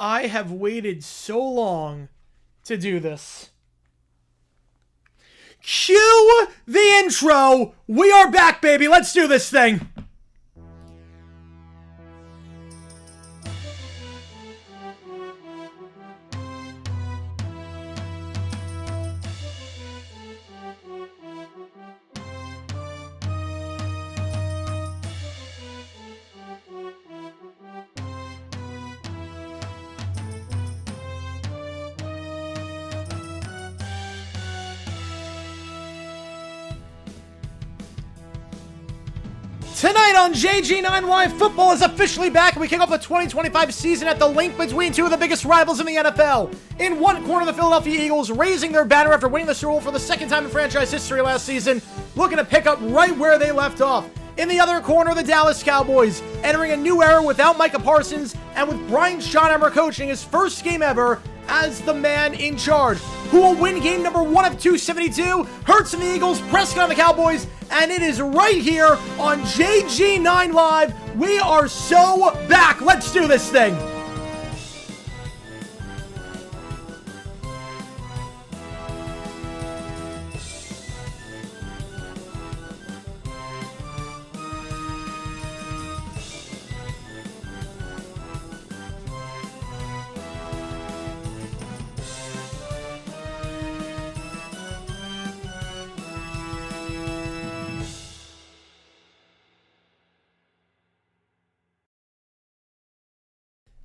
I have waited so long to do this. Cue the intro. We are back, baby. Let's do this thing. Tonight on JG9 Live, football is officially back, and we kick off the 2025 season at the link between two of the biggest rivals in the NFL. In one corner, the Philadelphia Eagles, raising their banner after winning the Super Bowl for the second time in franchise history last season, looking to pick up right where they left off. In the other corner, the Dallas Cowboys, entering a new era without Micah Parsons, and with Brian Schottenheimer coaching his first game ever as the man in charge. Who will win game number 1 of 272? Hurts and the Eagles, Prescott on the Cowboys, and it is right here on JG9 Live. We are so back. Let's do this thing.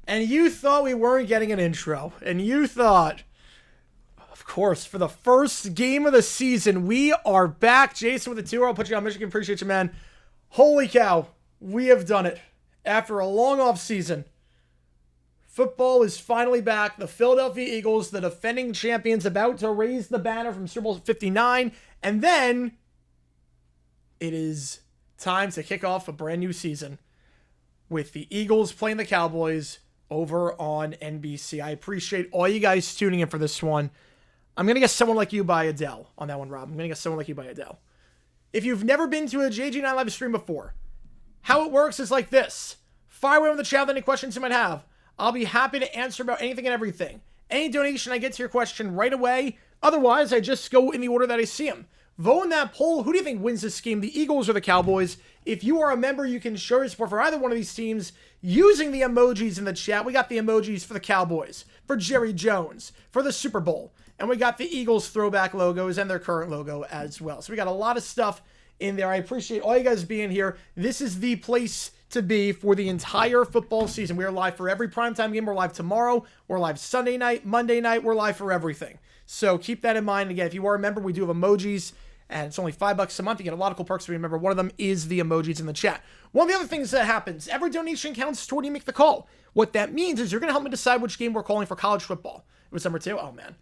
And you thought we weren't getting an intro. And you thought, of course, for the first game of the season, we are back. Jason with the 2. I'll put you on Michigan. Appreciate you, man. Holy cow. We have done it. After a long off season, football is finally back. The Philadelphia Eagles, the defending champions, about to raise the banner from Super Bowl 59. And then it is time to kick off a brand new season with the Eagles playing the Cowboys over on NBC. I appreciate all you guys tuning in for this one. I'm going to guess Someone Like You by Adele on that one, Rob. I'm going to guess Someone Like You by Adele. If you've never been to a JG9 Live stream before, how it works is like this. Fire away on the chat with any questions you might have. I'll be happy to answer about anything and everything. Any donation, I get to your question right away. Otherwise, I just go in the order that I see them. Vote in that poll. Who do you think wins this game, the Eagles or the Cowboys? If you are a member, you can show your support for either one of these teams using the emojis in the chat. We got the emojis for the Cowboys, for Jerry Jones, for the Super Bowl, and we got the Eagles throwback logos and their current logo as well. So we got a lot of stuff in there. I appreciate all you guys being here. This is the place to be for the entire football season. We are live for every primetime game. We're live tomorrow. We're live Sunday night, Monday night. We're live for everything. So keep that in mind. Again, if you are a member, we do have emojis, and it's only $5 a month. You get a lot of cool perks. Remember, one of them is the emojis in the chat. One of the other things that happens, every donation counts toward you make the call. What that means is you're going to help me decide which game we're calling for college football. It was number 2. Oh, man.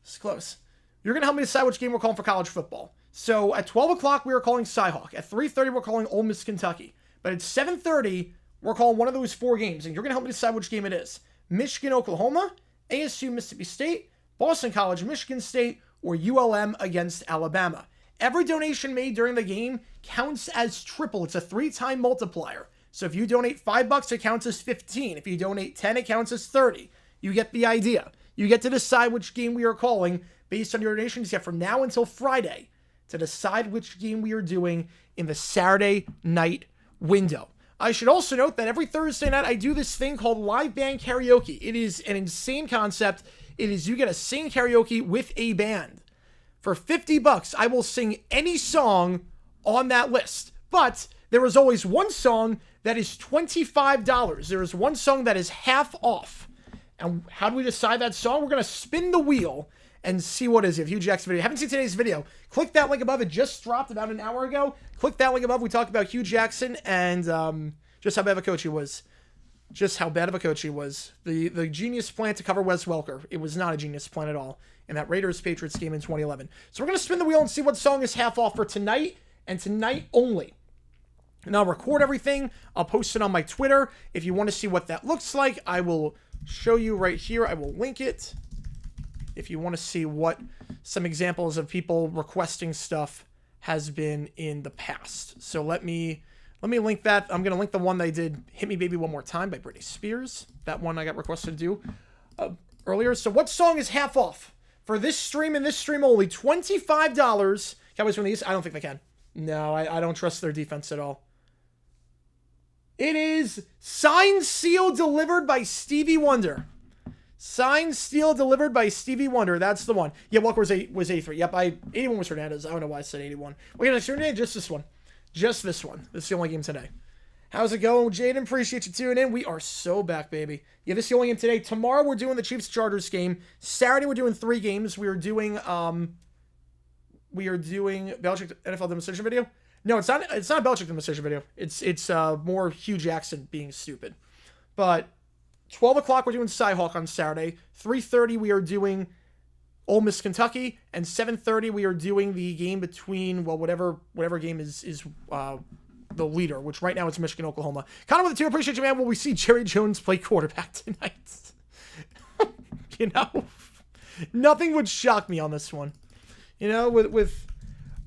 It's close. You're going to help me decide which game we're calling for college football. So at 12 o'clock, we are calling Cyhawk. At 3:30, we're calling Ole Miss, Kentucky. But at 7:30, we're calling one of those 4 games, and you're going to help me decide which game it is. Michigan, Oklahoma, ASU, Mississippi State, Boston College, Michigan State, or ULM against Alabama. Every donation made during the game counts as triple. It's a 3-time multiplier. So if you donate $5, it counts as 15. If you donate 10, it counts as 30. You get the idea. You get to decide which game we are calling based on your donations. You have from now until Friday to decide which game we are doing in the Saturday night window. I should also note that every Thursday night I do this thing called live band karaoke. It is an insane concept. It is you get to sing karaoke with a band. For $50, I will sing any song on that list. But there is always one song that is $25. There is one song that is half off. And how do we decide that song? We're going to spin the wheel and see what is it. Hugh Jackson video. Haven't seen today's video? Click that link above. It just dropped about an hour ago. Click that link above. We talked about Hugh Jackson and just how bad of a coach he was. Just how bad of a coach he was. The genius plan to cover Wes Welker. It was not a genius plan at all in that Raiders-Patriots game in 2011. So we're going to spin the wheel and see what song is half off for tonight and tonight only. And I'll record everything. I'll post it on my Twitter. If you want to see what that looks like, I will show you right here. I will link it. If you want to see what some examples of people requesting stuff has been in the past. So let me Let me link that. I'm going to link the one they did, Hit Me Baby One More Time by Britney Spears. That one I got requested to do earlier. So what song is half off? For this stream and this stream only, $25. Cowboys win these? I don't think they can. No, I don't trust their defense at all. It is Signed, Sealed, Delivered by Stevie Wonder. Signed, Sealed, Delivered by Stevie Wonder. That's the one. Yeah, Walker was 83. Yep, 81 was Hernandez. I don't know why I said 81. Wait, next Hernandez, just this one. Just this one. This is the only game today. How's it going, Jaden? Appreciate you tuning in. We are so back, baby. Yeah, this is the only game today. Tomorrow we're doing the Chiefs-Chargers game. Saturday we're doing 3 games. We are doing Belichick NFL demonstration video. No, it's not a Belichick demonstration video. It's more Hugh Jackson being stupid. But 12 o'clock we're doing Cyhawk on Saturday. 3:30 we are doing Ole Miss Kentucky, and 7:30 we are doing the game between whatever game is the leader, which right now it's Michigan Oklahoma. Kind of with the two. Appreciate you, man. Will we see Jerry Jones play quarterback tonight? You know, nothing would shock me on this one. You know,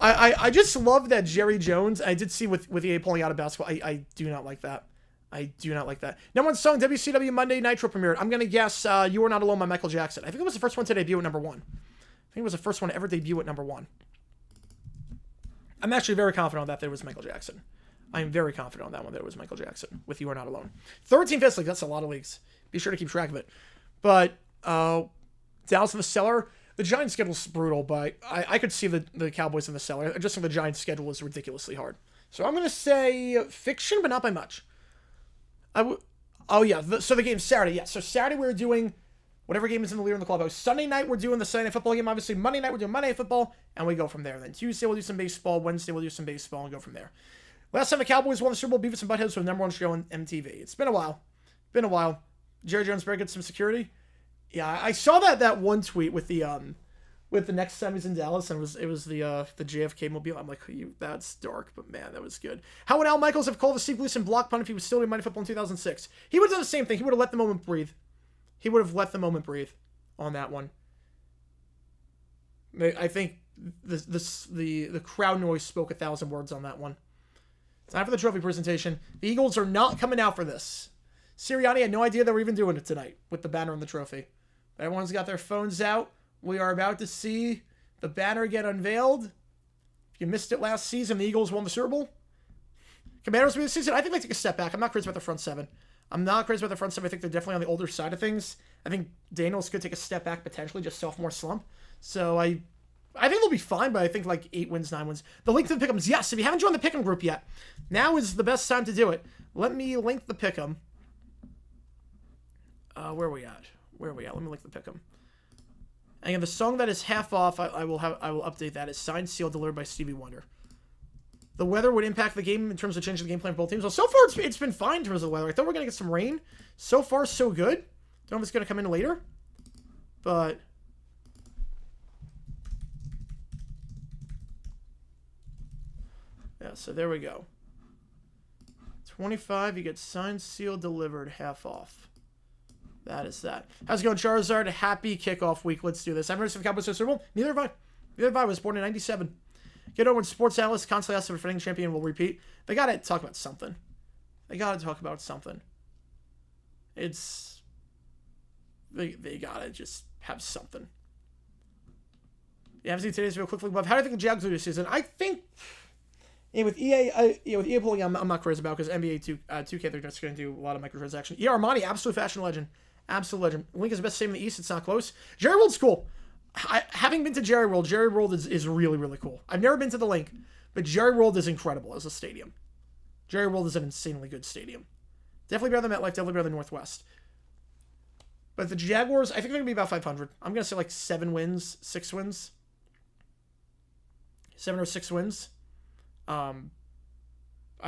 I just love that Jerry Jones. I did see with EA pulling out of basketball. I do not like that. I do not like that. Number one song, WCW Monday Nitro premiered. I'm going to guess You Are Not Alone by Michael Jackson. I think it was the first one to debut at number 1. I think it was the first one to ever debut at number 1. I'm actually very confident on that it was Michael Jackson. I am very confident on that one that it was Michael Jackson with You Are Not Alone. 13 fifths league, that's a lot of leagues. Be sure to keep track of it. But Dallas in the cellar. The Giants' schedule is brutal, but I could see the Cowboys in the cellar. I just think the Giants' schedule is ridiculously hard. So I'm going to say fiction, but not by much. So the game's Saturday. Yeah, so Saturday we're doing whatever game is in the leader in the clubhouse. Sunday night we're doing the Sunday Night Football game. Obviously Monday night we're doing Monday Night Football, and we go from there. Then Tuesday we'll do some baseball. Wednesday we'll do some baseball and go from there. Last time the Cowboys won the Super Bowl, Beavis and Butthead was the #1 show on MTV. It's been a while. Jerry Jones better get some security. Yeah, I saw that one tweet with the next time he's in Dallas, and it was the JFK mobile. I'm like, that's dark, but man, that was good. How would Al Michaels have called the Steve Gleason block punt if he was still doing Monday Football in 2006? He would have done the same thing. He would have let the moment breathe. He would have let the moment breathe on that one. I think the crowd noise spoke 1,000 words on that one. Time for the trophy presentation. The Eagles are not coming out for this. Sirianni had no idea they were even doing it tonight with the banner and the trophy. Everyone's got their phones out. We are about to see the banner get unveiled. If you missed it last season, the Eagles won the Super Bowl. Commanders win the season. I think they take a step back. I'm not crazy about the front seven. I think they're definitely on the older side of things. I think Daniels could take a step back potentially, just sophomore slump. So I think they'll be fine, but I think like 8 wins, 9 wins. The link to the Pick'ems. Yes, if you haven't joined the Pick'em group yet, now is the best time to do it. Let me link the Pick'em. Where are we at? Let me link the Pick'em. And the song that is half off, I will update that. It's Signed, Sealed, Delivered by Stevie Wonder. The weather would impact the game in terms of changing the game plan for both teams. Well, so far it's been fine in terms of the weather. I thought we were going to get some rain. So far, so good. Don't know if it's going to come in later. But yeah, so there we go. 25, you get Signed, Sealed, Delivered, half off. That is that. How's it going, Charizard? Happy kickoff week. Let's do this. I've never seen the Cowboys to the Super Bowl. Neither have I. I was born in 97. Get over when sports analysts constantly ask if a defending champion will repeat. They got to talk about something. They got to just have something. Yeah, I've seen today's real quickly. But how do you think the Jags will do this season? I think, with EA pulling, I'm not crazy about because NBA 2K, they're just going to do a lot of microtransactions. Yeah, Armani, absolute fashion legend. Absolute legend. Link is the best stadium in the East. It's not close. Jerry World's cool. Having been to Jerry World is really, really cool. I've never been to the Link, but Jerry World is incredible as a stadium. Jerry World is an insanely good stadium. Definitely better than MetLife, definitely better than Northwest. But the Jaguars, I think they're going to be about 500. I'm going to say like 7 wins, 6 wins. 7 or 6 wins. I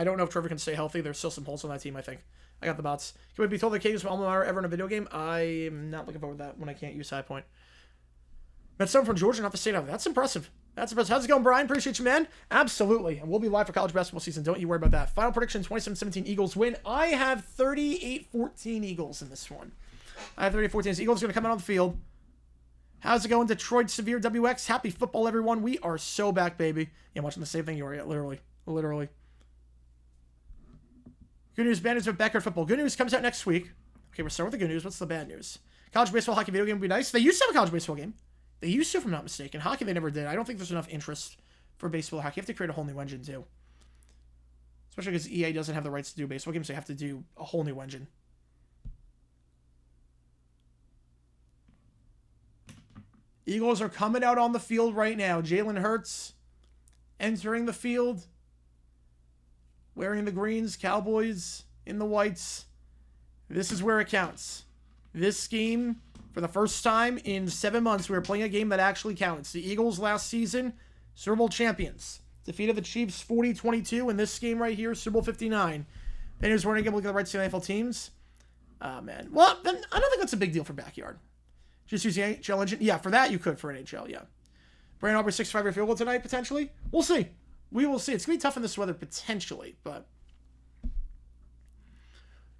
don't know if Trevor can stay healthy. There's still some holes on that team, I think. I got the bots. Can we be told the Kings will alma mater ever in a video game? I'm not looking forward to that when I can't use High Point. Met someone from Georgia, not the state of. That's impressive. How's it going, Brian? Appreciate you, man. Absolutely. And we'll be live for college basketball season. Don't you worry about that. Final prediction, 27-17 Eagles win. I have 38-14 Eagles in this one. I have 38-14. Eagles are going to come out on the field. How's it going, Detroit Severe WX? Happy football, everyone. We are so back, baby. Yeah, I'm watching the same thing you are. Yeah, literally. Good news, bad news about backyard football. Good news comes out next week. Okay, we're starting with the good news. What's the bad news? College baseball, hockey, video game would be nice. They used to have a college baseball game. They used to, if I'm not mistaken. Hockey, they never did. I don't think there's enough interest for baseball or hockey. You have to create a whole new engine, too. Especially because EA doesn't have the rights to do baseball games, so you have to do a whole new engine. Eagles are coming out on the field right now. Jalen Hurts entering the field. Wearing the greens. Cowboys in the whites. This is where it counts. This game, for the first time in 7 months, we are playing a game that actually counts. The Eagles last season, Super Bowl champions. Defeated the Chiefs 40-22 in this game right here, Super Bowl 59. Bengals weren't able to get the rights to the NFL teams. Man. Well, then I don't think that's a big deal for backyard. Just use the NHL engine. Yeah, for that you could for NHL, yeah. Brandon Aubrey 6-5 field goal tonight, potentially. We'll see. We will see. It's going to be tough in this weather, potentially, but...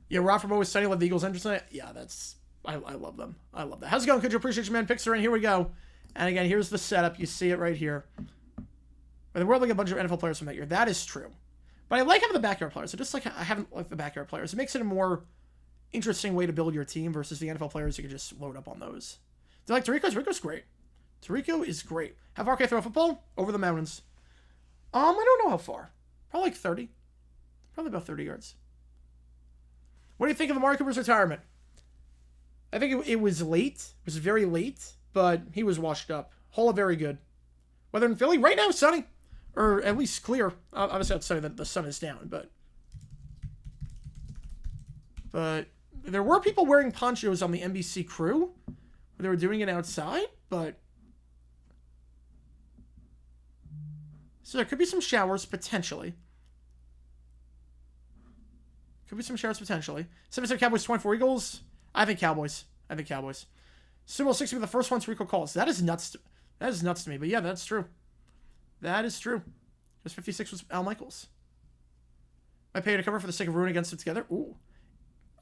Yeah, Rob from Always Sunny, love the Eagles engine tonight. Yeah, that's... I love them. I love that. How's it going? Could you appreciate your man? Picks are in. Here we go. And again, here's the setup. You see it right here. But we're like a bunch of NFL players from that year. That is true. But I like having the backyard players. I just like I haven't liked the backyard players. It makes it a more interesting way to build your team versus the NFL players. You can just load up on those. Do you like Tarico? Tarico's great. Tarico is great. Have RK throw a football over the mountains. I don't know how far. Probably like 30. Probably about 30 yards. What do you think of Amari Cooper's retirement? I think it was late. It was very late, but he was washed up. Hall very good. Weather in Philly right now, sunny, or at least clear. Obviously, outside that the sun is down, but there were people wearing ponchos on the NBC crew. They were doing it outside, but so there could be some showers potentially. Could be some showers potentially. 77 Cowboys, 24 Eagles. I think Cowboys. Super Bowl 60 were the first ones Rico calls. That is nuts. That is nuts to me. But yeah, that's true. That is true. Just 56 was Al Michaels. I pay to cover for the sake of rooting against it together. Ooh,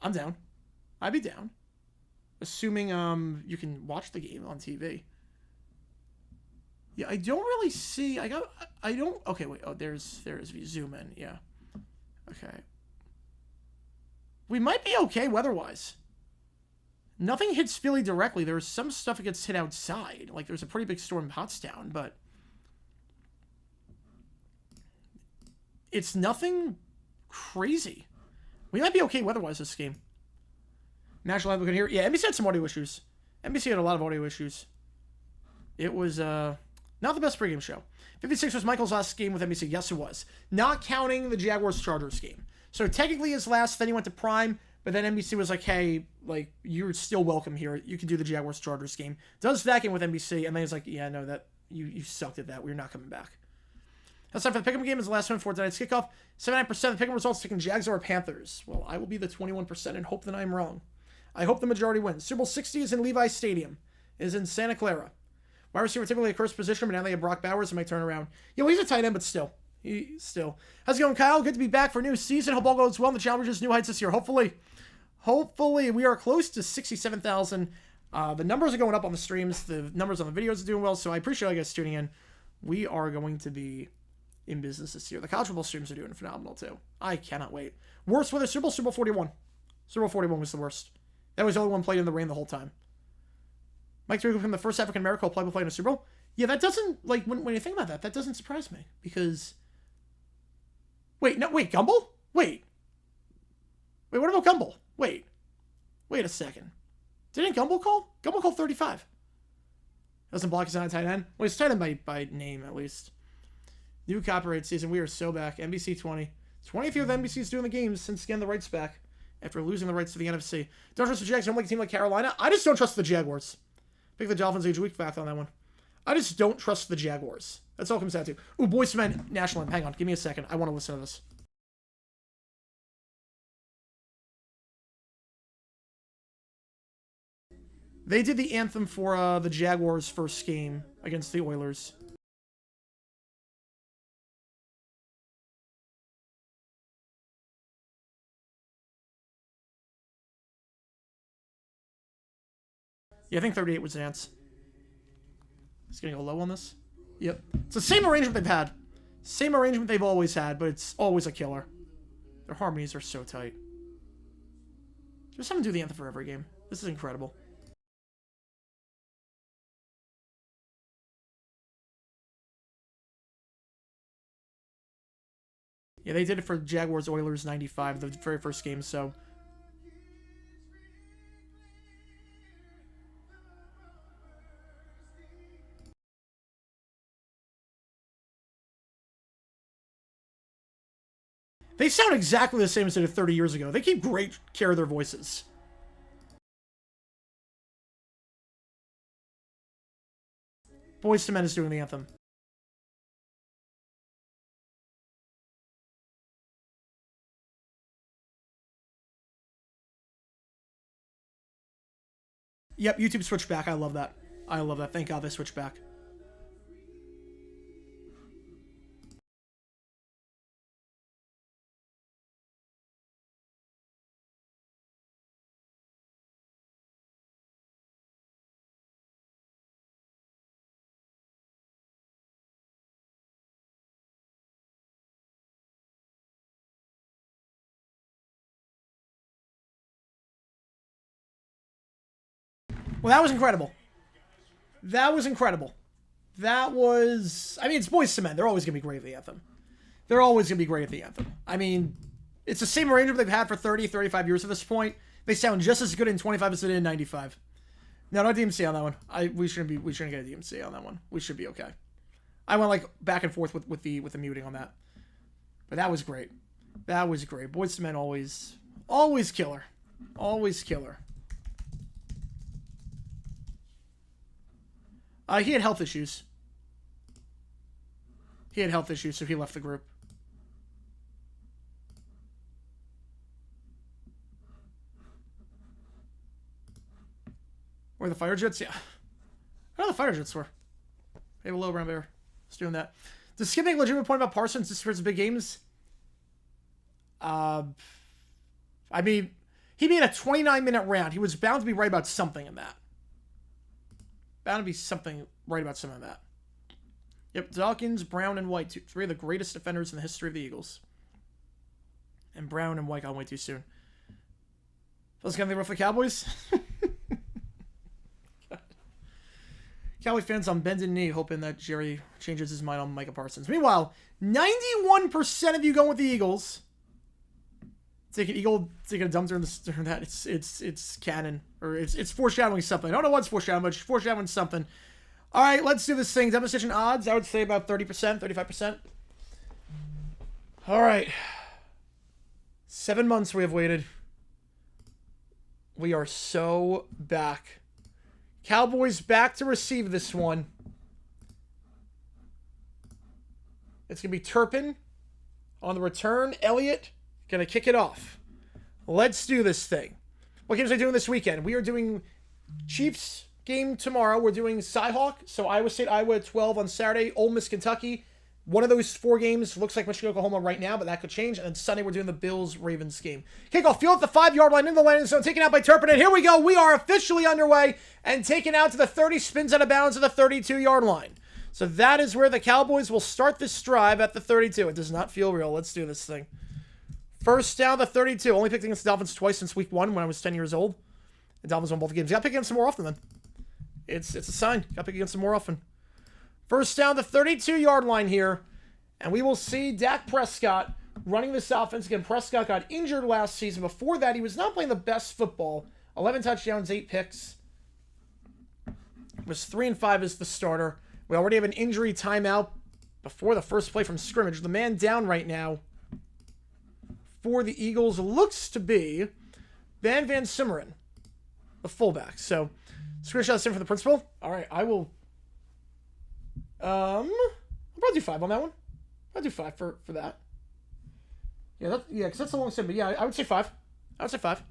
I'm down. I'd be down. Assuming you can watch the game on TV. Yeah, I don't really see. I don't. Okay, wait. Oh, there's. If you zoom in, yeah. Okay. We might be okay weather-wise. Nothing hits Philly directly. There's some stuff that gets hit outside. Like, there's a pretty big storm in Pottstown, but it's nothing crazy. We might be okay weather-wise this game. National Advocate here. Yeah, NBC had some audio issues. NBC had a lot of audio issues. It was not the best pregame show. 56 was Michael's last game with NBC. Yes, it was. Not counting the Jaguars-Chargers game. So technically his last, then he went to Prime, but then NBC was like, hey, like, you're still welcome here. You can do the Jaguars-Chargers game. Does that game with NBC, and then he's like, yeah, no, that you sucked at that. We're not coming back. That's time for the Pick'em game. Is the last one for tonight's kickoff. 79% of the Pick'em results taking Jags or Panthers. Well, I will be the 21% and hope that I'm wrong. I hope the majority wins. Super Bowl 60 is in Levi's Stadium. It is in Santa Clara. Wide receiver typically a cursed position, but now they have Brock Bowers and might turn around. Yeah, well, he's a tight end, but still. How's it going, Kyle? Good to be back for a new season. Hope all goes well. The challenge is new heights this year. Hopefully, we are close to 67,000. The numbers are going up on the streams. The numbers on the videos are doing well, so I appreciate you guys tuning in. We are going to be in business this year. The college football streams are doing phenomenal, too. I cannot wait. Worst weather, Super Bowl 41. Super Bowl 41 was the worst. That was the only one played in the rain the whole time. Mike Tirico became the first African-American to play in a Super Bowl. Yeah, that doesn't, like, when you think about that, that doesn't surprise me, because... Wait, Gumbel? Wait, what about Gumbel? Wait a second. Didn't Gumbel call? Gumbel called 35. Doesn't block his own tight end. Well, he's tight end by name, at least. New copyright season. We are so back. NBC 20. 20th year of NBC's doing the games since getting the rights back after losing the rights to the NFC. Don't trust the Jags. Don't like a team like Carolina. I just don't trust the Jaguars. Pick the Dolphins each week fact on that one. I just don't trust the Jaguars. That's all it comes down to. Ooh, Boys to Men National Anthem. Hang on. Give me a second. I want to listen to this. They did the anthem for the Jaguars' first game against the Oilers. Yeah, I think 38 was dance. It's going to go low on this. Yep. It's the same arrangement they've had. Same arrangement they've always had, but it's always a killer. Their harmonies are so tight. Just have them do the anthem for every game. This is incredible. Yeah, they did it for Jaguars Oilers 95, the very first game, so. They sound exactly the same as they did 30 years ago. They keep great care of their voices. Boyz II Men is doing the anthem. Yep, YouTube switched back. I love that. I love that. Thank God they switched back. Well, that was incredible. That was incredible. That was... I mean, it's Boyz II Men. They're always going to be great at the anthem. They're always going to be great at the anthem. I mean, it's the same arrangement they've had for 30, 35 years at this point. They sound just as good in 25 as they did in 95. No, no DMC on that one. We shouldn't get a DMC on that one. We should be okay. I went like back and forth with the muting on that. But that was great. That was great. Boyz II Men always killer. Always killer. He had health issues. So he left the group. Where the fire jets? Yeah. I don't know the fire jets were. They have a low round there. Just doing that. Does Skip make a legitimate point about Parsons disappears in big games? I mean, he made a 29-minute round. He was bound to be right about something in that. Bound to be something right about some of that. Yep, Dawkins, Brown, and White. Three of the greatest defenders in the history of the Eagles. And Brown and White got way too soon. Feels kind of rough for the Cowboys. Cowboys fans on bended knee hoping that Jerry changes his mind on Micah Parsons. Meanwhile, 91% of you going with the Eagles. Taking a dump during that. It's canon. Or it's foreshadowing something. I don't know what's foreshadowing, but it's foreshadowing something. All right, let's do this thing. Demonstration odds, I would say about 30%, 35%. All right. 7 months we have waited. We are so back. Cowboys back to receive this one. It's going to be Turpin on the return. Elliott going to kick it off. Let's do this thing. What games are we doing this weekend? We are doing Chiefs game tomorrow. We're doing Cyhawk. So Iowa State, Iowa at 12 on Saturday. Ole Miss, Kentucky. One of those 4 games looks like Michigan, Oklahoma right now, but that could change. And then Sunday, we're doing the Bills-Ravens game. Kickoff, field at the 5-yard line in the landing zone, taken out by Turpin. And here we go. We are officially underway and taken out to the 30, spins out of bounds at the 32-yard line. So that is where the Cowboys will start this drive at the 32. It does not feel real. Let's do this thing. First down, the 32. Only picked against the Dolphins twice since week 1 when I was 10 years old. The Dolphins won both games. Got to pick against them more often then. It's a sign. Got to pick against them more often. First down, the 32-yard line here. And we will see Dak Prescott running this offense. Again, Prescott got injured last season. Before that, he was not playing the best football. 11 touchdowns, 8 picks. Was 3-5 as the starter. We already have an injury timeout before the first play from scrimmage. The man down right now for the Eagles looks to be Van Simmeren, the fullback. So, screenshot this in for the principal. All right, I will... I'll probably do 5 on that one. I'll do 5 for that. Yeah, because that's a long sim. But yeah, I would say 5. I would say 5.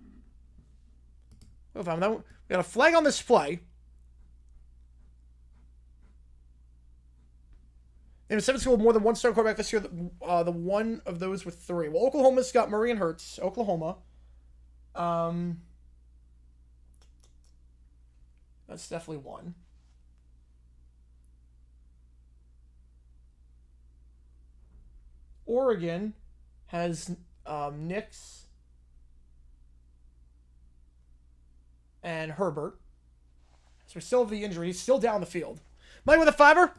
We'll 5 on that one. We got a flag on this play. In a 7 school with more than one star quarterback this year, the one of those with 3. Well, Oklahoma's got Murray and Hurts. Oklahoma. That's definitely 1. Oregon has Nix, and Herbert. So we still have the injury. He's still down the field. Mike with a $5.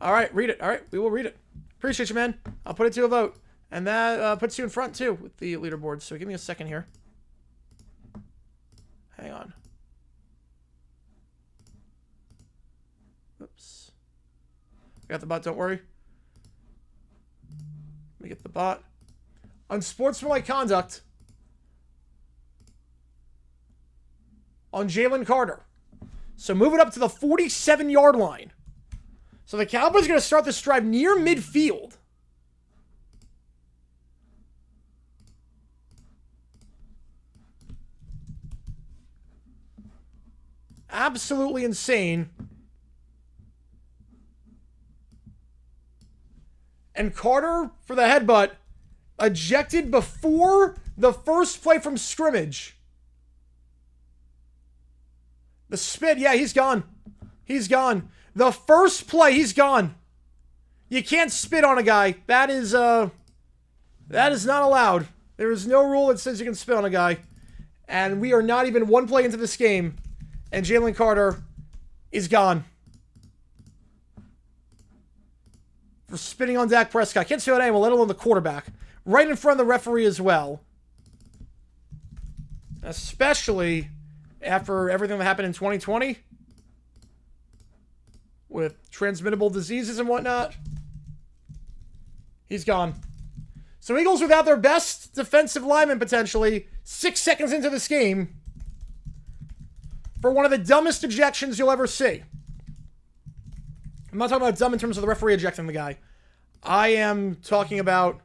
All right, read it. All right, we will read it. Appreciate you, man. I'll put it to a vote. And that puts you in front, too, with the leaderboard. So give me a second here. Hang on. Oops. Got the bot, don't worry. Let me get the bot. Unsportsmanlike conduct on Jalen Carter. So move it up to the 47-yard line. So the Cowboys are going to start this drive near midfield. Absolutely insane. And Carter, for the headbutt, ejected before the first play from scrimmage. The spit, yeah, he's gone. He's gone. The first play, he's gone. You can't spit on a guy. That is not allowed. There is no rule that says you can spit on a guy. And we are not even one play into this game. And Jalen Carter is gone. For spitting on Dak Prescott. Can't say on anyone, let alone the quarterback. Right in front of the referee as well. Especially after everything that happened in 2020. With transmittable diseases and whatnot. He's gone. So Eagles without their best defensive lineman potentially 6 seconds into this game. For one of the dumbest ejections you'll ever see. I'm not talking about dumb in terms of the referee ejecting the guy. I'm talking about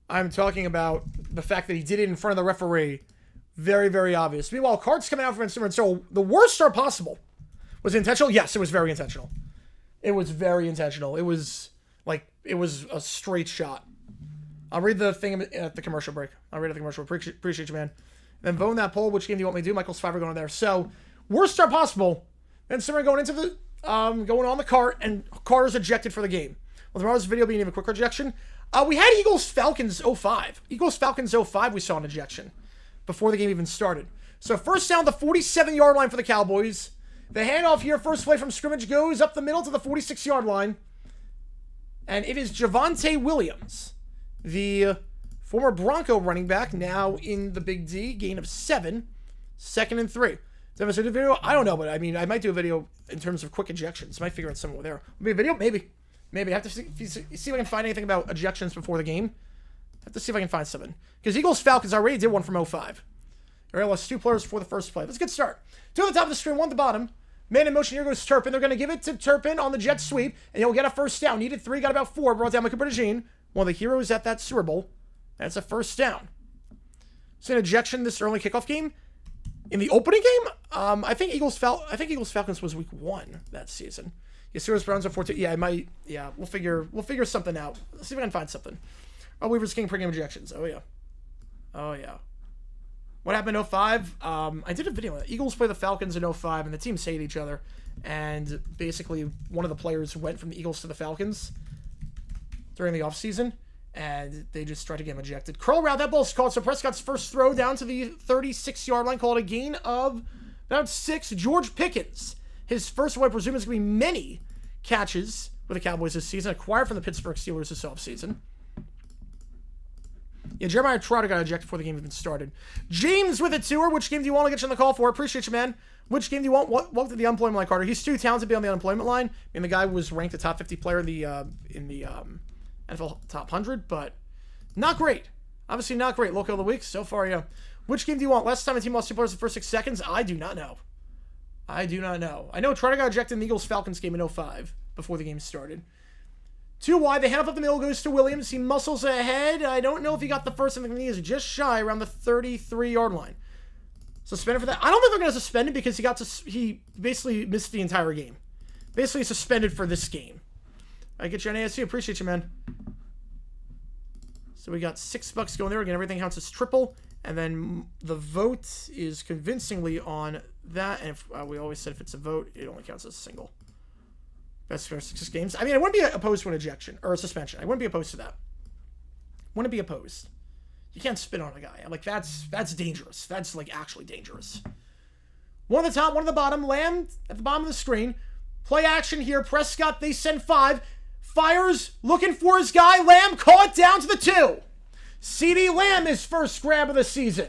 the fact that he did it in front of the referee. Very, very obvious. Meanwhile, cards coming out from Instagram. So the worst start possible. Was it intentional? Yes, it was very intentional. It was very intentional. It was a straight shot. I'll read the thing at the commercial break. Appreciate you, man. Then vote in that poll. Which game do you want me to do? Michael's 5 are going there. So, worst start possible. Then someone going into the going on the cart, and Carter's ejected for the game. Well, tomorrow's video being even quicker ejection. We had Eagles-Falcons 05. Eagles-Falcons 05 we saw an ejection before the game even started. So first down, the 47-yard line for the Cowboys. The handoff here, first play from scrimmage, goes up the middle to the 46-yard line. And it is Javonte Williams, the former Bronco running back, now in the Big D, gain of 7, 2nd and 3. Did I do a video? I don't know, but I mean, I might do a video in terms of quick ejections. Might figure out somewhere there. Maybe a video? Maybe. I have to see if I can find anything about ejections before the game. I have to see if I can find something. Because Eagles-Falcons already did one from 05. They lost 2 players before the first play. That's a good start. 2 at the top of the screen, 1 at the bottom. Man in motion, here goes Turpin. They're going to give it to Turpin on the jet sweep, and he'll get a first down. Needed 3, got about 4. Brought down Michael Bernagine, one of the heroes at that Super Bowl. That's a first down. So an ejection this early kickoff game. In the opening game, I think Eagles-Falcons was week 1 that season. Yeah, Steelers Browns are 14. Yeah, I might. Yeah, we'll figure something out. Let's see if I can find something. Oh, Weaver's King pregame ejections. Oh yeah. What happened in 05? I did a video on it. Eagles play the Falcons in 05, and the teams hate each other. And basically, one of the players went from the Eagles to the Falcons during the offseason, and they just tried to get him ejected. Curl route, that ball's caught. So Prescott's first throw down to the 36-yard line, called a gain of about 6. George Pickens, his first what I presume is going to be many catches with the Cowboys this season, acquired from the Pittsburgh Steelers this offseason. Yeah, Jeremiah Trotter got ejected before the game even started. James with a 2. Which game do you want to get you on the call for? Appreciate you, man. Which game do you want? Welcome to the unemployment line, Carter. He's too talented to be on the unemployment line. I mean, the guy was ranked a top 50 player in the NFL top 100, but not great. Obviously not great. Local of the week so far, yeah. Which game do you want? Last time a team lost 2 players in the first 6 seconds? I do not know. I know Trotter got ejected in the Eagles-Falcons game in 05 before the game started. 2 wide. The half up the middle goes to Williams. He muscles ahead. I don't know if he got the first. I think he is just shy around the 33-yard line. Suspended for that. I don't think they're going to suspend him because he basically missed the entire game. Basically suspended for this game. I get you on ASU. Appreciate you, man. So we got $6 going there. Again, everything counts as triple. And then the vote is convincingly on that. And if we always said if it's a vote, it only counts as a single. Best for 6 games. I mean, I wouldn't be opposed to an ejection or a suspension. I wouldn't be opposed to that. Wouldn't be opposed. You can't spit on a guy. Like, that's dangerous. That's, like, actually dangerous. One at the top, one at the bottom. Lamb at the bottom of the screen. Play action here. Prescott, they send 5. Fires, looking for his guy. Lamb caught down to the 2. CeeDee Lamb, his first grab of the season.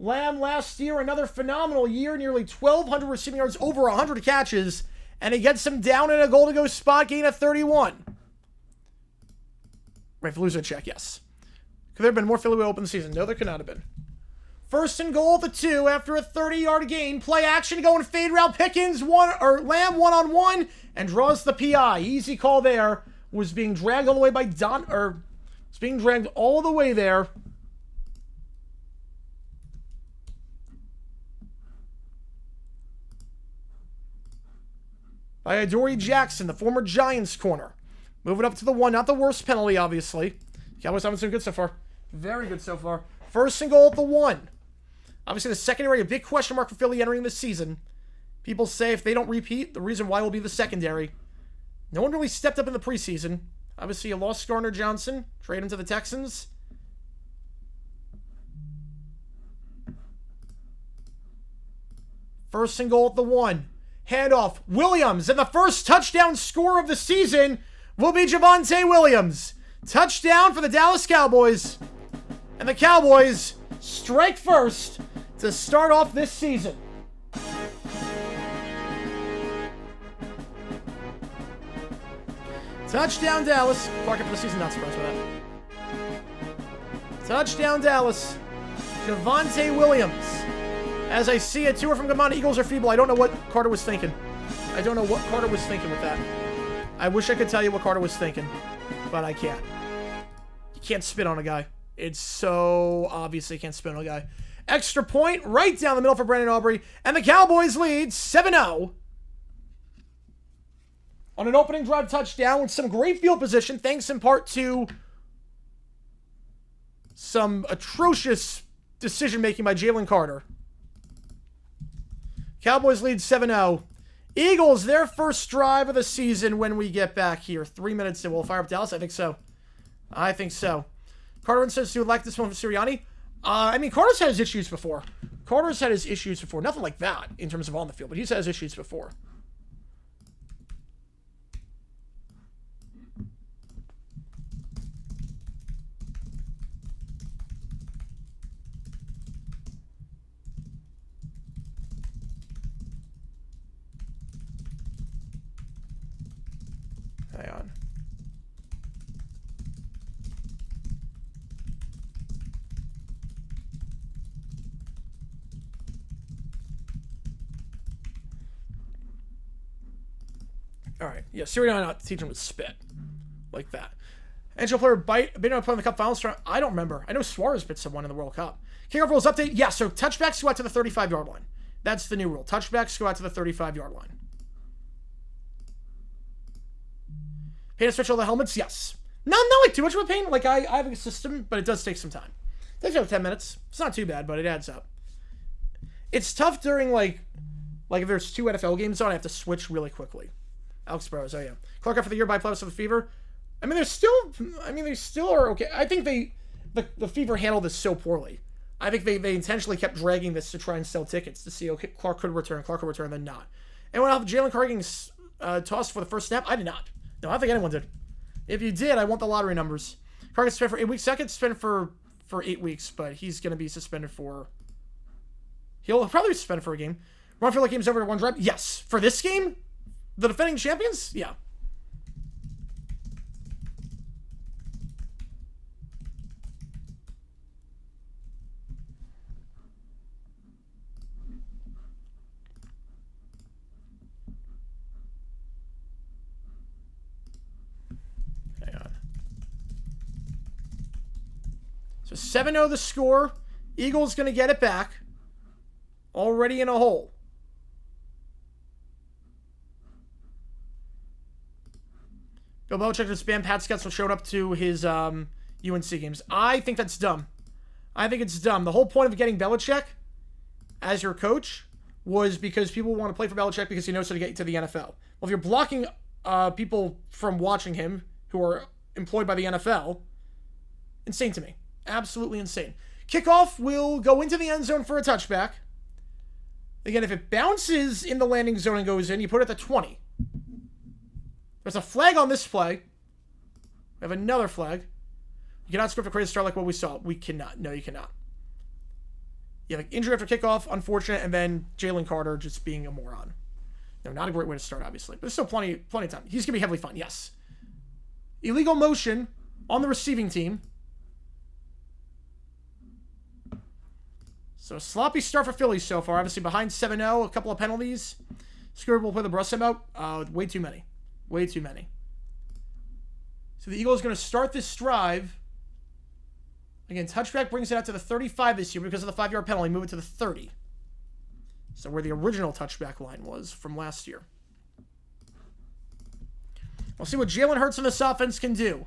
Lamb last year, another phenomenal year. Nearly 1,200 receiving yards, over 100 catches. And he gets him down in a goal-to-go spot, gain of 31. Right, for losing a check, yes. Could there have been more Philly way open the season? No, there could not have been. First and goal at the 2 after a 30-yard gain. Play action going fade route. Pickens Lamb one-on-one and draws the PI. Easy call there. Was being dragged all the way by it's being dragged all the way there. By Adoree Jackson, the former Giants corner. Moving up to the 1. Not the worst penalty, obviously. Cowboys haven't been good so far. Very good so far. First and goal at the 1. Obviously, the secondary, a big question mark for Philly entering this season. People say if they don't repeat, the reason why will be the secondary. No one really stepped up in the preseason. Obviously, you lost Gardner Johnson. Trade him to the Texans. First and goal at the 1. Handoff. Williams. And the first touchdown scorer of the season will be Javonte Williams. Touchdown for the Dallas Cowboys. And the Cowboys strike first to start off this season. Touchdown Dallas. Clark for the season, not surprised by that. Touchdown Dallas. Javonte Williams. As I see a tour from Gamana, Eagles are feeble. I don't know what Carter was thinking. I don't know what Carter was thinking with that. I wish I could tell you what Carter was thinking, but I can't. You can't spit on a guy. It's so obvious you can't spit on a guy. Extra point right down the middle for Brandon Aubrey, and the Cowboys lead 7-0. On an opening drive touchdown with some great field position, thanks in part to some atrocious decision-making by Jalen Carter. Cowboys lead 7-0. Eagles, their first drive of the season when we get back here. 3 minutes and we'll fire up Dallas. I think so. I think so. Carter says he would like this one from Sirianni. I mean, Carter's had his issues before. Nothing like that in terms of on the field, but he's had his issues before. Hang on. All right. Yeah, Sirianni not teaching him to spit. Like that. NHL player been on playing the Cup Finals. I don't remember. I know Suarez bit someone in the World Cup. Kickoff rules update. Yeah, so touchbacks go out to the 35-yard line. That's the new rule. Touchbacks go out to the 35-yard line. Paint and switch all the helmets? Yes. Not like too much of a pain. Like, I have a system, but it does take some time. It takes about 10 minutes. It's not too bad, but it adds up. It's tough during, like if there's 2 NFL games on, I have to switch really quickly. Alex Burrows, oh yeah. Clark out for the year by playoffs with the Fever. I mean, they still are okay. I think the Fever handled this so poorly. I think they intentionally kept dragging this to try and sell tickets to see, okay, Clark could return, then not. Anyone else Jalen Carter getting tossed for the first snap? I did not. No, I don't think anyone did. If you did, I want the lottery numbers. Carter gets suspended for 8 weeks. Second suspended for 8 weeks, but he's going to be suspended for... He'll probably be suspended for a game. Run for like game's over to 1 drive? Yes. For this game? The defending champions? Yeah. So 7-0 the score. Eagles going to get it back. Already in a hole. Bill Belichick just banned Pat Scott, so showed up to his UNC games. I think that's dumb. I think it's dumb. The whole point of getting Belichick as your coach was because people want to play for Belichick because he knows how to get to the NFL. Well, if you're blocking people from watching him who are employed by the NFL. Insane to me. Absolutely insane. Kickoff will go into the end zone for a touchback. Again, if it bounces in the landing zone and goes in, you put it at the 20. There's a flag on this play. We have another flag. You cannot script a crazy start like what we saw. We cannot. No, you cannot. You have an injury after kickoff, unfortunate, and then Jalen Carter just being a moron. No, not a great way to start, obviously. But there's still plenty of time. He's going to be heavily fined, yes. Illegal motion on the receiving team. So a sloppy start for Philly so far. Obviously behind 7-0, a couple of penalties. Scooter will play the Brussem out. Way too many. Way too many. So the Eagles are going to start this drive. Again, touchback brings it out to the 35 this year because of the 5-yard penalty. Move it to the 30. So where the original touchback line was from last year. We'll see what Jalen Hurts and this offense can do.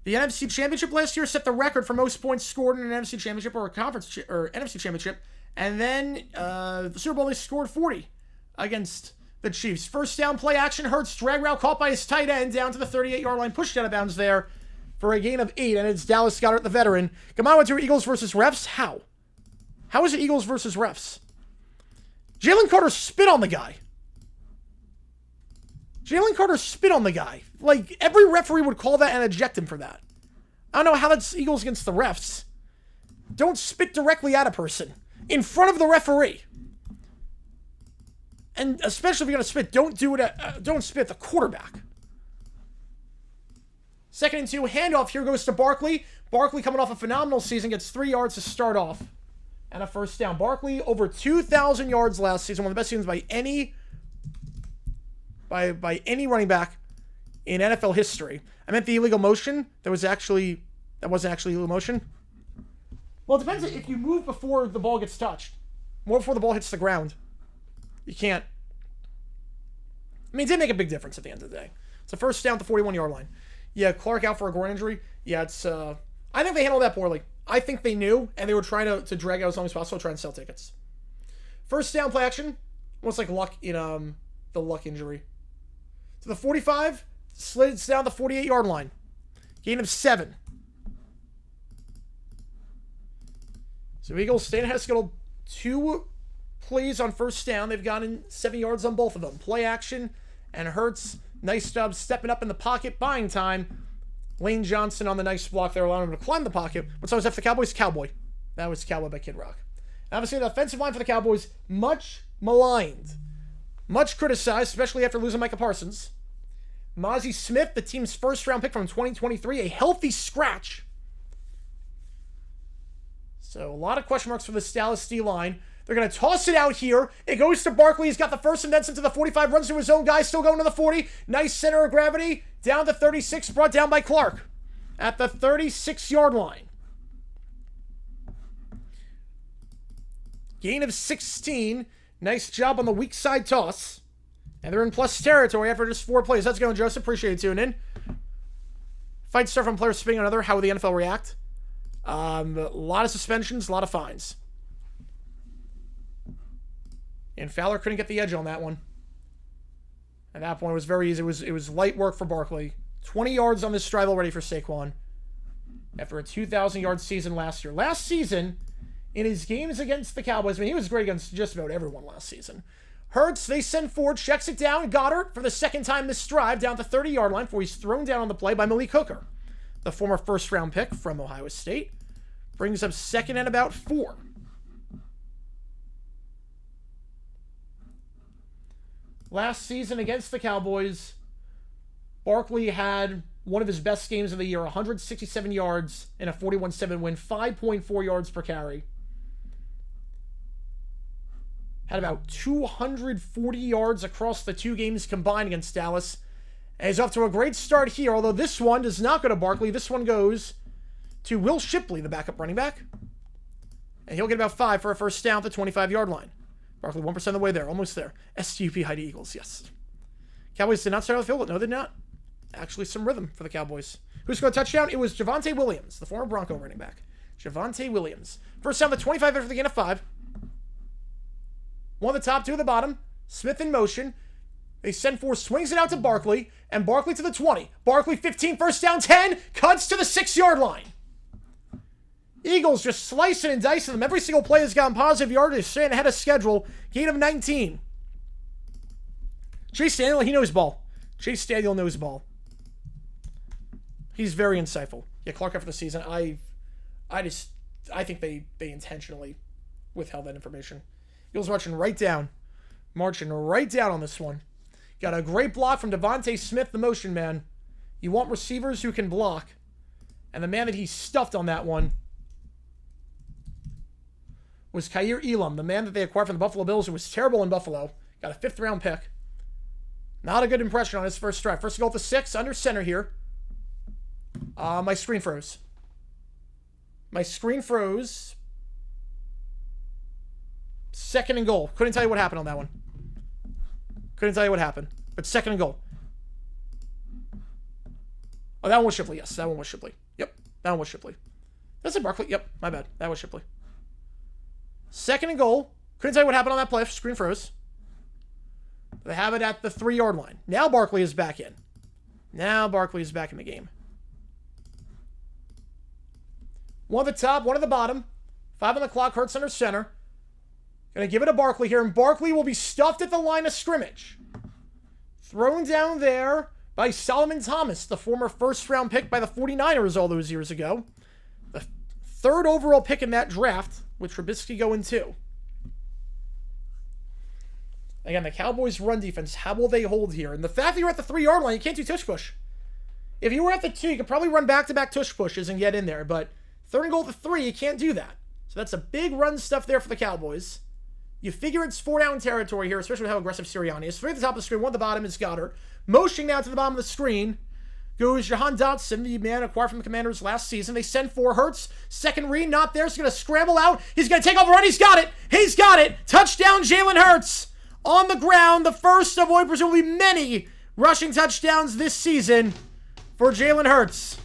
The NFC Championship last year set the record for most points scored in an NFC Championship or a conference or NFC Championship. And then the Super Bowl, they scored 40 against the Chiefs. First down, play action. Hurts, drag route caught by his tight end down to the 38-yard line. Pushed out of bounds there for a gain of 8. And it's Dallas Goedert, the veteran. Come on, to Eagles versus refs. How? How is it Eagles versus refs? Jalen Carter spit on the guy. Jalen Carter spit on the guy. Like, every referee would call that and eject him for that. I don't know how that's Eagles against the refs. Don't spit directly at a person in front of the referee. And especially if you're going to spit, don't spit at the quarterback. 2nd and 2, handoff. Here goes to Barkley. Barkley coming off a phenomenal season, gets 3 yards to start off. And a first down. Barkley over 2,000 yards last season. One of the best seasons by any running back in NFL history. I meant the illegal motion. That wasn't actually illegal motion. Well, it depends if you move before the ball gets touched. More before the ball hits the ground. You can't. I mean, it did make a big difference at the end of the day. It's a first down at the 41-yard line. Yeah, Clark out for a groin injury. Yeah, it's. I think they handled that poorly. I think they knew, and they were trying to drag out as long as possible, trying to sell tickets. First down, play action. Almost like luck in the luck injury. To the 45, slides down the 48-yard line. Gain of 7. So Eagles staying ahead of schedule. 2 plays on first down. They've gotten 7 yards on both of them. Play action, and Hurts, nice job stepping up in the pocket, buying time. Lane Johnson on the nice block there, allowing him to climb the pocket. What's always after the Cowboys? Cowboy. That was Cowboy by Kid Rock. Obviously, the offensive line for the Cowboys, much maligned. Much criticized, especially after losing Micah Parsons. Mozzie Smith, the team's first-round pick from 2023, a healthy scratch. So, a lot of question marks for the Dallas D-line. They're going to toss it out here. It goes to Barkley. He's got the first and then into the 45. Runs to his own guy. Still going to the 40. Nice center of gravity. Down to 36. Brought down by Clark. At the 36-yard line. Gain of 16. Nice job on the weak side toss. And they're in plus territory after just 4 plays. How's it going, Joseph? Appreciate you tuning in. Fight start from players spinning on another. How will the NFL react? A lot of suspensions, a lot of fines. And Fowler couldn't get the edge on that one. At that point, it was very easy. It was light work for Barkley. 20 yards on this drive already for Saquon. After a 2,000-yard season last year. Last season, in his games against the Cowboys, I mean, he was great against just about everyone last season. Hurts, they send forward, checks it down. Goddard, for the second time this drive, down the 30-yard line before he's thrown down on the play by Malik Hooker. The former first-round pick from Ohio State. Brings up 2nd and about 4. Last season against the Cowboys, Barkley had one of his best games of the year, 167 yards in a 41-7 win, 5.4 yards per carry. Had about 240 yards across the 2 games combined against Dallas. And he's off to a great start here, although this one does not go to Barkley. This one goes to Will Shipley, the backup running back. And he'll get about 5 for a first down at the 25-yard line. Barkley 1% of the way there, almost there. STUP Heidi Eagles, yes. Cowboys did not start with the field. No, they did not. Actually, some rhythm for the Cowboys. Who scored a touchdown? It was Javonte Williams, the former Bronco running back. Javonte Williams. First down, the 25 after the gain of 5. 1 at the top, 2 at the bottom. Smith in motion. They send 4, swings it out to Barkley, and Barkley to the 20. Barkley 15, first down 10, cuts to the 6-yard line. Eagles just slicing and dicing them. Every single play has gotten positive yardage, staying ahead of schedule. Gain of 19. Chase Daniel, he knows ball. Chase Daniel knows ball. He's very insightful. Yeah, Clark after the season. I think they intentionally withheld that information. Eagles marching right down on this one. Got a great block from Devontae Smith, the motion man. You want receivers who can block. And the man that he stuffed on that one was Kaiir Elam, the man that they acquired from the Buffalo Bills, who was terrible in Buffalo. Got a 5th-round pick. Not a good impression on his first drive. First goal at the 6, under center here. My screen froze. Second and goal. Couldn't tell you what happened on that one. But 2nd and goal. Oh, that one was Shipley. Yes, that one was Shipley. Yep, that one was Shipley. That's it, Barkley. Yep, my bad. That was Shipley. 2nd and goal. Couldn't tell you what happened on that play. Screen froze. They have it at the 3-yard line. Now Barkley is back in. The game. One at the top, one at the bottom. 5 on the clock, Hurts under center. Gonna give it to Barkley here, and Barkley will be stuffed at the line of scrimmage. Thrown down there by Solomon Thomas, the former 1st-round pick by the 49ers all those years ago. The 3rd overall pick in that draft, with Trubisky going 2. Again, the Cowboys' run defense, how will they hold here? And the fact that you're at the 3-yard line, you can't do tush push. If you were at the 2, you could probably run back-to-back tush pushes and get in there, but 3rd and goal at the 3, you can't do that. So that's a big run stuff there for the Cowboys. You figure it's 4-down territory here, especially with how aggressive Sirianni is. 3 at the top of the screen, 1 at the bottom is Goddard. Motioning now to the bottom of the screen goes Jahan Dotson, the man acquired from the Commanders last season. They send 4, Hurts. 2nd read, not there, so he's going to scramble out. He's going to take off a run. He's got it. Touchdown, Jalen Hurts. On the ground, the first of what presumably many rushing touchdowns this season for Jalen Hurts.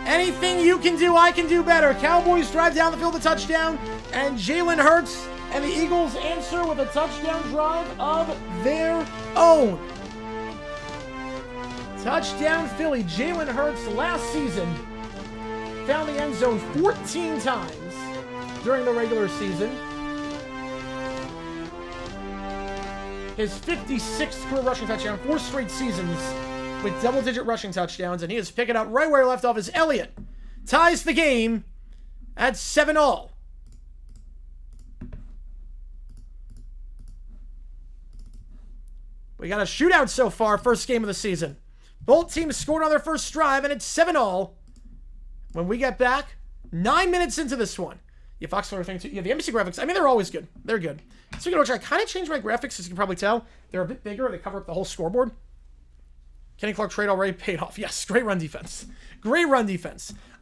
Anything you can do, I can do better. Cowboys drive down the field a touchdown, and Jalen Hurts and the Eagles answer with a touchdown drive of their own. Touchdown Philly. Jalen Hurts last season found the end zone 14 times during the regular season. His 56th career rushing touchdown, 4 straight seasons with double-digit rushing touchdowns, and he is picking up right where he left off as Elliott ties the game at 7-all. We got a shootout so far, first game of the season. Both teams scored on their first drive, and it's 7-all. When we get back, 9 minutes into this one. Yeah, Fox Color thing too. Yeah, the NBC graphics, I mean, they're always good. They're good. Speaking of which, I kind of changed my graphics, as you can probably tell. They're a bit bigger. They cover up the whole scoreboard. Kenny Clark trade already paid off. Yes, great run defense.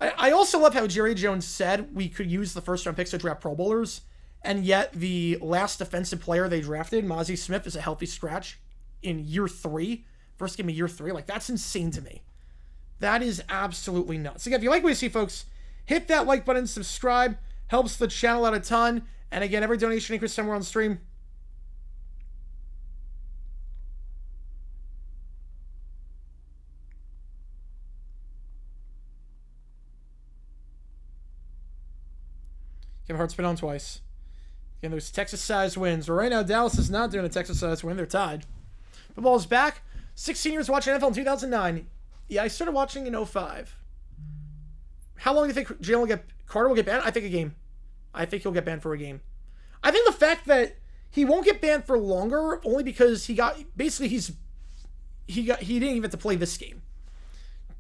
I also love how Jerry Jones said we could use the first-round picks to draft Pro Bowlers, and yet the last defensive player they drafted, Mozzie Smith, is a healthy scratch in year 3. First game of year 3. Like, that's insane to me. That is absolutely nuts. Again, if you like what you see, folks, hit that like button, subscribe. Helps the channel out a ton. And again, every donation increase somewhere on stream. Kevin Hart's been on twice. Again, those Texas-sized wins. But right now, Dallas is not doing a Texas-sized win. They're tied. Football is back. 16 years watching NFL in 2009. Yeah, I started watching in 05. How long do you think Carter will get banned? I think a game. I think he'll get banned for a game. I think the fact that he won't get banned for longer only because he didn't even get to play this game.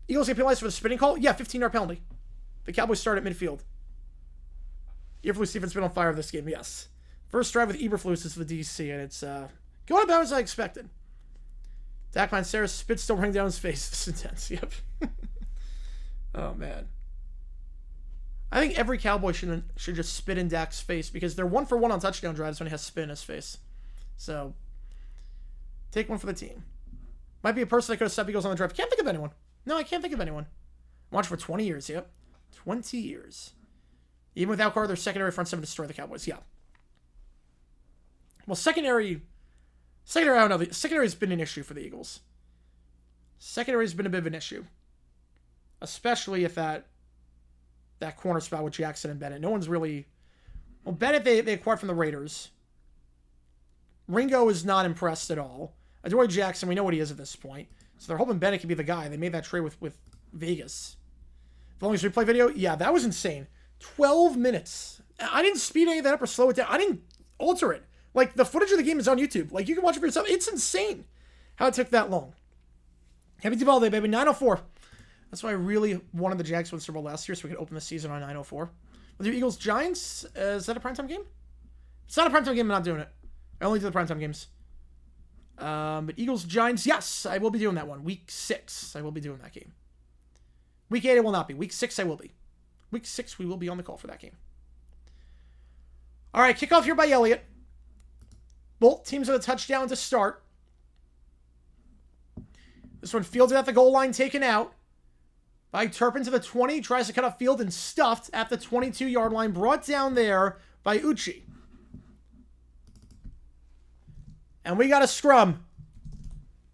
Eagles get penalized for the spinning call. Yeah, 15-yard penalty. The Cowboys start at midfield. Eberflus defense been on fire this game. Yes, first drive with Eberflus is for the DC, and it's going about as I expected. Dak Sarah's spit still running down his face. This is intense. Yep. Oh man. I think every Cowboy should just spit in Dak's face because they're 1-for-1 on touchdown drives when he has spit in his face. So, take one for the team. Might be a person that could have stopped Eagles on the drive. Can't think of anyone. No, I can't think of anyone. Watched for 20 years, yep. 20 years. Even without Carter, their secondary front seven destroyed the Cowboys, yeah. Well, secondary Secondary, I don't know. The secondary has been an issue for the Eagles. Secondary has been a bit of an issue. Especially if that corner spot with Jackson and Bennett. No one's really... Well, Bennett, they acquired from the Raiders. Ringo is not impressed at all. Adoree Jackson, we know what he is at this point. So they're hoping Bennett can be the guy. They made that trade with Vegas. The longest replay video? Yeah, that was insane. 12 minutes. I didn't speed any of that up or slow it down. I didn't alter it. Like, the footage of the game is on YouTube. Like, you can watch it for yourself. It's insane how it took that long. Happy Duvalde, baby. 904. That's why I really wanted the Jags to win the Super Bowl last year so we could open the season on 904. With your Eagles-Giants, is that a primetime game? It's not a primetime game. I'm not doing it. I only do the primetime games. But Eagles-Giants, yes, I will be doing that one. Week 6, I will be doing that game. Week 8, I will not be. Week 6, I will be. Week 6, we will be on the call for that game. All right, kickoff here by Elliott. Both teams with a touchdown to start. This one fielded at the goal line, taken out by Turpin to the 20. Tries to cut up field and stuffed at the 22-yard line. Brought down there by Uchi. And we got a scrum.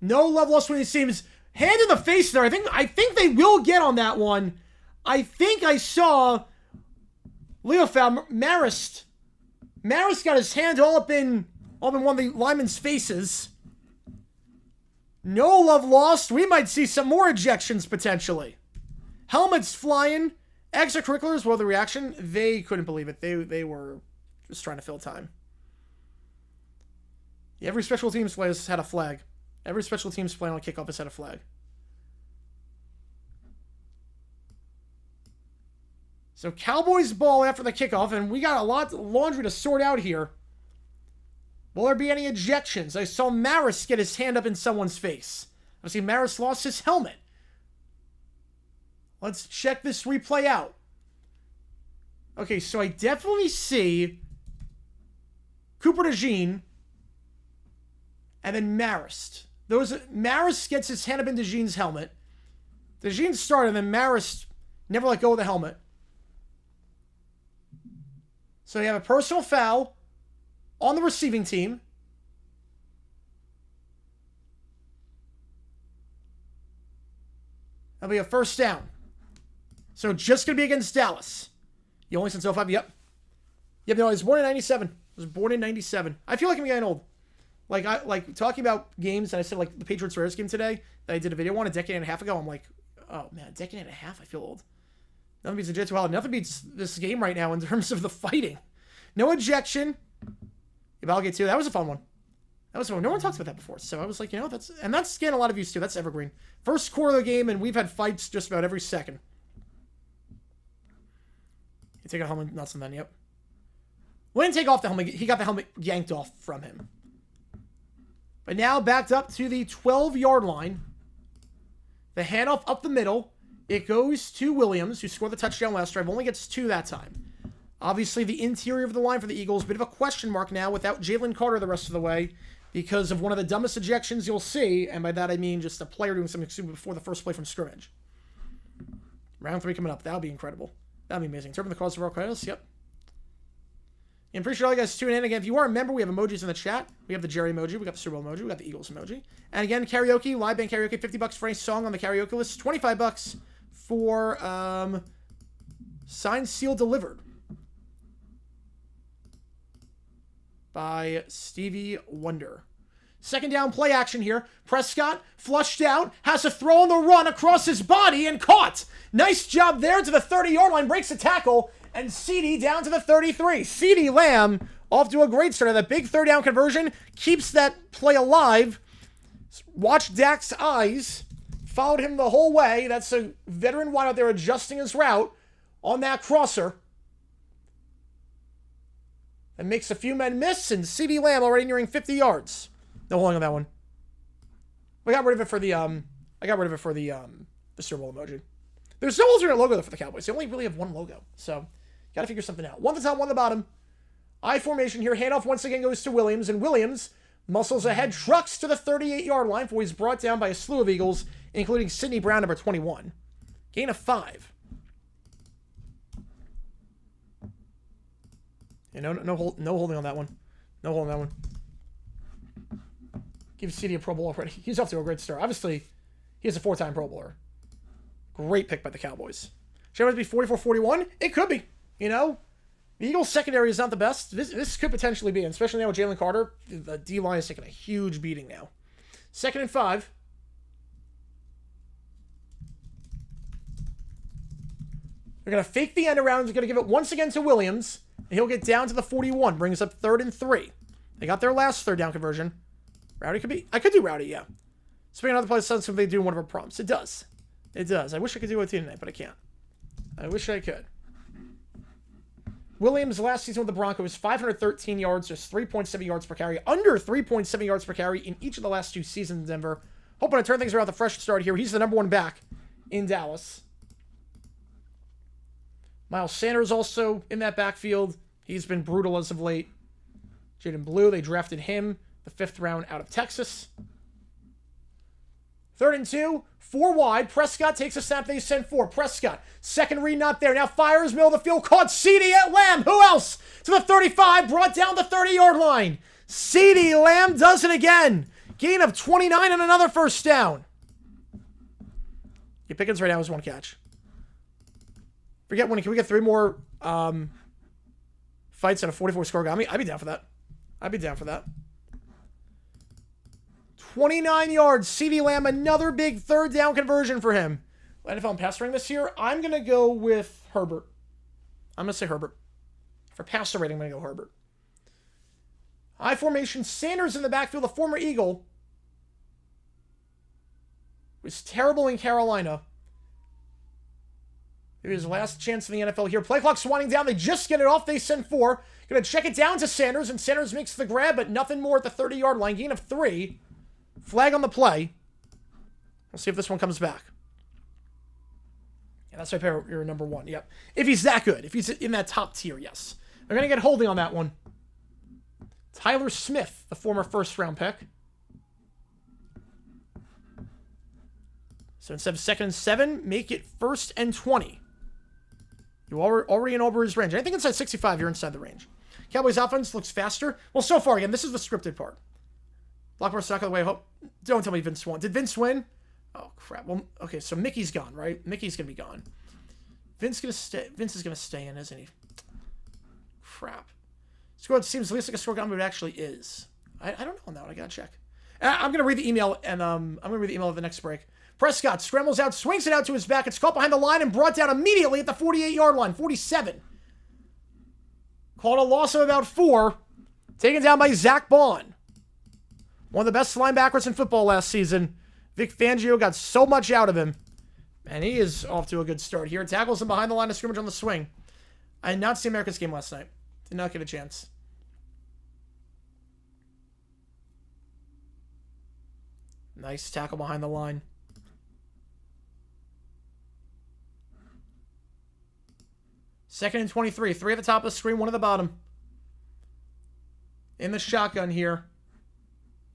No love lost when these teams. Hand in the face there. I think they will get on that one. I think I saw Leo foul Marist. Marist got his hand all up in one of the linemen's faces. No love lost. We might see some more ejections potentially. Helmets flying. Extracurriculars, well, the reaction, they couldn't believe it. They were just trying to fill time. Every special teams play has had a flag. Every special teams play on a kickoff has had a flag. So Cowboys ball after the kickoff, and we got a lot of laundry to sort out here. Will there be any ejections? I saw Maris get his hand up in someone's face. I see Maris lost his helmet. Let's check this replay out. Okay, so I definitely see Cooper DeJean and then Marist. Marist gets his hand up in DeJean's helmet. DeJean started, and then Marist never let go of the helmet. So you have a personal foul on the receiving team. That'll be a first down. So just going to be against Dallas. You only since 05? Yep. Yep, no, I was born in 97. I was born in 97. I feel like I'm getting old. Like talking about games, and I said like the Patriots Raiders game today that I did a video on a decade and a half ago. I'm like, oh man, a decade and a half. I feel old. Nothing beats the Jets. Well, nothing beats this game right now in terms of the fighting. No ejection. Ibalgate too. That was a fun one. That was fun. No one talks about that before, so I was like, that's getting a lot of views too. That's evergreen. First quarter of the game, and we've had fights just about every second. You take a helmet, nuts on that. Yep. We didn't take off the helmet. He got the helmet yanked off from him. But now backed up to the 12-yard line. The handoff up the middle. It goes to Williams, who scored the touchdown last drive. Only gets 2 that time. Obviously, the interior of the line for the Eagles, bit of a question mark now without Jalen Carter the rest of the way because of one of the dumbest ejections you'll see. And by that, I mean just a player doing something stupid before the first play from scrimmage. Round 3 coming up. That'll be incredible. That'll be amazing. Turn the cause of our credits. Yep. And appreciate all you guys tuning in. Again, if you are a member, we have emojis in the chat. We have the Jerry emoji. We got the Super Bowl emoji. We got the Eagles emoji. And again, karaoke, live band karaoke, $50 for any song on the karaoke list. $25 for signed, sealed, delivered by Stevie Wonder. Second down play action here. Prescott flushed out, has to throw on the run across his body and caught. Nice job there to the 30-yard line, breaks the tackle, and CD down to the 33. CeeDee Lamb off to a great start. That big third down conversion keeps that play alive. Watch Dak's eyes. Followed him the whole way. That's a veteran wide out there adjusting his route on that crosser. That makes a few men miss, and CeeDee Lamb already nearing 50 yards. No holding on that one. We got rid of it for the the Super Bowl emoji. There's no alternate logo though for the Cowboys. They only really have one logo, so got to figure something out. One at the top, one at the bottom. I formation here. Handoff once again goes to Williams, and Williams muscles ahead, trucks to the 38-yard line before he's brought down by a slew of Eagles, including Sidney Brown, number 21. Gain of 5. Yeah, no holding on that one. No holding on that one. Give CD a Pro Bowl already. He's off to a great start. Obviously, he is a 4-time Pro Bowler. Great pick by the Cowboys. Should it be 44-41? It could be. You know, the Eagles' secondary is not the best. This could potentially be, and especially now with Jalen Carter. The D-line is taking a huge beating now. 2nd and 5. They're going to fake the end around. They're going to give it once again to Williams. And he'll get down to the 41. Brings up 3rd and 3. They got their last 3rd down conversion. Rowdy could be... I could do Rowdy, yeah. Speaking of other plays, something they do in one of our prompts. It does. It does. I wish I could do it tonight, but I can't. I wish I could. Williams last season with the Broncos, 513 yards, just 3.7 yards per carry. Under 3.7 yards per carry in each of the last 2 seasons in Denver. Hoping to turn things around with a fresh start here. He's the number 1 back in Dallas. Miles Sanders also in that backfield. He's been brutal as of late. Jaden Blue, they drafted him the 5th round out of Texas. 3rd and 2, 4 wide. Prescott takes a snap. They send 4. Prescott, 2nd read, not there. Now fires, middle of the field, caught CeeDee at Lamb. Who else? To the 35, brought down the 30-yard line. CeeDee Lamb does it again. Gain of 29 and another 1st down. Yeah, Pickens right now is 1 catch. Forget when can we get 3 more fights at a 44 score? I'd be down for that. I'd be down for that. 29 yards. CeeDee Lamb, another big 3rd down conversion for him. NFL pass rating this year, I'm going to go with Herbert. I'm going to say Herbert. For passer rating, I'm going to go Herbert. High formation, Sanders in the backfield, a former Eagle. Was terrible in Carolina. His last chance in the NFL here. Play clock's winding down. They just get it off. They send 4. Going to check it down to Sanders, and Sanders makes the grab, but nothing more at the 30-yard line. Gain of 3. Flag on the play. We'll see if this one comes back. Yeah, that's right, your number 1. Yep. If he's that good. If he's in that top tier, yes. They're going to get holding on that one. Tyler Smith, the former 1st-round pick. So instead of 2nd and 7, make it 1st and 20. You are already in Aubrey's range. I think inside 65, you're inside the range. Cowboys offense looks faster. Well, so far, again, this is the scripted part. Blockbar stuck on the way. Hope. Don't tell me Vince won. Did Vince win? Oh, crap. Well, okay, so Mickey's gone, right? Mickey's going to be gone. Vince is going to stay in, isn't he? Crap. Score seems at least like a score gun, but it actually is. I don't know on that one. I got to check. I'm going to read the email, and I'm going to read the email at the next break. Prescott scrambles out, swings it out to his back. It's caught behind the line and brought down immediately at the 48-yard line. 47. Called a loss of about 4. Taken down by Zach Bond. One of the best linebackers in football last season. Vic Fangio got so much out of him. And he is off to a good start here. Tackles him behind the line of scrimmage on the swing. I did not see America's game last night. Did not get a chance. Nice tackle behind the line. Second and 23. 3 at the top of the screen, 1 at the bottom. In the shotgun here.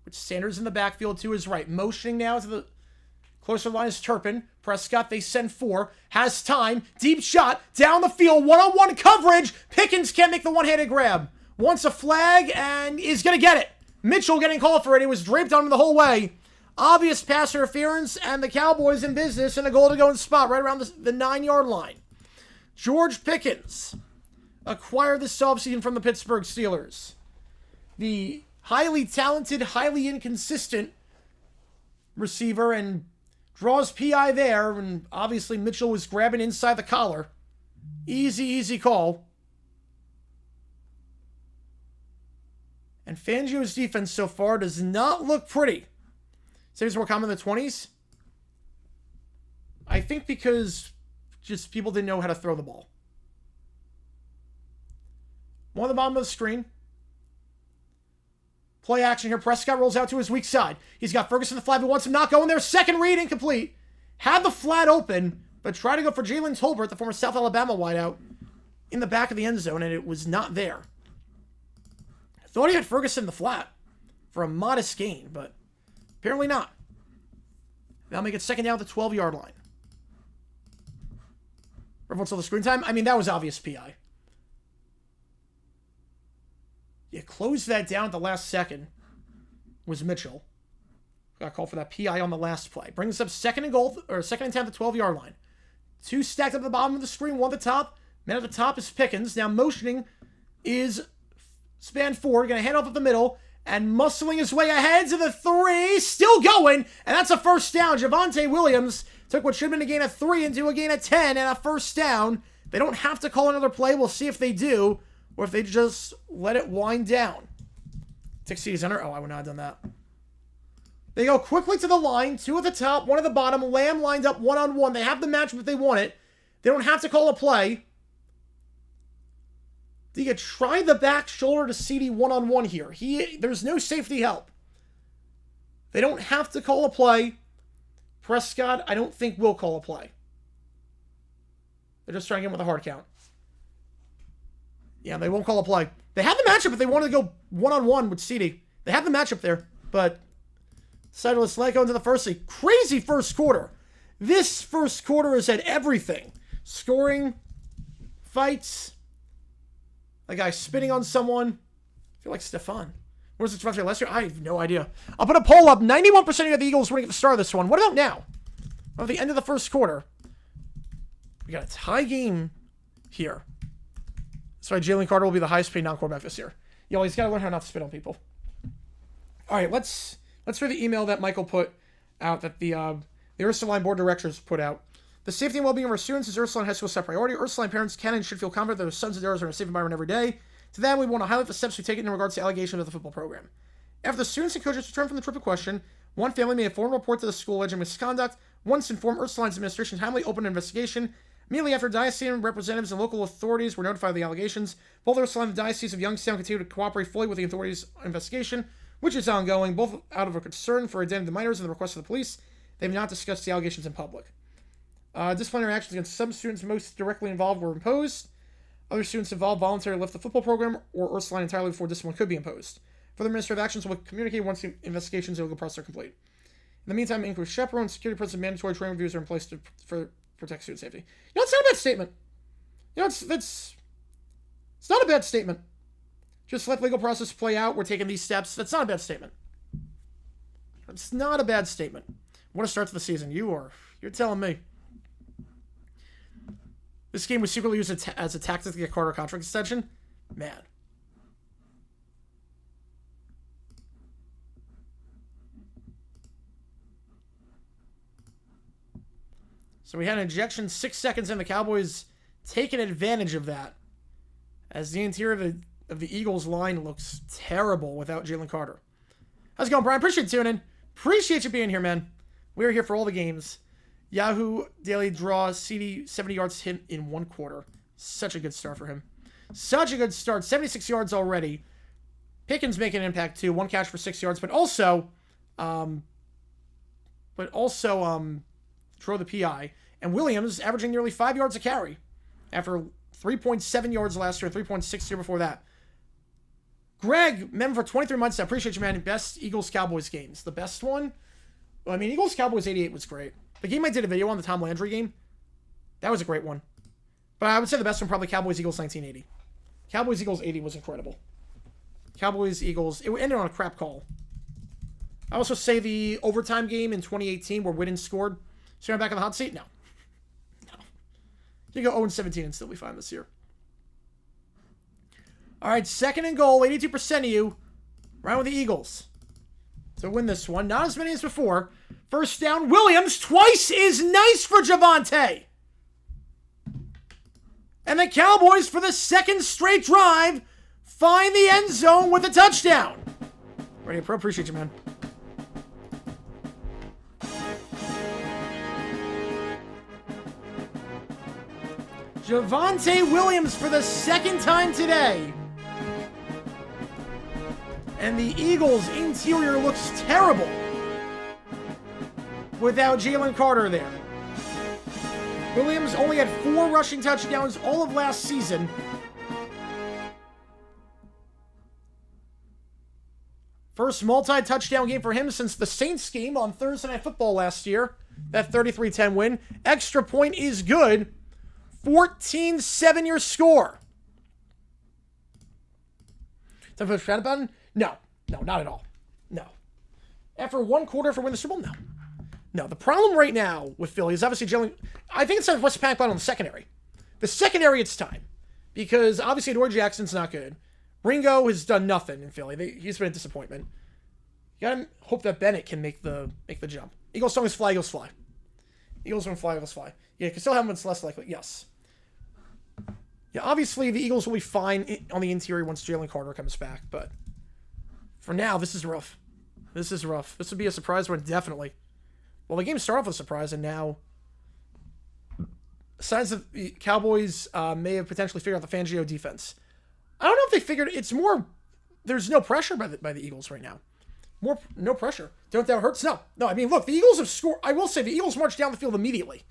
Which Sanders in the backfield to his right. Motioning now to the closer line is Turpin. Prescott, they send 4. Has time. Deep shot. Down the field. One-on-one coverage. Pickens can't make the one-handed grab. Wants a flag and is going to get it. Mitchell getting called for it. He was draped on him the whole way. Obvious pass interference, and the Cowboys in business, and a goal to go in spot right around the 9-yard line. George Pickens acquired this offseason from the Pittsburgh Steelers. The highly talented, highly inconsistent receiver, and draws PI there, and obviously Mitchell was grabbing inside the collar. Easy call. And Fangio's defense so far does not look pretty. Saves more common in the 20s. I think because just people didn't know how to throw the ball. One at the bottom of the screen. Play action here. Prescott rolls out to his weak side. He's got Ferguson the flat, who wants him not going there. 2nd read, incomplete. Had the flat open, but tried to go for Jalen Tolbert, the former South Alabama wideout, in the back of the end zone, and it was not there. I thought he had Ferguson in the flat for a modest gain, but apparently not. That'll make it 2nd down at the 12-yard line. Everyone saw the screen time? I mean, that was obvious PI. You closed that down at the last second. Was Mitchell. Got called for that PI on the last play. Brings us up second and goal, or second and 10 at the 12-yard line. 2 stacked up at the bottom of the screen, 1 at the top. Man at the top is Pickens. Now motioning is span 4. Going to hand off at the middle. And muscling his way ahead to the 3. Still going. And that's a first down. Javonte Williams took what should have been a gain of 3 into a gain of 10 and a first down. They don't have to call another play. We'll see if they do. Or if they just let it wind down. Tick CD's under. Oh, I would not have done that. They go quickly to the line. 2 at the top, 1 at the bottom. Lamb lined up one-on-one. They have the matchup if they want it. They don't have to call a play. They could try the back shoulder to CD one-on-one here. There's no safety help. They don't have to call a play. Prescott, I don't think will call a play. They're just trying to get him with a hard count. Yeah, they won't call a play. They have the matchup if they wanted to go one-on-one with CD. They have the matchup there, but decided to let go into the first. A crazy first quarter. This first quarter has had everything. Scoring, fights, a guy spitting on someone. I feel like Stefan. Where's the Javonte last year? I have no idea. I'll put a poll up. 91% of the Eagles winning at the start of this one. What about now? At the end of the first quarter. We got a tie game here. That's why Jalen Carter will be the highest paid non-quarterback this year. Yo, he's got to learn how not to spit on people. All right, let's read the email that Michael put out, that the Ursuline Board of Directors put out. The safety and well-being of our students is Ursuline High School's top priority. Ursuline parents can and should feel confident that their sons and daughters are in a safe environment every day. To that, we want to highlight the steps we've taken in regards to allegations of the football program. After the students and coaches returned from the trip in question, one family made a formal report to the school alleging misconduct. Once informed Ursuline's administration timely opened an investigation. Immediately after, diocesan representatives and local authorities were notified of the allegations. Both Ursuline and the Diocese of Youngstown continue to cooperate fully with the authorities' investigation, which is ongoing, both out of a concern for identity of the minors and the request of the police. They have not discussed the allegations in public. Disciplinary actions against some students most directly involved were imposed. Other students involved voluntarily left the football program or Ursuline entirely before discipline could be imposed. Further administrative actions will be communicated once the investigations and legal process are complete. In the meantime, increased chaperone, security presence, and mandatory training reviews are in place to protect student safety. You know, it's not a bad statement. You know, it's not a bad statement. Just let the legal process play out. We're taking these steps. That's not a bad statement. It's not a bad statement. What a start to the season. You're telling me. This game was secretly used as a tactic to get Carter a contract extension? Man. So we had an ejection 6 seconds in. The Cowboys taking advantage of that, as the interior of the Eagles line looks terrible without Jalen Carter. How's it going, Brian? Appreciate you tuning in. Appreciate you being here, man. We're here for all the games. Yahoo Daily Draw, CD 70 yards hit in 1 quarter. Such a good start for him. Such a good start. 76 yards already. Pickens making an impact too. 1 catch for 6 yards, but also throw the PI. And Williams averaging nearly 5 yards a carry after 3.7 yards last year, 3.6 year before that. Greg, member for 23 months. I appreciate you, man. Best Eagles-Cowboys games. The best one? Well, I mean, Eagles-Cowboys 88 was great. The game I did a video on, the Tom Landry game, that was a great one. But I would say the best one probably Cowboys-Eagles 1980. Cowboys-Eagles 80 was incredible. Cowboys-Eagles, it ended on a crap call. I also say the overtime game in 2018 where Whitten scored. So you're back in the hot seat? No. You go 0-17 and still be fine this year. All right, second and goal. 82% of you round with the Eagles to win this one. Not as many as before. First down, Williams. Twice is nice for Javonte. And the Cowboys, for the second straight drive, find the end zone with a touchdown. Ready, Pro? Appreciate you, man. Javonte Williams for the second time today. And the Eagles' interior looks terrible without Jalen Carter there. Williams only had 4 rushing touchdowns all of last season. First multi-touchdown game for him since the Saints game on Thursday Night Football last year. That 33-10 win. Extra point is good. 14-7 your score. Time for the shout button? No, not at all. No. after one quarter for win the Super Bowl? No. No, the problem right now with Philly is obviously Jalen. I think it's time West Pack on the secondary. The secondary, it's time. Because obviously Adoree Jackson's not good. Ringo has done nothing in Philly. He's been a disappointment. You gotta hope that Bennett can make the jump. Eagles song is fly, Eagles fly. Eagles win fly, Eagles fly. Yeah, can still have what's less likely. Yes. Yeah, obviously the Eagles will be fine on the interior once Jalen Carter comes back, but for now, this is rough. This is rough. This would be a surprise one, definitely. Well, the game started off with a surprise, and now signs that the Cowboys may have potentially figured out the Fangio defense. I don't know if they figured it's more. There's no pressure by the Eagles right now. No pressure. Don't that hurts? No. I mean, look, the Eagles have scored. I will say the Eagles marched down the field immediately.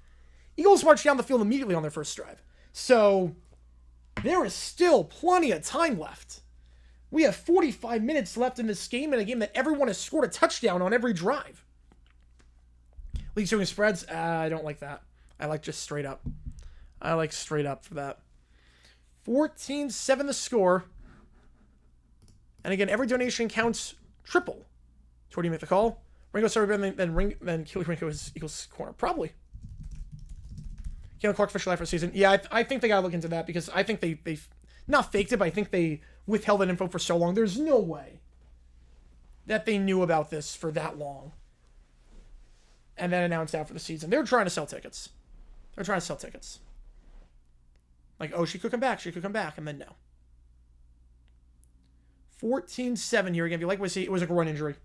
Eagles marched down the field immediately on their first drive. So there is still plenty of time left. We have 45 minutes left in this game, in a game that everyone has scored a touchdown on every drive. League showing spreads. I don't like that. I like just straight up. I like straight up for that. 14-7 the score. And again, every donation counts triple. So where do you make the call? Ringo started, then Keely Ringo is Eagles corner. Probably. Kalen Clark official after the season. Yeah, I think they got to look into that because I think they not faked it, but I think they withheld that info for so long. There's no way that they knew about this for that long and then announced after the season. They were trying to sell tickets. Like, oh, she could come back. And then no. 14-7 here again. If you like what I see, it was a groin injury.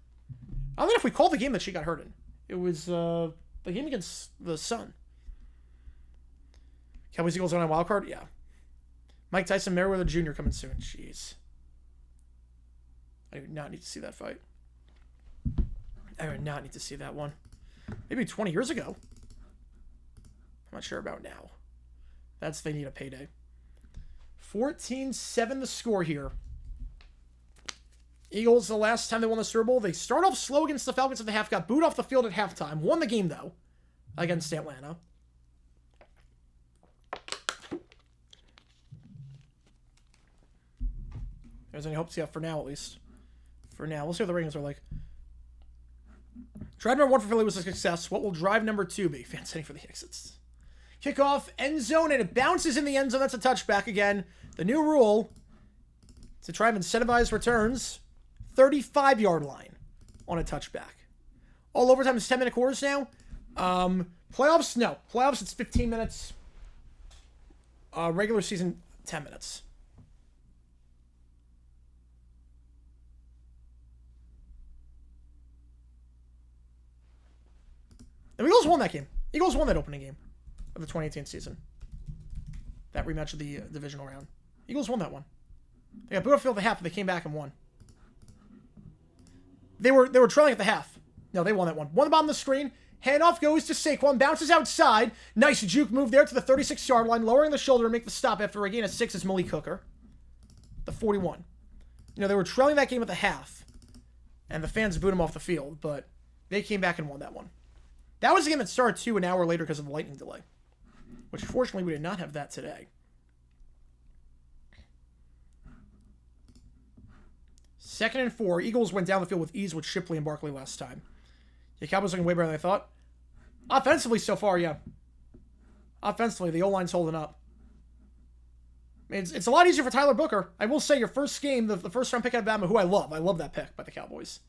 I don't know if we called the game that she got hurt in. It was the game against the Sun. Cowboys Eagles on a wild card? Yeah. Mike Tyson Merriweather Jr. coming soon. Jeez. I do not need to see that fight. I do not need to see that one. Maybe 20 years ago. I'm not sure about now. They need a payday. 14-7 the score here. Eagles, the last time they won the Super Bowl, they start off slow against the Falcons at the half, got booed off the field at halftime, won the game, though, against Atlanta. There's any hopes, yeah, for now, at least. For now. We'll see what the ratings are like. Drive number 1 for Philly was a success. What will drive number 2 be? Fans heading for the exits. Kickoff, end zone, and it bounces in the end zone. That's a touchback again. The new rule to try and incentivize returns, 35-yard line on a touchback. All overtime is 10-minute quarters now. Playoffs, no. Playoffs, it's 15 minutes. Regular season, 10 minutes. The Eagles won that game. Eagles won that opening game of the 2018 season. That rematch of the divisional round. Eagles won that one. They got booed off the field at the half, but they came back and won. They were trailing at the half. No, they won that one. Won the bottom of the screen. Handoff goes to Saquon. Bounces outside. Nice juke move there to the 36-yard line. Lowering the shoulder to make the stop after a gain of 6 is Malik Hooker. The 41. You know, they were trailing that game at the half. And the fans booed them off the field. But they came back and won that one. That was a game that started 2 an hour later because of the lightning delay. Which, fortunately, we did not have that today. 2nd and 4. Eagles went down the field with ease with Shipley and Barkley last time. The Cowboys looking way better than I thought. Offensively so far, yeah. Offensively, the O-line's holding up. It's a lot easier for Tyler Booker. I will say your first game, the first round pick out of Alabama, who I love. I love that pick by the Cowboys.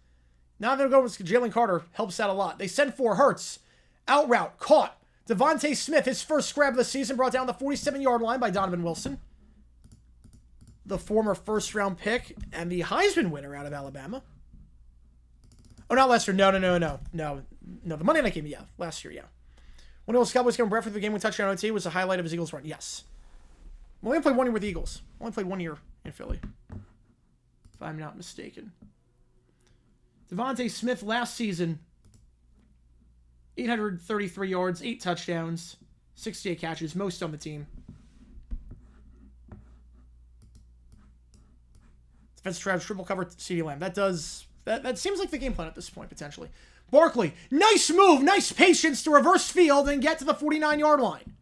Now they're going with Jalen Carter. Helps out a lot. They send 4 Hurts. Out route. Caught. Devontae Smith, his first scrap of the season, brought down the 47-yard line by Donovan Wilson. The former first-round pick and the Heisman winner out of Alabama. Oh, not last year. No. The Monday night game, yeah. Last year, yeah. When the Cowboys came Bradford for the game with touchdown OT was the highlight of his Eagles run. Yes. Well, only played 1 year with the Eagles. Only played 1 year in Philly. If I'm not mistaken. Devontae Smith last season, 833 yards, 8 touchdowns, 68 catches, most on the team. Defensive Travis triple cover CeeDee Lamb. That seems like the game plan at this point, potentially. Barkley, nice move, nice patience to reverse field and get to the 49-yard line.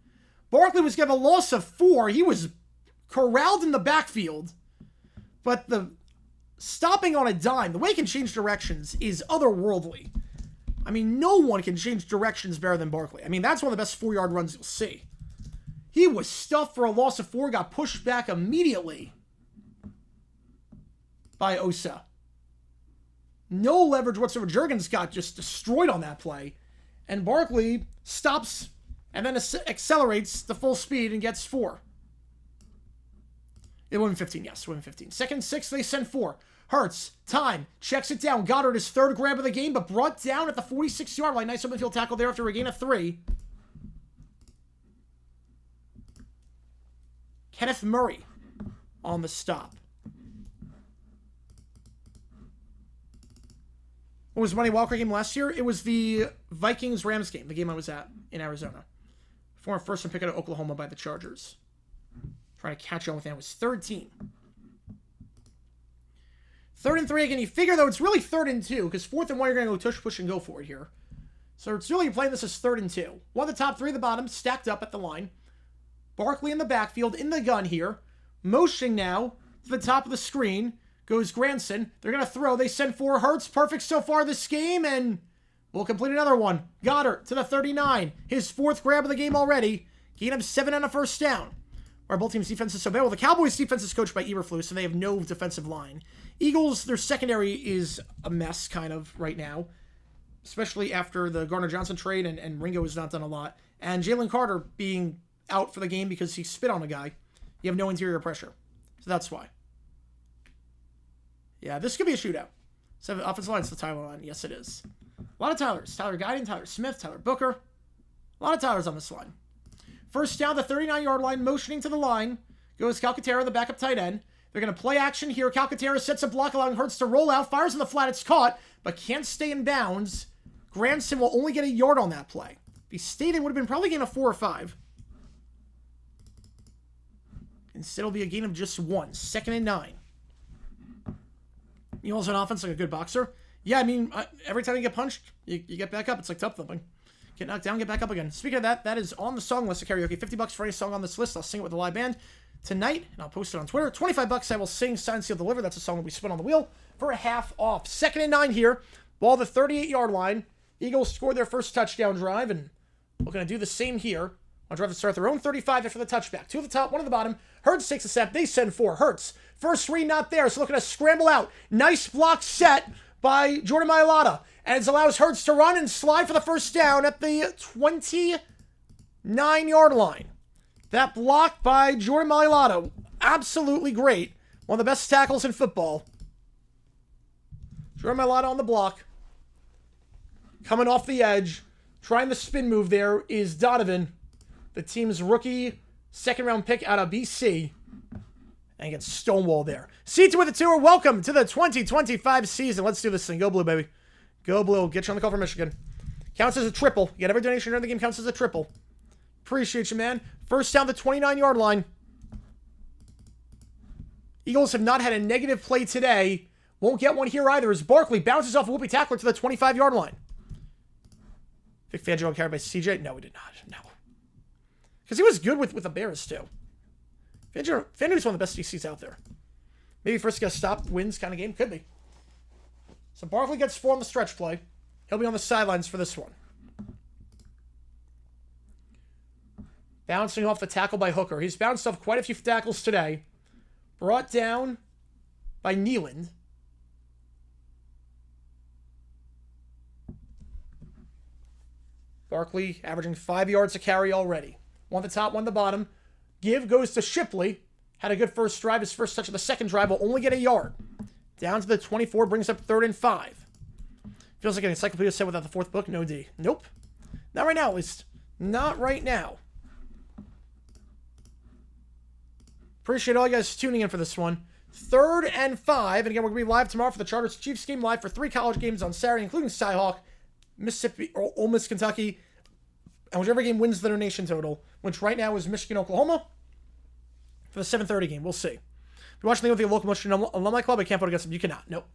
Barkley was given a loss of 4. He was corralled in the backfield, but the stopping on a dime, the way he can change directions is otherworldly. I mean, no one can change directions better than Barkley. I mean, that's one of the best 4-yard runs you'll see. He was stuffed for a loss of 4, got pushed back immediately by Osa. No leverage whatsoever. Jurgens got just destroyed on that play. And Barkley stops and then accelerates the full speed and gets 4. It went 15, yes, went 15. 2nd and 6, they send 4. Hurts, time, checks it down. Goddard, his 3rd grab of the game, but brought down at the 46-yard line. Nice open field tackle there after a gain of 3. Kenneth Murray on the stop. What was the Money Wildcard game last year? It was the Vikings-Rams game, the game I was at in Arizona. Former first-round pick out of Oklahoma by the Chargers. Trying to catch on with that. It was 13. 3rd and 3 again. You figure, though, it's really 3rd and 2, because 4th and 1, you're going to go tush, push, and go for it here. So it's really playing this as 3rd and 2. One of the top 3 of the bottom, stacked up at the line. Barkley in the backfield, in the gun here. Motioning now to the top of the screen. Goes Granson. They're going to throw. They send 4. Hurts. Perfect so far this game. And we'll complete another one. Goddard to the 39. His 4th grab of the game already. Gain of 7 on a first down. Where both teams' defense is so bad. Well, the Cowboys' defense is coached by Eberflus, so they have no defensive line. Eagles, their secondary is a mess, kind of, right now. Especially after the Gardner-Johnson trade, and Ringo has not done a lot. And Jalen Carter being out for the game because he spit on a guy. You have no interior pressure. So that's why. Yeah, this could be a shootout. 7 offensive line, it's the Tyler line. Yes, it is. A lot of Tylers. Tyler Guiding, Tyler Smith, Tyler Booker. A lot of Tylers on this line. First down, the 39-yard line, motioning to the line. Goes Calcaterra, the backup tight end. They're going to play action here. Calcaterra sets a block, allowing Hurts to roll out. Fires in the flat. It's caught, but can't stay in bounds. Granson will only get a yard on that play. If he stayed, it would have been probably a gain of 4 or 5. Instead, it'll be a gain of just 1. 2nd and 9. You also an offense like a good boxer. Yeah, I mean, every time you get punched, you get back up. It's like tub thumping. Get knocked down, get back up again. Speaking of that, that is on the song list of karaoke. $50 for any song on this list. I'll sing it with a live band tonight, and I'll post it on Twitter. $25 I will sing Sign, Seal, Deliver. That's a song that we spin on the wheel for a half off. 2nd and 9 here. Ball the 38-yard line. Eagles scored their first touchdown drive, and we're going to do the same here. I'll drive to start their own 35 after the touchback. 2 at the top, 1 at the bottom. Hurts takes a step. They send 4. Hurts. First read not there, so looking to scramble out. Nice block set by Jordan Mailata. And it allows Hurts to run and slide for the first down at the 29-yard line. That block by Jordan Mailata, absolutely great. One of the best tackles in football. Jordan Mailata on the block. Coming off the edge. Trying the spin move there is Donovan, the team's rookie 2nd-round pick out of BC. And gets stonewalled there. C2 with the tour. Welcome to the 2025 season. Let's do this thing. Go Blue, baby. Go Blue. Get you on the call for Michigan. Counts as a triple. You get every donation during the game counts as a triple. Appreciate you, man. First down the 29-yard line. Eagles have not had a negative play today. Won't get one here either as Barkley bounces off a whoopee tackler to the 25-yard line. Vic Fangio carried by CJ? No, he did not. No. Because he was good with the Bears, too. Fangio's one of the best DCs out there. Maybe first gets stopped, wins kind of game. Could be. So Barkley gets 4 on the stretch play. He'll be on the sidelines for this one. Bouncing off the tackle by Hooker. He's bounced off quite a few tackles today. Brought down by Nealand. Barkley averaging 5 yards a carry already. 1 at the top, 1 at the bottom. Give goes to Shipley. Had a good first drive. His first touch of the second drive will only get a yard. Down to the 24, brings up 3rd and 5. Feels like an encyclopedia set without the 4th book. No D. Nope. Not right now, at least. Not right now. Appreciate all you guys tuning in for this one. 3rd and 5. And again, we're going to be live tomorrow for the Chargers Chiefs game, live for 3 college games on Saturday, including Cyhawk, Mississippi, or Ole Miss, Kentucky, and whichever game wins the donation total, which right now is Michigan, Oklahoma, for the 7:30 game. We'll see. If you're watching the local Michigan Alumni Club, I can't vote against them. You cannot. Nope.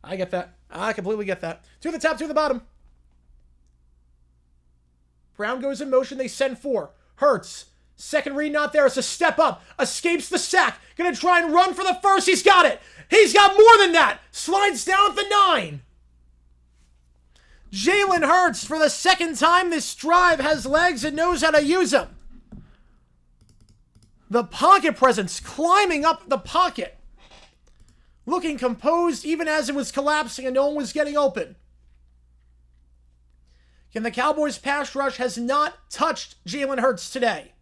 I get that. I completely get that. 2 at the top, 2 at the bottom. Brown goes in motion. They send 4. Hurts Second read not there. It's a step up. Escapes the sack. Gonna try and run for the first. He's got it. He's got more than that. Slides down at the 9. Jalen Hurts, for the second time this drive, has legs and knows how to use them. The pocket presence, climbing up the pocket. Looking composed even as it was collapsing and no one was getting open. Again, the Cowboys pass rush has not touched Jalen Hurts today.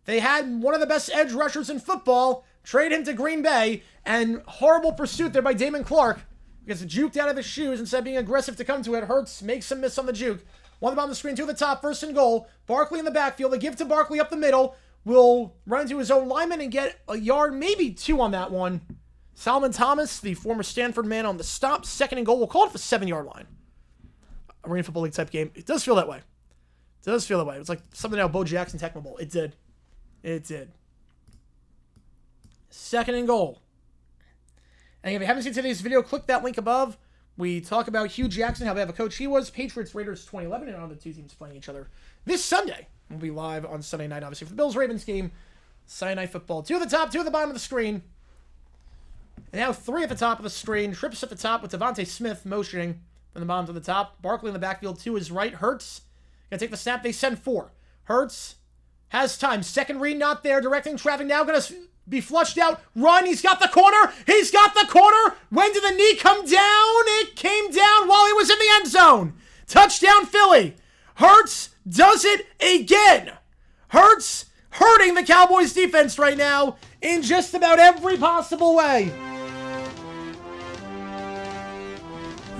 They had one of the best edge rushers in football, trade him to Green Bay, and horrible pursuit there by Damon Clark. Gets juked out of his shoes instead of being aggressive to come to it. Hurts makes him miss on the juke. One at the bottom of the screen, 2 at the top, 1st and goal. Barkley in the backfield. They give to Barkley up the middle. Will run into his own lineman and get a yard, maybe 2 on that one. Solomon Thomas, the former Stanford man, on the stop. 2nd and goal. We'll call it the 7-yard line. Arena Football League type game. It does feel that way. It does feel that way. It's like something out of Bo Jackson Tecmo Bowl. It did. It did. 2nd and goal. And if you haven't seen today's video, click that link above. We talk about Hugh Jackson, how bad of a coach he was. Patriots, Raiders 2011, and all the 2 teams playing each other this Sunday. We'll be live on Sunday night, obviously, for the Bills-Ravens game. Sunday Night Football. 2 at the top, 2 at the bottom of the screen. And now 3 at the top of the screen. Trips at the top with Devontae Smith motioning from the bottom to the top. Barkley in the backfield to his right. Hurts. Gonna take the snap. They send 4. Hurts has time. 2nd read not there. Directing traffic now. Gonna be flushed out. Run. He's got the corner. He's got the corner. When did the knee come down? It came down while he was in the end zone. Touchdown Philly. Hurts does it again. Hurts hurting the Cowboys defense right now in just about every possible way.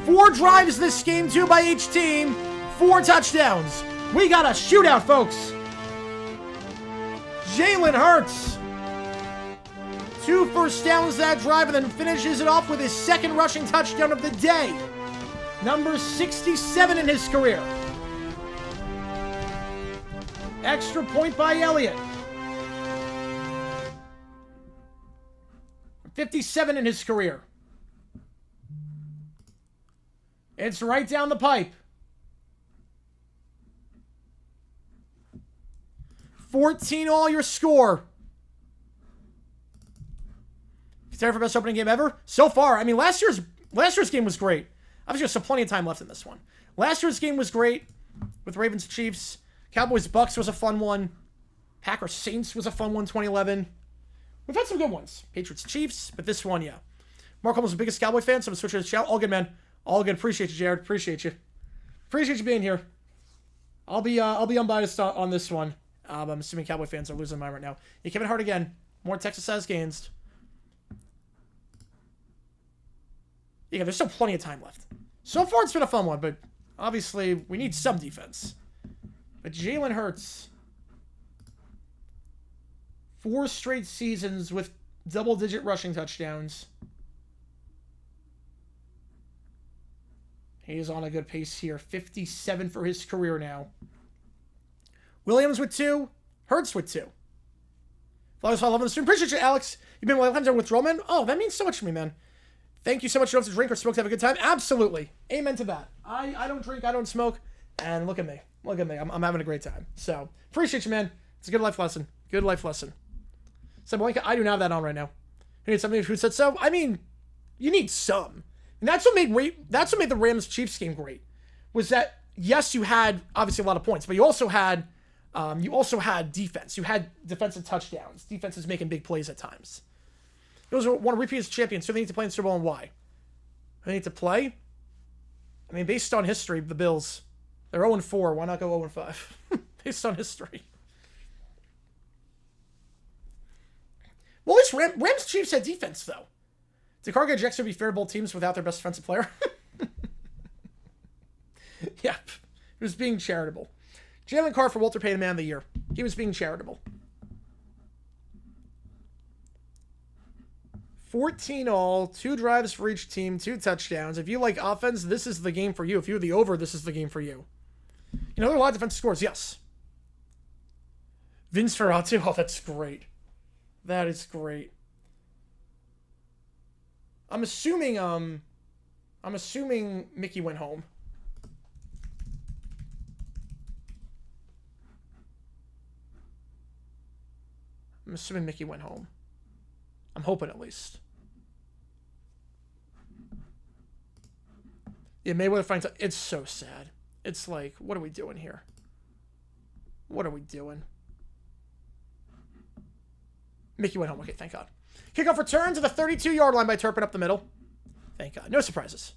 4 drives this game, 2 by each team. 4 touchdowns. We got a shootout, folks. Jalen Hurts. 2 first downs that drive and then finishes it off with his 2nd rushing touchdown of the day. Number 67 in his career. Extra point by Elliott. 57 in his career. It's right down the pipe. 14 all your score. Considered for best opening game ever? So far, I mean, last year's game was great. Obviously, there's still plenty of time left in this one. Last year's game was great with Ravens Chiefs. Cowboys Bucks was a fun one. Packers Saints was a fun one, 2011. We've had some good ones. Patriots Chiefs, but this one, yeah. Mark Holmes is the biggest Cowboy fan, so I'm switching to the shout. All good, man. All good. Appreciate you, Jared. Appreciate you. Appreciate you being here. I'll be unbiased on this one. I'm assuming Cowboy fans are losing their mind right now. Yeah, Kevin Hart again. More Texas has gains. Yeah, there's still plenty of time left. So far, it's been a fun one, but obviously, we need some defense. But Jalen Hurts, 4 straight seasons with double-digit rushing touchdowns. He is on a good pace here. 57 for his career now. Williams with 2. Hurts with 2. Flowers, I love the stream. Appreciate you, Alex. You've been with on withdrawal, man. Oh, that means so much to me, man. Thank you so much. You don't have to drink or smoke to have a good time. Absolutely. Amen to that. I don't drink. I don't smoke. And look at me. Look at me. I'm having a great time. So, appreciate you, man. It's a good life lesson. Good life lesson. So, Blanca, I do not have that on right now. You need somebody who said so? I mean, you need some. And that's what made the Rams-Chiefs game great. Was that, yes, you had, obviously, a lot of points, but you also had defense. You had defensive touchdowns. Defenses making big plays at times. Those want to repeat as champions, so they need to play in the Super Bowl, and why? They need to play? I mean, based on history, the Bills, they're 0-4. Why not go 0-5? Based on history. Well, at least Rams Chiefs had defense, though. Did Cargo Jets be fair bowl teams without their best defensive player? Yep. He was being charitable. Jalen Carr for Walter Payton Man of the Year. He was being charitable. 14 all, 2 drives for each team, 2 touchdowns. If you like offense, this is the game for you. If you're the over, this is the game for you. You know, there are a lot of defensive scores, yes. Vince Ferratu, oh, that's great. That is great. I'm assuming Mickey went home. I'm assuming Mickey went home. I'm hoping at least. Yeah, Mayweather finds out. It's so sad. It's like, what are we doing here? What are we doing? Mickey went home. Okay, thank God. Kickoff return to the 32-yard line by Turpin up the middle. Thank God. No surprises.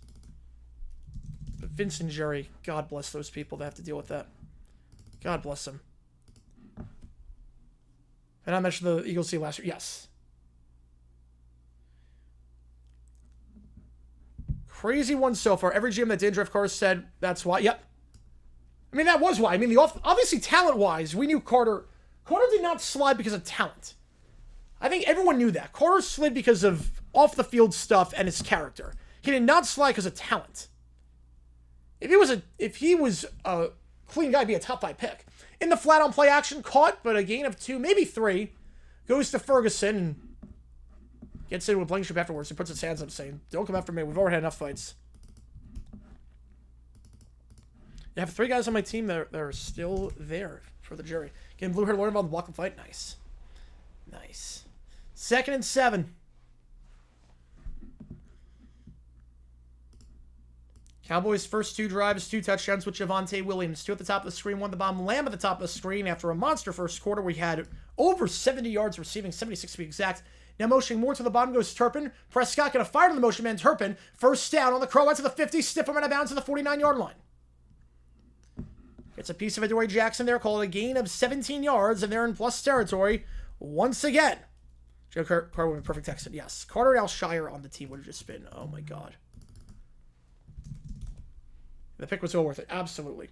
But Vince and Jerry, God bless those people that have to deal with that. God bless them. And I mentioned the Eagles team last year. Yes. Crazy one so far. Every GM that did drift cars said that's why. Yep. I mean, that was why. I mean, obviously talent-wise, we knew Carter. Carter did not slide because of talent. I think everyone knew that. Carter slid because of off-the-field stuff and his character. He did not slide because of talent. If he was a clean guy, he'd be a top 5 pick. In the flat-on play action, caught, but a gain of 2, maybe 3. Goes to Ferguson and gets into a blank strip afterwards. He puts his hands up saying, don't come after me. We've already had enough fights. I have 3 guys on my team that are still there for the jury. Getting blue hair Lauren on the block and fight. Nice. Nice. 2nd and 7. Cowboys' first 2 drives, 2 touchdowns with Javonte Williams. 2 at the top of the screen, 1 at the bottom. Lamb at the top of the screen after a monster first quarter. We had over 70 yards receiving, 76 to be exact. Now motioning more to the bottom goes Turpin. Prescott going to fire to the motion man. Turpin, first down on the crow out to the 50. Stiff him out of bounds to the 49-yard line. Gets a piece of Adoree Jackson there. Call it a gain of 17 yards, and they're in plus territory once again. Joe Carter would be perfect Texan. Yes. Carter and Alshire on the team would have just been, oh my God. The pick was well worth it. Absolutely.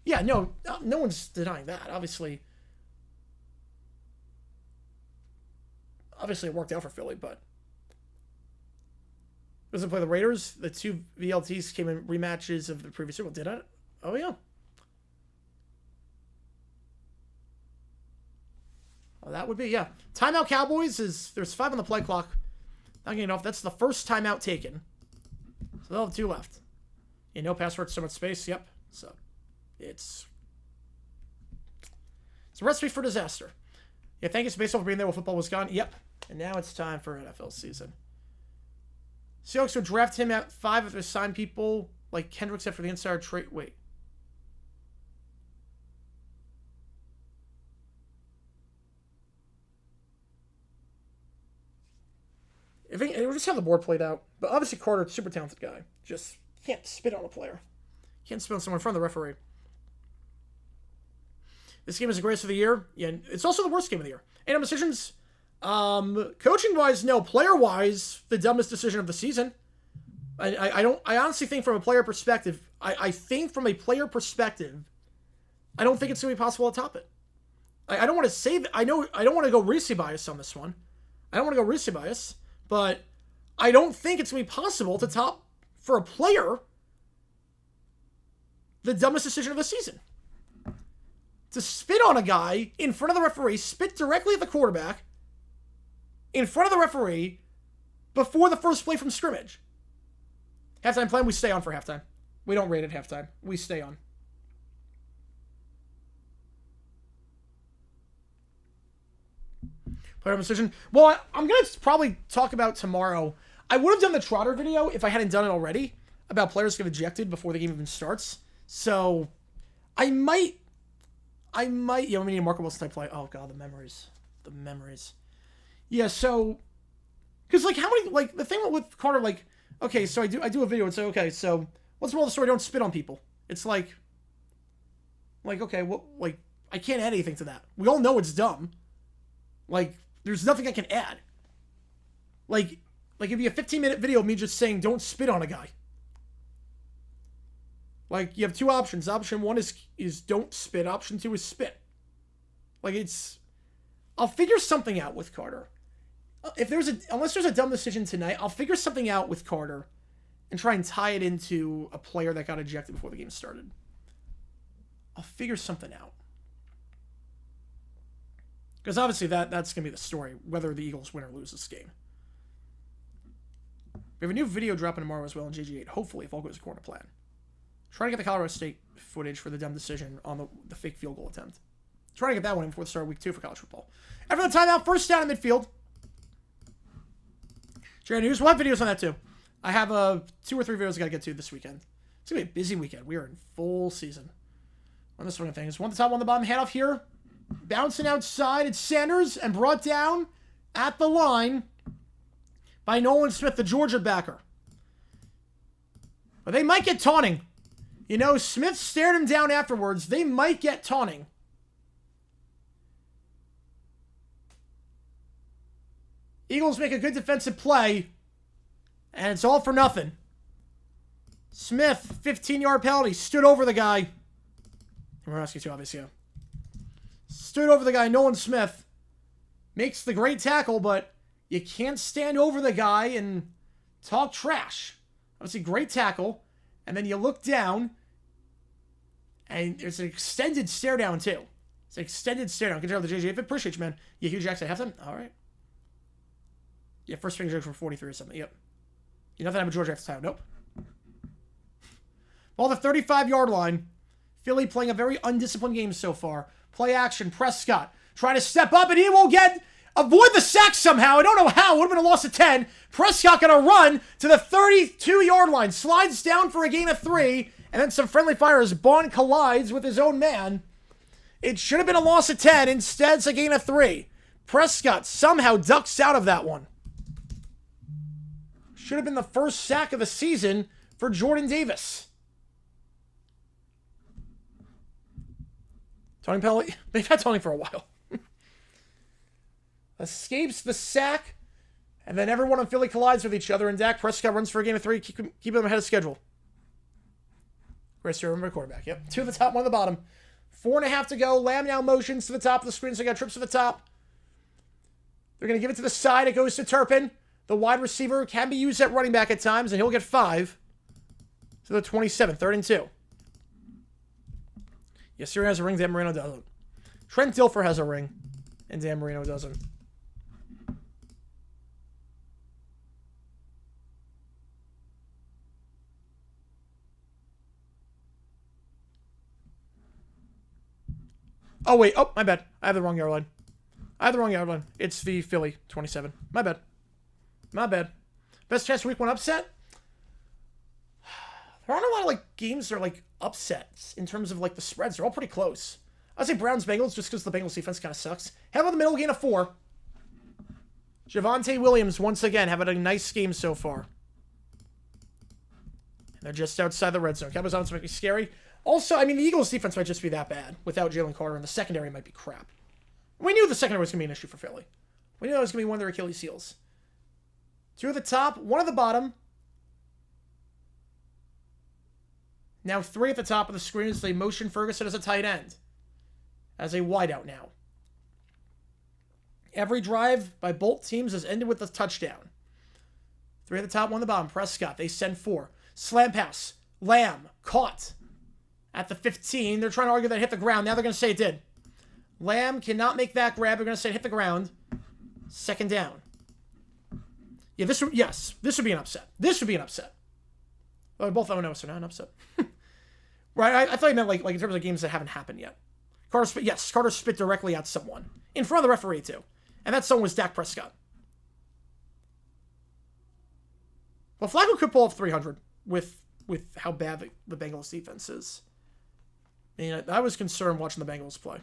Yeah, no one's denying that. Obviously, it worked out for Philly, but doesn't play the Raiders. The 2 VLTs came in rematches of the previous Super Bowl. Did I? Oh, yeah. Oh, that would be, yeah. Timeout Cowboys there's 5 on the play clock. Not getting off. That's the first timeout taken. So they'll have 2 left. Yeah, no password, so much space. Yep. So it's a recipe for disaster. Yeah, thank you to baseball for being there while football was gone. Yep. And now it's time for NFL season. Seahawks would draft him at 5 if they sign people like Kendricks after the insider trade. Wait. I think it was just how the board played out. But obviously Carter, super talented guy. Just can't spit on a player. Can't spit on someone in front of the referee. This game is the greatest of the year. Yeah, it's also the worst game of the year. And decisions, coaching-wise, no. Player-wise, the dumbest decision of the season. I honestly think from a player perspective, I think from a player perspective, I don't think it's going to be possible to top it. I don't want to say that. I don't want to go recency bias on this one. I don't want to go recency bias, but I don't think it's going to be possible to top, for a player, the dumbest decision of the season. To spit on a guy in front of the referee, spit directly at the quarterback, in front of the referee, before the first play from scrimmage. Halftime plan, we stay on for halftime. We don't rate at halftime. We stay on. Player decision. Well, I'm going to probably talk about tomorrow. I would have done the Trotter video if I hadn't done it already, about players getting ejected before the game even starts. So, I might, we need Marco Wilson type play. Oh, God, the memories. Yeah, so, because, like, how many, like, the thing with Carter, like, okay, so I do a video and say, okay, so, what's the moral of the story? Don't spit on people. It's like, okay, well, like, I can't add anything to that. We all know it's dumb. Like, there's nothing I can add. Like it'd be a 15-minute video of me just saying, don't spit on a guy. Like, you have 2 options. Option 1 is don't spit. Option 2 is spit. Like, I'll figure something out with Carter. Unless there's a dumb decision tonight, I'll figure something out with Carter and try and tie it into a player that got ejected before the game started. I'll figure something out. Because obviously that's going to be the story, whether the Eagles win or lose this game. We have a new video dropping tomorrow as well on GG8, hopefully, if all goes according to plan. Trying to get the Colorado State footage for the dumb decision on the fake field goal attempt. Trying to get that one in before the start of week 2 for college football. After the timeout, first down in midfield. Jared News, we'll have videos on that too. I have 2 or 3 videos I gotta get to this weekend. It's gonna be a busy weekend. We are in full season. One of the swing of things. One at the top, one at the bottom. Handoff here. Bouncing outside. It's Sanders and brought down at the line by Nolan Smith, the Georgia backer. But they might get taunting. You know, Smith stared him down afterwards. They might get taunting. Eagles make a good defensive play, and it's all for nothing. Smith, 15-yard penalty, stood over the guy. And we're asking too, obviously. Yeah. Stood over the guy, Nolan Smith. Makes the great tackle, but you can't stand over the guy and talk trash. Obviously, great tackle. And then you look down, and there's an extended stare down, too. It's an extended stare down. Good job, the JJ. Appreciate you, man. Yeah, Hugh Jackson, halftime? All right. Yeah, first finger for 43 or something. Yep. You nothing happened to Georgia after time. Nope. Ball the 35-yard line. Philly playing a very undisciplined game so far. Play action. Prescott trying to step up, and he will avoid the sack somehow. I don't know how. It would have been a loss of 10. Prescott going to run to the 32-yard line. Slides down for a gain of 3. And then some friendly fire as Bond collides with his own man. It should have been a loss of 10. Instead, it's a gain of 3. Prescott somehow ducks out of that one. Should have been the first sack of the season for Jordan Davis. Taunting penalty. They've had taunting for a while. Escapes the sack. And then everyone on Philly collides with each other. And Dak Prescott runs for a gain of 3. Keep them ahead of schedule. Chris, you're quarterback. Yep. 2 at the top, 1 at the bottom. 4.5 to go. Lamb now motions to the top of the screen. So they got trips to the top. They're going to give it to the side. It goes to Turpin. The wide receiver can be used at running back at times, and he'll get 5 to the 27, 3rd and 2. Yes, Siri has a ring, Dan Marino doesn't. Trent Dilfer has a ring, and Dan Marino doesn't. Oh, wait. Oh, my bad. I have the wrong yard line. It's the Philly 27. My bad. Best chance for week 1 upset? There aren't a lot of games that are upsets in terms of the spreads. They're all pretty close. I'd say Browns-Bengals just because the Bengals defense kind of sucks. How about the middle gain of 4? Javonte Williams once again having a nice game so far. And they're just outside the red zone. Cowboys offense might be scary. Also, the Eagles defense might just be that bad without Jalen Carter, and the secondary might be crap. We knew the secondary was going to be an issue for Philly. We knew that was going to be one of their Achilles heels. 2 at the top, 1 at the bottom. Now 3 at the top of the screen as they motion Ferguson as a tight end. As a wideout now. Every drive by both teams has ended with a touchdown. 3 at the top, 1 at the bottom. Prescott, they send 4. Slam pass. Lamb, caught. At the 15, they're trying to argue that it hit the ground. Now they're going to say it did. Lamb cannot make that grab. They're going to say it hit the ground. 2nd down. Yeah, this would be an upset. Oh, both of them know, so not an upset. Right, I thought you meant in terms of games that haven't happened yet. Carter spit directly at someone. In front of the referee, too. And that someone was Dak Prescott. Well, Flacco could pull off 300 with how bad the Bengals defense is. I was concerned watching the Bengals play.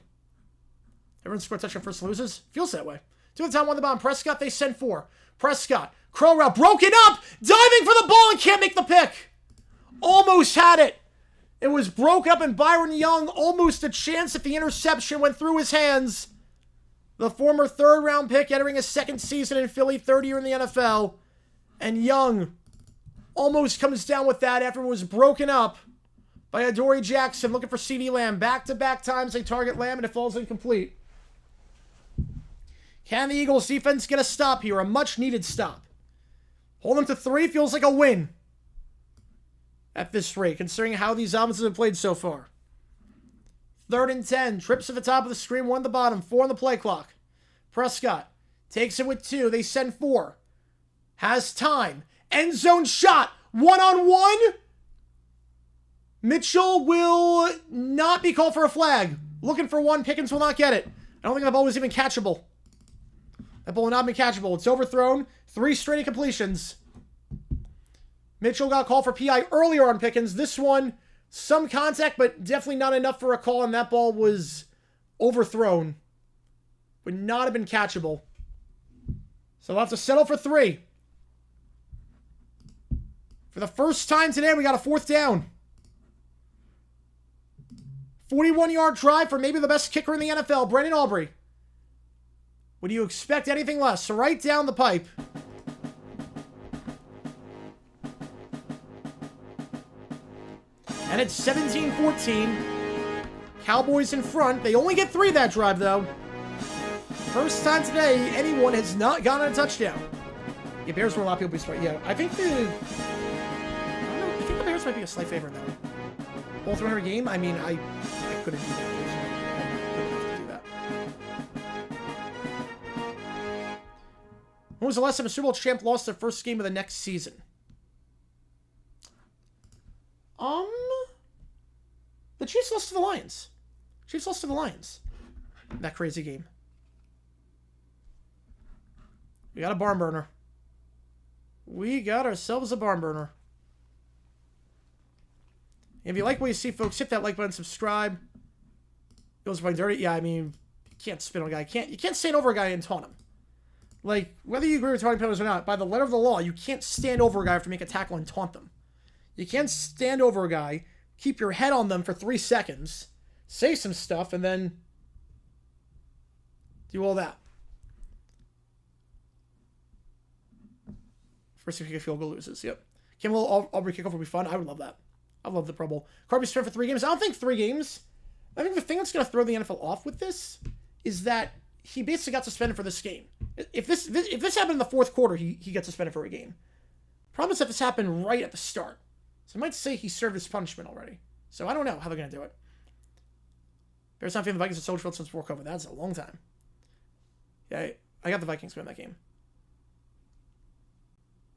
Everyone scored a touchdown first loses. Feels that way. 2 at the top, 1 at the bottom. Prescott, they send 4. Prescott, curl route, broken up, diving for the ball and can't make the pick. Almost had it. It was broke up and Byron Young almost a chance if the interception went through his hands. The former 3rd-round pick entering his 2nd season in Philly, 3rd year in the NFL. And Young almost comes down with that after it was broken up by Adoree Jackson looking for CeeDee Lamb. Back-to-back times they target Lamb and it falls incomplete. Can the Eagles defense get a stop here? A much-needed stop. Hold them to 3 feels like a win at this rate, considering how these offenses have played so far. 3rd and 10. Trips to the top of the screen, 1 at the bottom, 4 on the play clock. Prescott takes it with 2. They send 4. Has time. End zone shot. 1-on-1. Mitchell will not be called for a flag. Looking for one. Pickens will not get it. I don't think that ball was even catchable. That ball will not be catchable. It's overthrown. 3 straight incompletions. Mitchell got called for PI earlier on Pickens. This one, some contact, but definitely not enough for a call, and that ball was overthrown. Would not have been catchable. So we'll have to settle for 3. For the first time today, we got a 4th down. 41-yard drive for maybe the best kicker in the NFL, Brendan Aubrey. Would you expect anything less? So right down the pipe. And it's 17-14. Cowboys in front. They only get 3 that drive, though. First time today anyone has not gotten a touchdown. Yeah, Bears were a lot of people be smart. Yeah, I think the Bears might be a slight favorite now. Both run every game. I mean, I couldn't do that. I couldn't have to do that. When was the last time a Super Bowl champ lost their first game of the next season? The Chiefs lost to the Lions. Chiefs lost to the Lions. That crazy game. We got a barn burner. We got ourselves a barn burner. If you like what you see, folks, hit that like button, subscribe. Goes playing dirty. Yeah, I mean, you can't spin on a guy. You can't stand over a guy and taunt him. Like, whether you agree with taunting penalties or not, by the letter of the law, you can't stand over a guy after make a tackle and taunt them. You can't stand over a guy, keep your head on them for 3 seconds, say some stuff, and then do all that. First kick field goal loses. Yep. Campbell Aubrey kickoff would be fun. I would love that. I love the Pro Bowl. Carby's spent for 3 games. I don't think 3 games. I think the thing that's going to throw the NFL off with this is that he basically got suspended for this game. If this happened in the 4th quarter, he gets suspended for a game. Problem is that this happened right at the start. So I might say he served his punishment already. So I don't know how they're going to do it. Bears not feeling the Vikings at Soldier Field since before COVID. That's a long time. Yeah, I got the Vikings winning that game.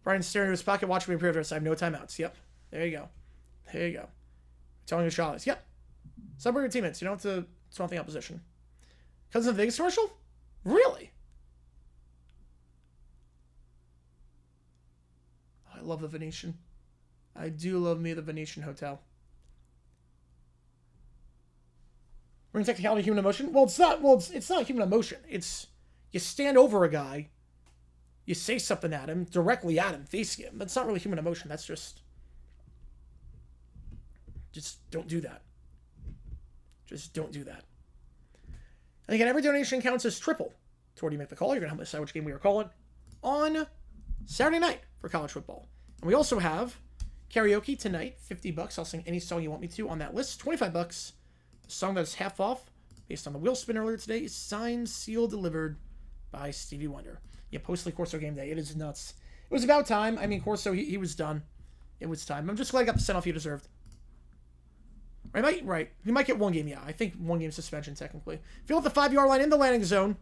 Brian staring into his pocket, watching me pre-address. I have no timeouts. Yep. There you go. There you go. Telling you Charlie's. Yep. Celebrate your teammates. You don't have to swamp the opposition. Cousins of the Vegas commercial? Really? Oh, I love the Venetian. I do love me the Venetian Hotel. We're going to technicality human emotion? Well, it's not human emotion. It's you stand over a guy, you say something at him, directly at him, face him. That's not really human emotion. That's just don't do that. Just don't do that. And again, every donation counts as triple toward you make the call. You're going to help me decide which game we are calling on Saturday night for college football. And we also have karaoke tonight, $50. I'll sing any song you want me to on that list. $25. The song that is half off, based on the wheel spin earlier today, is signed, sealed, delivered by Stevie Wonder. Yeah, post-Lee Corso game day. It is nuts. It was about time. I mean, Corso, he was done. It was time. I'm just glad I got the send-off he deserved. Right. He might get 1 game, yeah. I think 1 game suspension, technically. Field at the 5-yard line in the landing zone.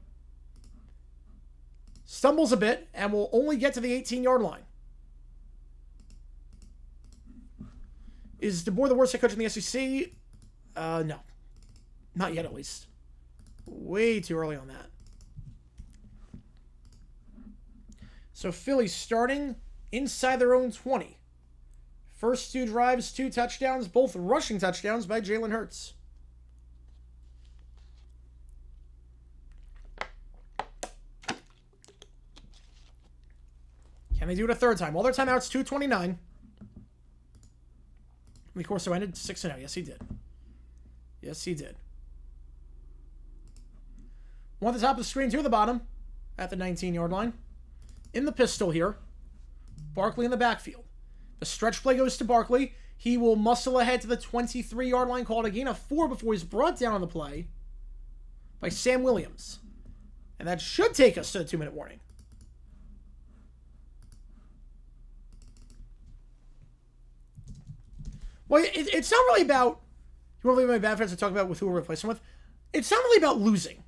Stumbles a bit, and will only get to the 18-yard line. Is DeBoer the worst head coach in the SEC? No. Not yet, at least. Way too early on that. So Philly starting inside their own 20. First 2 drives, 2 touchdowns, both rushing touchdowns by Jalen Hurts. Can they do it a 3rd time? All their timeouts, 2:29. Of course, so ended 6-0. Yes, he did. Yes, he did. 1 at the top of the screen, 2 at the bottom, at the 19-yard line. In the pistol here, Barkley in the backfield. The stretch play goes to Barkley. He will muscle ahead to the 23-yard line, called a gain of 4 before he's brought down on the play by Sam Williams. And that should take us to the 2-minute warning. Well, it's not really about, you want to leave my bad friends to talk about with who we're replacing with. It's not really about losing.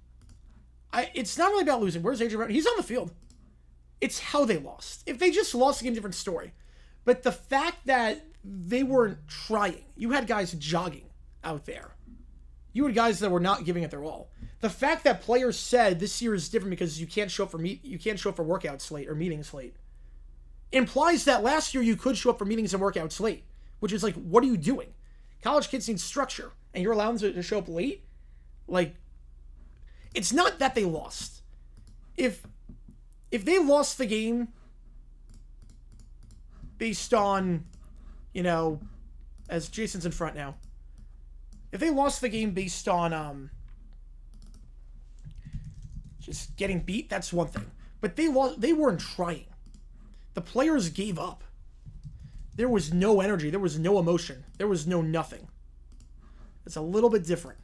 It's not really about losing. Where's AJ Brown? He's on the field. It's how they lost. If they just lost the game, different story. But the fact that they weren't trying, you had guys jogging out there. You had guys that were not giving it their all. The fact that players said this year is different because you can't show up for workouts late or meetings late implies that last year you could show up for meetings and workouts late, which is like, what are you doing? College kids need structure, and you're allowing them to show up late? Like, it's not that they lost. If they lost the game based on, as Jason's in front now, if they lost the game based on just getting beat, that's one thing. But they weren't trying. The players gave up. There was no energy. There was no emotion. There was no nothing. It's a little bit different.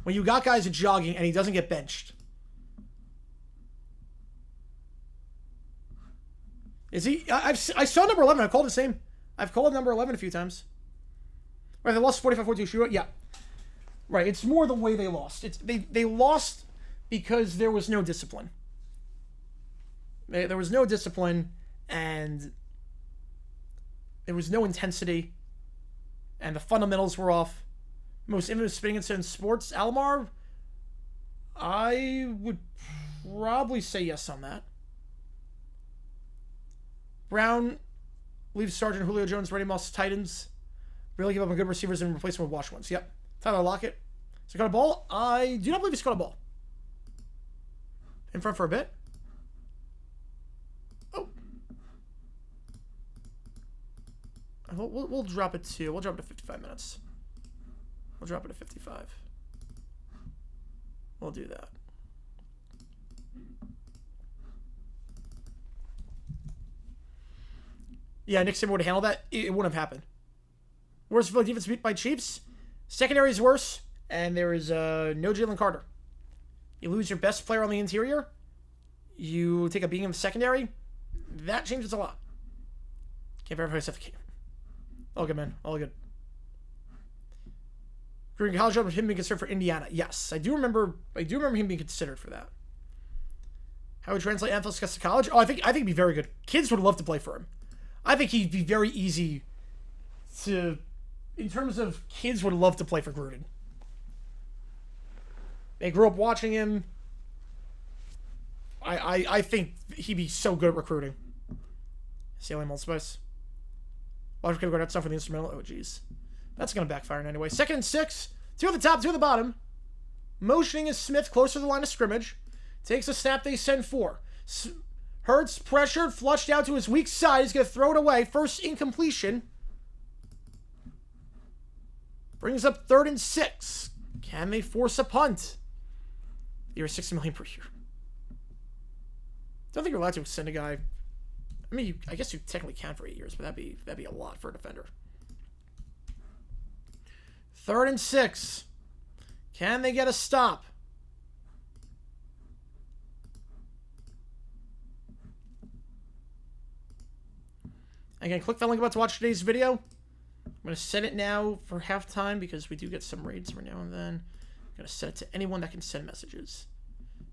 When you got guys jogging and he doesn't get benched. Is he? I saw number 11. I called his name. I've called number 11 a few times. Right, they lost 45-42 shootout. Yeah. Right, it's more the way they lost. They lost because there was no discipline. There was no discipline, and there was no intensity, and the fundamentals were off. Most infamous spinning incident in sports, Alomar? I would probably say yes on that. Brown leaves Sergeant Julio Jones, Randy Moss, Titans. Really give up on good receivers and replace them with washed ones. Yep. Tyler Lockett. Has he got a ball? I do not believe he's got a ball. In front for a bit. Oh. We'll drop it to... We'll drop it to 55 minutes. We'll drop it to 55. We'll do that. Yeah, Nick Saban would have handled that. It wouldn't have happened. Worst Philly defense beat by Chiefs. Secondary is worse, and there is no Jalen Carter. You lose your best player on the interior. You take a beating in the secondary. That changes a lot. Can't verify stuff. All good, man. All good. Green college job with him being considered for Indiana. Yes, I do remember him being considered for that. How would translate NFL success to college? Oh, I think he'd be very good. Kids would love to play for him. I think he'd be very easy to, in terms of kids would love to play for Gruden. They grew up watching him. I think he'd be so good at recruiting. Sailing Multispice. Logic could go that stuff for the instrumental. Oh, jeez. That's going to backfire anyway. 2nd and 6. 2 at the top, 2 at the bottom. Motioning is Smith closer to the line of scrimmage. Takes a snap, they send 4. Hurts, pressured, flushed out to his weak side. He's going to throw it away. First incompletion. Brings up 3rd and 6. Can they force a punt? You're $60 million per year. Don't think you're allowed to extend a guy. I mean, I guess you technically can for 8 years, but that'd be a lot for a defender. 3rd and 6. Can they get a stop? Again, click that link about to watch today's video. I'm going to set it now for halftime because we do get some raids every now and then. I'm going to set it to anyone that can send messages.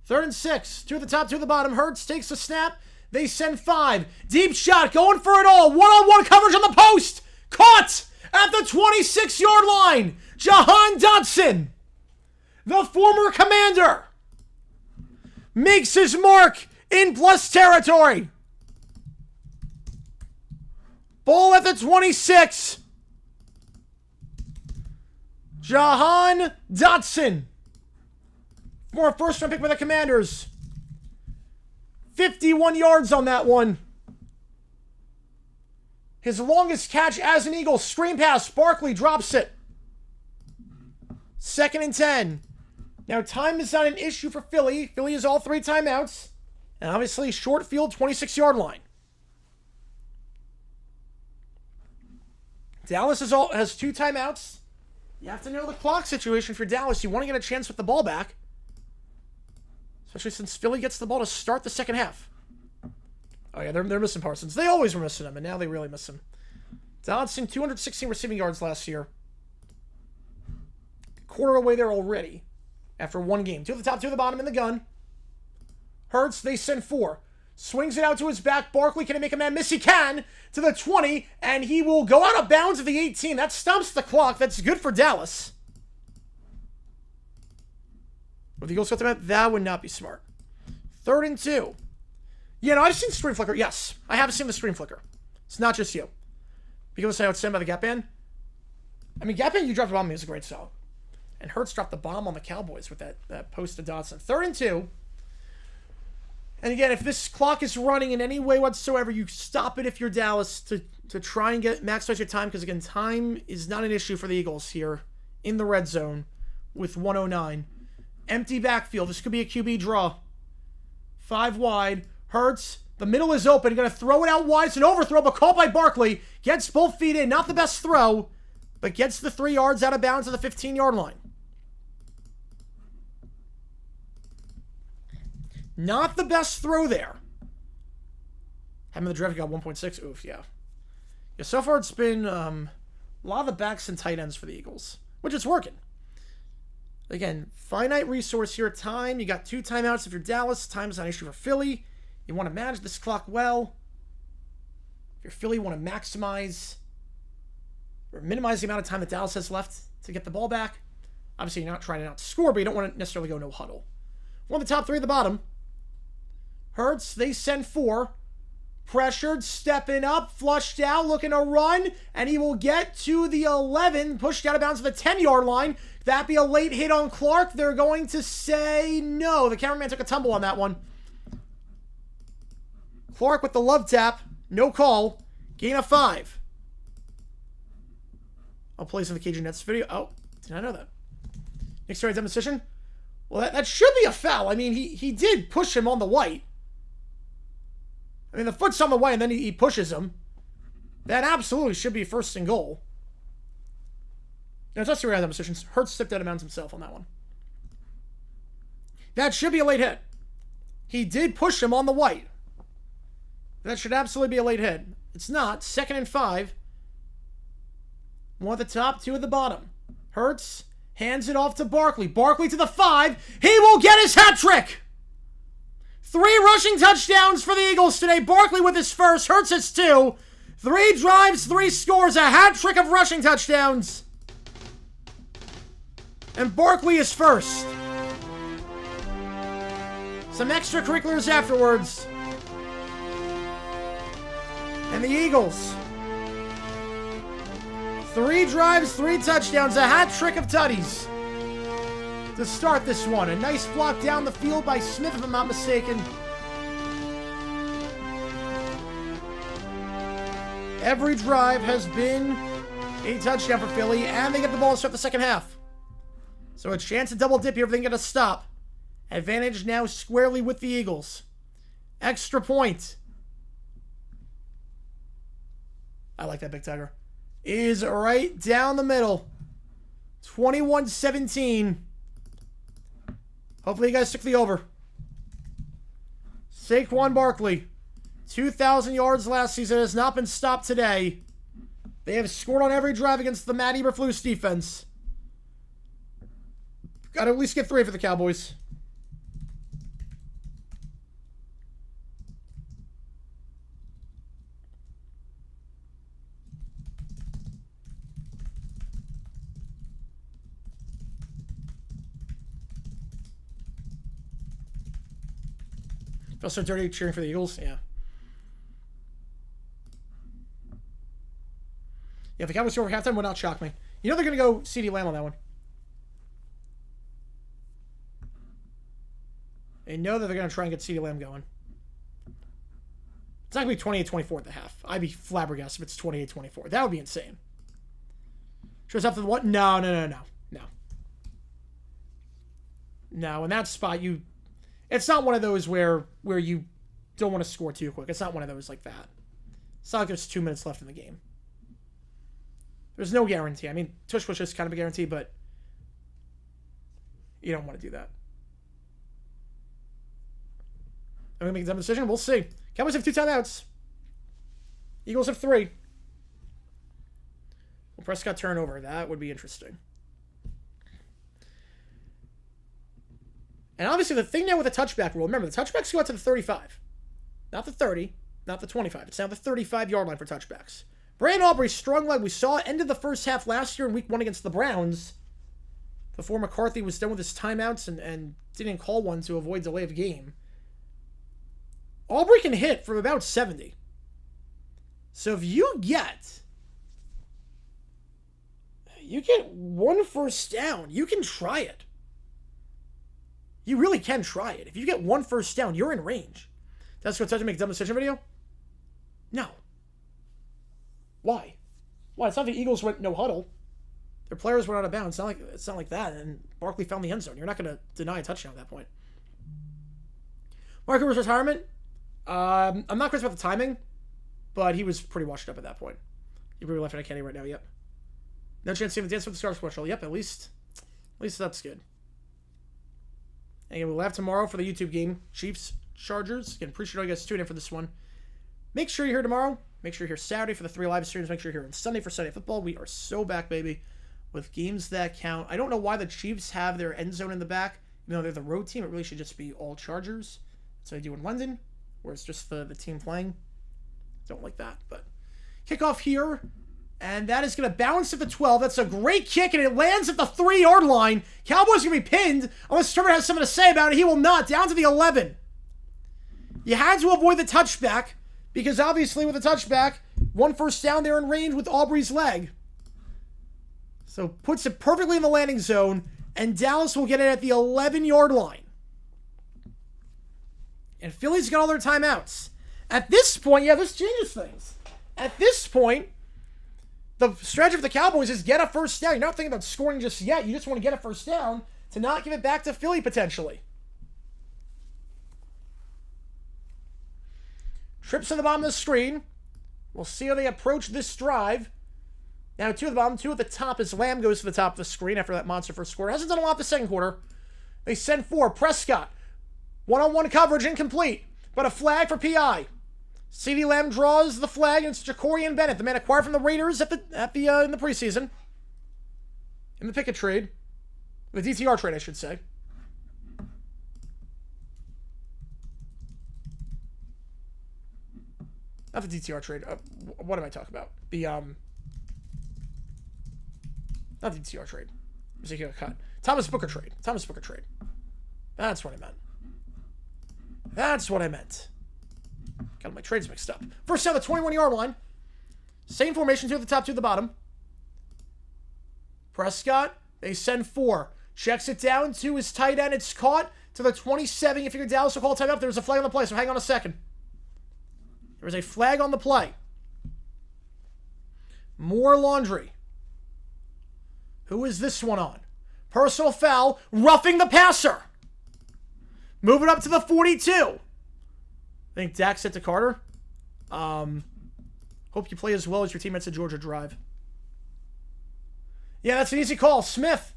3rd and 6. 2 at the top, 2 at the bottom. Hurts takes a snap. They send 5. Deep shot, going for it all. One-on-one coverage on the post. Caught at the 26-yard line. Jahan Dotson, the former commander, makes his mark in plus territory. Ball at the 26. Jahan Dotson, former first-round pick by the Commanders. 51 yards on that one. His longest catch as an Eagle. Screen pass. Barkley drops it. 2nd and 10. Now, time is not an issue for Philly. Philly has all 3 timeouts. And obviously, short field, 26-yard line. Dallas has 2 timeouts. You have to know the clock situation for Dallas. You want to get a chance with the ball back. Especially since Philly gets the ball to start the second half. Oh, yeah, they're missing Parsons. They always were missing him, and now they really miss him. Dodson, 216 receiving yards last year. Quarter away there already after 1 game. 2 at the top, 2 at the bottom in the gun. Hurts, they send 4. Swings it out to his back. Barkley, can he make a man miss? He can. To the 20, and he will go out of bounds at the 18. That stumps the clock. That's good for Dallas. With the Eagles got them, that would not be smart. 3rd and 2. Yeah, no, I've seen the screen flicker. Yes, I have seen the screen flicker. It's not just you. People say outstanding by the gap band. I mean, gap band, you dropped the bomb is a great song. And Hurts dropped the bomb on the Cowboys with that post to Dotson. 3rd and 2. And again, if this clock is running in any way whatsoever, you stop it if you're Dallas to try and maximize your time. Because again, time is not an issue for the Eagles here in the red zone with 109. Empty backfield. This could be a QB draw. 5 wide. Hurts. The middle is open. Going to throw it out wide. It's an overthrow, but caught by Barkley. Gets both feet in. Not the best throw, but gets the 3 yards out of bounds at the 15-yard line. Not the best throw there. Having the draft got 1.6. Oof, yeah. Yeah, so far it's been a lot of the backs and tight ends for the Eagles, which is working. Again, finite resource here. Time. You got 2 timeouts if you're Dallas. Time's not an issue for Philly. You want to manage this clock well. If you're Philly, you want to maximize or minimize the amount of time that Dallas has left to get the ball back. Obviously, you're not trying to not score, but you don't want to necessarily go no huddle. One of the top 3 at the bottom. Hurts, they send 4. Pressured, stepping up, flushed out, looking to run, and he will get to the 11, pushed out of bounds to the 10-yard line. That be a late hit on Clark. They're going to say no. The cameraman took a tumble on that one. Clark with the love tap. No call. Gain of 5. I'll play some of the KG Nets video. Oh, did I know that? Next right demonstration. Well, that should be a foul. I mean, he did push him on the white. I mean, the foot's on the white, and then he pushes him. That absolutely should be 1st and goal. Now, let's see where demonstrations. Hurts stepped out of bounds himself on that one. That should be a late hit. He did push him on the white. That should absolutely be a late hit. It's not. 2nd and 5. 1 at the top, 2 at the bottom. Hurts hands it off to Barkley. Barkley to the 5. He will get his hat trick. 3 rushing touchdowns for the Eagles today. Barkley with his first. Hurts his 2. 3 drives, 3 scores. A hat trick of rushing touchdowns. And Barkley is first. Some extracurriculars afterwards. And the Eagles. 3 drives, 3 touchdowns. A hat trick of tutties to start this one. A nice block down the field by Smith, if I'm not mistaken. Every drive has been a touchdown for Philly, and they get the ball to start the second half. So a chance to double dip here if they can get a stop. Advantage now squarely with the Eagles. Extra point. I like that, Big Tiger. Is right down the middle. 21-17. Hopefully you guys took the over. Saquon Barkley. 2,000 yards last season. Has not been stopped today. They have scored on every drive against the Matt Eberflus defense. Got to at least get 3 for the Cowboys. Feel so dirty cheering for the Eagles? Yeah. Yeah, if the Cowboys score over halftime would not shock me. You know they're going to go CeeDee Lamb on that one. They know that they're going to try and get CeeDee Lamb going. It's not going to be 28-24 at the half. I'd be flabbergasted if it's 28-24. That would be insane. Shows up to the what? No. No, in that spot, it's not one of those where you don't want to score too quick. It's not one of those like that. It's not like there's 2 minutes left in the game. There's no guarantee. I mean, tush push is kind of a guarantee, but you don't want to do that. I'm going to make a dumb decision. We'll see. Cowboys have 2 timeouts. Eagles have 3. Will Prescott turnover? That would be interesting. And obviously the thing now with the touchback rule, remember the touchbacks go out to the 35. Not the 30, not the 25. It's now the 35-yard line for touchbacks. Brandon Aubrey, strong leg. We saw it ended the first half last year in week 1 against the Browns. before McCarthy was done with his timeouts and didn't call one to avoid delay of game. Aubrey can hit from about 70. So if you get one first down, you can try it. You really can try it. If you get one first down, you're in range. That's going to make a dumb decision video? No. Why? Why? It's not the Eagles went no huddle. Their players went out of bounds. It's not like that. And Barkley found the end zone. You're not going to deny a touchdown at that point. Mark Cooper's retirement. I'm not crazy about the timing, but he was pretty washed up at that point. He really left it at Kenny right now. Yep. No chance to see the dance with the Star special. Yep. At least that's good. And we'll have tomorrow for the YouTube game, Chiefs Chargers. Again, appreciate all you guys tuning in for this one. Make sure you're here tomorrow. Make sure you're here Saturday for the 3 live streams. Make sure you're here on Sunday for Sunday football. We are so back, baby, with games that count. I don't know why the Chiefs have their end zone in the back. Even though they're the road team, it really should just be all Chargers. That's what they do in London, where it's just the team playing. Don't like that, but kickoff here. And that is going to bounce at the 12. That's a great kick, and it lands at the 3-yard line. Cowboys going to be pinned. Unless Trevor has something to say about it, he will not. Down to the 11. You had to avoid the touchback, because obviously with the touchback, one first down there in range with Aubrey's leg. So puts it perfectly in the landing zone, and Dallas will get it at the 11-yard line. And Philly's got all their timeouts. At this point, yeah, this changes things. At this point, the strategy for the Cowboys is get a first down. You're not thinking about scoring just yet. You just want to get a first down to not give it back to Philly potentially. Trips to the bottom of the screen. We'll see how they approach this drive. Now 2 at the bottom, 2 at the top as Lamb goes to the top of the screen after that monster first quarter. Hasn't done a lot the second quarter. They send 4. Prescott. One-on-one coverage incomplete, but a flag for PI. CeeDee Lamb draws the flag, and it's Jacorian Bennett, the man acquired from the Raiders in the preseason. In the Pickett trade. The DTR trade, I should say. Not the DTR trade. What am I talking about? Not the DTR trade. I'm making a cut. Thomas Booker trade. That's what I meant. Got my trades mixed up. First down, the 21-yard line. Same formation, 2 at the top, 2 at the bottom. Prescott, they send 4. Checks it down to his tight end. It's caught to the 27. You figure Dallas will call timeout. There's a flag on the play, so hang on a second. There was a flag on the play. More laundry. Who is this one on? Personal foul, roughing the passer. Move it up to the 42. I think Dak sent to Carter. Hope you play as well as your teammates at Georgia Drive. Yeah, that's an easy call. Smith,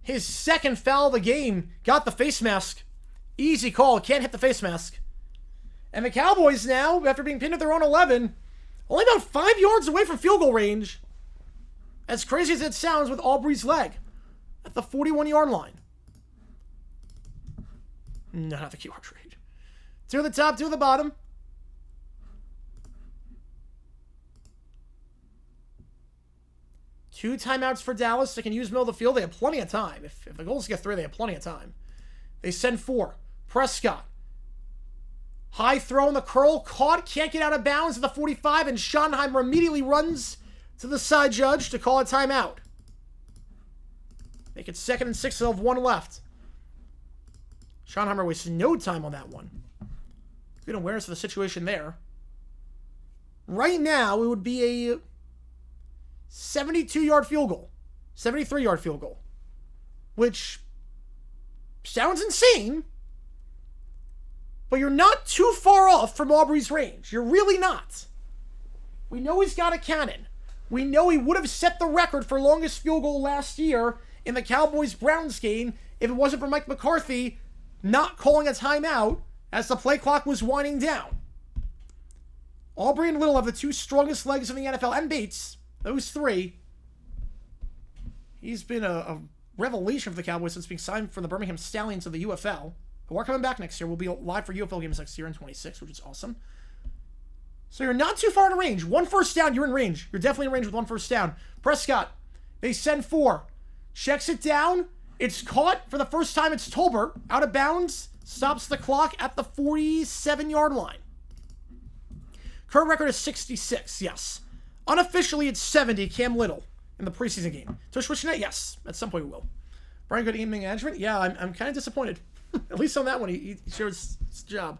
his second foul of the game, got the face mask. Easy call. Can't hit the face mask. And the Cowboys now, after being pinned at their own 11, only about 5 yards away from field goal range. As crazy as it sounds with Aubrey's leg at the 41-yard line. No, not the QR trade. 2 at the top, 2 at the bottom. Two timeouts for Dallas. They can use middle of the field. They have plenty of time. If the goals get 3, they have plenty of time. They send 4. Prescott. High throw in the curl. Caught. Can't get out of bounds at the 45. And Schottenheimer immediately runs to the side judge to call a timeout. Make it 2nd and 6. They'll have 1 left. Schottenheimer wastes no time on that one. Good awareness of the situation there. Right now, it would be a 72-yard field goal. 73-yard field goal. Which sounds insane. But you're not too far off from Aubrey's range. You're really not. We know he's got a cannon. We know he would have set the record for longest field goal last year in the Cowboys-Browns game if it wasn't for Mike McCarthy not calling a timeout as the play clock was winding down. Aubrey and Little have the 2 strongest legs in the NFL, and Bates, those 3. He's been a revelation for the Cowboys since being signed from the Birmingham Stallions of the UFL. Who are coming back next year. We'll be live for UFL games next year in 26, which is awesome. So you're not too far in range. 1 first down, you're in range. You're definitely in range with 1 first down. Prescott, they send 4. Checks it down. It's caught for the first time. It's Tolbert. Out of bounds. Stops the clock at the 47-yard line. Current record is 66, yes. Unofficially, it's 70, Cam Little, in the preseason game. So switching it? Yes. At some point we will. Brian, good game management? Yeah, I'm kind of disappointed. At least on that one, he showed his job.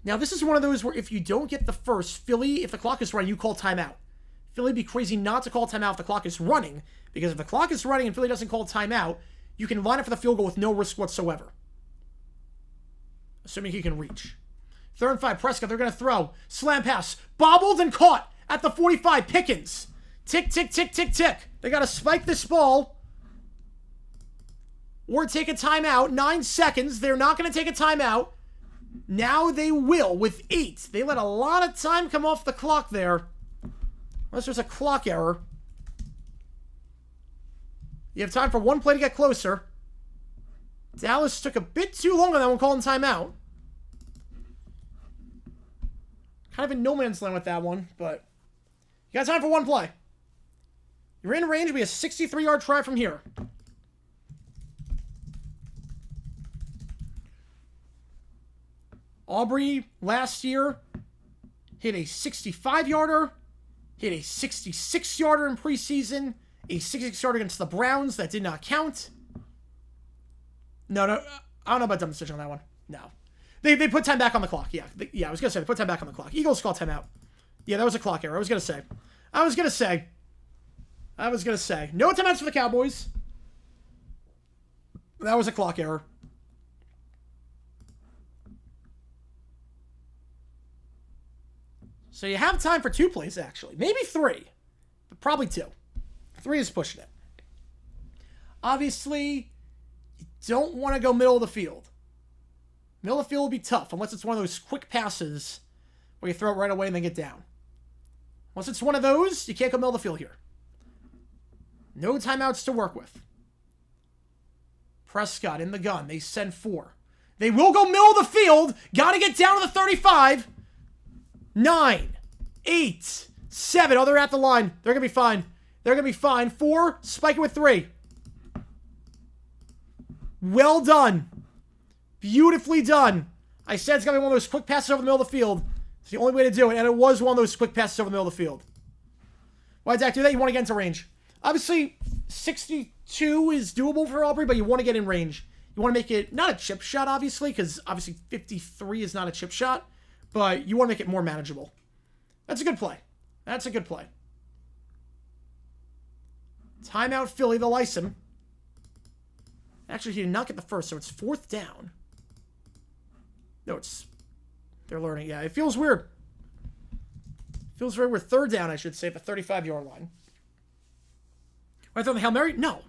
Now, this is one of those where if you don't get the first, Philly, if the clock is running, you call timeout. Philly would be crazy not to call timeout if the clock is running, because if the clock is running and Philly doesn't call timeout, you can line up for the field goal with no risk whatsoever. Assuming he can reach. 3rd and 5, Prescott, they're going to throw. Slam pass. Bobbled and caught at the 45. Pickens. Tick, tick, tick, tick, tick. They got to spike this ball or take a timeout. 9 seconds. They're not going to take a timeout. Now they will with 8. They let a lot of time come off the clock there. Unless there's a clock error. You have time for one play to get closer. Dallas took a bit too long on that one, calling timeout. Kind of in no man's land with that one, but you got time for one play. You're in range. We have a 63-yard try from here. Aubrey last year hit a 65-yarder, hit a 66-yarder in preseason, a 66-yarder against the Browns that did not count. No, I don't know about dumb decision on that one. No. They put time back on the clock. Yeah, I was going to say they put time back on the clock. Eagles call timeout. Yeah, that was a clock error. I was going to say. No timeouts for the Cowboys. That was a clock error. So you have time for 2 plays, actually. Maybe 3, but probably 2. 3 is pushing it. Obviously, you don't want to go middle of the field. Middle of the field will be tough, unless it's one of those quick passes where you throw it right away and then get down. Once it's one of those, you can't go middle of the field here. No timeouts to work with. Prescott in the gun. They send 4. They will go middle of the field. Got to get down to the 35. 9, 8, 7. Oh, they're at the line. They're going to be fine. 4. Spike it with 3. Well done. Beautifully done. I said it's going to be one of those quick passes over the middle of the field. It's the only way to do it, and it was one of those quick passes over the middle of the field. Why, Dak, do that? You want to get into range. Obviously, 62 is doable for Aubrey, but you want to get in range. You want to make it not a chip shot, obviously, because obviously 53 is not a chip shot, but you want to make it more manageable. That's a good play. Timeout Philly, they'll ice him. Actually, he did not get the first, so it's 4th down. No, they're learning. Yeah, it feels weird. Feels very weird. 3rd down, I should say, at the 35-yard line. Would I throw the Hail Mary? No.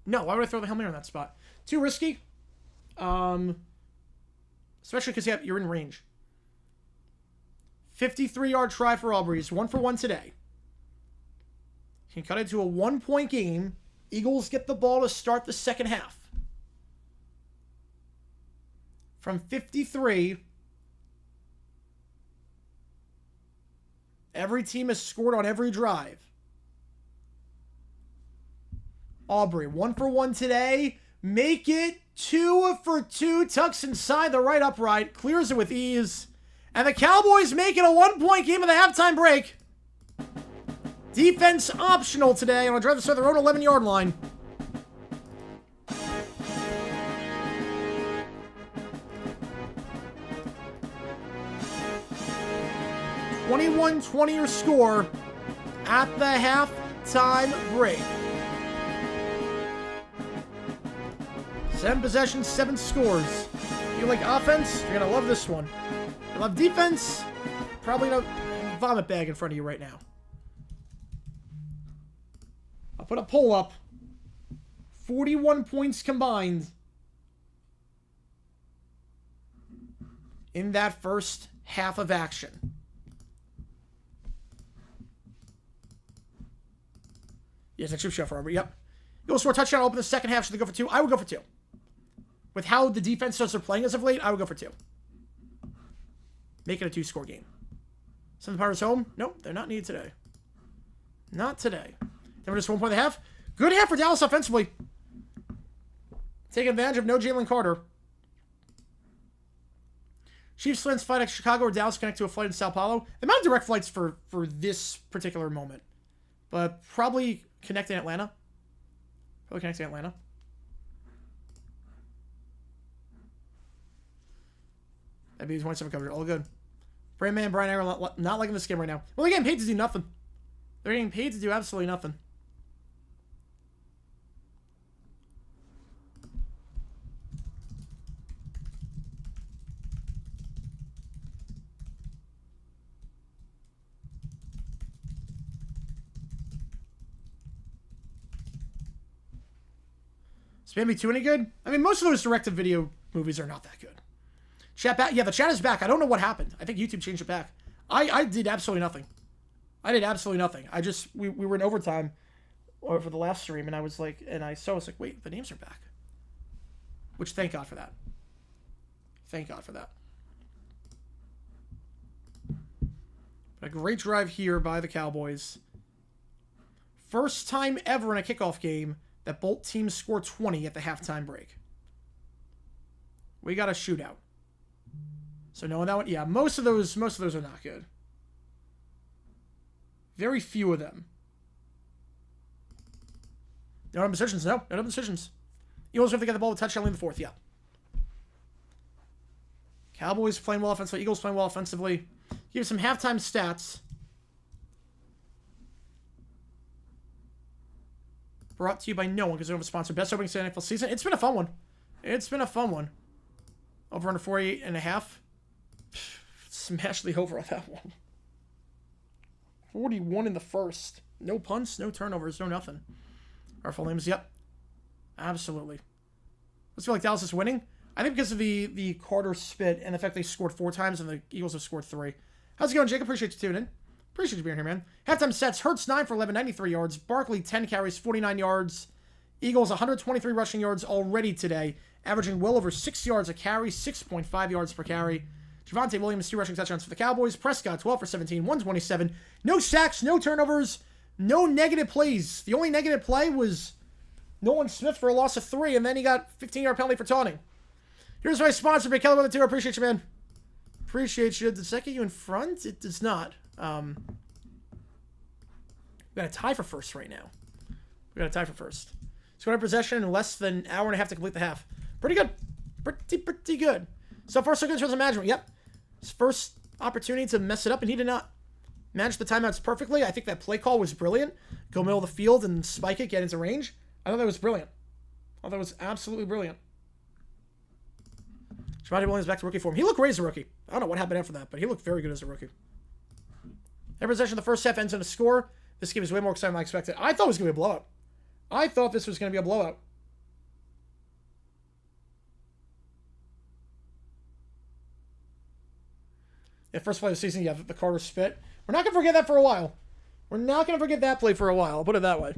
Why would I throw the Hail Mary in that spot? Too risky. Especially because you're in range. 53-yard try for Aubrey. He's 1 for 1 today. Can cut it to a 1-point game. Eagles get the ball to start the second half. From 53, every team has scored on every drive. Aubrey, 1 for 1 today. Make it 2 for 2. Tucks inside the right upright. Clears it with ease. And the Cowboys make it a 1-point game at the halftime break. Defense optional today on a drive to start their own 11-yard line. (21-20) your score at the halftime break. 7 possessions, 7 scores. You like offense? You're going to love this one. You love defense? Probably a vomit bag in front of you right now. I'll put a poll up. 41 points combined in that first half of action. Yes, a chip shot for Aubrey. Yep. Eagles score a touchdown, open the second half. Should they go for 2? I would go for 2. With how the defense starts playing as of late, I would go for 2. Make it a 2-score game. Some Pirates home? Nope, they're not needed today. Not today. Then we're just 1 point and a half. Good half for Dallas offensively. Taking advantage of no Jalen Carter. Chiefs Slants flight at Chicago or Dallas connect to a flight in Sao Paulo. They might have direct flights for this particular moment. But probably connecting Atlanta. Probably connecting Atlanta. That'd be 27 coverage. All good. Pregame, Brian Aaron not liking this game right now. Well, they're getting paid to do nothing. They're getting paid to do absolutely nothing. Is Bambi 2 any good? I mean, most of those direct-to-video movies are not that good. Chat back. Yeah, the chat is back. I don't know what happened. I think YouTube changed it back. I did absolutely nothing. I did absolutely nothing. I just, we were in overtime for the last stream, and I was like, wait, the names are back. Which, thank God for that. Thank God for that. But a great drive here by the Cowboys. First time ever in a kickoff game that both teams score 20 at the halftime break. We got a shootout. So knowing that one, yeah, most of those are not good. Very few of them. No dumb decisions. No dumb decisions. Eagles have to get the ball with touchdown in the fourth. Yeah. Cowboys playing well offensively. Eagles playing well offensively. Give some halftime stats. Brought to you by no one because they don't have a sponsor. Best opening stand NFL season. It's been a fun one. It's been a fun one. Over under 48.5. Smash the over on that one. 41 in the first. No punts, no turnovers, no nothing. Our full names, yep. Absolutely. Let's feel like Dallas is winning. I think because of the Carter spit and the fact they scored 4 times and the Eagles have scored 3. How's it going, Jake? Appreciate you tuning in. Appreciate you being here, man. Halftime sets. Hurts 9 for 11, 93 yards. Barkley 10 carries, 49 yards. Eagles 123 rushing yards already today, averaging well over 6 yards a carry, 6.5 yards per carry. Javonte Williams 2 rushing touchdowns for the Cowboys. Prescott 12 for 17, 127. No sacks, no turnovers, no negative plays. The only negative play was Nolan Smith for a loss of 3, and then he got 15-yard penalty for taunting. Here's my sponsor, Big Keller with the 2. Appreciate you, man. Appreciate you. Does that get you in front? It does not. We got a tie for first right now. We got a tie for first. Scoring possession in less than an hour and a half to complete the half. Pretty good. Pretty good. So far, so good in terms of management. Yep. His first opportunity to mess it up, and he did not manage the timeouts perfectly. I think that play call was brilliant. Go middle of the field and spike it, get into range. I thought that was brilliant. I thought that was absolutely brilliant. Javonte Williams back to rookie form. He looked great as a rookie. I don't know what happened after that, but he looked very good as a rookie. Every possession in the first half ends in a score. This game is way more exciting than I expected. I thought it was going to be a blowout. I thought this was going to be a blowout. Yeah, first play of the season, yeah, the Carter spit. We're not going to forget that for a while. We're not going to forget that play for a while. I'll put it that way.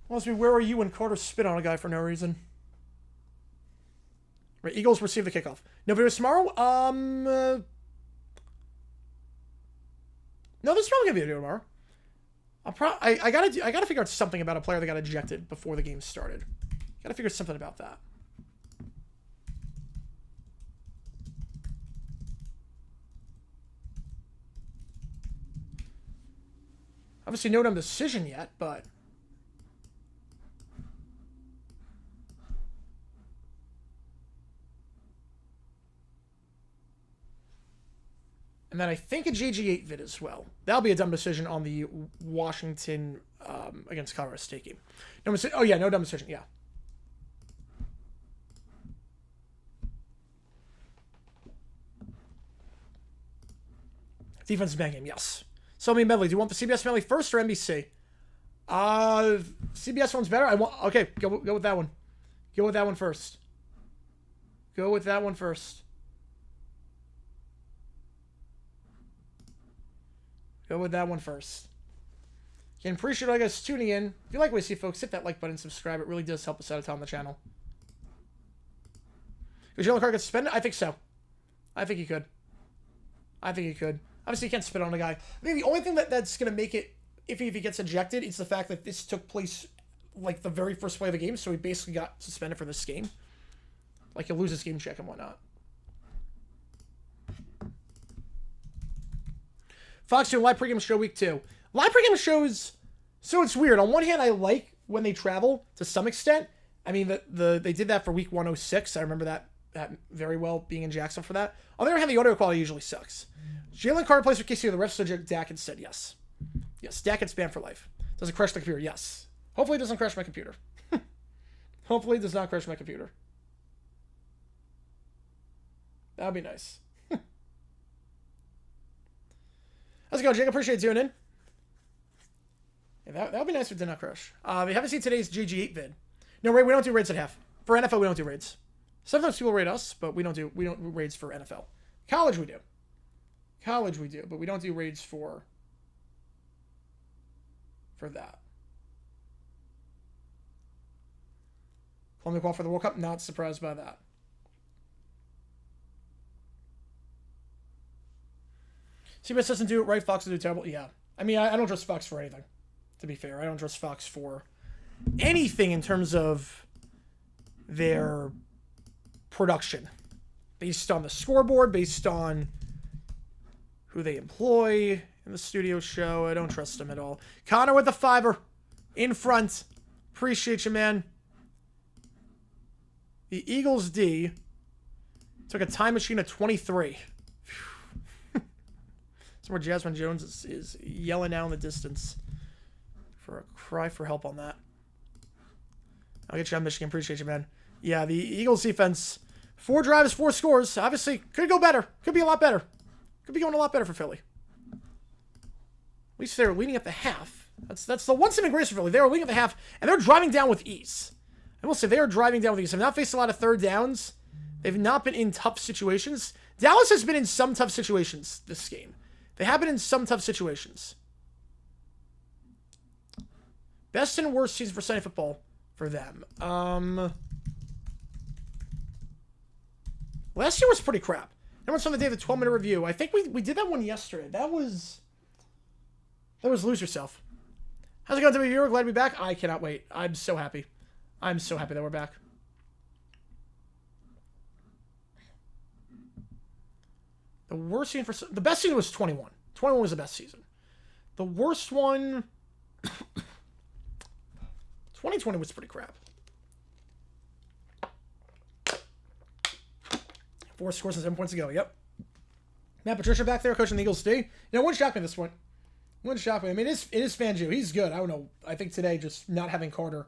Well, where were you when Carter spit on a guy for no reason? Right, Eagles receive the kickoff. No videos tomorrow? No, there's probably gonna be a video tomorrow. I gotta figure out something about a player that got ejected before the game started. Gotta figure something about that. Obviously, no dumb decision yet, but and then I think a GG8 vid as well. That'll be a dumb decision on the Washington against Colorado State game. No oh, yeah, no dumb decision. Yeah. Defensive bang game, yes. So, medley. Do you want the CBS medley first or NBC? CBS one's better. Okay, go with that one. Go with that one first. Go with that one first. Go with that one first. Again, appreciate all you guys tuning in. If you like what you see, folks, hit that like button, subscribe. It really does help us out a ton on the channel. Could Jalen Carter get suspended? I think so. I think he could. Obviously, you can't spit on a guy. I think the only thing that's going to make it if he gets ejected, it's the fact that this took place like the very first play of the game, so he basically got suspended for this game. Like, he'll lose his game check and whatnot. Fox doing live pregame show week 2. Live pregame shows, so it's weird. On one hand, I like when they travel to some extent. I mean, they did that for week 106. I remember that very well, being in Jackson for that. On the other hand, the audio quality usually sucks. Jalen Carter plays for KC. The ref said Dak instead. Yes. Yes, Dak gets banned for life. Does it crash the computer? Yes. Hopefully it doesn't crash my computer. Hopefully it does not crash my computer. That would be nice. How's it going, Jake? Appreciate you tuning in. Yeah, that would be nice if it did not crash. If you haven't seen today's GG8 vid. No, we don't do raids at half. For NFL, we don't do raids. Sometimes people raid us, but we don't do raids for NFL. College we do. But we don't do raids for that. Columbia qual for the World Cup, not surprised by that. CBS doesn't do it right, Fox will do terrible. Yeah. I mean, I don't trust Fox for anything, to be fair. I don't trust Fox for anything in terms of their production. Based on the scoreboard, based on who they employ in the studio show. I don't trust them at all. Connor with the $5 in front. Appreciate you, man. The Eagles D took a time machine of 23. Somewhere Jasmine Jones is yelling out in the distance for a cry for help on that. I'll get you on Michigan. Appreciate you, man. Yeah, the Eagles defense, 4 drives, 4 scores. Obviously, could go better. Could be a lot better. Could be going a lot better for Philly. At least they're leading at the half. That's the one saving grace for Philly. They were leading at the half, and they're driving down with ease. I will say they are driving down with ease. They've not faced a lot of third downs. They've not been in tough situations. Dallas has been in some tough situations this game. They have been in some tough situations. Best and worst season for Sunday football for them. Last year was pretty crap. That was on the day of the 12-minute review. I think we did that one yesterday. That was Lose Yourself. How's it going, WViewer? Glad to be back. I cannot wait. I'm so happy. I'm so happy that we're back. The worst season for... The best season was 21. 21 was the best season. The worst one... 2020 was pretty crap. 4 scores and 7 points ago. Yep. Matt Patricia back there coaching the Eagles today. You know, one shocked me at this point. One shocked me. I mean, it is Fangio. He's good. I don't know. I think today just not having Carter...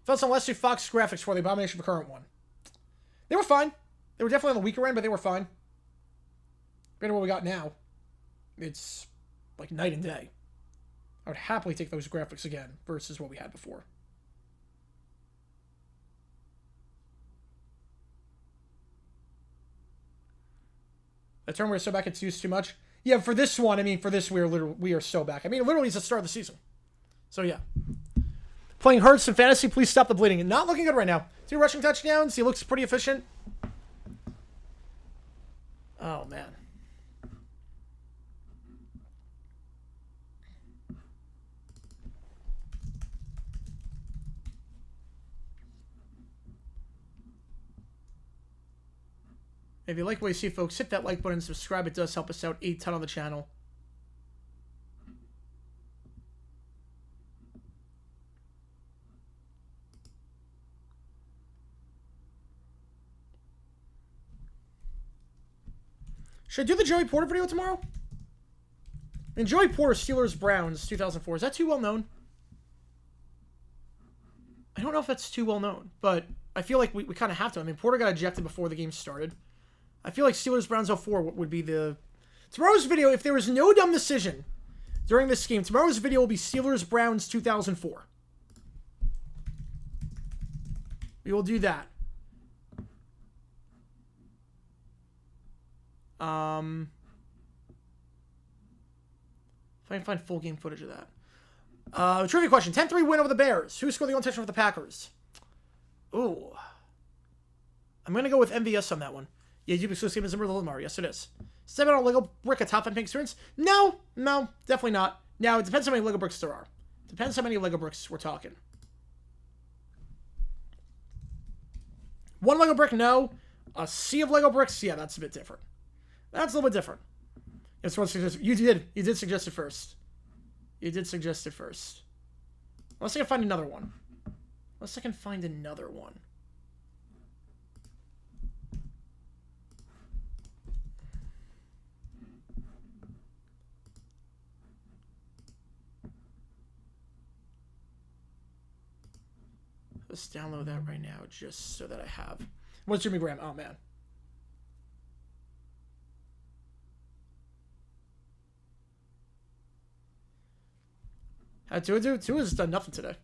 Thoughts on last 2 Fox graphics for the abomination of the current one? They were fine. They were definitely on the weaker end, but they were fine. Compared to what we got now, it's like night and day. I would happily take those graphics again versus what we had before. The term we're so back, it's used too much. Yeah, for this one, I mean, for this, we are so back. I mean, literally, it's the start of the season. So, yeah. Playing Hurts in fantasy, please stop the bleeding. And not looking good right now. 2 rushing touchdowns. He looks pretty efficient. Oh, man. If you like what you see, folks, hit that like button and subscribe. It does help us out a ton on the channel. Should I do the Joey Porter video tomorrow? I mean, Joey Porter, Steelers, Browns, 2004. Is that too well known? I don't know if that's too well known, but I feel like we kind of have to. I mean, Porter got ejected before the game started. I feel like Steelers, Browns 04 would be the... Tomorrow's video, if there was no dumb decision during this game, tomorrow's video will be Steelers, Browns 2004. We will do that. If I can find full game footage of that. Trivia question. 10-3 win over the Bears. Who scored the only touchdown for the Packers? Ooh. I'm going to go with MVS on that one. Yeah, YouTube exclusive game is a Little Mario. Yes, it is. 7 on Lego brick, a top 5 experience? No, definitely not. Now, it depends how many Lego bricks there are. Depends how many Lego bricks we're talking. 1 Lego brick, no. A sea of Lego bricks, yeah, that's a bit different. That's a little bit different. It's what you did suggest it first. You did suggest it first. Unless I can find another one. Let's download that right now just so that I have. What's Jimmy Graham? Oh, man. How'd Tua do? Tua's done nothing today.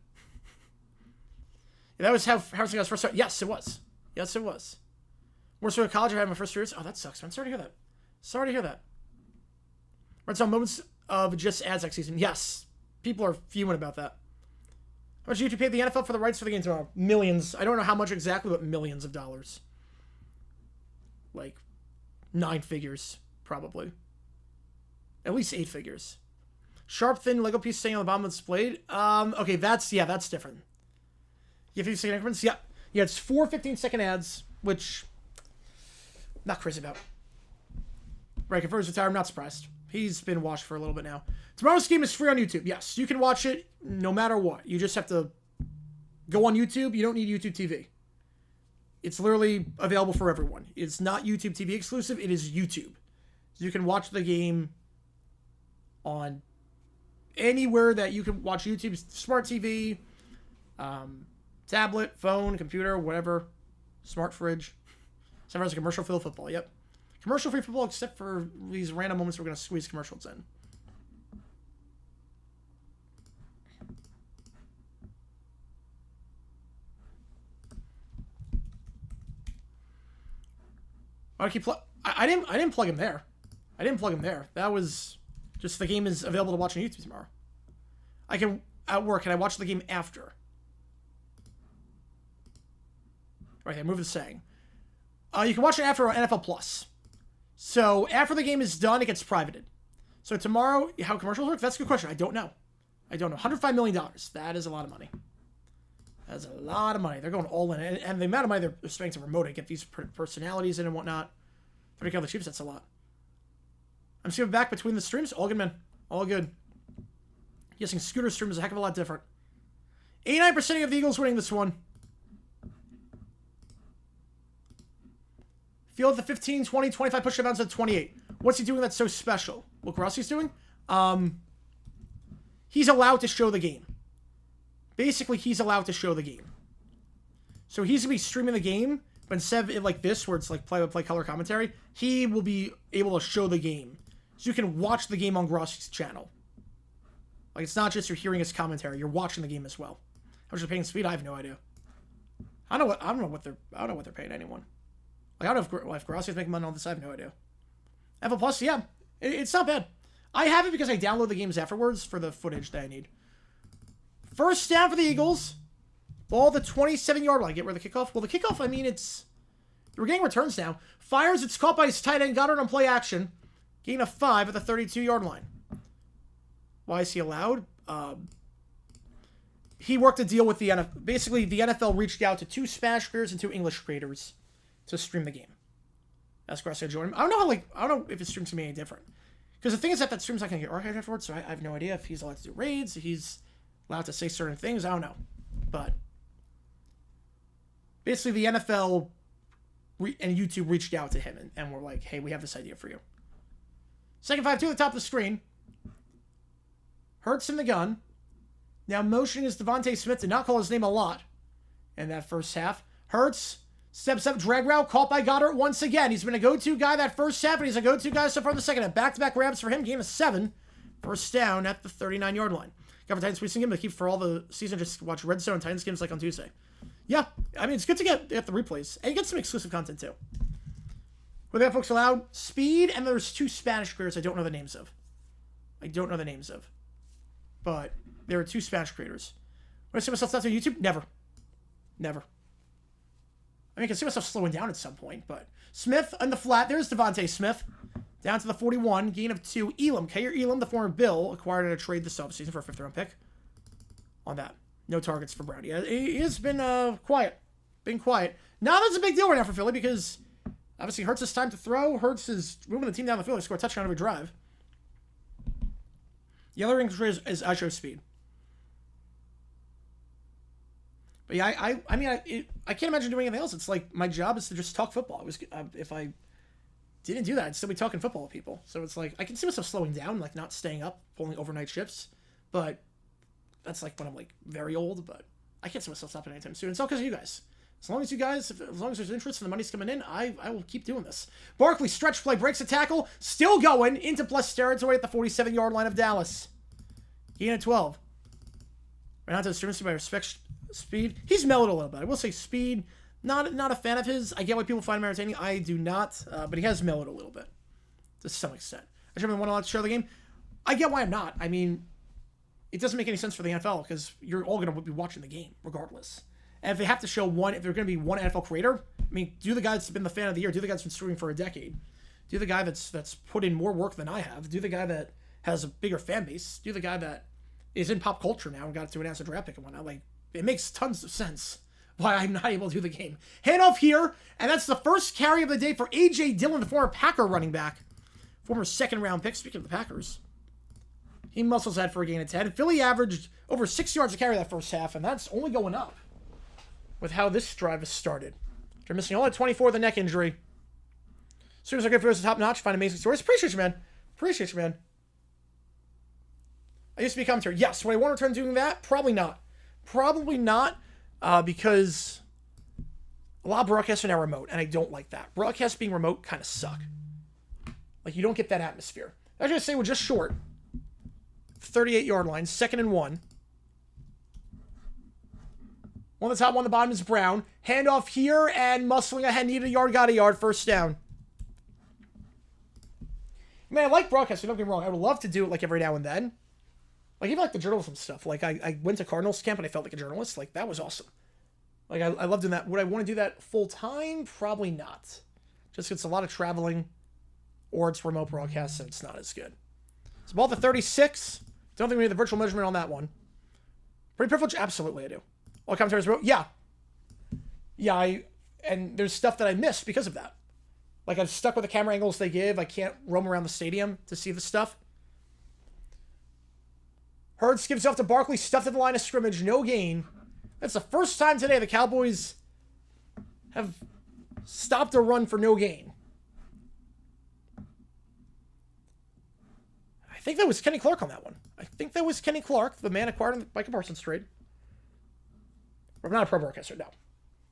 Yeah, that was how Harrison got his first start. Yes, it was. Worst year of college I had my first years. Oh, that sucks, man. Sorry to hear that. Red Zone moments of just ads next season. Yes. People are fuming about that. How much did you pay the NFL for the rights for the game tomorrow? Millions. I don't know how much exactly, but millions of dollars. Like 9 figures, probably. At least 8 figures. Sharp, thin Lego piece staying on the bottom of the displayed. Okay, that's different. You have 15-second increments? Yeah. Yeah, it's 4 15-second ads, which not crazy about. Right, confirms retire. I'm not surprised. He's been watched for a little bit now. Tomorrow's game is free on YouTube. Yes, you can watch it no matter what. You just have to go on YouTube. You don't need YouTube TV. It's literally available for everyone. It's not YouTube TV exclusive. It is YouTube. So you can watch the game on anywhere that you can watch YouTube. Smart TV, tablet, phone, computer, whatever. Smart fridge. Sometimes a commercial-free football. Yep. Commercial-free football, except for these random moments we're going to squeeze commercials in. I didn't plug him there. That was just the game is available to watch on YouTube tomorrow. I can at work. Can I watch the game after? Right, I move the saying. You can watch it after on NFL Plus. So after the game is done, it gets privated. So tomorrow, how commercials work? That's a good question. I don't know. $105 million. That is a lot of money. That's a lot of money. They're going all in. And the amount of money they're spending to promote it, get these personalities in and whatnot. $30K on the cheapest, that's a lot. I'm skipping back between the streams. All good, man. All good. Guessing Scooter stream is a heck of a lot different. 89% of the Eagles winning this one. Field the 15, 20, 25 push-up bounce at 28. What's he doing that's so special? What Rossi's doing? He's allowed to show the game. Basically, he's allowed to show the game. So he's going to be streaming the game, but instead of it like this, where it's like play-by-play color commentary, he will be able to show the game. So you can watch the game on Grossi's channel. Like, it's not just you're hearing his commentary, you're watching the game as well. How much they're paying speed? I have no idea. I don't know what they're paying anyone. Like, I don't know if Grossi's making money on this. I have no idea. NFL Plus, yeah, it's not bad. I have it because I download the games afterwards for the footage that I need. First down for the Eagles. Ball the 27-yard line. Get rid of the kickoff. Well, the kickoff, I mean, we're getting returns now. Fires, it's caught by his tight end. Got it on play action. Gain of 5 at the 32-yard line. Why is he allowed? He worked a deal with the NFL. Basically, the NFL reached out to 2 Spanish creators and 2 English creators to stream the game. That's Grass to join him. I don't know if his stream's gonna be any different. Because the thing is that stream's not gonna get archived afterwards, so I have no idea if he's allowed to do raids, if he's allowed to say certain things. I don't know. But basically, the NFL and YouTube reached out to him and were like, hey, we have this idea for you. Second 5-2 at the top of the screen. Hurts in the gun. Now motioning is Devontae Smith. Did not call his name a lot in that first half. Hurts steps up, drag route, caught by Goddard once again. He's been a go-to guy that first half, and he's a go-to guy so far in the second half. Back-to-back grabs for him. Game of 7. First down at the 39-yard line. Got for Titans squeezing him to keep for all the season. Just watch Red Zone Titans games like on Tuesday. Yeah, I mean, it's good to get the replays. And you get some exclusive content, too. With that, folks, allowed speed, and there's 2 Spanish creators I don't know the names of. But there are 2 Spanish creators. Would I see myself stuff on YouTube? Never. I mean, I can see myself slowing down at some point, but Smith on the flat. There's Devontae Smith. Down to the 41. Gain of 2. Elam. Kair Elam, the former Bill, acquired in a trade this offseason for a 5th-round pick. On that. No targets for Brown. He has been quiet. Been quiet. Now that's a big deal right now for Philly because obviously Hurts is time to throw. Hurts is moving the team down the field to score a touchdown every drive. The other injury is Acho speed. But yeah, I mean, I can't imagine doing anything else. It's like my job is to just talk football. It was if I didn't do that, I'd still be talking football with people. So it's like I can see myself slowing down, like not staying up, pulling overnight shifts. But that's like when I'm like very old. But I can't see myself stopping anytime soon. It's all because of you guys. As long as there's interest and the money's coming in, I will keep doing this. Barkley stretch play, breaks a tackle, still going into plus territory at the 47-yard line of Dallas. Gain of 12. Renato Stevenson by respect speed. He's mellowed a little bit. I will say speed, not a fan of his. I get why people find him entertaining. I do not, but he has mellowed a little bit to some extent. I should have been want to share the game. I get why I'm not. I mean, it doesn't make any sense for the NFL because you're all going to be watching the game regardless. And if they have to show one, if they're going to be one NFL creator, I mean, do the guy that's been the fan of the year, do the guy that's been streaming for a decade, do the guy that's put in more work than I have, do the guy that has a bigger fan base, do the guy that is in pop culture now and got to announce a draft pick and whatnot. Like, it makes tons of sense why I'm not able to do the game. Handoff here, and that's the first carry of the day for A.J. Dillon, the former Packer running back, former second-round pick. Speaking of the Packers, he muscles ahead for a gain of 10. Philly averaged over 6 yards to carry that first half, and that's only going up with how this drive has started. They're missing all at 24 with a neck injury. Streamers are good for us, top notch. Find amazing stories. Appreciate you, man. Appreciate you, man. I used to be a commentator. Yes. Would I want to return doing that? Probably not. Probably not, because a lot of broadcasts are now remote, and I don't like that. Broadcasts being remote kind of suck. Like, you don't get that atmosphere. I was going to say we're just short. 38-yard line, 2nd and 1. One on the top, one on the bottom is Brown. Handoff here, and muscling ahead, needed a yard, got a yard, first down. Man, I like broadcasting, don't get me wrong. I would love to do it like every now and then. Like, even like the journalism stuff. Like, I went to Cardinals camp and I felt like a journalist. Like, that was awesome. Like, I love doing that. Would I want to do that full time? Probably not. Just it's a lot of traveling, or it's remote broadcasts and it's not as good. So ball to 36. Don't think we need the virtual measurement on that one. Pretty privileged? Absolutely, I do. All commentators wrote, yeah. Yeah, and there's stuff that I missed because of that. Like, I'm stuck with the camera angles they give. I can't roam around the stadium to see the stuff. Hurts gives off to Barkley, stuffed at the line of scrimmage, no gain. That's the first time today the Cowboys have stopped a run for no gain. I think that was Kenny Clark on that one. I think that was Kenny Clark, the man acquired in the Micah Parsons trade. I'm not a pro broadcaster, no.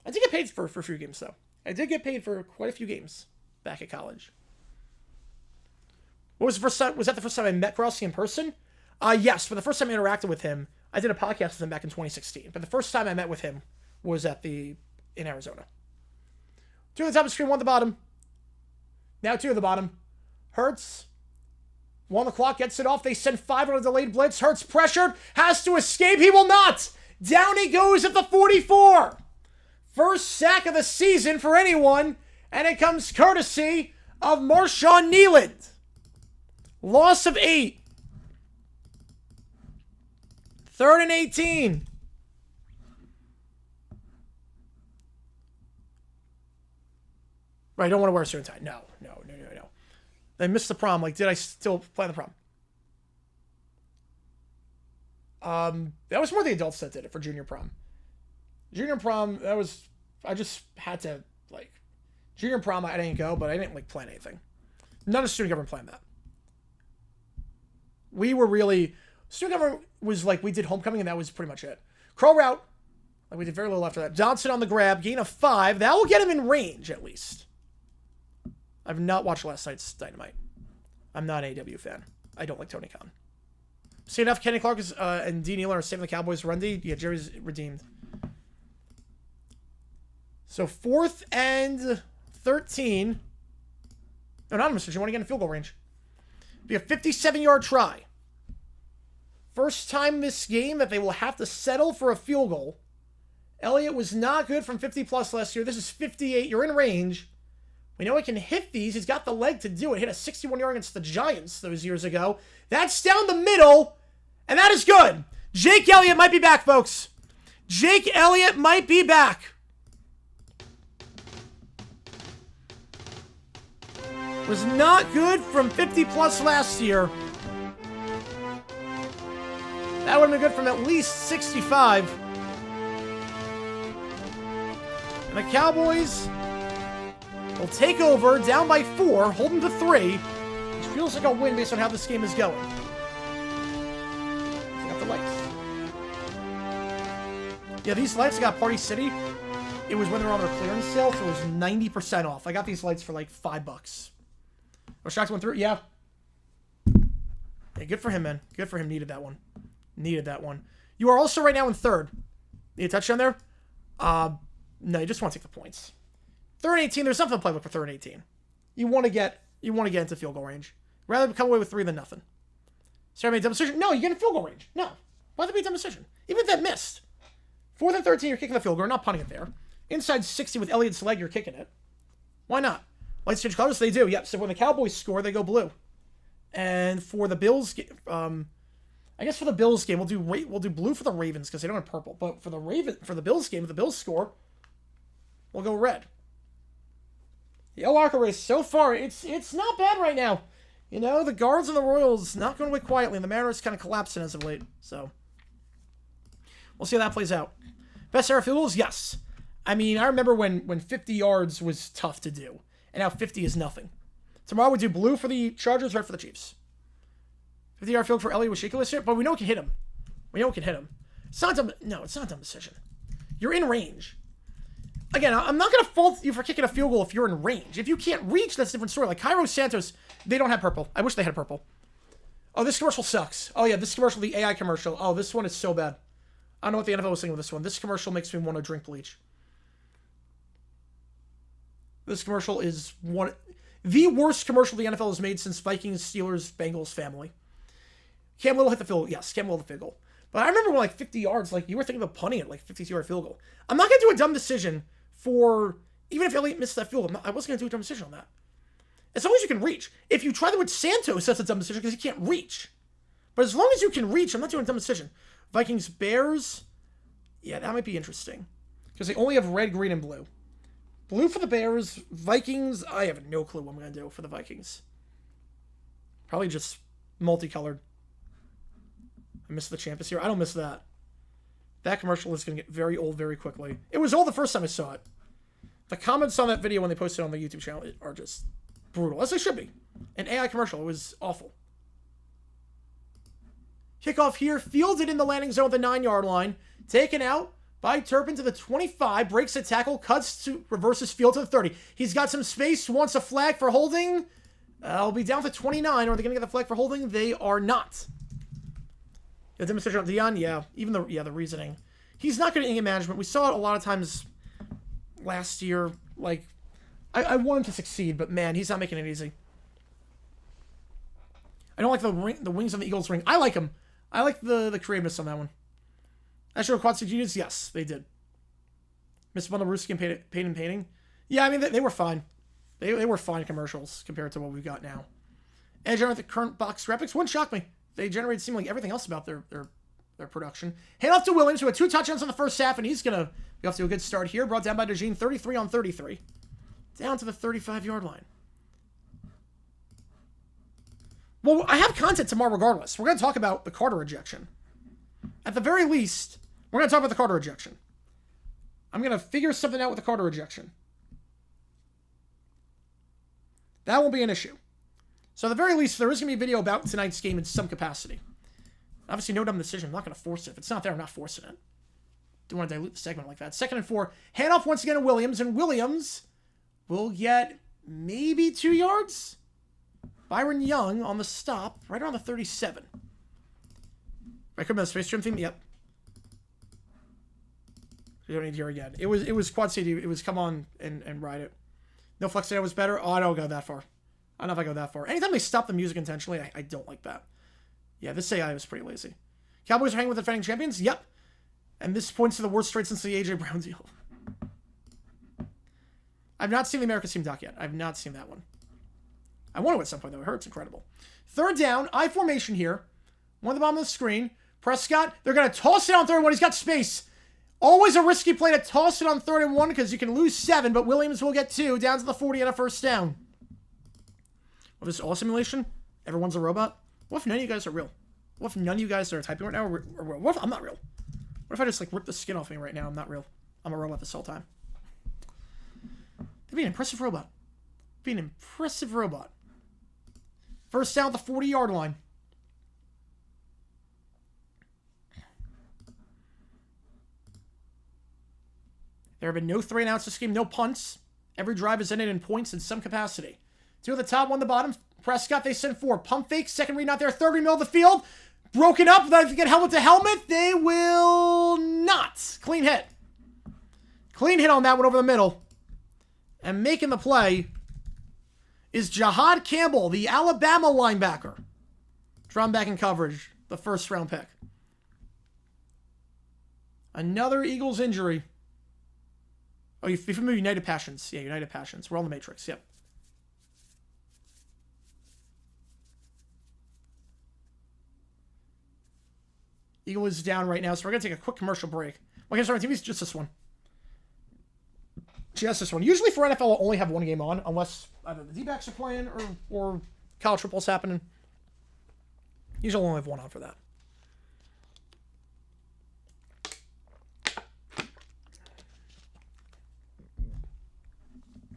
I did get paid for a few games, though. I did get paid for quite a few games back at college. What was the first time? Was that the first time I met Grossi in person? Yes, for the first time I interacted with him, I did a podcast with him back in 2016. But the first time I met with him was in Arizona. 2 on the top of the screen, 1 at the bottom. Now 2 at the bottom. Hurts. 1 on the clock, gets it off. They send 5 on a delayed blitz. Hurts pressured, has to escape. He will not. Down he goes at the 44. First sack of the season for anyone, and it comes courtesy of Marshawn Nealand. Loss of 8. 3rd and 18. Right, I don't want to wear a suit and tie. No. They missed the prom. Like, did I still play the prom? That was more the adults that did it for junior prom. Junior prom, I just had to, like, junior prom, I didn't go, but I didn't, like, plan anything. None of student government planned that. Student government was, like, we did homecoming, and that was pretty much it. Crow route, like, we did very little after that. Johnson on the grab, gain of 5. That will get him in range, at least. I've not watched last night's Dynamite. I'm not an AW fan. I don't like Tony Khan. See enough, Kenny Clark and Dean Nealon are saving the Cowboys run D. Yeah, Jerry's redeemed. So 4th and 13. Anonymous, did you want to get in field goal range? Be a 57-yard try. First time this game that they will have to settle for a field goal. Elliott was not good from 50-plus last year. This is 58. You're in range. We know he can hit these. He's got the leg to do it. Hit a 61-yard against the Giants those years ago. That's down the middle, and that is good. Jake Elliott might be back, folks. Jake Elliott might be back. Was not good from 50-plus last year. That would have been good from at least 65. And the Cowboys will take over, down by 4, holding to 3, which feels like a win based on how this game is going. I got the lights. Yeah, these lights I got Party City. It was when they were on their clearance sale, so it was 90% off. I got these lights for like $5. Was shocked went through? Yeah. Yeah, good for him, man. Good for him. Needed that one. Needed that one. You are also right now in 3rd. Need a touchdown there? No, you just want to take the points. 3rd and 18, there's nothing to play with for 3rd and 18. You want to get into field goal range. Rather come away with 3 than nothing. Sarah made a dumb decision. No, you get in field goal range. No. Why'd that be a dumb decision? Even if that missed. 4th and 13, you're kicking the field goal, not punting it there. Inside 60 with Elliott's leg, you're kicking it. Why not? Lights change colors? They do, yep. So when the Cowboys score, they go blue. And for the Bills, I guess for the Bills game, we'll do blue for the Ravens because they don't have purple. But for the Bills game, if the Bills score, we'll go red. The El Arco race so far, it's not bad right now. You know, the Guards and the Royals not going away quietly, and the Mariners kind of collapsing as of late. So we'll see how that plays out. Best era field goals? Yes. I mean, I remember when 50 yards was tough to do. And now 50 is nothing. Tomorrow we do blue for the Chargers, red for the Chiefs. 50-yard field for Elliott with shaky list here, but we know we can hit him. It's not dumb. No, it's not a dumb decision. You're in range. Again, I'm not going to fault you for kicking a field goal if you're in range. If you can't reach, that's a different story. Like Cairo Santos, they don't have purple. I wish they had purple. Oh, this commercial sucks. Oh, yeah, this commercial, the AI commercial. Oh, this one is so bad. I don't know what the NFL was thinking with this one. This commercial makes me want to drink bleach. This commercial is the worst commercial the NFL has made since Vikings, Steelers, Bengals family. Cam Little hit the field goal. Yes, Cam Little hit the field goal. But I remember when like 50 yards, like you were thinking of punting it, like 52-yard field goal. I'm not going to do a dumb decision for, even if Elliott missed that field goal, I wasn't going to do a dumb decision on that. As long as you can reach. If you try that with Santos, that's a dumb decision because he can't reach. But as long as you can reach, I'm not doing a dumb decision. Vikings, Bears. Yeah, that might be interesting. Because they only have red, green, and blue. Blue for the Bears. Vikings, I have no clue what I'm going to do for the Vikings. Probably just multicolored. I miss the champ this year. I don't miss that. That commercial is going to get very old very quickly. It was old the first time I saw it. The comments on that video when they posted it on the YouTube channel are just brutal, as they should be. An AI commercial. It was awful. Kickoff here. Fielded in the landing zone at the 9-yard line. Taken out by Turpin to the 25. Breaks the tackle. Cuts to reverses field to the 30. He's got some space. Wants a flag for holding. I'll be down to 29. Are they going to get the flag for holding? They are not. The demonstration on Dion, yeah. Even the reasoning. He's not good at in-game management. We saw it a lot of times last year. Like, I want him to succeed, but man, he's not making it easy. I don't like the wings on the Eagles ring. I like him. I like the creativeness on that one. Actually, Quad Genius, yes, they did. Mr. Bundle-Ruski and Painting. Yeah, I mean, they were fine. They were fine commercials compared to what we've got now. And generate the current box graphics wouldn't shock me. They generated seemingly everything else about their production. Hand off to Williams, who had 2 touchdowns in the first half, and he's going to be off to a good start here. Brought down by DeJean, 33 on 33. Down to the 35-yard line. Well, I have content tomorrow regardless. We're going to talk about the Carter ejection. At the very least, we're going to talk about the Carter ejection. I'm going to figure something out with the Carter ejection. That won't be an issue. So at the very least, there is going to be a video about tonight's game in some capacity. Obviously, no dumb decision. I'm not going to force it. If it's not there, I'm not forcing it. Don't want to dilute the segment like that. 2nd and 4. Handoff once again to Williams, and Williams will get maybe 2 yards. Byron Young on the stop, right around the 37. I could have been the Space Trim theme. Yep. You don't need to hear again. It was Quad City. It was come on and ride it. No flex today was better. Oh, I don't go that far. I don't know if I go that far. Anytime they stop the music intentionally, I don't like that. Yeah, this AI was pretty lazy. Cowboys are hanging with the defending champions? Yep. And this points to the worst trade since the A.J. Brown deal. I've not seen the America's Team doc yet. I've not seen that one. I want to at some point, though. I heard it's incredible. Third down, I formation here. One at the bottom of the screen. Prescott, they're going to toss it on third and one. He's got space. Always a risky play to toss it on 3rd and 1 because you can lose 7, but Williams will get 2 down to the 40 and a first down. With this all simulation, everyone's a robot. What if none of you guys are real? What if none of you guys that are typing right now are real? What if I'm not real? What if I just like rip the skin off me right now? I'm not real. I'm a robot this whole time. They'd be an impressive robot. Be an impressive robot. First down at the 40-yard line. There have been no 3 and outs this game, no punts. Every drive is ended in points in some capacity. 2 at the top, 1 at the bottom. Prescott, they send 4. Pump fake, second read not there, third read middle of the field. Broken up, if they get helmet to helmet, they will not. Clean hit. Clean hit on that one over the middle. And making the play is Jahad Campbell, the Alabama linebacker. Drawn back in coverage, the first round pick. Another Eagles injury. Oh, you're familiar with United Passions. Yeah, United Passions. We're on the Matrix. Yep. Eagle is down right now, so we're going to take a quick commercial break. Well, I guess our team is just this one. Just this one. Usually for NFL, I'll only have one game on, unless either the D-backs are playing or college football's happening. Usually I'll only have one on for that.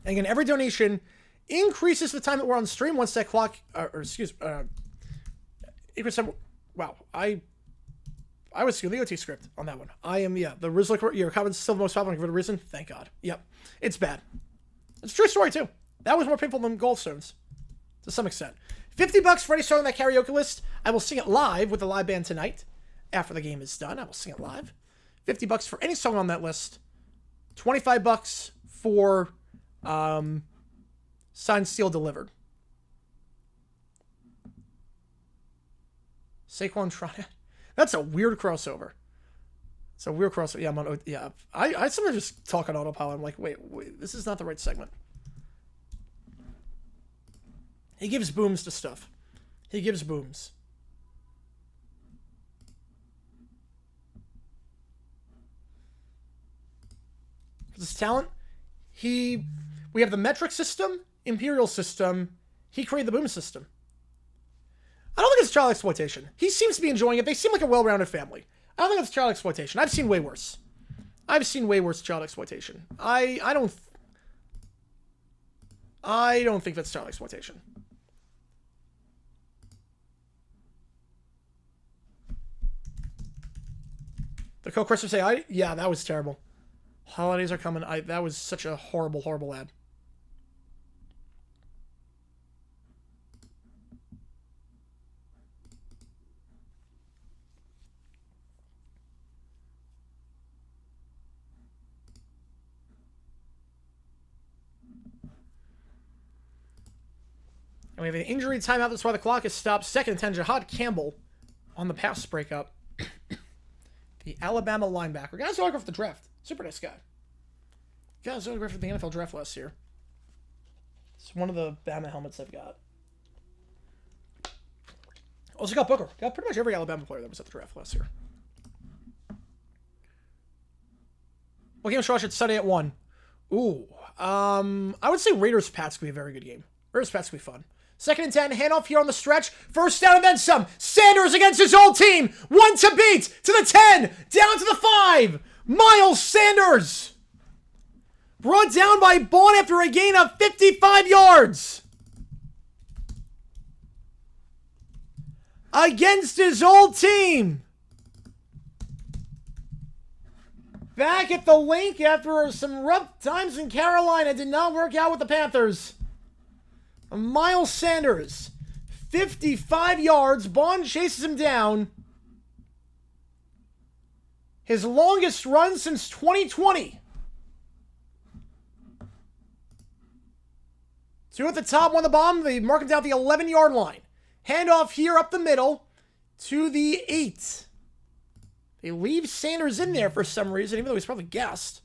And again, every donation increases the time that we're on stream once that clock, wow, I was the OT script on that one. I am, yeah, the Rizzler, your comment's still the most popular for the reason. Thank God. Yep. It's bad. It's a true story, too. That was more painful than Goldstones, to some extent. $50 for any song on that karaoke list. I will sing it live with the live band tonight. After the game is done, I will sing it live. $50 for any song on that list. $25 for signed, sealed, delivered. Saquon Trotter. That's a weird crossover. It's a weird crossover. Yeah, I'm on. Yeah, I sometimes just talk on autopilot. I'm like, wait, this is not the right segment. He gives booms to stuff. He gives booms. His talent. We have the metric system, Imperial system. He created the boom system. I don't think it's child exploitation. He seems to be enjoying it. They seem like a well-rounded family. I don't think it's child exploitation. I've seen way worse. I've seen way worse child exploitation. I don't think that's child exploitation. The co-Christopher say, yeah, that was terrible. Holidays are coming. That was such a horrible, horrible ad. And we have an injury timeout. That's why the clock is stopped. 2nd and 10, Jahad Campbell on the pass breakup. The Alabama linebacker. Got his autograph at the draft. Super nice guy. Got his autograph at the NFL draft last year. It's one of the Bama helmets I've got. Also got Booker. Got pretty much every Alabama player that was at the draft last year. What game should Sunday at 1? Ooh. I would say Raiders-Pats could be a very good game. Raiders-Pats could be fun. 2nd and 10, handoff here on the stretch. First down and then some. Sanders against his old team. 1 to beat. To the 10. Down to the 5. Miles Sanders. Brought down by Bond after a gain of 55 yards. Against his old team. Back at the link after some rough times in Carolina. Did not work out with the Panthers. Miles Sanders, 55 yards. Bond chases him down. His longest run since 2020. 2 at the top, 1 at the bottom. They mark him down at the 11-yard line. Handoff here up the middle to the 8. They leave Sanders in there for some reason, even though he's probably guessed.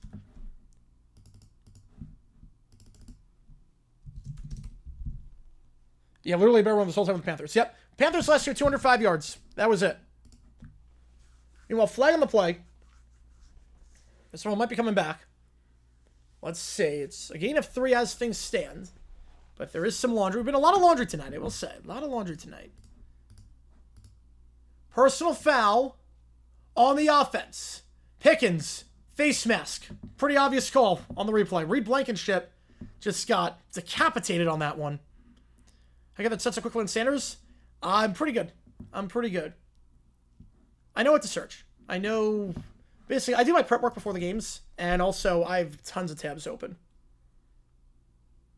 Yeah, literally better run this whole time with the Panthers. Yep. Panthers last year, 205 yards. That was it. Meanwhile, flag on the play. This one might be coming back. Let's see. It's a gain of 3 as things stand. But there is some laundry. We've been a lot of laundry tonight, I will say. A lot of laundry tonight. Personal foul on the offense. Pickens, face mask. Pretty obvious call on the replay. Reed Blankenship just got decapitated on that one. I got that sets up quickly on Sanders. I'm pretty good. I know what to search. I know... Basically, I do my prep work before the games, and also I have tons of tabs open.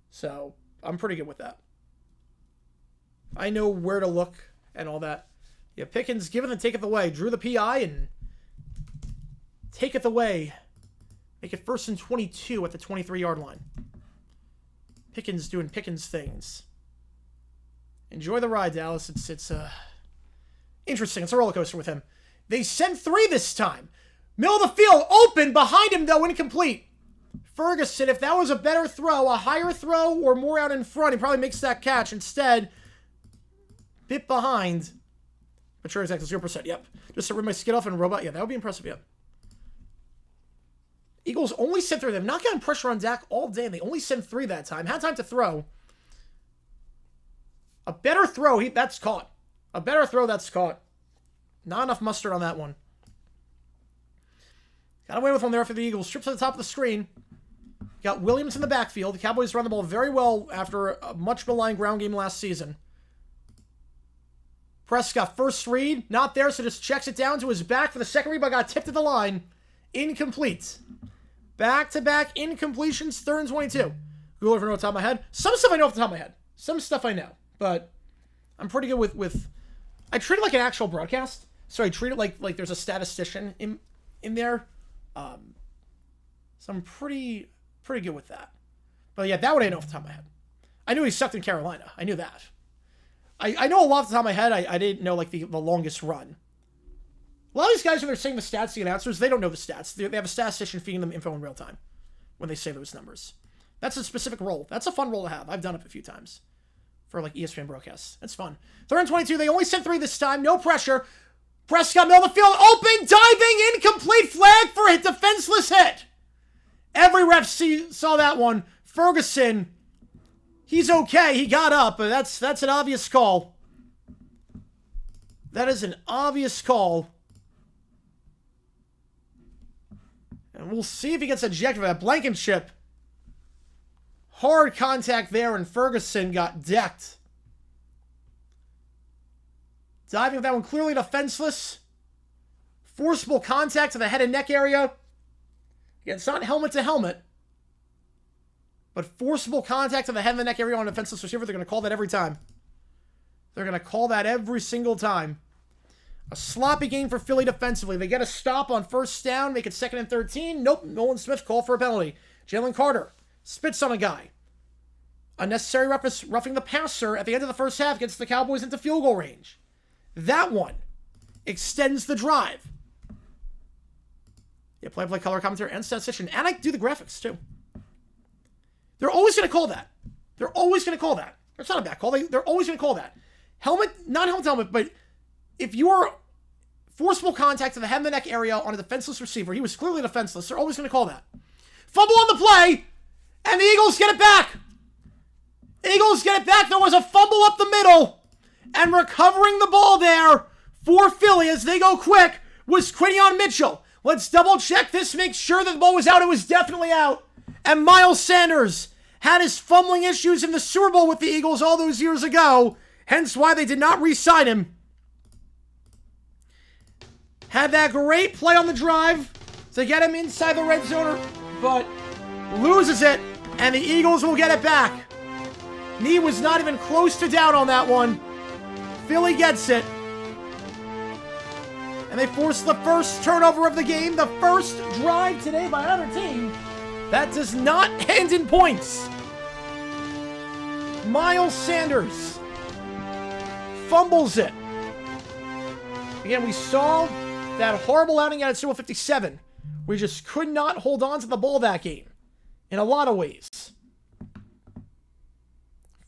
So, I'm pretty good with that. I know where to look and all that. Yeah, Pickens, give it and take it away. Drew the PI and take it away. Make it 1st and 22 at the 23-yard line. Pickens doing Pickens things. Enjoy the ride, Dallas. It's interesting. It's a roller coaster with him. They sent 3 this time. Middle of the field, open, behind him, though, incomplete. Ferguson, if that was a better throw, a higher throw, or more out in front, he probably makes that catch. Instead, bit behind. Mature exactly 0%. Yep. Just to rip my skid off and robot. Yeah, that would be impressive, yep. Eagles only sent 3. They've not gotten pressure on Dak all day, and they only sent 3 that time. Had time to throw. A better throw, that's caught. A better throw, that's caught. Not enough mustard on that one. Got away with one there for the Eagles. Strips at the top of the screen. Got Williams in the backfield. The Cowboys run the ball very well after a much maligned ground game last season. Prescott, first read. Not there, so just checks it down to his back for the second read, but got tipped at the line. Incomplete. Back-to-back incompletions, 3rd and 22. Google over off the top of my head. Some stuff I know off the top of my head. Some stuff I know. But I'm pretty good with I treat it like an actual broadcast. So I treat it like there's a statistician in there. So I'm pretty good with that. But yeah, that one I know off the top of my head. I knew he sucked in Carolina. I knew that. I know a lot off the top of my head. I didn't know like the longest run. A lot of these guys, when they're saying the stats to the announcers, they don't know the stats. They have a statistician feeding them info in real time when they say those numbers. That's a specific role. That's a fun role to have. I've done it a few times for like ESPN broadcasts. It's fun. 3rd and 22. They only sent 3 this time. No pressure. Prescott, middle of the field, open, diving, incomplete, flag for a defenseless hit. Every ref saw that one. Ferguson, he's okay. He got up, but that's an obvious call. That is an obvious call. And we'll see if he gets ejected for that. Blankenship. Hard contact there, and Ferguson got decked. Diving with that one, clearly defenseless. Forcible contact to the head and neck area. Again, it's not helmet to helmet. But forcible contact to the head and the neck area on a defenseless receiver. They're going to call that every time. They're going to call that every single time. A sloppy game for Philly defensively. They get a stop on 1st down, make it 2nd and 13. Nope, Nolan Smith called for a penalty. Jalen Carter spits on a guy. Unnecessary roughing the passer at the end of the first half gets the Cowboys into field goal range. That one extends the drive. Yeah, play color commentary and statistician. And I do the graphics, too. They're always going to call that. They're always going to call that. It's not a bad call. They're always going to call that. Helmet, not helmet to helmet, but if you're forcible contact to the head and the neck area on a defenseless receiver, he was clearly defenseless, they're always going to call that. Fumble on the play, and the Eagles get it back. Eagles get it back. There was a fumble up the middle. And recovering the ball there for Philly as they go quick was Quinion Mitchell. Let's double check this, make sure that the ball was out. It was definitely out. And Miles Sanders had his fumbling issues in the Super Bowl with the Eagles all those years ago. Hence why they did not re-sign him. Had that great play on the drive to get him inside the red zone, but loses it. And the Eagles will get it back. Knee was not even close to down on that one. Philly gets it. And they force the first turnover of the game. The first drive today by either team. That does not end in points. Miles Sanders fumbles it. Again, we saw that horrible outing at Super Bowl 57. We just could not hold on to the ball that game. In a lot of ways.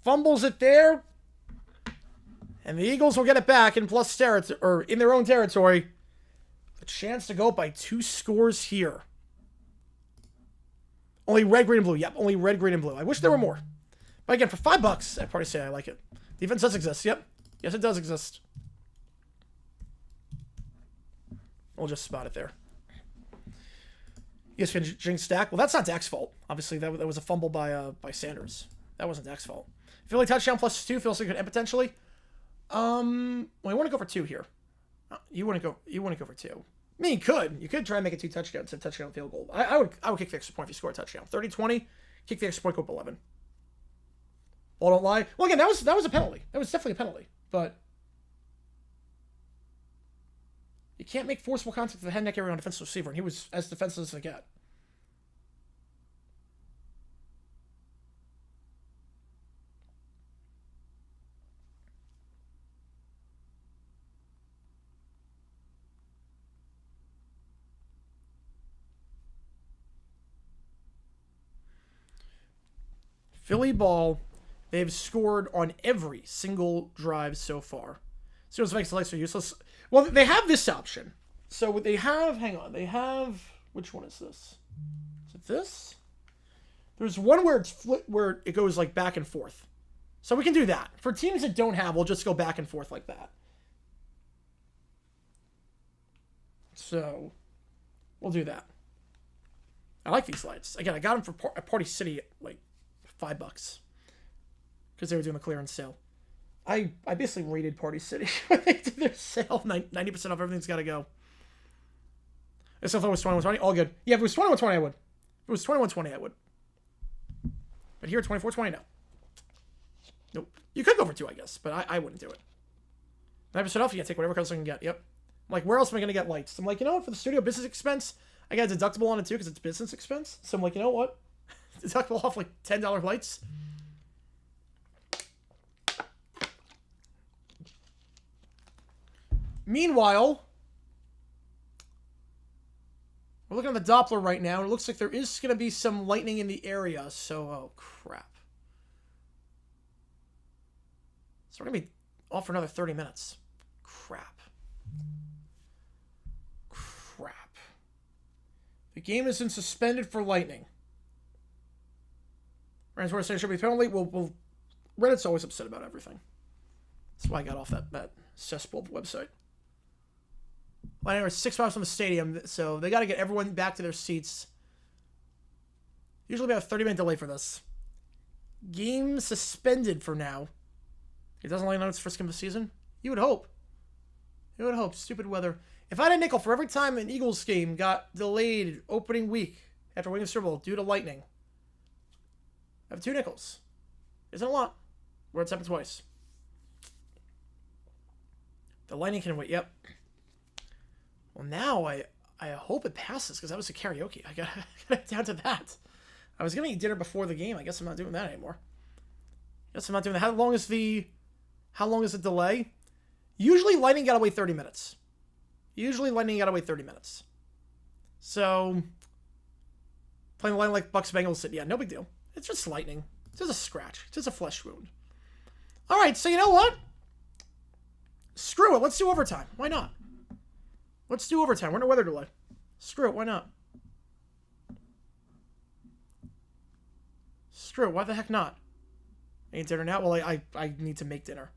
Fumbles it there. And the Eagles will get it back in plus territory, or in their own territory. A chance to go up by 2 scores here. Only red, green, and blue. Yep, only red, green, and blue. I wish there were more. But again, for $5, I'd probably say I like it. Defense does exist. Yep. Yes, it does exist. We'll just spot it there. ESPN jinx Dak. Well, that's not Dak's fault. Obviously, that was a fumble by Sanders. That wasn't Dak's fault. Philly touchdown plus 2 feels like it could end potentially. Well, I want to go for 2 here. You want to go for 2. I mean, you could try and make it 2 touchdowns, a touchdown field goal. I would kick the extra point if you score a touchdown. 30-20, kick the extra point, go up 11. Ball don't lie. Well, again, that was a penalty. That was definitely a penalty. But you can't make forcible contact with the head neck area on defensive receiver, and he was as defensive as they get. Philly ball, they've scored on every single drive so far. So it makes the lights are useless. Well, they have this option. So they have, hang on, they have, which one is this? Is it this? There's one where it's where it goes like back and forth. So we can do that. For teams that don't have, we'll just go back and forth like that. So we'll do that. I like these lights. Again, I got them for Party City at like $5 because they were doing a clearance sale. I basically raided Party City when they did their sale. 90% off everything's got to go. If it was 21-20, all good. Yeah, if it was 21-20, I would. If it was 21-20, I would. But here, 24-20, no. Nope. You could go for 2, I guess, but I wouldn't do it. 90% off, you can take whatever colors I can get. Yep. I'm like, where else am I going to get lights? I'm like, you know what? For the studio business expense, I got a deductible on it too because it's business expense. So I'm like, you know what? Deductible off like $10 lights. Meanwhile, we're looking at the Doppler right now, and it looks like there is going to be some lightning in the area. So, oh crap. So we're going to be off for another 30 minutes. Crap. The game is suspended for lightning. Rams were saying should be penalty. Reddit's always upset about everything. That's why I got off that cesspool website. Well, anyway, 6 miles from the stadium, so they got to get everyone back to their seats. Usually about a 30-minute delay for this. Game suspended for now. It doesn't like its first game of the season. You would hope. You would hope. Stupid weather. If I had a nickel for every time an Eagles game got delayed opening week after winning the Super Bowl due to lightning, I have 2 nickels. Isn't a lot. Where it's happened twice. The lightning can wait. Yep. Well, now I hope it passes because that was a karaoke. I got down to that. I was going to eat dinner before the game. I guess I'm not doing that anymore. Guess I'm not doing that. How long is the delay? Usually lightning got to wait 30 minutes. So, playing the line like Bucks Bengals, yeah, no big deal. It's just lightning. It's just a scratch. It's just a flesh wound. All right, so you know what? Screw it. Let's do overtime. Why not? Let's do overtime. We're in a weather delay. Screw it. Why not? Screw it. Why the heck not? I need dinner now? Well, I need to make dinner.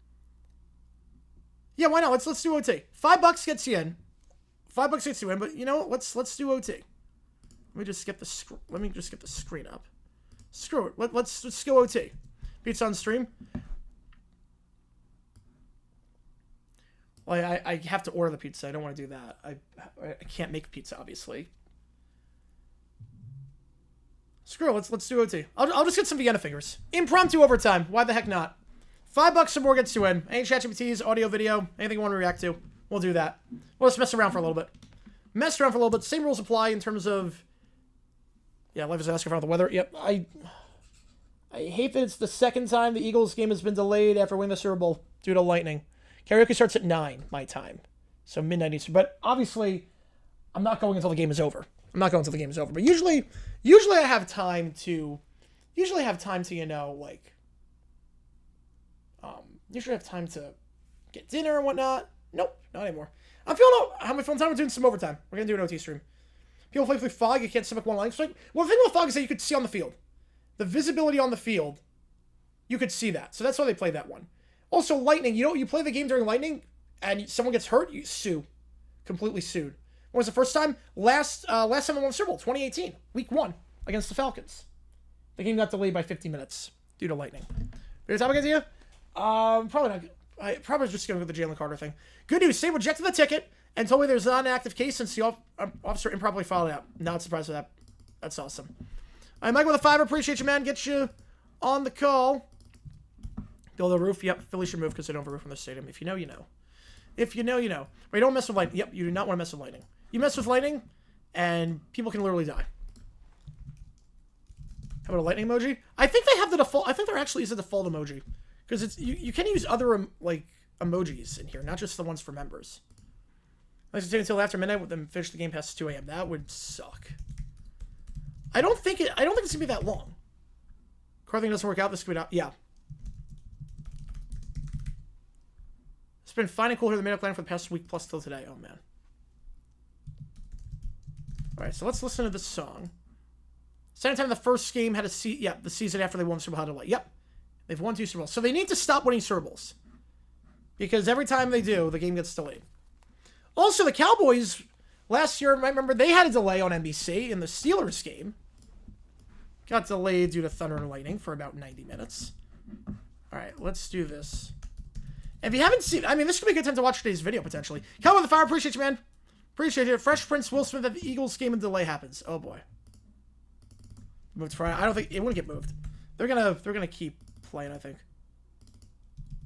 Yeah, why not? Let's do OT. $5 gets you in. $5 gets you in, but you know what? Let's do OT. Let me just get the screen up. Screw it. Let's go OT. Pizza on stream. Well, I have to order the pizza. I don't want to do that. I can't make pizza, obviously. Screw it. Let's do OT. I'll just get some Vienna fingers. Impromptu overtime. Why the heck not? $5 or more gets you in. Any ChatGPTs, audio, video, anything you want to react to, we'll do that. We'll just mess around for a little bit. Same rules apply in terms of... Yeah, life is asking for the weather. Yep, I hate that it's the second time the Eagles game has been delayed after winning the Super Bowl due to lightning. Karaoke starts at 9, my time. So midnight Eastern. But obviously, I'm not going until the game is over. I'm not going until the game is over. But usually I have time to, you know, like, usually have time to get dinner and whatnot. Nope, not anymore. I'm having fun time. We're doing some overtime. We're going to do an OT stream. People play through fog. You can't stomach one line. So, like, well, the thing with fog is that you could see on the field. The visibility on the field, you could see that. So that's why they played that one. Also, lightning. You know, you play the game during lightning, and someone gets hurt, you sue. Completely sued. When was the first time? Last time I won the Super Bowl, 2018, Week 1, against the Falcons. The game got delayed by 50 minutes due to lightning. Favorite topic idea? Probably not. I probably was just going with the Jalen Carter thing. Good news. State rejected the ticket and told me there's not an active case since the officer improperly filed it out. Not surprised with that. That's awesome. All right, Mike with a $5. Appreciate you, man. Get you on the call. Build a roof. Yep, Philly should move because they don't have a roof on the stadium. If you know, you know. If you know, you know. But you don't mess with lightning. Yep, you do not want to mess with lightning. You mess with lightning, and people can literally die. How about a lightning emoji? I think they have the default. I think there actually is a default emoji. Because it's you can use other, like, emojis in here, not just the ones for members. I should take until after midnight with them finish the game past 2 a.m. That would suck. I don't think it's gonna be that long. Car thing doesn't work out. This could be out. Yeah. It's been fine and cool here in the midnight plan for the past week plus till today. Oh man. All right, so let's listen to this song. Second time the first game had the season after they won the Super Bowl had a delay. Yep. They've won 2 Super Bowls. So they need to stop winning Super Bowls. Because every time they do, the game gets delayed. Also, the Cowboys, last year, I remember, they had a delay on NBC in the Steelers game. Got delayed due to thunder and lightning for about 90 minutes. All right, let's do this. If you haven't seen, I mean, this could be a good time to watch today's video, potentially. Cowboy the Fire, appreciate you, man. Appreciate it. Fresh Prince Will Smith at the Eagles game and delay happens. Oh, boy. Moved to Friday. I don't think, it wouldn't get moved. They're gonna keep playing, I think.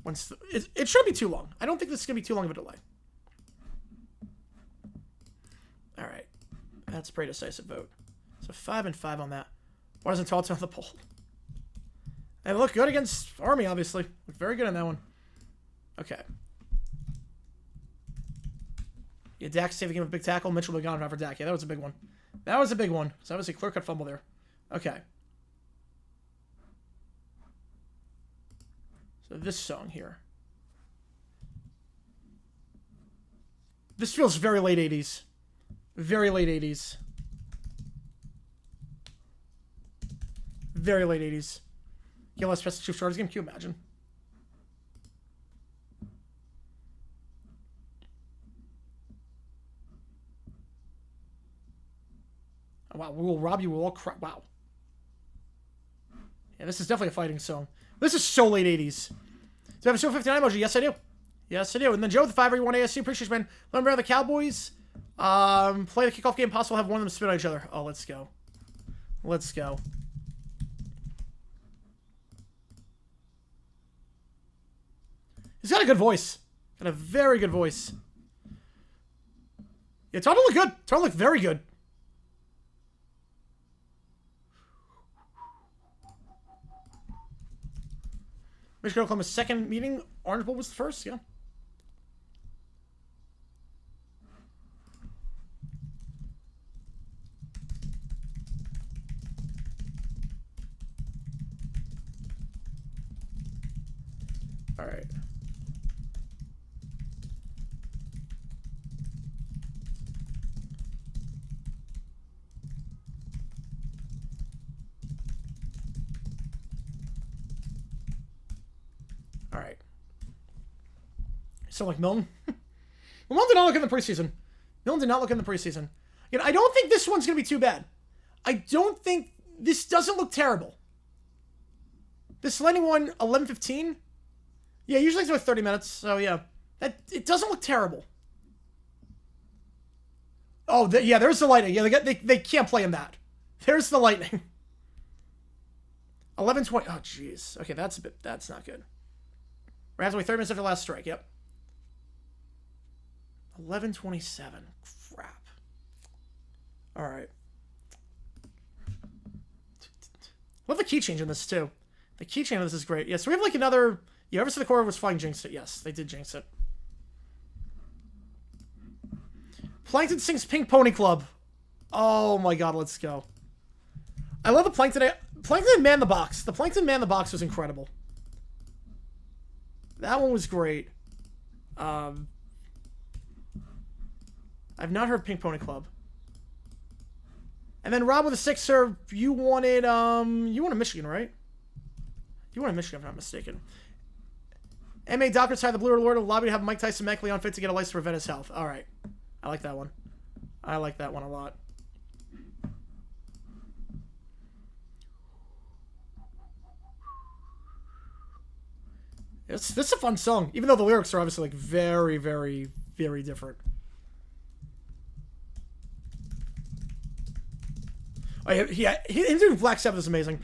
It shouldn't be too long. I don't think this is going to be too long of a delay. All right. That's a pretty decisive vote. So 5 and 5 on that. Why doesn't Todd on the poll? They look good against Army, obviously. Look very good on that one. Okay. Yeah, Dak saved the game with a big tackle. Mitchell will be gone for Dak. Yeah, that was a big one. That was a big one. So obviously clear-cut fumble there. Okay. So this song here. This feels very late 80s. Very late 80s. Very late 80s. Yeah, let's press the Chief Chargers game. Can you imagine? Oh, wow, we will rob you. We'll all crap. Wow. Yeah, this is definitely a fighting song. This is so late 80s. Do I have a Super 59 emoji? Yes, I do. Yes, I do. And then Joe with the 581 ASC. Appreciate you, man. Remember the Cowboys? Play the kickoff game. Possible have one of them spit on each other. Oh, let's go. Let's go. He's got a good voice. Got a very good voice. Yeah, Todd looked good. Todd looked very good. Michigan Oklahoma's second meeting. Orange Bowl was the first, yeah. All right. All right. So like Milton. Well, Milton did not look in the preseason. Milton did not look in the preseason. You know, I don't think this one's gonna be too bad. I don't think this doesn't look terrible. This landing one 11:15. Yeah, usually it's about 30 minutes. So yeah, it doesn't look terrible. Oh, yeah, there's the lightning. Yeah, they can't play in that. There's the lightning. 11:20. Oh, jeez. Okay, that's not good. We're have to wait 30 minutes after the last strike. Yep. 11:27. Crap. All right. Love the key change in this too. The key change in this is great. Yeah, so we have like another. You ever see the core was flying jinxed it? Yes, they did jinx it. Plankton sings Pink Pony Club. Oh my god, let's go. I love the Plankton. Plankton Man the Box. The Plankton Man the Box was incredible. That one was great. I've not heard Pink Pony Club. And then Rob with a sixer, you wanted Michigan, right? You wanted Michigan, if I'm not mistaken. M.A. Docker side the Blue Alert will lobby to have Mike Tyson medically unfit to get a license to prevent his health. All right. I like that one. I like that one a lot. This is a fun song, even though the lyrics are obviously like very, very, very different. Oh, yeah, him doing Black Sabbath is amazing.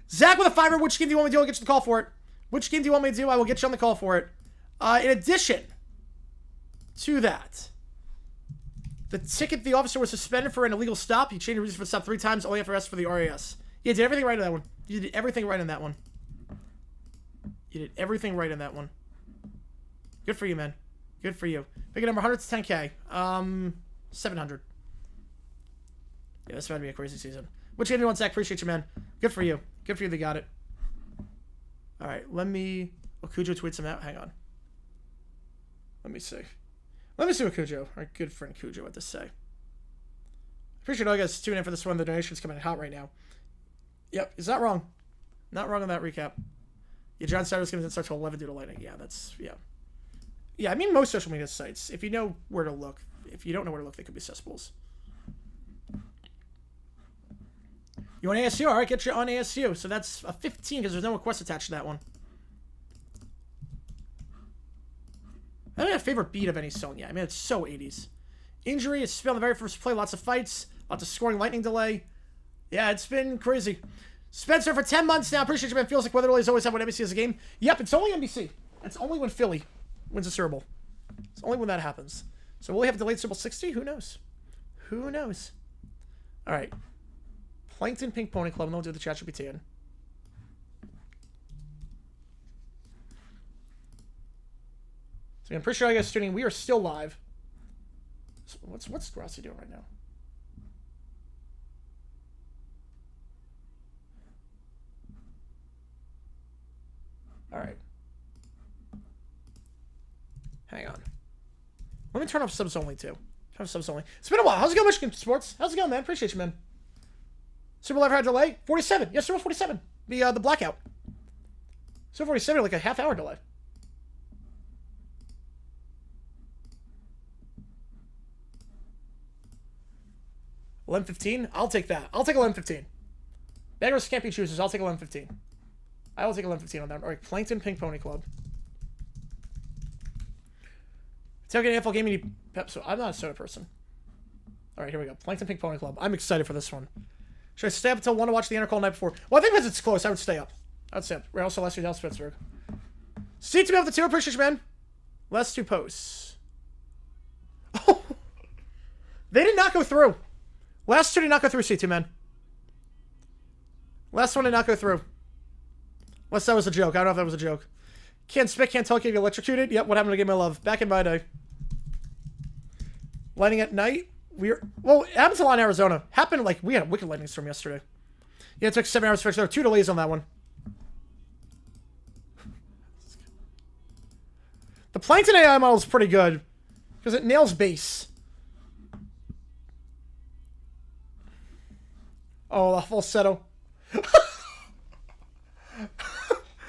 Zach with a $5. Which game do you want me to do? I'll get you the call for it. Which game do you want me to do? I will get you on the call for it. In addition to that, the ticket, the officer was suspended for an illegal stop. He changed the reason for the stop 3 times, only after arrest for the RAS. You did everything right on that one. You did everything right on that one. You did everything right on that one. Good for you, man. Good for you. Big number 100 to 10K. 700. Yeah, this is about to be a crazy season. Which game do you want, Zach? Appreciate you, man. Good for you. Good for you. They got it. All right, let me... Well, Cujo tweets him out. Hang on. Let me see. Let me see what Cujo, our good friend Cujo, had to say. Appreciate all you guys tuning in for this one. The donation's coming in hot right now. Yep, he's not wrong. Not wrong on that recap. Yeah, John Satter's going to start to 11 due to lightning. Yeah, that's... Yeah. Yeah, I mean, most social media sites, if you know where to look, if you don't know where to look, they could be cesspools. You want ASU? All right, get you on ASU. So that's a 15 because there's no request attached to that one. I don't have a favorite beat of any song yet. I mean, it's so 80s. Injury is on the very first play. Lots of fights. Lots of scoring lightning delay. Yeah, it's been crazy. Spencer for 10 months now. Appreciate you, man. Feels like weather delays always have when NBC has a game. Yep, it's only NBC. It's only when Philly wins a Super Bowl. It's only when that happens. So will we have a delayed Super Bowl 60? Who knows? Who knows? All right. Plankton Pink Pony Club, and they'll do the chat GPT in. So I'm pretty sure I guess tuning. We are still live. So what's Rossi doing right now? All right. Hang on. Let me turn off subs only too. Turn off subs only. It's been a while. How's it going, Michigan Sports? How's it going, man? Appreciate you, man. Super Bowl ever had a delay? 47. Yes, Super Bowl 47. The blackout. Super 47, like a half-hour delay. $11.15? I'll take that. I'll take $11.15. Bangers can't be choosers. I'll take $11.15. I will take $11.15 on that. All right, Plankton Pink Pony Club. Tailgate NFL gaming. So I'm not a soda person. All right, here we go. Plankton Pink Pony Club. I'm excited for this one. Should I stay up until 1 to watch the Intercall the night before? Well, I think because it's close, I would stay up. I would stay up. We're also last year, Dallas Pittsburgh. See to me off the 2. Appreciate you, man. Last 2 posts. Oh, they did not go through. Last 2 did not go through, C2, man. Last one did not go through. Unless that was a joke. I don't know if that was a joke. Can't spit, can't talk, get electrocuted. Yep, what happened to Game of Love? Back in my day. Lightning at night. Well, it happens a lot in Arizona. Happened like we had a wicked lightning storm yesterday. Yeah, it took 7 hours to fix. There were 2 delays on that one. The Plankton AI model is pretty good because it nails base. Oh, the falsetto.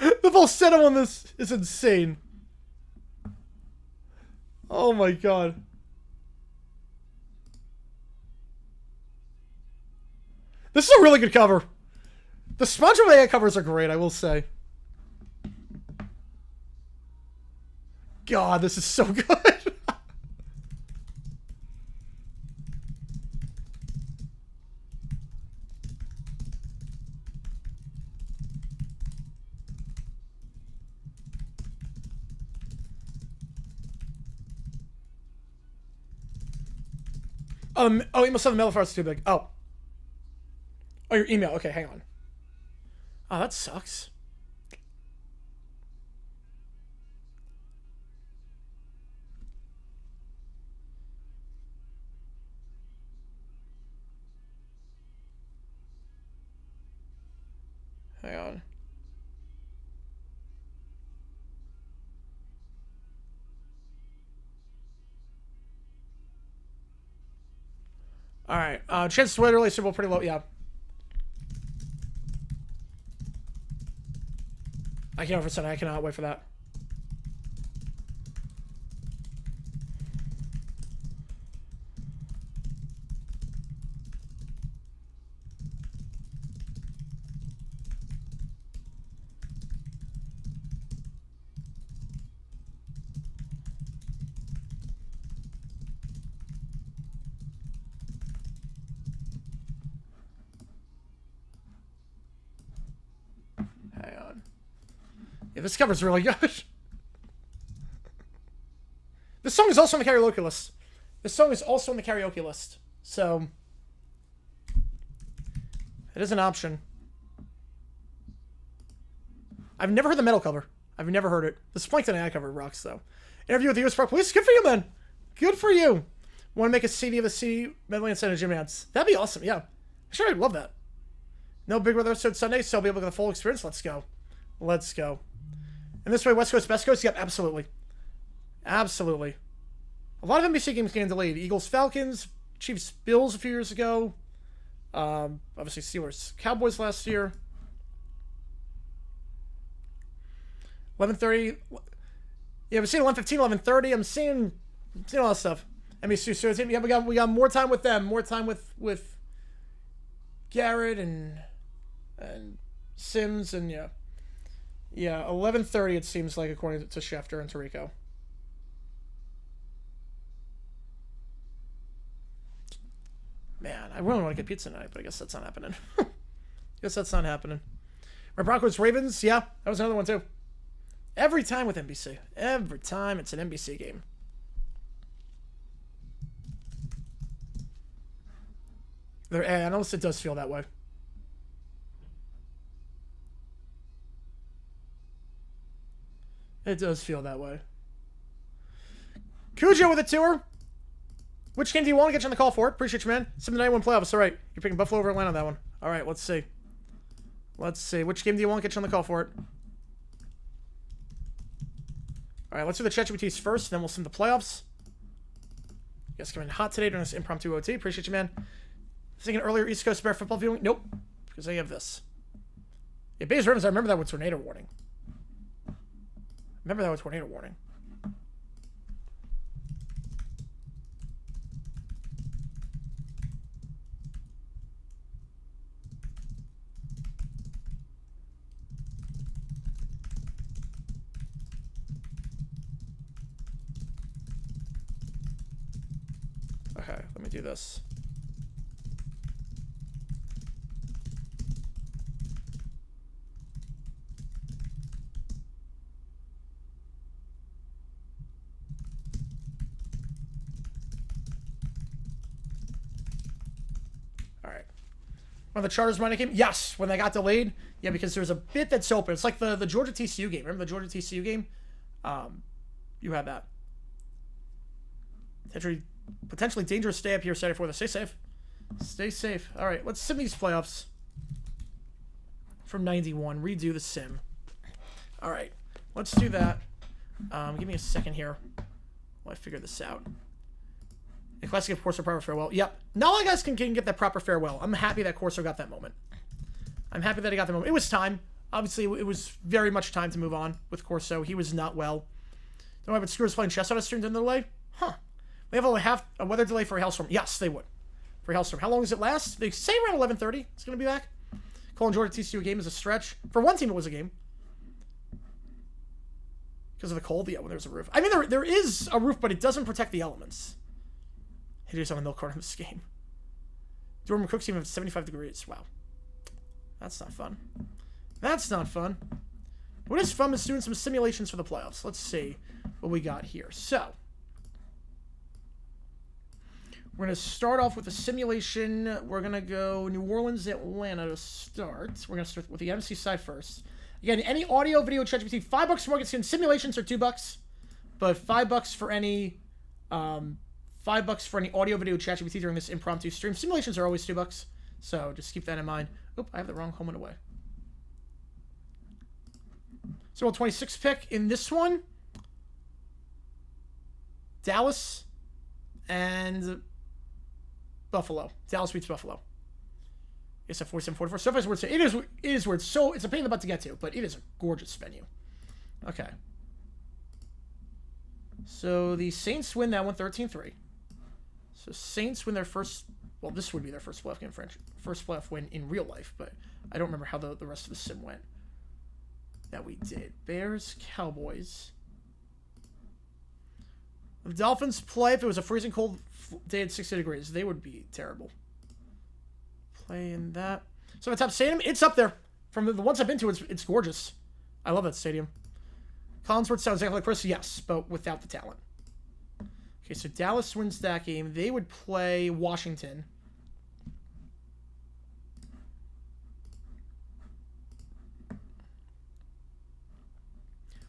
The falsetto on this is insane. Oh my god. This is a really good cover. The SpongeBob AI covers are great, I will say. God, this is so good. Oh, you must have the mail for us too big. Oh, your email. Okay, hang on. Oh, that sucks. All right. Chances to win early Super Bowl pretty low. Yeah. I can't oversend. I cannot wait for that. Hang on. Yeah, this cover's really good. This song is also on the karaoke list. This song is also on the karaoke list. So, it is an option. I've never heard the metal cover. I've never heard it. The Splankton AI cover rocks, though. Interview with the U.S. Park Police. Good for you, man. Good for you. Want to make a CD of the CD medley and send a Jim Nance. That'd be awesome, yeah. Sure, I'd love that. No Big Brother episode Sunday, so I'll be able to get the full experience. Let's go. Let's go. And this way, West Coast, Best Coast? Yep, absolutely. Absolutely. A lot of NBC games getting delayed. Eagles, Falcons, Chiefs, Bills a few years ago. Obviously, Steelers, Cowboys last year. 11:30. Yeah, we're seeing 11:15, 11:30. I'm seeing a lot of stuff. NBC. So yeah, we got more time with them. More time with Garrett and Sims and yeah. 11:30 it seems like according to Schefter and Tarico. Man, I really want to get pizza tonight, but I guess that's not happening. My Broncos Ravens, yeah, that was another one too. Every time with NBC. Every time it's an NBC game. Their analyst, it does feel that way. It does feel that way. Cujo with a tour. Which game do you want to get you on the call for? Appreciate you, man. 7-91 playoffs. All right. You're picking Buffalo over Atlanta on that one. All right, let's see. Let's see. Which game do you want to get you on the call for it? All right, let's do the ChatGPTs first, then we'll send the playoffs. You guys coming in hot today during this impromptu OT. Appreciate you, man. Thinking earlier East Coast Bear football viewing? Nope, because I have this. Yeah, Bays Ravens, I remember that with tornado warning. Okay, let me do this. All right. When the Chargers running game? Yes, when they got delayed. Yeah, because there's a bit that's open. It's like the Georgia TCU game. Remember the Georgia TCU game? You had that. Potentially dangerous stay up here Saturday for the. Stay safe. Stay safe. All right, let's sim these playoffs from 91. Redo the sim. All right, let's do that. Give me a second here while I figure this out. The classic of Corso proper farewell. Yep. Not all guys can get that proper farewell. I'm happy that Corso got that moment. I'm happy that he got the moment. It was time. Obviously, it was very much time to move on with Corso. He was not well. Don't worry about Screws playing chess on a stream during the delay? Huh. They have only half a weather delay for a hailstorm. Yes, they would. For a hailstorm. How long does it last? They say around 11:30. It's going to be back. Calling Georgia TCU game is a stretch. For one team, it was a game. Because of the cold? Yeah, when there's a roof. I mean, there is a roof, but it doesn't protect the elements. Hideous on the milk carton of this game. Dorman Cook's team of 75 degrees. Wow. That's not fun. That's not fun. What is fun is doing some simulations for the playoffs. Let's see what we got here. So, we're going to start off with a simulation. We're going to go New Orleans, Atlanta to start. We're going to start with the NFC side first. Again, any audio, video, ChatGPT, $5 for more gets in. Simulations are $2, but $5 for any $5 for any audio, video, ChatGPT during this impromptu stream. Simulations are always $2, so just keep that in mind. Oop, I have the wrong home and away. So, 26 pick in this one. Dallas and Buffalo. Dallas beats Buffalo. It's a 47-44. So far, it is where it's so it's a pain in the butt to get to, but it is a gorgeous venue. Okay. So the Saints win that one 13-3. So Saints win their first. Well, this would be their first playoff game, first playoff win in real life, but I don't remember how the rest of the sim went. That we did. Bears, Cowboys. If the Dolphins play, if it was a freezing cold day at 60 degrees, they would be terrible. Playing that. So the top stadium, it's up there. From the ones I've been to, it's gorgeous. I love that stadium. Collinsworth sounds exactly like Chris, yes, but without the talent. Okay, so Dallas wins that game. They would play Washington.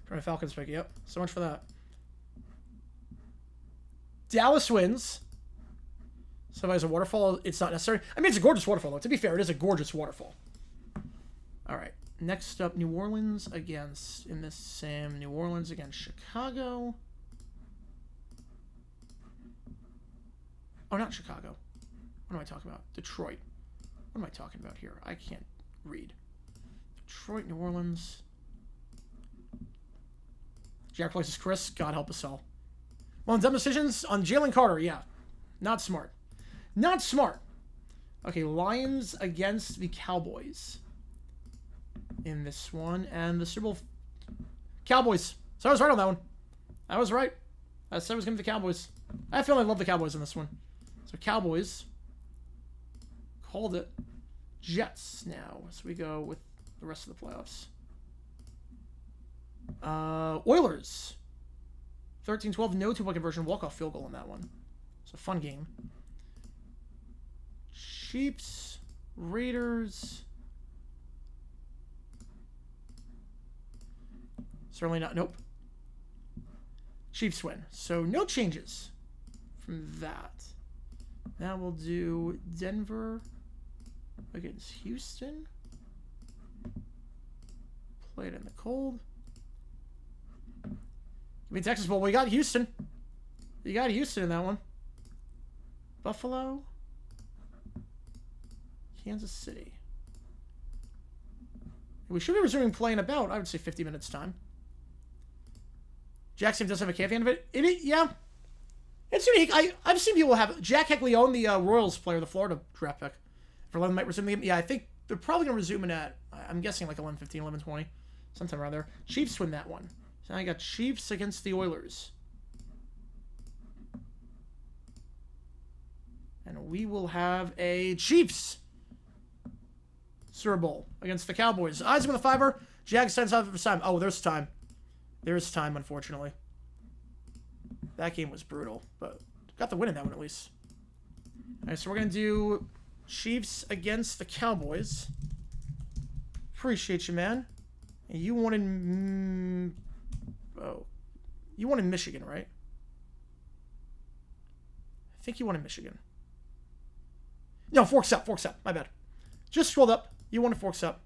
Trying to Falcons pick. Yep, so much for that. Dallas wins. Somebody's a waterfall. It's not necessary. I mean, it's a gorgeous waterfall, though. To be fair, it is a gorgeous waterfall. All right. Next up, New Orleans against, in this sim, New Orleans against Chicago. Oh, not Chicago. What am I talking about? Detroit. What am I talking about here? I can't read. Detroit, New Orleans. Jack places Chris. God help us all. Well, dumb decisions on Jalen Carter. Yeah. Not smart. Not smart. Okay, Lions against the Cowboys in this one. And the Super Bowl... Cowboys. So I was right on that one. I was right. I said I was going to be the Cowboys. I feel I love the Cowboys in this one. So Cowboys. Called it. Jets now. So we go with the rest of the playoffs. Oilers. 13-12. No two-point conversion. Walk-off field goal in that one. It's a fun game. Chiefs, Raiders. Certainly not. Nope. Chiefs win. So no changes from that. Now we'll do Denver against Houston. Play it in the cold. Give me Texas Bowl. We got Houston. You got Houston in that one. Buffalo. Kansas City. We should be resuming play in about, I would say, 50 minutes time. Jackson does have a K at the end of it. Yeah. It's unique. I've seen people have... Jack Heckley owned the Royals player, the Florida draft pick. For 11 might resume the game. Yeah, I think they're probably going to resume it at, I'm guessing like 11:15, 11:20. Sometime around there. Chiefs win that one. So now I got Chiefs against the Oilers. And we will have a Chiefs Super Bowl against the Cowboys. Eyes on the fiver. Jags signs off for time. Oh, there's time. There's time, unfortunately. That game was brutal, but got the win in that one at least. All right, so we're going to do Chiefs against the Cowboys. Appreciate you, man. And you won in... you won in Michigan, right? I think you won in Michigan. No, Forks Up. My bad. Just scrolled up. You won a Forks Up.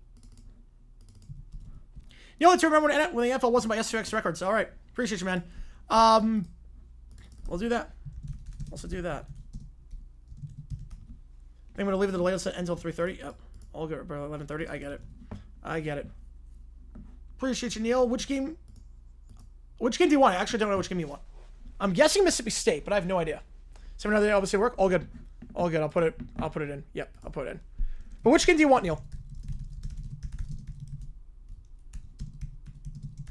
You know what to remember when the NFL wasn't by S2X records. All right. Appreciate you, man. We'll do that. Also do that. I think I'm going to leave the delay set until 3:30. Yep. All good. About 11:30. I get it. Appreciate you, Neil. Which game do you want? I actually don't know which game you want. I'm guessing Mississippi State, but I have no idea. So another day obviously work. All good. I'll put it in. Yep, I'll put it in. But which game do you want, Neil?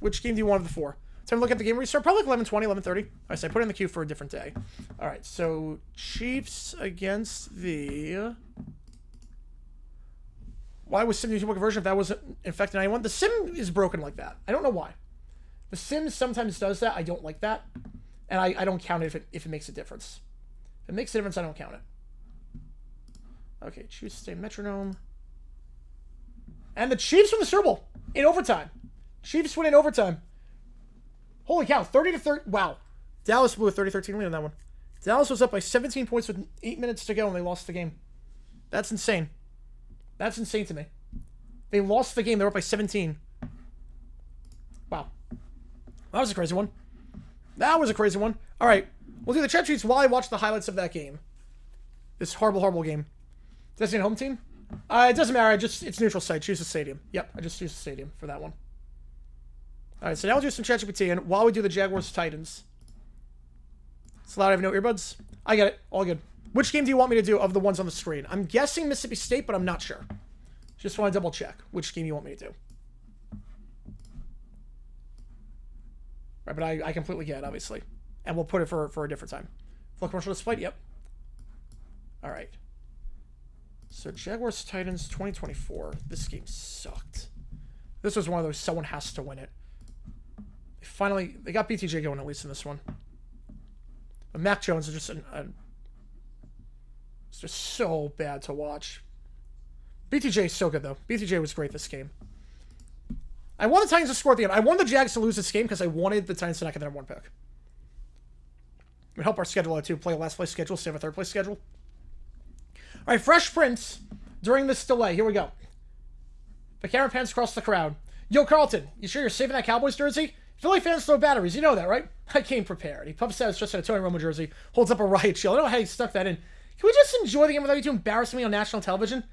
Which game do you want of the four? Time to look at the game restart. Probably like 11:20, 11:30. I say put it in the queue for a different day. All right, so Chiefs against the... Why was Sim using conversion if that wasn't infected 91? The Sim is broken like that. I don't know why. The Sim sometimes does that. I don't like that. And I don't count it if it makes a difference. If it makes a difference, I don't count it. Okay, Chiefs stay metronome. And the Chiefs win the Super Bowl in overtime. Chiefs win in overtime. Holy cow, 30-30. Wow. Dallas blew a 30-13 lead on that one. Dallas was up by 17 points with 8 minutes to go and they lost the game. That's insane. That's insane to me. They lost the game. They were up by 17. Wow. That was a crazy one. All right. We'll do the chat sheets while I watch the highlights of that game. This horrible, horrible game. Designated home team? It doesn't matter. It's neutral site. Choose the stadium. Yep, I just choose the stadium for that one. All right, so now we'll do some ChatGPT, and while we do the Jaguars-Titans. It's loud. I have no earbuds. I get it. All good. Which game do you want me to do of the ones on the screen? I'm guessing Mississippi State, but I'm not sure. Just want to double check which game you want me to do. Right, but I completely get it, obviously. And we'll put it for a different time. Full commercial display? Yep. All right. So Jaguars-Titans 2024. This game sucked. This was one of those someone has to win it. They got BTJ going at least in this one. But Mac Jones is just it's just so bad to watch. BTJ is so good, though. BTJ was great this game. I want the Titans to score at the end. I wanted the Jags to lose this game because I wanted the Titans to not get their 1 pick. It would help our schedule out, too. Play a last place schedule, save a third place schedule. All right, Fresh Prince during this delay. Here we go. The camera pans across the crowd. Yo, Carlton, you sure you're saving that Cowboys jersey? Philly fans throw batteries. You know that, right? I came prepared. He puffs out his chest in a Tony Romo jersey, holds up a riot shield. I don't know how he stuck that in. Can we just enjoy the game without you to embarrass me on national television?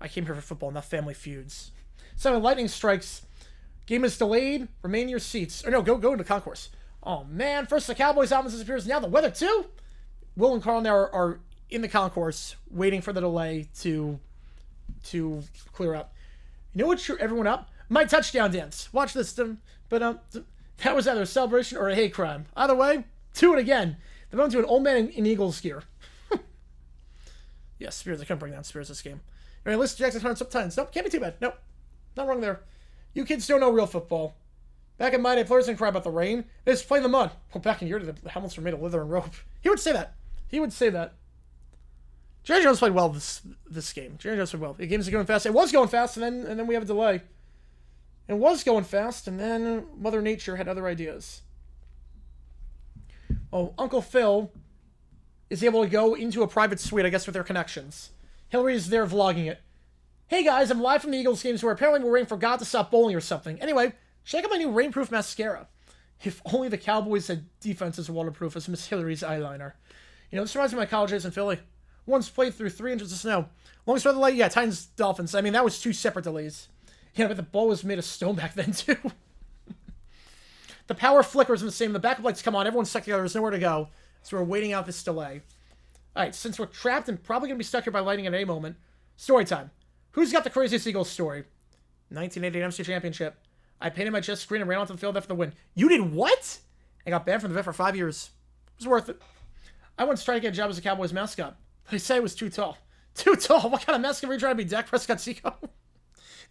I came here for football, not family feuds. 7 lightning strikes. Game is delayed. Remain in your seats. Or no, go into concourse. Oh, man. First the Cowboys offense disappears. Now the weather, too? Will and Carl now are in the concourse waiting for the delay to clear up. You know what cheer everyone up? My touchdown dance. Watch this. That was either a celebration or a hate crime. Either way, do it again. They're going to an old man in Eagles gear. Yeah, Spears. I couldn't bring down Spears this game. All right, listen, Jackson Hunts up Titans. Nope, can't be too bad. Nope, not wrong there. You kids don't know real football. Back in my day, players didn't cry about the rain. They just play in the mud. Well, back in your day, the helmets were made of leather and rope. He would say that. Jerry Jones played well this game. Jerry Jones played well. The game's going fast. It was going fast, and then we have a delay. It was going fast, and then Mother Nature had other ideas. Oh, Uncle Phil is able to go into a private suite, I guess, with their connections. Hillary is there vlogging it. Hey guys, I'm live from the Eagles games where apparently we're waiting for God to stop bowling or something. Anyway, check out my new rainproof mascara. If only the Cowboys had defense as waterproof as Miss Hillary's eyeliner. You know, this reminds me of my college days in Philly. Once played through 3 inches of snow. Longest weather delay, yeah, Titans, Dolphins. I mean, that was 2 separate delays. Yeah, but the ball was made of stone back then, too. The power flickers in the same. The backup lights come on. Everyone's stuck together. There's nowhere to go. So we're waiting out this delay. All right, since we're trapped and probably going to be stuck here by lightning at any moment, story time. Who's got the craziest Eagles story? 1988 MC Championship. I painted my chest screen and ran onto the field after the win. You did what? I got banned from the vet for 5 years. It was worth it. I once tried to get a job as a Cowboys mascot, but they say it was too tall. Too tall? What kind of mascot were you trying to be, Dak Prescott-Seco?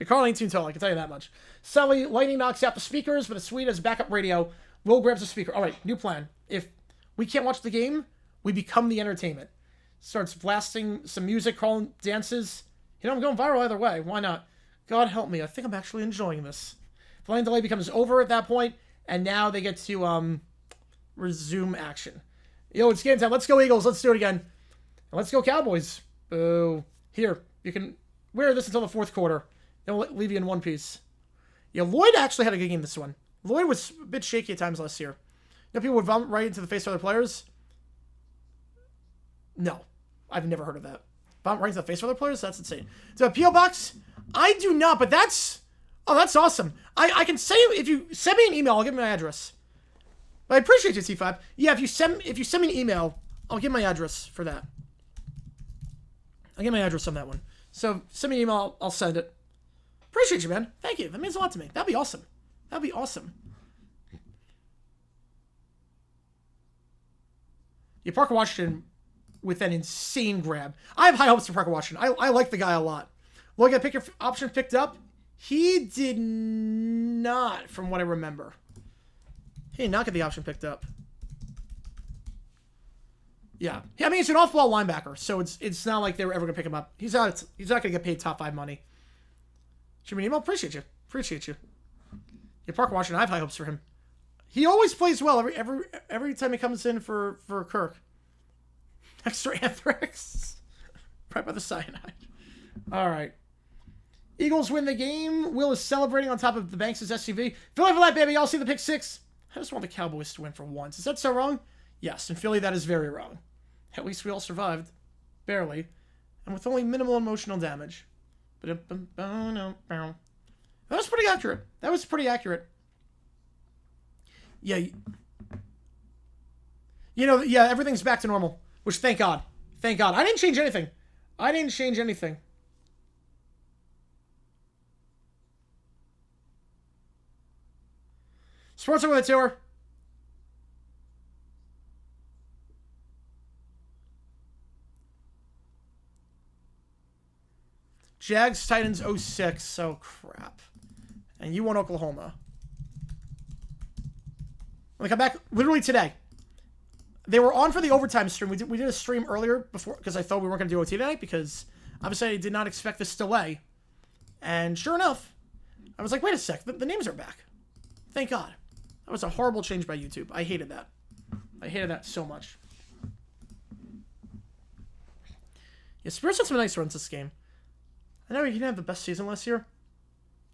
Carl ain't too tall, I can tell you that much. Sully, lightning knocks out the speakers, but the suite has backup radio. Will grabs the speaker. All right, new plan. If we can't watch the game, we become the entertainment. Starts blasting some music, Carl dances. You know, I'm going viral either way. Why not? God help me. I think I'm actually enjoying this. The line delay becomes over at that point, and now they get to resume action. Yo, it's game time. Let's go Eagles. Let's do it again. And let's go Cowboys. Boo. Here, you can wear this until the 4th quarter. Then we'll leave you in one piece. Yeah, Lloyd actually had a good game this one. Lloyd was a bit shaky at times last year. You know, people would vomit right into the face of other players. No, I've never heard of that. Vomit right into the face of other players? That's insane. So a P.O. Box? I do not, but that's awesome. I can say, if you send me an email, I'll give you my address. But I appreciate you, T5. Yeah, if you send me an email, I'll give my address for that. I'll give my address on that one. So send me an email, I'll send it. Appreciate you, man. Thank you. That means a lot to me. That'd be awesome. That'd be awesome. Yeah, Parker Washington with an insane grab. I have high hopes for Parker Washington. I like the guy a lot. Look at pick your option picked up. He did not, from what I remember. He did not get the option picked up. Yeah. I mean, he's an off-ball linebacker, so it's not like they were ever going to pick him up. He's not going to get paid top 5 money. Shoot me an email. Appreciate you. Yeah, Parker Washington, I have high hopes for him. He always plays well every time he comes in for Kirk. Extra anthrax. Right by the cyanide. All right. Eagles win the game. Will is celebrating on top of the Banks' SUV. Philly for that, baby. I'll see the pick 6. I just want the Cowboys to win for once. Is that so wrong? Yes, in Philly, that is very wrong. At least we all survived. barely, and with only minimal emotional damage. That was pretty accurate. That was pretty accurate. Yeah. You know, yeah, everything's back to normal, which thank God. Thank God. I didn't change anything. I didn't change anything. Sports with a tour. Jags, Titans, 06. Oh, crap. And you won Oklahoma. When they come back, literally today. They were on for the overtime stream. We did a stream earlier before because I thought we weren't going to do OT tonight because obviously I did not expect this delay. And sure enough, I was like, wait a sec. The names are back. Thank God. That was a horrible change by YouTube. I hated that. I hated that so much. Yeah, Spurs had some nice runs this game. I know he didn't have the best season last year.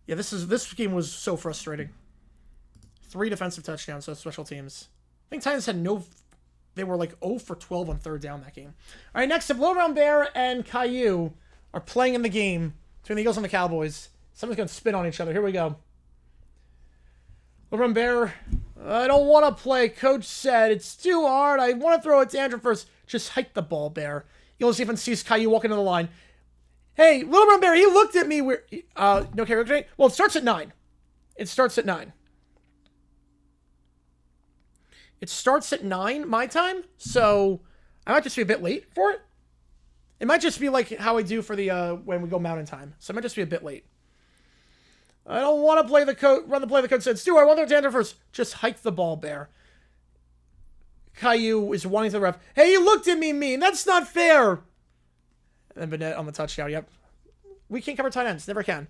Yeah, this game was so frustrating. 3 defensive touchdowns, so special teams. I think Titans had no... They were like 0 for 12 on third down that game. All right, next up, Little Brown Bear and Caillou are playing in the game between the Eagles and the Cowboys. Someone's going to spit on each other. Here we go. Little Brown Bear, I don't want to play. Coach said it's too hard. I want to throw it to Andrew first. Just hike the ball, Bear. Eagles defense sees Caillou walking to the line. Hey, Little Brown Bear, he looked at me. No character. Well, it starts at 9. It starts at 9. It starts at 9 my time, so I might just be a bit late for it. It might just be like how I do for the when we go mountain time, so I might just be a bit late. I don't want to play the coach. Run the play. The coach said, Stu, I want their tender first. Just hike the ball, Bear. Caillou is wanting to the ref. Hey, you looked at me mean. That's not fair. And Bennett on the touchdown. Yep. We can't cover tight ends. Never can.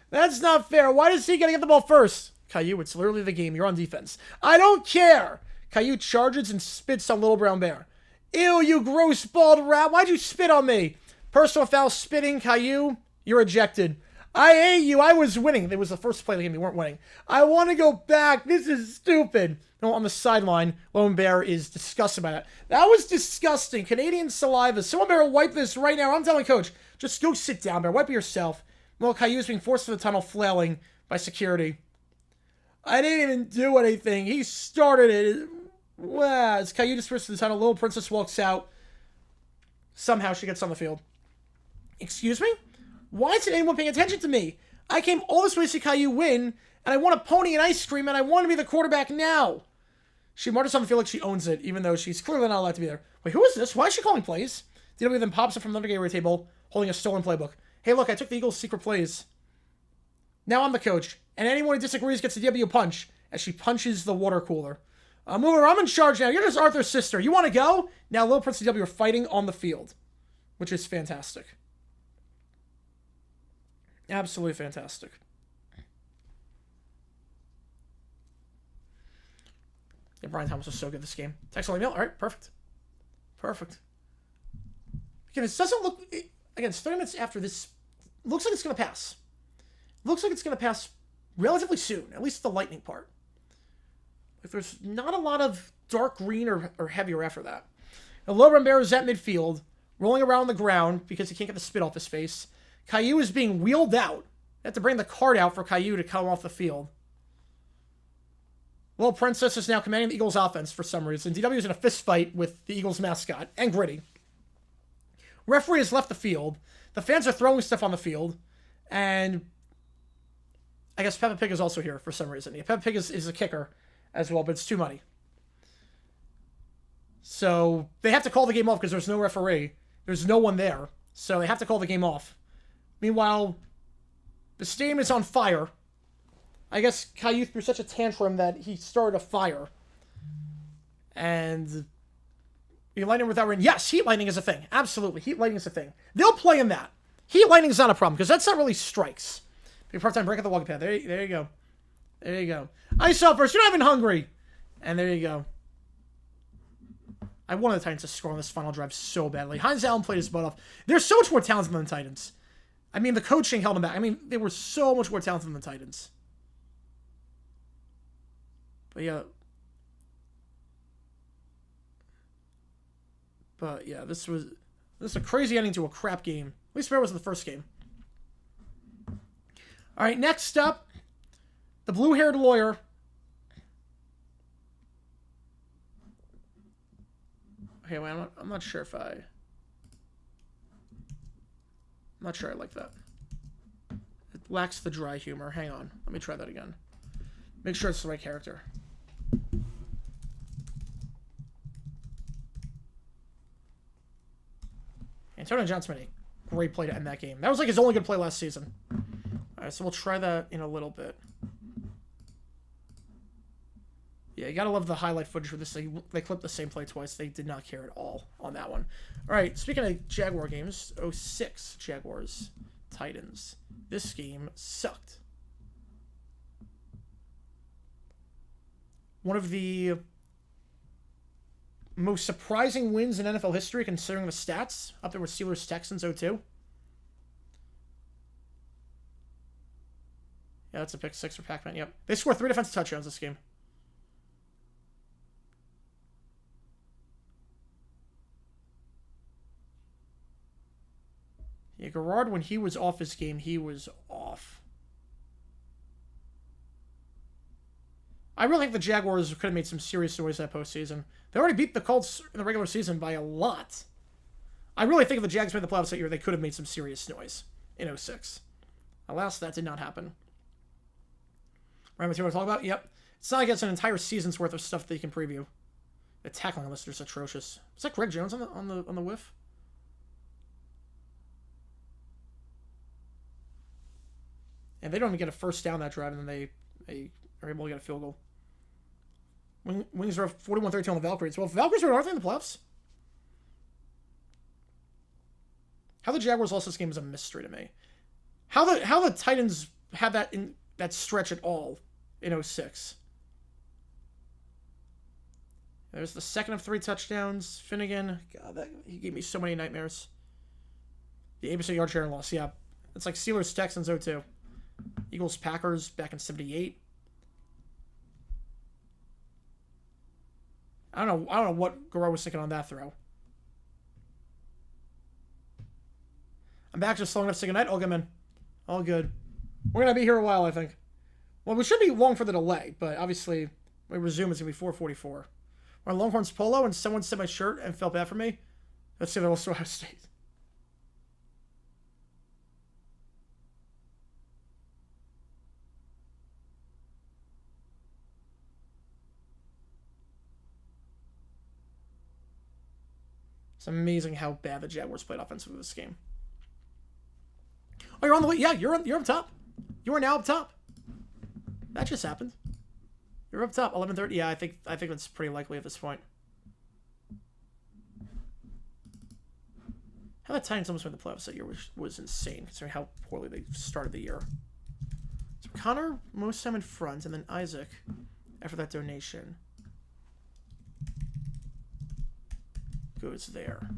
That's not fair. Why does he get the ball first? Caillou, it's literally the game. You're on defense. I don't care. Caillou charges and spits on Little Brown Bear. Ew, you gross bald rat. Why'd you spit on me? Personal foul spitting. Caillou, you're ejected. I hate you. I was winning. It was the first play of the game. We weren't winning. I want to go back. This is stupid. No, on the sideline, Lone Bear is disgusted by that. That was disgusting. Canadian saliva. Someone better wipe this right now. I'm telling Coach, just go sit down, Bear. Wipe it yourself. Well, Caillou is being forced to the tunnel, flailing by security. I didn't even do anything. He started it. Wow. As Caillou disperses the tunnel, Little Princess walks out. Somehow she gets on the field. Excuse me? Why isn't anyone paying attention to me? I came all this way to see Caillou win, and I want a pony and ice cream, and I want to be the quarterback now. She marches on the field like she owns it, even though she's clearly not allowed to be there. Wait, who is this? Why is she calling plays? DW then pops up from the undergateway table, holding a stolen playbook. Hey, look, I took the Eagles' secret plays. Now I'm the coach, and anyone who disagrees gets a DW punch, as she punches the water cooler. Mover, I'm in charge now. You're just Arthur's sister. You want to go? Now Little Prince and DW are fighting on the field, which is fantastic. Absolutely fantastic. Yeah, Brian Thomas was so good this game. Text only mail. All right, perfect. Perfect. Again, it doesn't look... Again, it's 30 minutes after this. Looks like it's going to pass. Looks like it's going to pass relatively soon. At least the lightning part. Like, there's not a lot of dark green or heavier after that. Now, Little Brown Bear is at midfield, rolling around on the ground because he can't get the spit off his face. Caillou is being wheeled out. They have to bring the cart out for Caillou to come off the field. Little Princess is now commanding the Eagles' offense for some reason. DW is in a fist fight with the Eagles' mascot, and Gritty. Referee has left the field. The fans are throwing stuff on the field. And I guess Peppa Pig is also here for some reason. Yeah, Peppa Pig is a kicker as well, but it's too muddy. So they have to call the game off because there's no referee. There's no one there. So they have to call the game off. Meanwhile, the stadium is on fire. I guess Caillou threw such a tantrum that he started a fire. And the lightning without rain. Yes, heat lightning is a thing. Absolutely, heat lightning is a thing. They'll play in that. Heat lightning is not a problem because that's not really strikes. Big part-time break at the walking pad. There you go. There you go. Ice out first. You're not even hungry. And there you go. I wanted the Titans to score on this final drive so badly. Hines Allen played his butt off. They're so much more talented than the Titans. I mean, the coaching held them back. I mean, they were so much more talented than the Titans. But yeah, this was This is a crazy ending to a crap game. At least fair was the first game. All right, next up, the blue-haired lawyer. Okay, wait, I'm not sure if I'm not sure I like that. It lacks the dry humor. Hang on. Let me try that again. Make sure it's the right character. Antonio Johnson made a great play to end that game. That was like his only good play last season. All right, so we'll try that in a little bit. Yeah, you gotta love the highlight footage for this. They clipped the same play twice. They did not care at all on that one. All right, speaking of Jaguar games, 06 Jaguars, Titans. This game sucked. One of the most surprising wins in NFL history, considering the stats. Up there with Steelers-Texans 02. Yeah, that's a pick six for Pac-Man. Yep. They scored 3 defensive touchdowns this game. Yeah, Garrard, when he was off his game, he was off. I really think the Jaguars could have made some serious noise that postseason. They already beat the Colts in the regular season by a lot. I really think if the Jags made the playoffs that year, they could have made some serious noise in 06. Alas, that did not happen. Right, what you want to talk about? Yep. It's not like it's an entire season's worth of stuff that you can preview. The tackling list is atrocious. Is that Greg Jones on the whiff? And they don't even get a first down that drive, and then they are able to get a field goal. Wings are 41-13 on the Valkyries. Well, if Valkyries aren't they in the playoffs? How the Jaguars lost this game is a mystery to me. How the Titans had that stretch at all in 06. There's the second of 3 touchdowns. Finnegan, God, he gave me so many nightmares. The 8% yard share and loss, yeah. It's like Steelers-Texans 02. Eagles-Packers back in 78. I don't know what Garrard was thinking on that throw. I'm back just long enough to say goodnight. All good, man. All good. We're going to be here a while, I think. Well, we should be long for the delay, but obviously, when we resume, it's going to be 4:44. We're on Longhorns Polo, and someone said my shirt and felt bad for me. Let's see if they're also Ohio State. It's amazing how bad the Jaguars played offensively this game. Oh, you're on the way. Yeah, you're up top. You are now up top. That just happened. You're up top. 11:30. Yeah, I think that's pretty likely at this point. How the Titans almost made the playoffs that year was insane, considering how poorly they started the year. So Connor most time in front, and then Isaac after that donation goes there.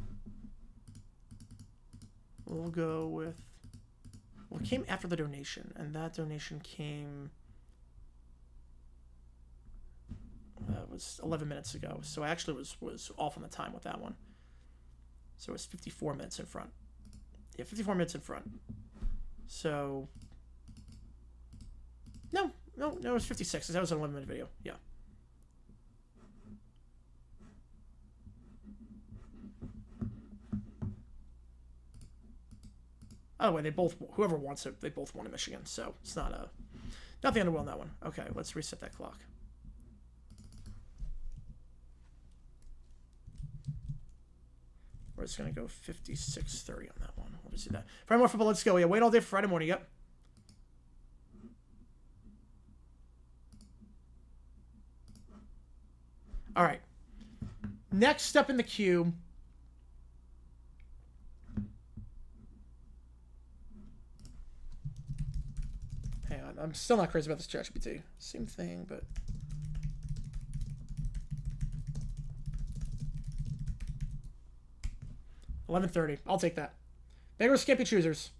We'll go with... Well, it came after the donation, and that donation came... That was 11 minutes ago, so I actually was off on the time with that one. So it was 54 minutes in front. Yeah, 54 minutes in front. So... No, it was 56, because that was an 11-minute video. Yeah. By the way, whoever wants it, they both won in Michigan, so it's not the end of the world on that one. Okay, let's reset that clock. We're just going to go 56:30 on that one. We'll just do that. Friday morning football, let's go. Yeah, wait all day for Friday morning, yep. All right. Next up in the queue... Hang on, I'm still not crazy about this ChatGPT. Same thing, but... $11:30. I'll take that. Beggars can't be choosers.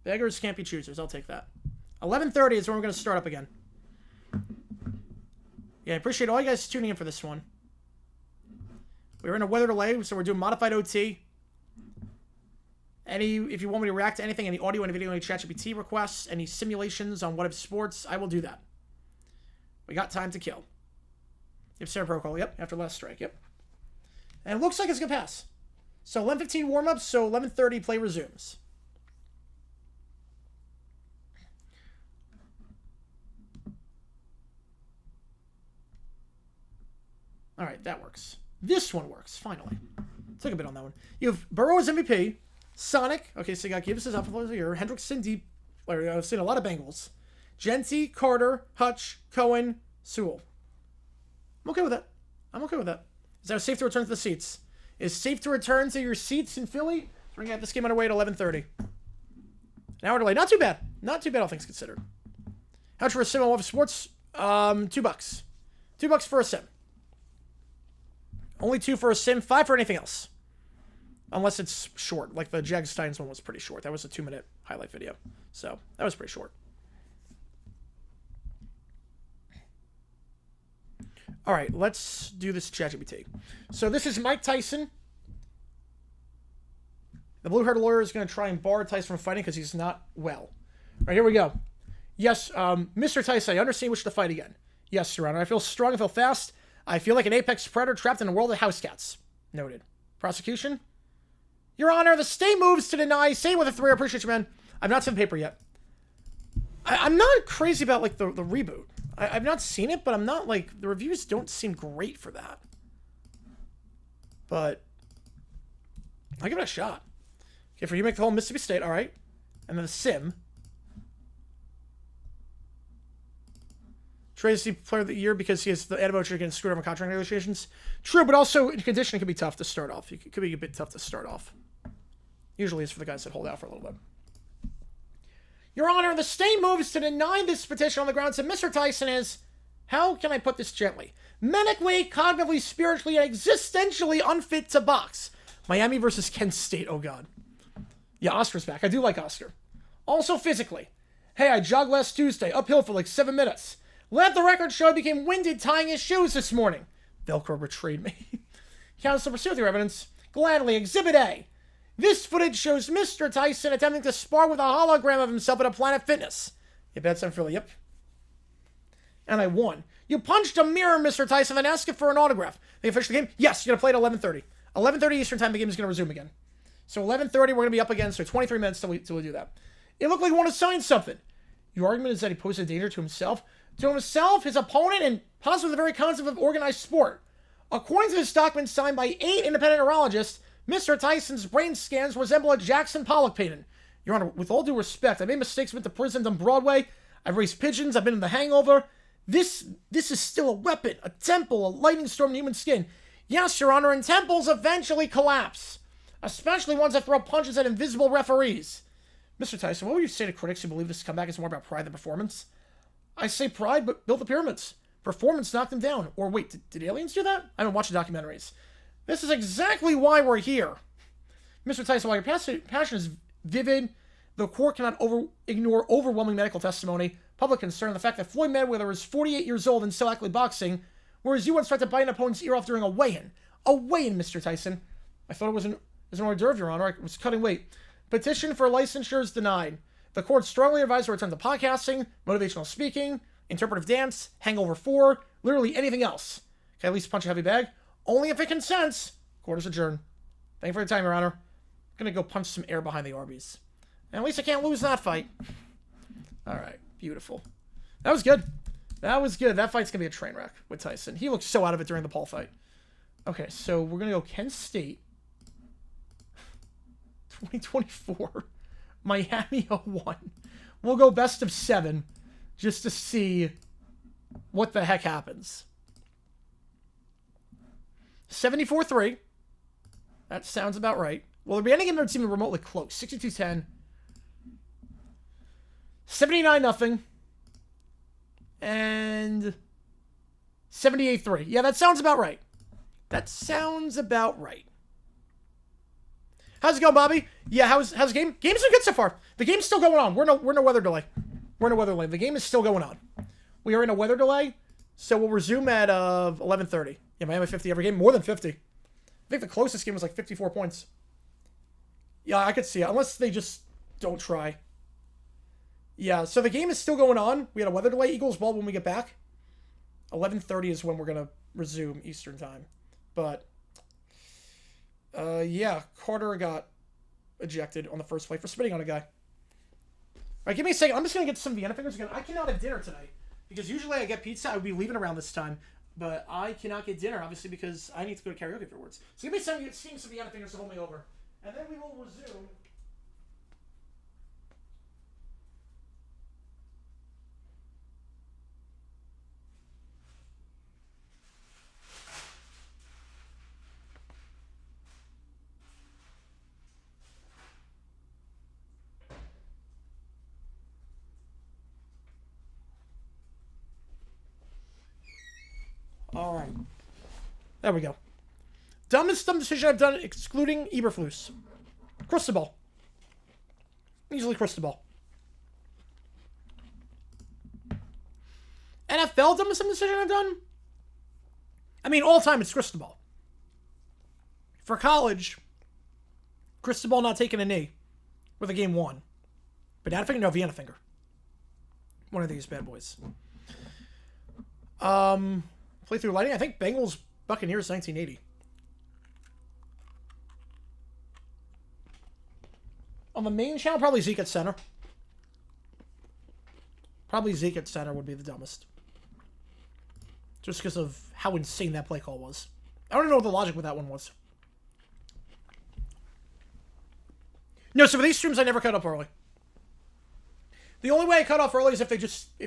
Beggars can't be choosers. I'll take that. 11:30 is when we're going to start up again. Yeah, I appreciate all you guys tuning in for this one. We were in a weather delay, so we're doing modified OT. If you want me to react to anything, any audio, any video, any ChatGPT requests, any simulations on what if sports, I will do that. We got time to kill. Yep, Sarah Protocol. Yep, after last strike. Yep. And it looks like it's going to pass. So 11:15 warm-up, so 11:30 play resumes. All right, that works. This one works, finally. Took a bit on that one. You have Burrow as MVP. Sonic. Okay, so you got Gibbs as offensive here. Hendrickson deep. I've seen a lot of Bengals. Genty, Carter, Hutch, Cohen, Sewell. I'm okay with that. Is that safe to return to the seats? Is safe to return to your seats in Philly? We're going to get this game underway at 11:30. An hour delay. Not too bad. Not too bad, all things considered. How much for a sim on Love Sports? $2. $2 for a sim. Only 2 for a sim, 5 for anything else. Unless it's short. Like the Jag Steins one was pretty short. That was a 2-minute highlight video. So, that was pretty short. All right, let's do this ChatGPT. So this is Mike Tyson. The blue-haired lawyer is going to try and bar Tyson from fighting because he's not well. All right, here we go. Yes, Mr. Tyson, I understand you wish to fight again. Yes, Your Honor. I feel strong. I feel fast. I feel like an apex predator trapped in a world of house cats. Noted. Prosecution? Your Honor, the state moves to deny. Same with a 3. I appreciate you, man. I've not seen the paper yet. I'm not crazy about, like, the reboot. I've not seen it, but I'm not, like, the reviews don't seem great for that. But I'll give it a shot. Okay, for you make the whole Mississippi State, all right. And then the sim. Tracy Player of the Year because he has the antidote against screwed over contract negotiations. True, but also in conditioning can be tough to start off. It could be a bit tough to start off. Usually it's for the guys that hold out for a little bit. Your Honor, the state moves to deny this petition on the grounds that Mr. Tyson is, how can I put this gently, medically, cognitively, spiritually, and existentially unfit to box. Miami versus Kent State, oh God. Yeah, Oscar's back. I do like Oscar. Also physically. Hey, I jogged last Tuesday, uphill for like 7 minutes. Let the record show I became winded tying his shoes this morning. Velcro betrayed me. Counsel, pursue with your evidence. Gladly, Exhibit A. This footage shows Mr. Tyson attempting to spar with a hologram of himself at a Planet Fitness. Yep, that's Philly, yep. And I won. You punched a mirror, Mr. Tyson, and asked it for an autograph. They finished the game? Yes, you're going to play at 11:30. 11:30 Eastern time, the game is going to resume again. So 11:30, we're going to be up again, so 23 minutes till we do that. It looked like he wanted to sign something. Your argument is that he posed a danger to himself, his opponent, and possibly the very concept of organized sport. According to this document signed by 8 independent neurologists, Mr. Tyson's brain scans resemble a Jackson Pollock painting. Your Honor, with all due respect, I made mistakes, went to prison, done Broadway, I've raised pigeons, I've been in The Hangover. This is still a weapon, a temple, a lightning storm in human skin. Yes, Your Honor, and temples eventually collapse, especially ones that throw punches at invisible referees. Mr. Tyson, what would you say to critics who believe this comeback is more about pride than performance? I say pride, but built the pyramids. Performance knocked them down. Or wait, did aliens do that? I haven't watched the documentaries. This is exactly why we're here. Mr. Tyson, while your passion is vivid, the court cannot ignore overwhelming medical testimony, public concern, the fact that Floyd Mayweather is 48 years old and still actively boxing, whereas you once tried to bite an opponent's ear off during a weigh-in. A weigh-in, Mr. Tyson. I thought it was an hors d'oeuvre, Your Honor. I was cutting weight. Petition for licensure is denied. The court strongly advised a return to podcasting, motivational speaking, interpretive dance, Hangover 4, literally anything else. Can I at least punch a heavy bag? Only if it consents. Court is adjourned. Thank you for your time, Your Honor. I'm going to go punch some air behind the Arby's. And at least I can't lose that fight. All right. Beautiful. That was good. That was good. That fight's going to be a train wreck with Tyson. He looked so out of it during the Paul fight. Okay, so we're going to go Kent State. 2024. Miami 01. We'll go best of 7 just to see what the heck happens. 74-3. That sounds about right. Will there be any game that's even remotely close? 62-10. 79-0. And 78-3. Yeah, that sounds about right. That sounds about right. How's it going, Bobby? Yeah, how's the game? Game's been good so far. The game's still going on. We're in a weather delay. The game is still going on. We are in a weather delay, so we'll resume at 11:30. Yeah, Miami 50 every game, more than 50. I think the closest game was like 54 points. Yeah, I could see it. Unless they just don't try. Yeah, so the game is still going on. We had a weather delay. Eagles ball when we get back. 11:30 is when we're going to resume Eastern time. But, yeah, Carter got ejected on the first play for spitting on a guy. All right, give me a second. I'm just going to get some Vienna fingers again. I cannot have dinner tonight. Because usually I get pizza. I would be leaving around this time. But I cannot get dinner, obviously, because I need to go to karaoke afterwards. So give me some Vienna fingers to hold me over. And then we will resume. All right. There we go. Dumbest decision I've done, excluding Eberflus. Cristobal. Easily Cristobal. NFL dumbest decision I've done? I mean, all time it's Cristobal. For college, Cristobal not taking a knee with a game one. Banana finger? No, Vienna finger. One of these bad boys. Play through lighting? I think Bengals Buccaneers 1980. On the main channel, probably Zeke at center. Probably Zeke at center would be the dumbest. Just because of how insane that play call was. I don't know what the logic with that one was. No, so for these streams, I never cut up early. The only way I cut off early is if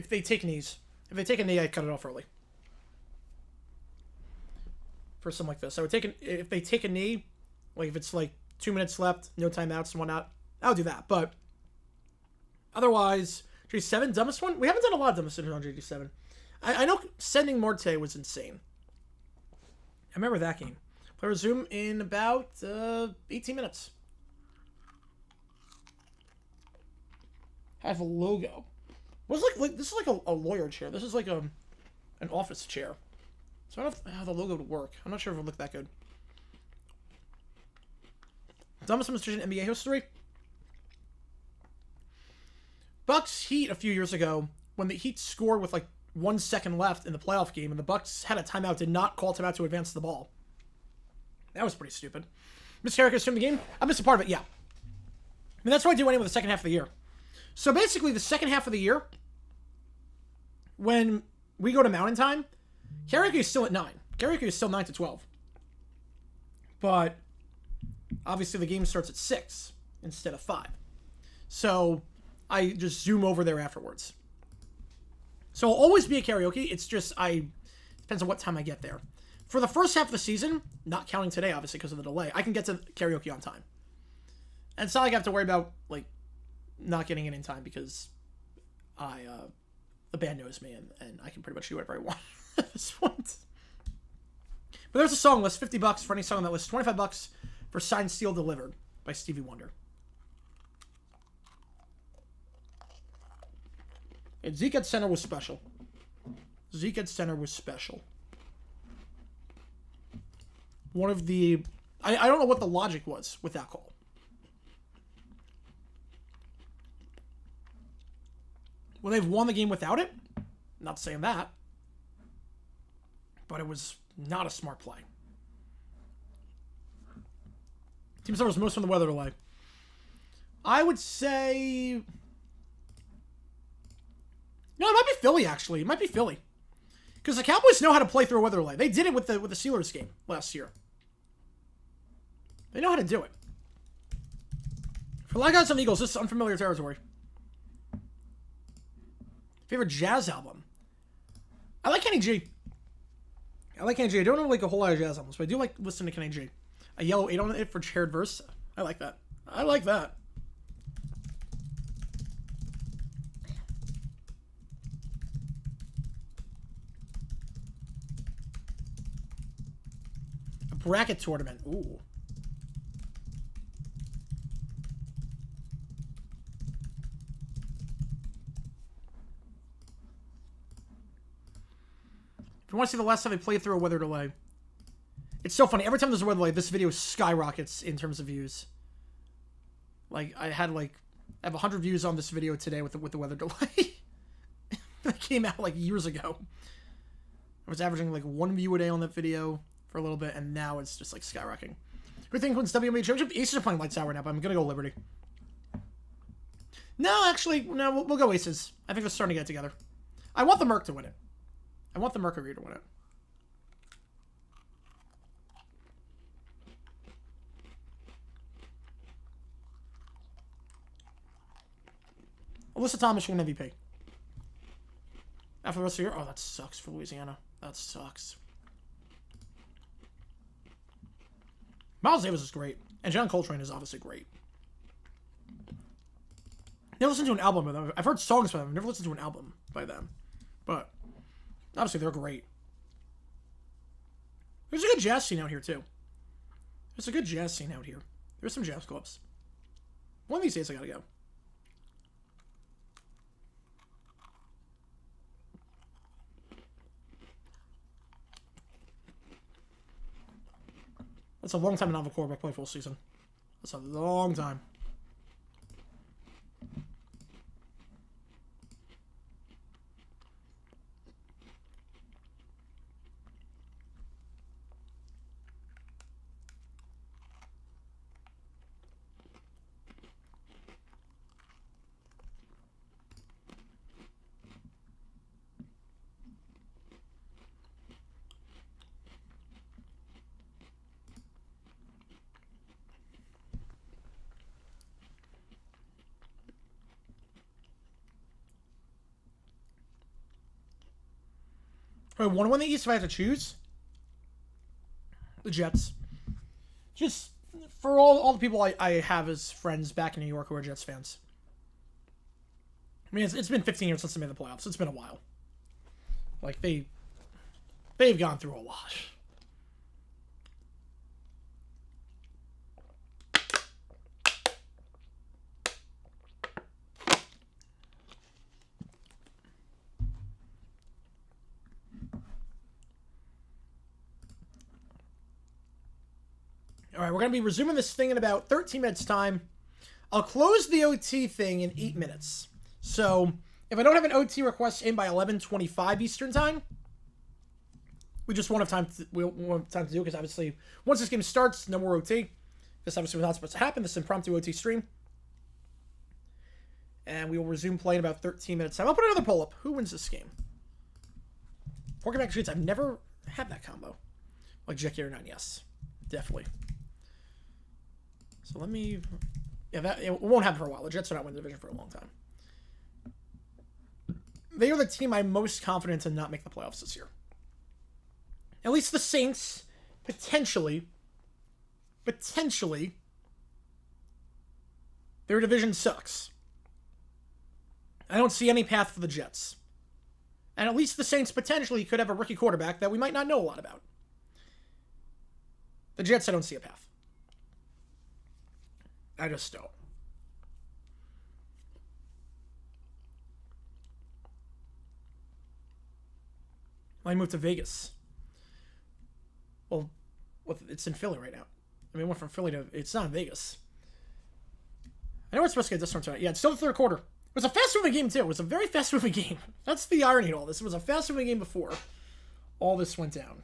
they take knees. If they take a knee, I cut it off early. For something like this. I would if they take a knee, like if it's like 2 minutes left, no timeouts and whatnot, I'll do that. But otherwise, J7, dumbest one? We haven't done a lot of dumbest on JG7. I know sending Morte was insane. I remember that game. Play resume in about 18 minutes. Have a logo. What's like this is like a lawyer chair. This is like an office chair. So I don't know how the logo would work. I'm not sure if it would look that good. Dumbest decision in NBA history? Bucks Heat a few years ago, when the Heat scored with like 1 second left in the playoff game, and the Bucks had a timeout, did not call timeout to advance the ball. That was pretty stupid. Miss Carrick from the game? I missed a part of it, yeah. I mean, that's what I do anyway with the second half of the year. So basically, the second half of the year, when we go to Mountain Time, karaoke is still at 9. Karaoke is still 9 to 12. But obviously the game starts at 6 instead of 5. So I just zoom over there afterwards. So I'll always be at karaoke. It's just depends on what time I get there. For the first half of the season, not counting today obviously because of the delay, I can get to karaoke on time. And it's not like I have to worry about like not getting in time because the band knows me and I can pretty much do whatever I want at this point. But there's a song list, $50 for any song on that list, $25 for Signed Steel Delivered by Stevie Wonder. And Zeke at center was special. Zeke at center was special. One of the... I don't know what the logic was with that call. Well, they've won the game without it. Not saying that. But it was not a smart play. Team suffers most from the weather delay. I would say... No, it might be Philly, actually. It might be Philly. Because the Cowboys know how to play through a weather delay. They did it with the Steelers game last year. They know how to do it. For a lot of guys on the Eagles, this is unfamiliar territory. Favorite jazz album? I like Kenny G. I don't know like a whole lot of jazz albums, but I do like listening to Kenny G. A yellow 8 on it for shared verse. I like that. A bracket tournament. Ooh. If you want to see the last time they played through a weather delay, it's so funny. Every time there's a weather delay, this video skyrockets in terms of views. Like, I have 100 views on this video today with the weather delay. That came out like years ago. I was averaging like 1 view a day on that video for a little bit, and now it's just like skyrocketing. Who think wins WNBA championship? Aces are playing lights out right now, but I'm gonna go Liberty. No, actually, no, we'll go Aces. I think they're starting to get together. I want the Merc to win it. I want the Mercury to win it. Alyssa Thomas, Michigan MVP. After the rest of the year? Oh, that sucks for Louisiana. That sucks. Miles Davis is great. And John Coltrane is obviously great. Never listened to an album by them. I've heard songs by them. I've never listened to an album by them. But, obviously, they're great. There's a good jazz scene out here, too. There's a good jazz scene out here. There's some jazz clubs. One of these days I gotta go. That's a long time to not have a quarterback play full season. That's a long time. I want to win the East if I have to choose. The Jets. Just for all the people I have as friends back in New York who are Jets fans. I mean, it's been 15 years since they made the playoffs. It's been a while. Like, they've gone through a lot. All right, we're going to be resuming this thing in about 13 minutes time. I'll close the OT thing in 8 minutes. So, if I don't have an OT request in by 11:25 Eastern time, we just won't have time to, we won't have time to do it, because obviously, once this game starts, no more OT. This obviously was not supposed to happen, this impromptu OT stream. And we will resume play in about 13 minutes time. I'll put another poll up. Who wins this game? Pork and mac and cheese. I've never had that combo. Like Jackie or 9, yes. Definitely. So let me... Yeah, that it won't happen for a while. The Jets are not winning the division for a long time. They are the team I'm most confident to not make the playoffs this year. At least the Saints, potentially, their division sucks. I don't see any path for the Jets. And at least the Saints potentially could have a rookie quarterback that we might not know a lot about. The Jets, I don't see a path. I just don't. I moved to Vegas. Well, it's in Philly right now. I mean, it went from Philly to... It's not in Vegas. I know we're supposed to get this one tonight. Yeah, it's still the third quarter. It was a fast-moving game, too. It was a very fast-moving game. That's the irony of all this. It was a fast-moving game before all this went down.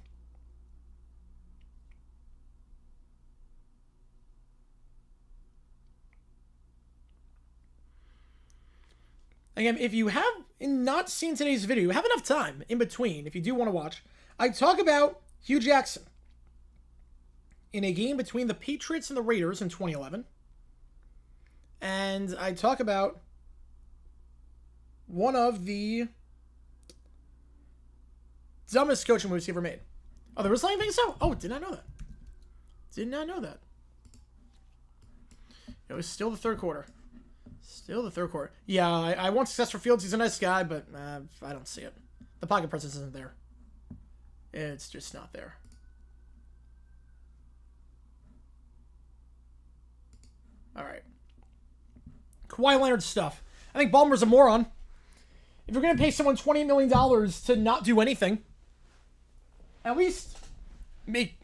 Again, if you have not seen today's video, you have enough time in between, if you do want to watch, I talk about Hugh Jackson in a game between the Patriots and the Raiders in 2011. And I talk about one of the dumbest coaching moves he ever made. Oh, there was anything so? Oh, did not know that. Did not know that. It was still the third quarter. Still the third quarter. Yeah, I want success for Fields. He's a nice guy, but I don't see it. The pocket presence isn't there. It's just not there. All right. Kawhi Leonard stuff. I think Ballmer's a moron. If you're going to pay someone $20 million to not do anything, at least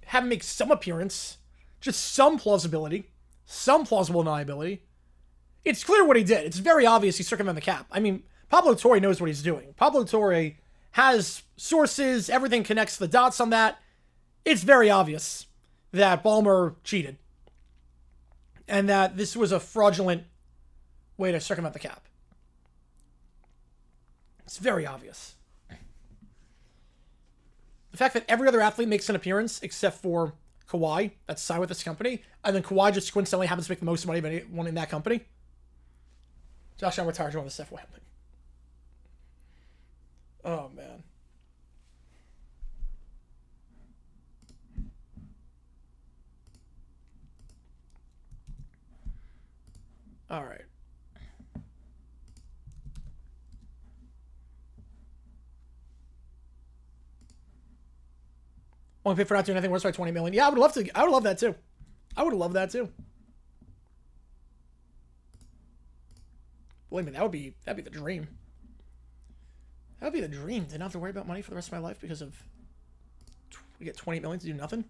have him make some appearance. Just some plausibility. Some plausible deniability. It's clear what he did. It's very obvious he circumvented the cap. I mean, Pablo Torre knows what he's doing. Pablo Torre has sources. Everything connects the dots on that. It's very obvious that Ballmer cheated. And that this was a fraudulent way to circumvent the cap. It's very obvious. The fact that every other athlete makes an appearance except for Kawhi, that's signed with this company, and then Kawhi just coincidentally happens to make the most money of anyone in that company. Josh Allen retired on the Steph Wembley. Oh, man. All right. Only pay for not doing anything worse by $20 million. Yeah, I would love to. I would love that too. I would love that too. Believe me, that'd be the dream. That would be the dream to not have to worry about money for the rest of my life because of we get $28 million to do nothing.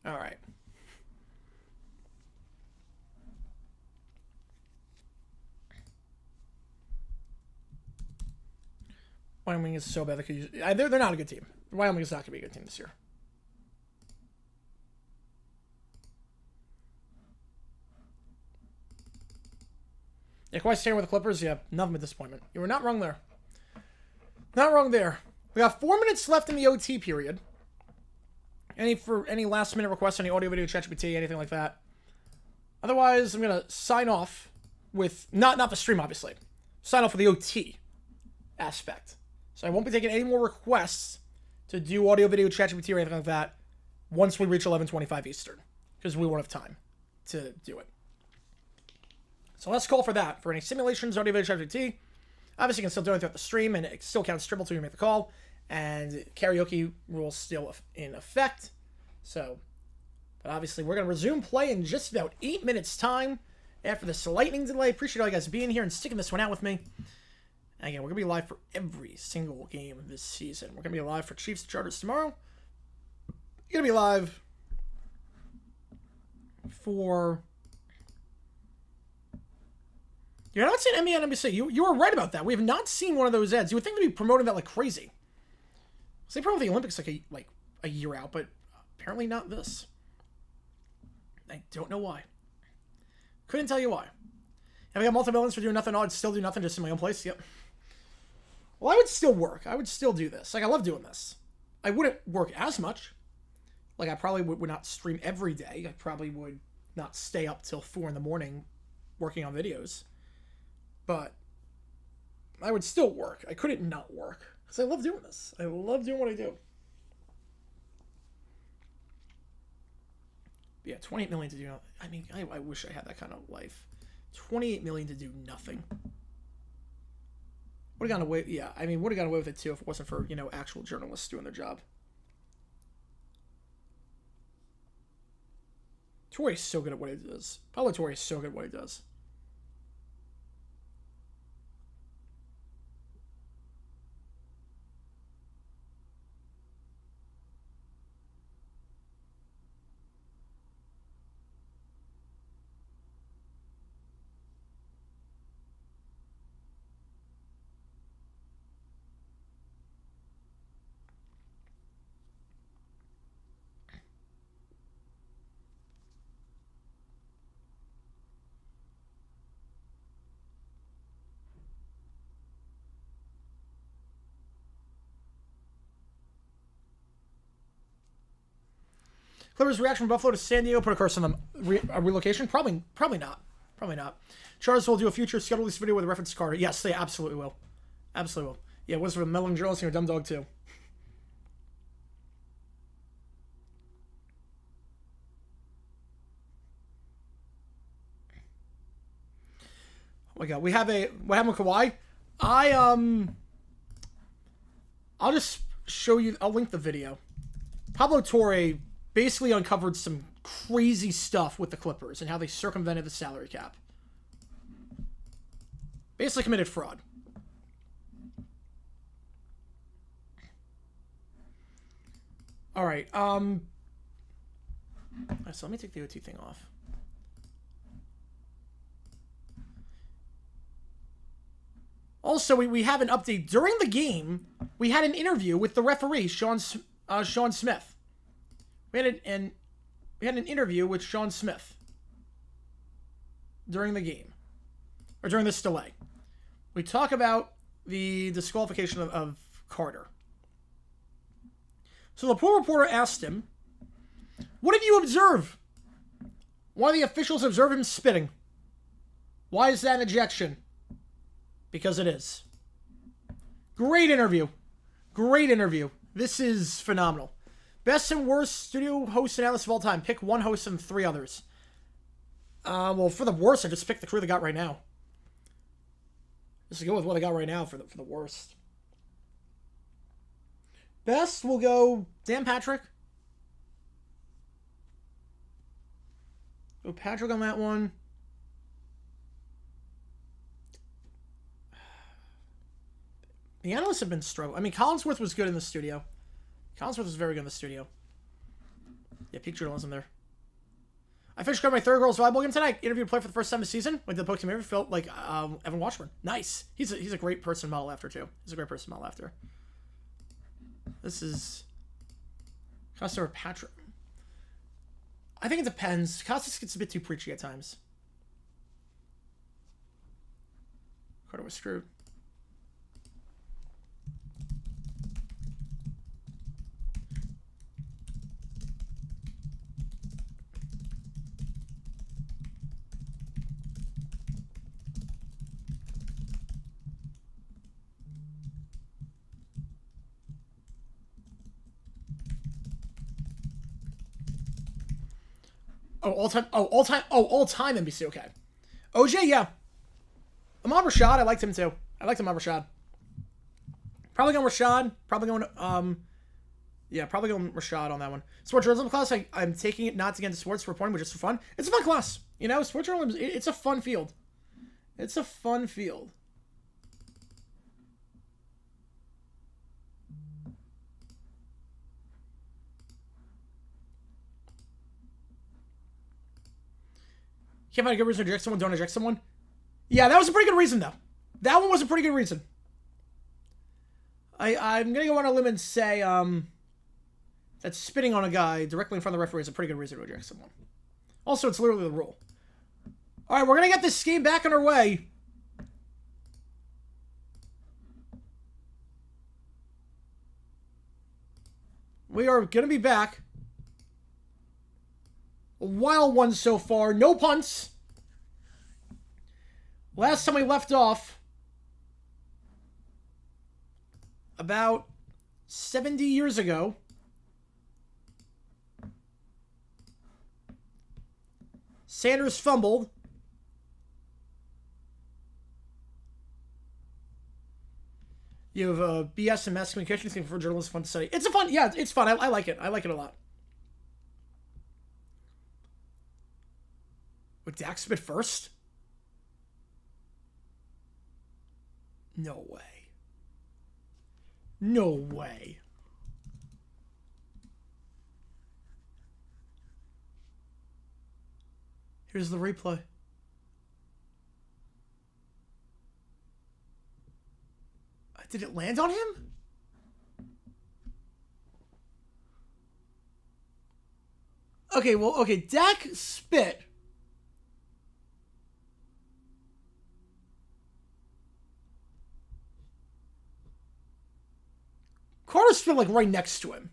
All right. Wyoming is so bad they could use. They're not a good team. Wyoming is not going to be a good team this year. Yeah, Kawhi staying with the Clippers. Yeah, nothing but disappointment. You were not wrong there. Not wrong there. We got 4 minutes left in the OT period. Any last minute requests, any audio, video, ChatGPT, anything like that. Otherwise, I'm gonna sign off with not the stream, obviously. Sign off with the OT aspect. So I won't be taking any more requests to do audio, video, ChatGPT, or anything like that once we reach 11:25 Eastern, because we won't have time to do it. So let's call for that. For any simulations, audio, video, ChatGPT. Obviously, you can still do it throughout the stream, and it still counts triple till you make the call. And karaoke rules still in effect. So, but obviously, we're going to resume play in just about 8 minutes' time after this lightning delay. Appreciate all you guys being here and sticking this one out with me. And again, we're going to be live for every single game this season. We're going to be live for Chiefs Chargers tomorrow. You're going to be live for... You're not seeing NBA and NBC. You were right about that. We have not seen one of those ads. You would think they'd be promoting that like crazy. So they promote the Olympics like a year out, but apparently not this. I don't know why. Couldn't tell you why. And we got multi-millions for doing nothing. I'd still do nothing just in my own place. Yep. Well, I would still work. I would still do this. Like, I love doing this. I wouldn't work as much. Like, I probably would not stream every day. I probably would not stay up till 4 in the morning working on videos. But I would still work. I couldn't not work. Because I love doing this. I love doing what I do. But yeah, $28 million to do nothing. I mean, I wish I had that kind of life. $28 million to do nothing. Would have gone away. Yeah, I mean, would have gone away with it too if it wasn't for, actual journalists doing their job. Torre is so good at what he does. Pablo Torre is so good at what he does. Clippers reaction from Buffalo to San Diego put a curse on them. Relocation? Probably not. Probably not. Chargers will do a future schedule release video with a reference to Carter. Yes, they absolutely will. Absolutely will. Yeah, what's for meddling journalists and your dumb dog too. Oh my god, what happened with Kawhi? I'll just show you, I'll link the video. Pablo Torre basically uncovered some crazy stuff with the Clippers and how they circumvented the salary cap. Basically committed fraud. All right. So let me take the OT thing off. Also, we have an update. During the game, we had an interview with the referee, Sean Smith. We had an interview with Sean Smith during the game, or during this delay. We talk about the disqualification of Carter. So the pool reporter asked him, "What did you observe? One of the officials observed him spitting. Why is that an ejection?" Because it is. Great interview. Great interview. This is phenomenal. Best and worst studio hosts and analysts of all time. Pick one host and 3 others. Well, for the worst, I just picked the crew they got right now. Let's go with what I got right now for the worst. Best, we'll go Dan Patrick. Go Patrick on that one. The analysts have been struggling. I mean, Collinsworth was good in the studio. Collinsworth was very good in the studio. Yeah, peak journalism there. I finished covering my third girls volleyball game tonight. Interviewed a player for the first time this season. Went to the Pokemon interview. Felt like Evan Washburn. Nice. He's a great person model after too. He's a great person model after. This is Customer Patrick. I think it depends. Costas gets a bit too preachy at times. Carter was screwed. All time NBC, okay. OJ, yeah. Ahmad Rashad, I liked him too. I liked Ahmad Rashad. Probably going Rashad. Probably going Rashad on that one. Sports journalism class, I'm taking it not to get into sports for reporting, but just for fun. It's a fun class. You know, sports journalism, it's a fun field. It's a fun field. Can't find a good reason to eject someone, don't eject someone. Yeah, that was a pretty good reason, though. That one was a pretty good reason. I'm going to go on a limb and say that spitting on a guy directly in front of the referee is a pretty good reason to eject someone. Also, it's literally the rule. All right, we're going to get this game back on our way. We are going to be back. A wild one so far. No punts. Last time we left off, about 70 years ago, Sanders fumbled. You have BS and mass communication thing for journalists. Fun to study. It's a fun, yeah, it's fun. I like it. I like it a lot. Would Dak spit first? No way. No way. Here's the replay. Did it land on him? Okay, well, okay, Dak spit. Carter's spit like right next to him.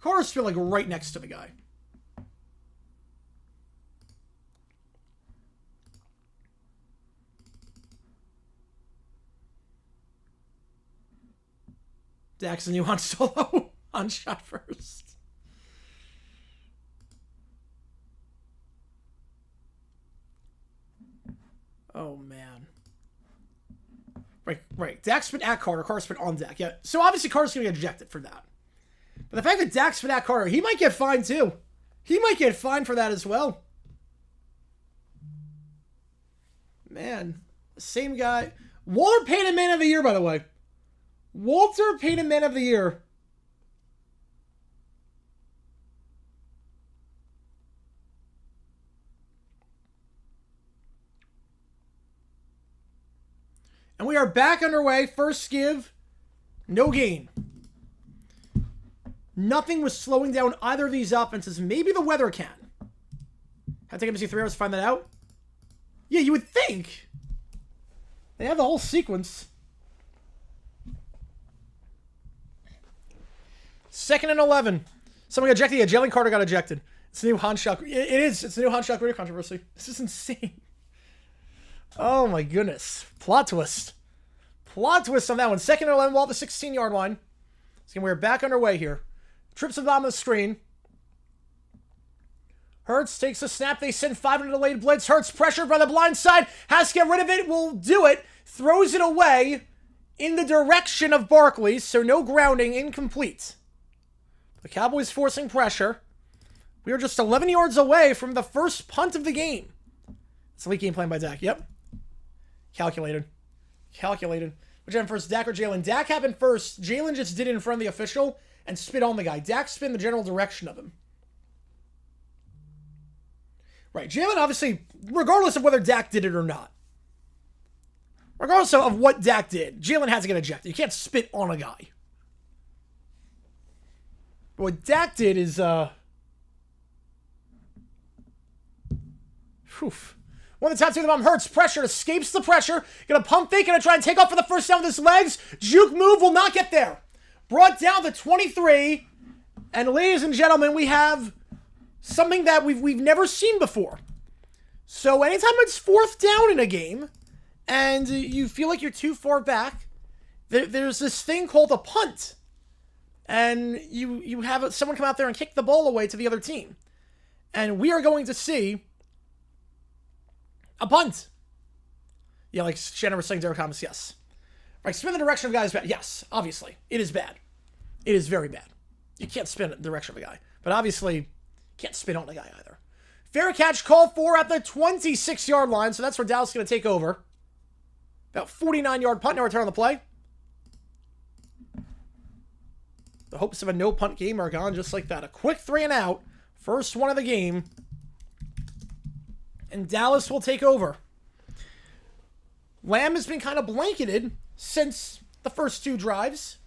Carter's spit like right next to the guy. Daxon, you want solo on shot first? Oh, man. Right. Dak spit at Carter. Carter spit on Dak. Yeah. So obviously Carter's going to get ejected for that. But the fact that Dak spit at Carter, he might get fined too. He might get fined for that as well. Man, same guy. Walter Payton Man of the Year, by the way. Walter Payton Man of the Year. And we are back underway. First give, no gain. Nothing was slowing down either of these offenses. Maybe the weather can. Had to take MC 3 hours to find that out. Yeah, you would think. They have the whole sequence. 2nd and 11. Someone got ejected. Yeah, Jalen Carter got ejected. It's a new Hanshak. It is. It's a new Hanshak radio controversy. This is insane. Oh my goodness. Plot twist. Plot twist on that one. 2nd and 11, while at the 16-yard line. So we're back underway here. Trips to the bottom of the screen. Hurts takes a snap. They send 5 in a delayed blitz. Hurts pressured by the blind side. Has to get rid of it. Will do it. Throws it away in the direction of Barkley. So no grounding. Incomplete. The Cowboys forcing pressure. We are just 11 yards away from the first punt of the game. It's a late game plan by Dak. Yep. Calculated. Which happened first, Dak or Jalen? Dak happened first. Jalen just did it in front of the official and spit on the guy. Dak spin the general direction of him. Right. Jalen, obviously, regardless of whether Dak did it or not, regardless of what Dak did, Jalen has to get ejected. You can't spit on a guy. But what Dak did is, One of the top two of them Hurts. Pressure. Escapes the pressure. Gonna pump fake. Gonna try and take off for the first down with his legs. Juke move will not get there. Brought down to 23. And ladies and gentlemen, we have something that we've never seen before. So anytime it's 4th down in a game, and you feel like you're too far back, there's this thing called a punt. And you have someone come out there and kick the ball away to the other team. And we are going to see a punt. Yeah, like Shannon was saying, Derek Thomas, yes. Right, spin the direction of a guy is bad. Yes, obviously. It is bad. It is very bad. You can't spin the direction of a guy. But obviously, you can't spin on a guy either. Fair catch call for at the 26-yard line. So that's where Dallas is going to take over. About 49-yard punt. Now return on the play. The hopes of a no-punt game are gone just like that. A quick 3 and out. First one of the game. And Dallas will take over. Lamb has been kind of blanketed since the first 2 drives.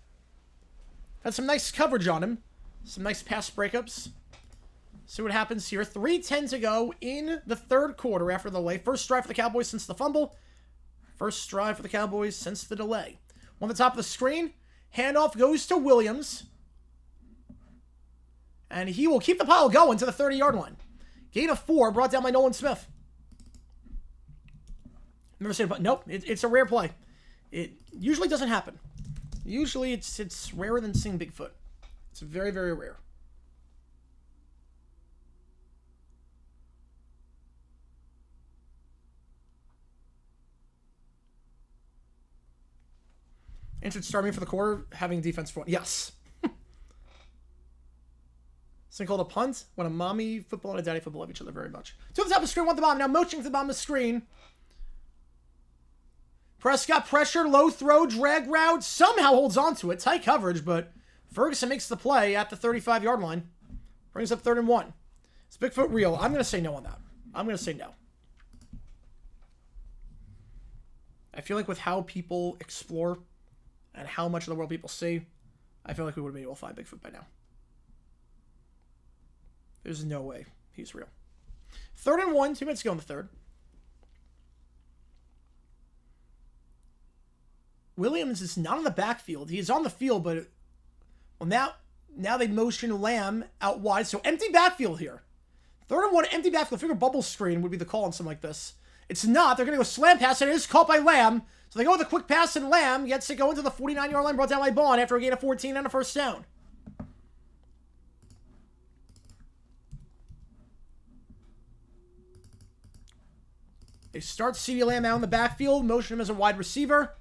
Had some nice coverage on him. Some nice pass breakups. See what happens here. 3:10 to go in the 3rd quarter after the delay. First drive for the Cowboys since the fumble. First drive for the Cowboys since the delay. On the top of the screen, handoff goes to Williams. And he will keep the pile going to the 30-yard line. Gain of 4 brought down by Nolan Smith. Never seen it, but nope, it's a rare play. It usually doesn't happen. Usually it's rarer than seeing Bigfoot. It's very, very rare. And should start me for the quarter, having defense for one. Yes. Something called a punt when a mommy football and a daddy football love each other very much. To the top of the screen, want the bomb. Now motioning to the bottom of the screen. Prescott pressure, low throw, drag route. Somehow holds on to it. Tight coverage, but Ferguson makes the play at the 35-yard line. Brings up 3rd and 1. Is Bigfoot real? I'm going to say no on that. I'm going to say no. I feel like with how people explore and how much of the world people see, I feel like we would have been able to find Bigfoot by now. There's no way he's real. 3rd and 1, 2 minutes to go in the 3rd. Williams is not on the backfield. He is on the field, but now they motion Lamb out wide. So empty backfield here. 3rd and 1, empty backfield. I figure bubble screen would be the call on something like this. It's not. They're going to go slam pass, and it is caught by Lamb. So they go with a quick pass, and Lamb gets to go into the 49-yard line, brought down by Bond after a gain of 14 and a first down. They start CeeDee Lamb out in the backfield, motion him as a wide receiver.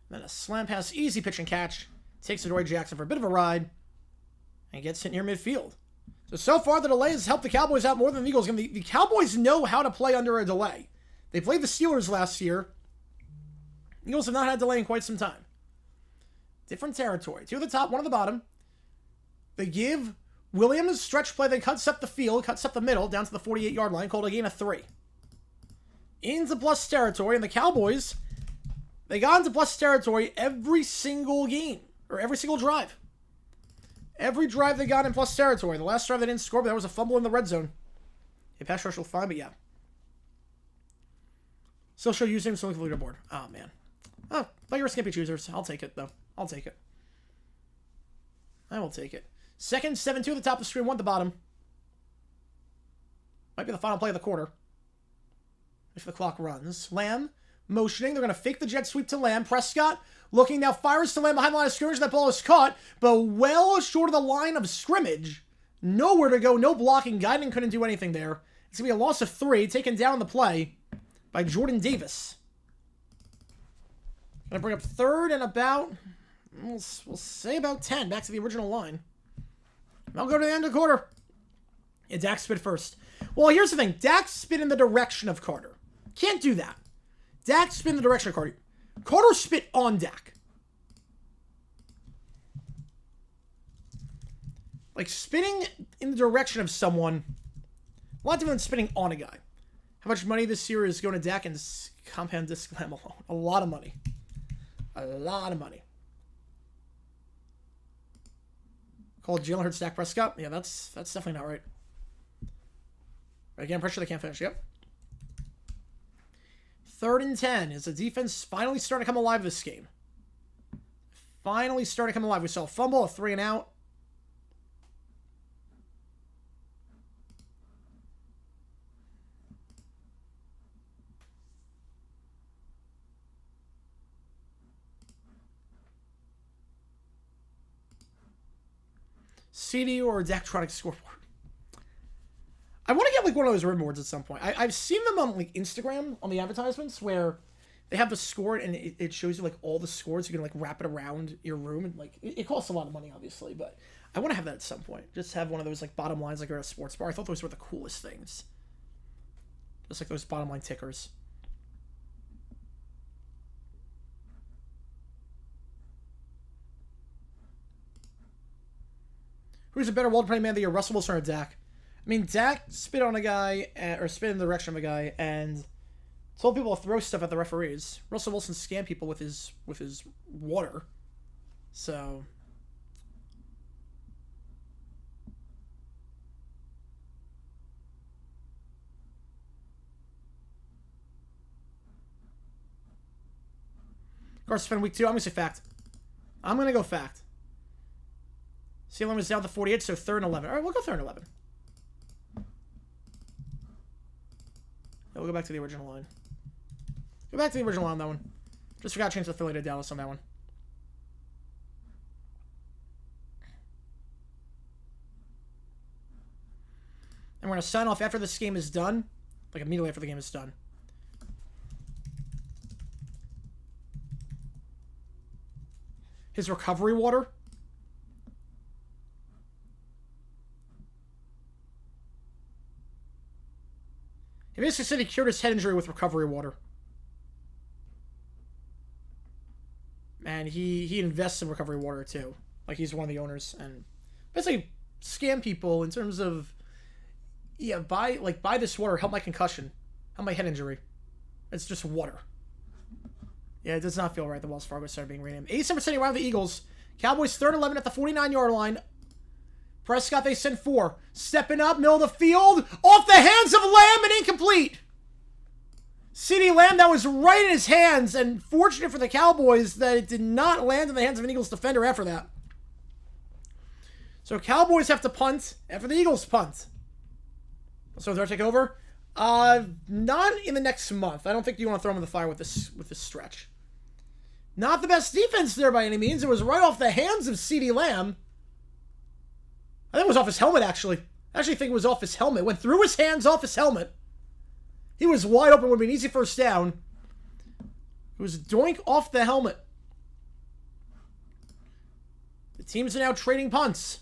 Then a slam pass, easy pitch and catch. Takes Adoree Jackson for a bit of a ride. And gets hit near midfield. So far the delay has helped the Cowboys out more than the Eagles. The Cowboys know how to play under a delay. They played the Steelers last year. Eagles have not had delay in quite some time. Different territory. 2 at the top, 1 at the bottom. They give Williams stretch play, then cuts up the field, cuts up the middle, down to the 48-yard line, called a gain of 3. Into plus territory, and the Cowboys, they got into plus territory every single game, or every single drive. Every drive they got in plus territory. The last drive they didn't score, but that was a fumble in the red zone. A pass rush will fine, but yeah. Still show using some leaderboard. Oh, man. Oh, but you're skippy choosers. I'll take it, though. I'll take it. I will take it. Second, 7-2 at the top of the screen, 1 at the bottom. Might be the final play of the quarter. If the clock runs. Lamb motioning. They're going to fake the jet sweep to Lamb. Prescott looking now, fires to Lamb behind the line of scrimmage. That ball is caught, but well short of the line of scrimmage. Nowhere to go. No blocking. Guiding couldn't do anything there. It's going to be a loss of 3. Taken down the play by Jordan Davis. Going to bring up 3rd and about, we'll say about 10. Back to the original line. I'll go to the end of the quarter. Yeah, Dak spit first. Well, here's the thing. Dak spit in the direction of Carter. Can't do that. Dak spit in the direction of Carter. Carter spit on Dak. Like, spitting in the direction of someone, a lot different than spitting on a guy. How much money this year is going to Dak and compound disc slam alone? A lot of money. A lot of money. Called Jalen Hurts, Dak Prescott. Yeah, that's definitely not right. Again, pressure they can't finish. Yep. 3rd and 10. Is the defense finally starting to come alive this game? Finally starting to come alive. We saw a fumble, a 3 and out. CD or Daktronic scoreboard. I want to get like one of those rim boards at some point. I've seen them on like Instagram on the advertisements where they have the score and it shows you like all the scores. You can like wrap it around your room and like it costs a lot of money obviously, but I want to have that at some point. Just have one of those like bottom lines like you're at a sports bar. I thought those were the coolest things. Just like those bottom line tickers. Who's a better well-playing man of the year, Russell Wilson or Dak? I mean, Dak spit on a guy, or spit in the direction of a guy, and told people to throw stuff at the referees. Russell Wilson scammed people with his water. So Carson spent week 2. I'm going to say fact. I'm going to go fact. CLM is down to 48, so 3rd and 11. All right, we'll go 3rd and 11. Yeah, we'll go back to the original line. Go back to the original line on that one. Just forgot to change the Philly to Dallas on that one. And we're going to sign off after this game is done. Like immediately after the game is done. His recovery water. He basically said he cured his head injury with recovery water. And he invests in recovery water too. Like he's one of the owners and basically scam people in terms of buy this water, help my concussion, help my head injury. It's just water. Yeah, it does not feel right. The Wells Fargo started being renamed. 87% around the Eagles. Cowboys 3rd and 11 at the 49-yard line. Prescott, they send 4. Stepping up, middle of the field. Off the hands of Lamb and incomplete. CeeDee Lamb, that was right in his hands. And fortunate for the Cowboys that it did not land in the hands of an Eagles defender after that. So Cowboys have to punt after the Eagles punt. So they'll take over. Not in the next month. I don't think you want to throw them in the fire with this stretch. Not the best defense there by any means. It was right off the hands of CeeDee Lamb. I think it was off his helmet, actually. I actually think it was off his helmet. Went through his hands, off his helmet. He was wide open. Would be an easy first down. It was doink off the helmet. The teams are now trading punts.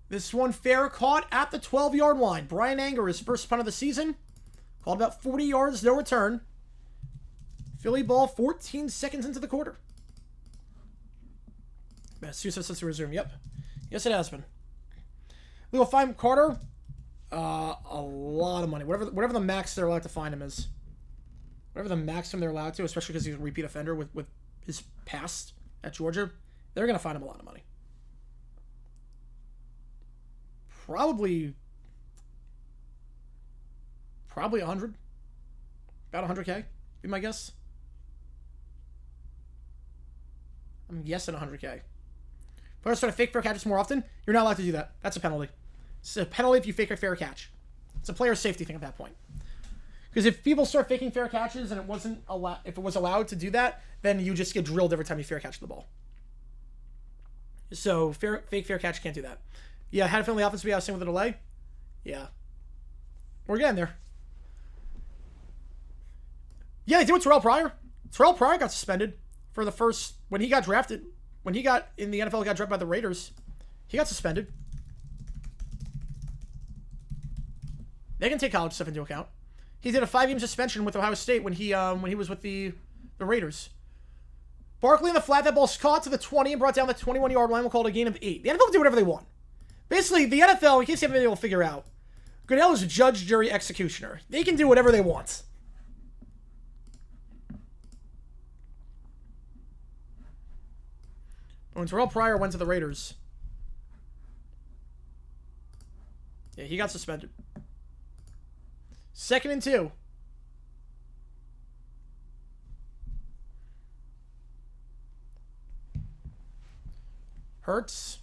This one fair caught at the 12-yard line. Brian Anger, his first punt of the season. Ball about 40 yards, no return. Philly ball 14 seconds into the quarter. Massachusetts since we resume. Yep. Yes, it has been. We'll find Carter. A lot of money. Whatever the max they're allowed to find him is. Whatever the maximum they're allowed to, especially because he's a repeat offender with his past at Georgia, they're going to find him a lot of money. Probably 100. About 100K, be my guess. I'm guessing 100K. Players start to fake fair catches more often. You're not allowed to do that. That's a penalty. It's a penalty if you fake a fair catch. It's a player safety thing at that point. Because if people start faking fair catches and if it was allowed to do that, then you just get drilled every time you fair catch the ball. So fake fair catch can't do that. Yeah, had a feeling the offense would be out same with a delay. Yeah. We're getting there. Yeah, they did with Terrell Pryor. Terrell Pryor got suspended for the first, when he got drafted, when he got in the NFL, got drafted by the Raiders, he got suspended. They can take college stuff into account. He did a 5-game suspension with Ohio State when he was with the Raiders. Barkley in the flat, that ball's caught to the 20 and brought down the 21-yard line. We'll call it a gain of 8. The NFL can do whatever they want. Basically, the NFL, in case you haven't been able to figure out, Goodell is a judge, jury, executioner. They can do whatever they want. When Terrell Pryor went to the Raiders, yeah, he got suspended. 2nd and 2. Hurts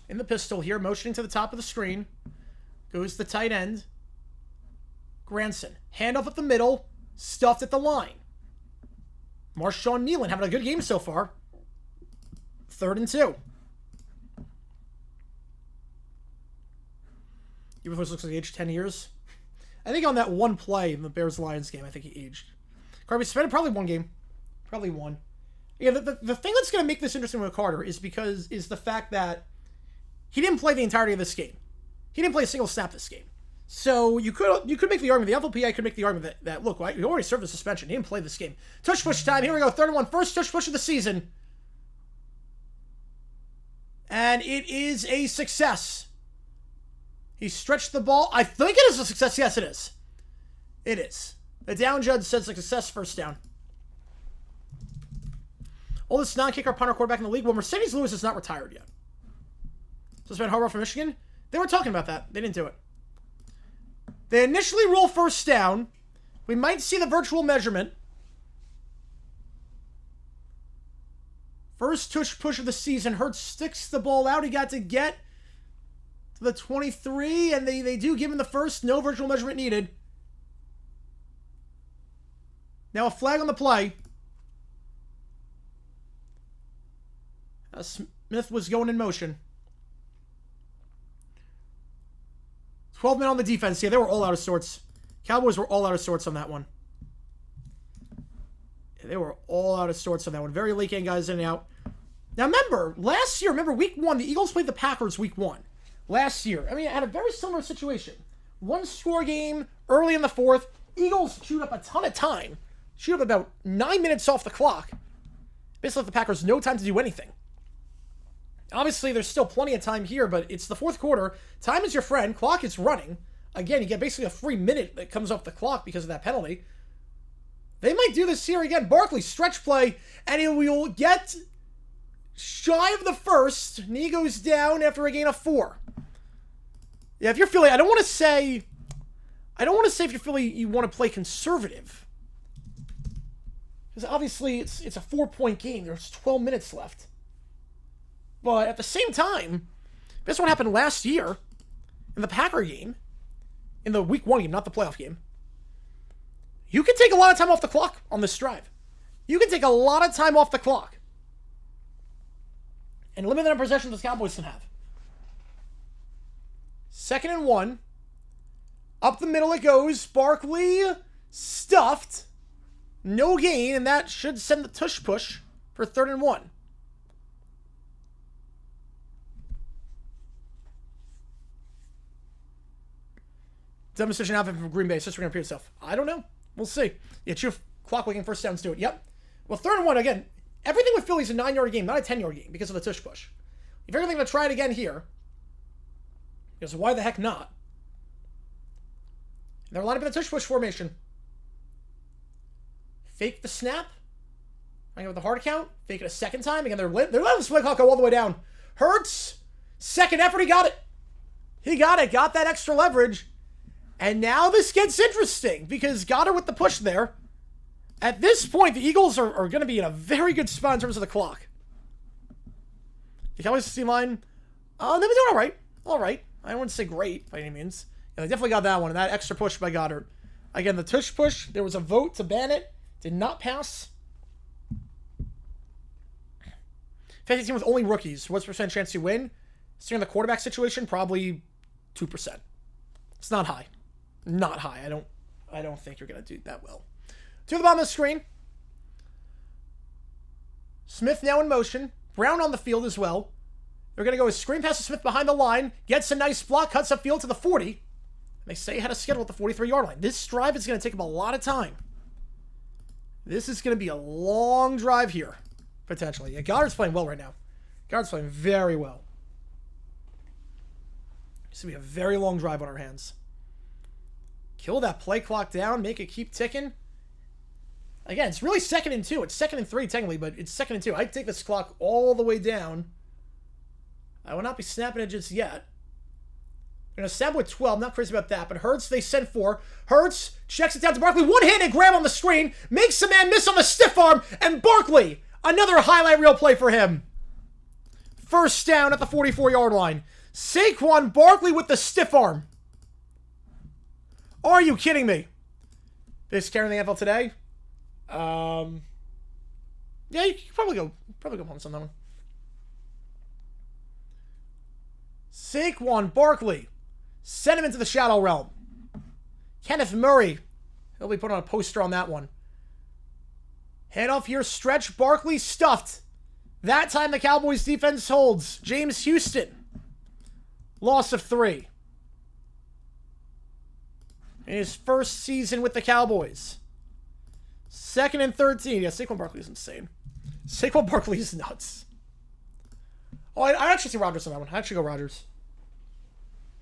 in the pistol here, motioning to the top of the screen. Goes the tight end. Granson. Handoff up the middle. Stuffed at the line. Marshawn Nealon having a good game so far. 3rd and 2. Even though it looks like he aged 10 years. I think on that one play in the Bears-Lions game, I think he aged. Carter suspended probably one game. Probably one. Yeah, the thing that's going to make this interesting with Carter is the fact that he didn't play the entirety of this game. He didn't play a single snap this game. So you could make the argument, the FLPA could make the argument that look, he already served the suspension. He didn't play this game. Touch push time. Here we go. 3rd and 1. First touch push of the season. And it is a success. He stretched the ball. I think it is a success. Yes, it is. It is. The down judge says success, first down. Oldest non-kicker punter quarterback in the league. Well, Mercedes Lewis is not retired yet. So it's been Harbaugh from Michigan. They were talking about that. They didn't do it. They initially rule first down. We might see the virtual measurement. First touch push of the season. Hurts sticks the ball out. He got to get to the 23, and they do give him the first. No virtual measurement needed. Now a flag on the play. Smith was going in motion. 12 men on the defense. Yeah, they were all out of sorts. Cowboys were all out of sorts on that one. Yeah, they were all out of sorts on that one. Very late game guys in and out. Now remember, last year, week 1, the Eagles played the Packers week 1. Last year. I mean, it had a very similar situation. 1-score game early in the 4th. Eagles chewed up a ton of time. Chewed up about 9 minutes off the clock. Basically left the Packers no time to do anything. Obviously, there's still plenty of time here, but it's the 4th quarter. Time is your friend. Clock is running. Again, you get basically a free minute that comes off the clock because of that penalty. They might do this here again. Barkley, stretch play, and it will get shy of the first. Knee goes down after a gain of 4. Yeah, if you're Philly, I don't want to say if you're Philly, you want to play conservative. Because obviously, it's a 4-point game. There's 12 minutes left. But at the same time, that's what happened last year in the Packer game, in the week 1 game, not the playoff game. You can take a lot of time off the clock on this drive. You can take a lot of time off the clock and limit the number of possessions the Cowboys can have. 2nd and 1. Up the middle it goes. Barkley stuffed. No gain, and that should send the tush push for 3rd and 1. Demonstration outfit from Green Bay. Sister going to repeat itself. I don't know. We'll see. Yeah, Chief clock waking first downs do it. Yep. Well, 3rd and 1, again, everything with Philly's a 9-yard game, not a 10-yard game because of the tush push. If you're going to try it again here, because why the heck not? And they're lined up in the tush push formation. Fake the snap. I go with the hard count. Fake it a second time. Again, they're letting the play clock go all the way down. Hurts. Second effort. He got it. He got it. Got that extra leverage. And now this gets interesting because Goddard with the push there. At this point, the Eagles are going to be in a very good spot in terms of the clock. The Cowboys team line, they've been doing all right. All right. I wouldn't say great by any means. Yeah, they definitely got that one. And that extra push by Goddard. Again, the tush push, there was a vote to ban it. Did not pass. Fantasy team with only rookies. What's the percent chance you win? Seeing the quarterback situation, probably 2%. It's not high. Not high. I don't think you're going to do that well. To the bottom of the screen. Smith now in motion. Brown on the field as well. They're going to go with screen pass to Smith behind the line. Gets a nice block. Cuts up field to the 40. They say had a schedule at the 43-yard line. This drive is going to take up a lot of time. This is going to be a long drive here. Potentially. Yeah, Goddard's playing well right now. Goddard's playing very well. This will be a very long drive on our hands. Kill that play clock down. Make it keep ticking. Again, it's really 2nd and 2. It's 2nd and 3 technically, but it's 2nd and 2. I'd take this clock all the way down. I will not be snapping it just yet. They're going to snap with 12. Not crazy about that, but Hurts, they send 4. Hurts checks it down to Barkley. One-handed grab on the screen. Makes a man miss on the stiff arm. And Barkley, another highlight reel play for him. First down at the 44-yard line. Saquon Barkley with the stiff arm. Are you kidding me? This carry in the NFL today? Yeah, you can probably go home on that one. Saquon Barkley. Send him into the shadow realm. Kenneth Murray. He'll be put on a poster on that one. Hand off here, stretch. Barkley stuffed. That time the Cowboys defense holds. James Houston. Loss of 3. In his first season with the Cowboys. 2nd and 13. Yeah, Saquon Barkley is insane. Saquon Barkley is nuts. Oh, I'd actually say Rodgers on that one. I'd actually go Rodgers.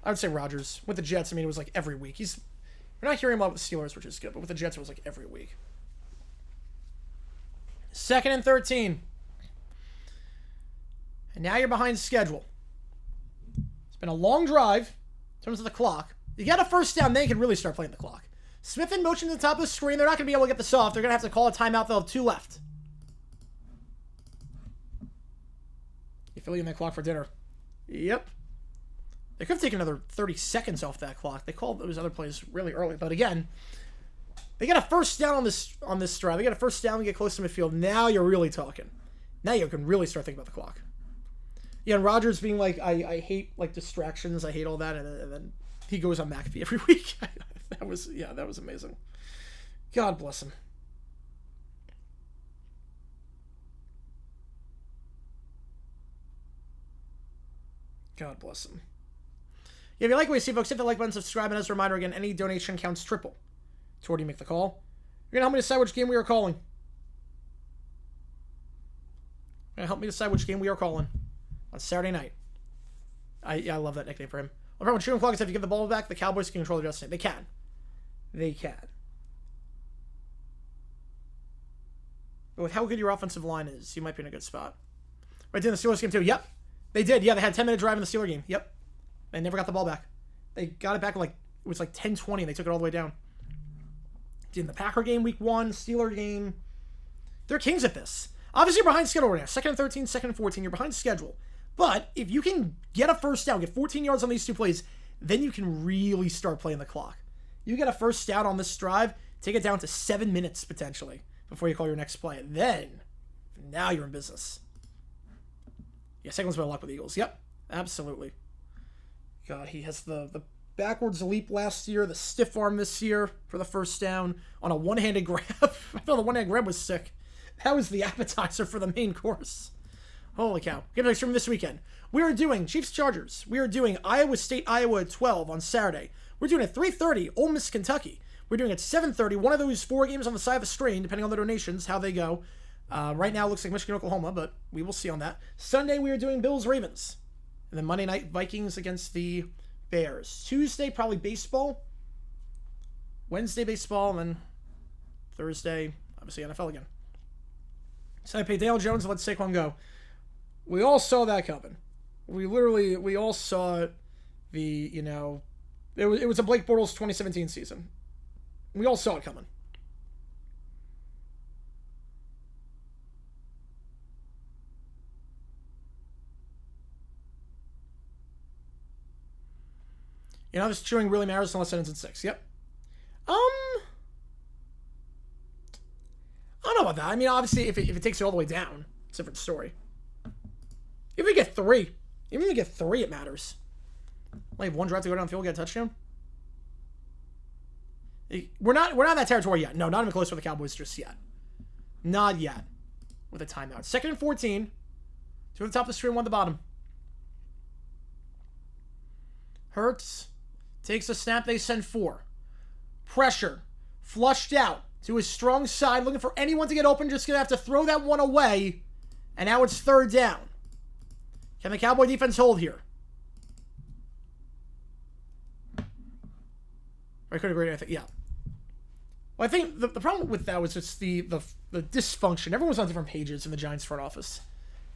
I would say Rodgers. With the Jets, I mean, it was like every week. We're not hearing him a lot with the Steelers, which is good, but with the Jets, it was like every week. 2nd and 13. And now you're behind schedule. It's been a long drive in terms of the clock. You get a first down, then you can really start playing the clock. Smith in motion to the top of the screen. They're not going to be able to get this off. They're going to have to call a timeout. They'll have 2 left. You fill in that clock for dinner. Yep. They could have taken another 30 seconds off that clock. They called those other plays really early. But again, they get a first down on this drive. They get a first down and get close to midfield. Now you're really talking. Now you can really start thinking about the clock. Yeah, and Rodgers being like, I hate like distractions. I hate all that. And then he goes on McAfee every week. that was amazing. God bless him. God bless him. Yeah, if you like what you see, folks, hit the like button, subscribe, and as a reminder, again, any donation counts triple toward you make the call. You're going to help me decide which game we are calling. You're going to help me decide which game we are calling on Saturday night. I love that nickname for him. Well, remember, shooting clock is if you give the ball back, the Cowboys can control their destiny. They can. They can. But with how good your offensive line is, you might be in a good spot. Right in the Steelers game, too. Yep. They did. Yeah, they had a 10-minute drive in the Steelers game. Yep. They never got the ball back. They got it back it was like 10-20, and they took it all the way down. In the Packer game, week 1, Steeler game. They're kings at this. Obviously, you're behind schedule right now. 2nd and 13, 2nd and 14. You're behind schedule. But if you can get a first down, get 14 yards on these 2 plays, then you can really start playing the clock. You get a first down on this drive, take it down to 7 minutes, potentially, before you call your next play. Then, now you're in business. Yeah, second one's better luck with the Eagles. Yep, absolutely. God, he has the backwards leap last year, the stiff arm this year for the first down on a one-handed grab. I thought the one-handed grab was sick. That was the appetizer for the main course. Holy cow. Give it a stream this weekend. We are doing Chiefs Chargers. We are doing Iowa State, Iowa at 12 on Saturday. We're doing at 3:30, Ole Miss, Kentucky. We're doing at 7:30, one of those 4 games on the side of the strain, depending on the donations, how they go. Right now, it looks like Michigan, Oklahoma, but we will see on that. Sunday, we are doing Bills, Ravens. And then Monday night, Vikings against the Bears. Tuesday, probably baseball. Wednesday, baseball. And then Thursday, obviously NFL again. So I pay Dale Jones and let Saquon go. We all saw that coming. We all saw it was a Blake Bortles 2017 season. We all saw it coming. This chewing really matters unless it ends in 6. Yep. I don't know about that. I mean, obviously, if it takes it all the way down, it's a different story. If we get 3, even if we get 3, it matters. Only have 1 drive to go downfield, get a touchdown. We're not in that territory yet. No, not even close for the Cowboys just yet. Not yet. With a timeout. 2nd and 14. 2 at the top of the screen, 1 at the bottom. Hurts takes a snap. They send 4. Pressure. Flushed out to his strong side. Looking for anyone to get open. Just going to have to throw that one away. And now it's 3rd down. Can the Cowboy defense hold here? I could agree. I think, yeah. Well, I think the problem with that was just the dysfunction. Everyone was on different pages in the Giants front office.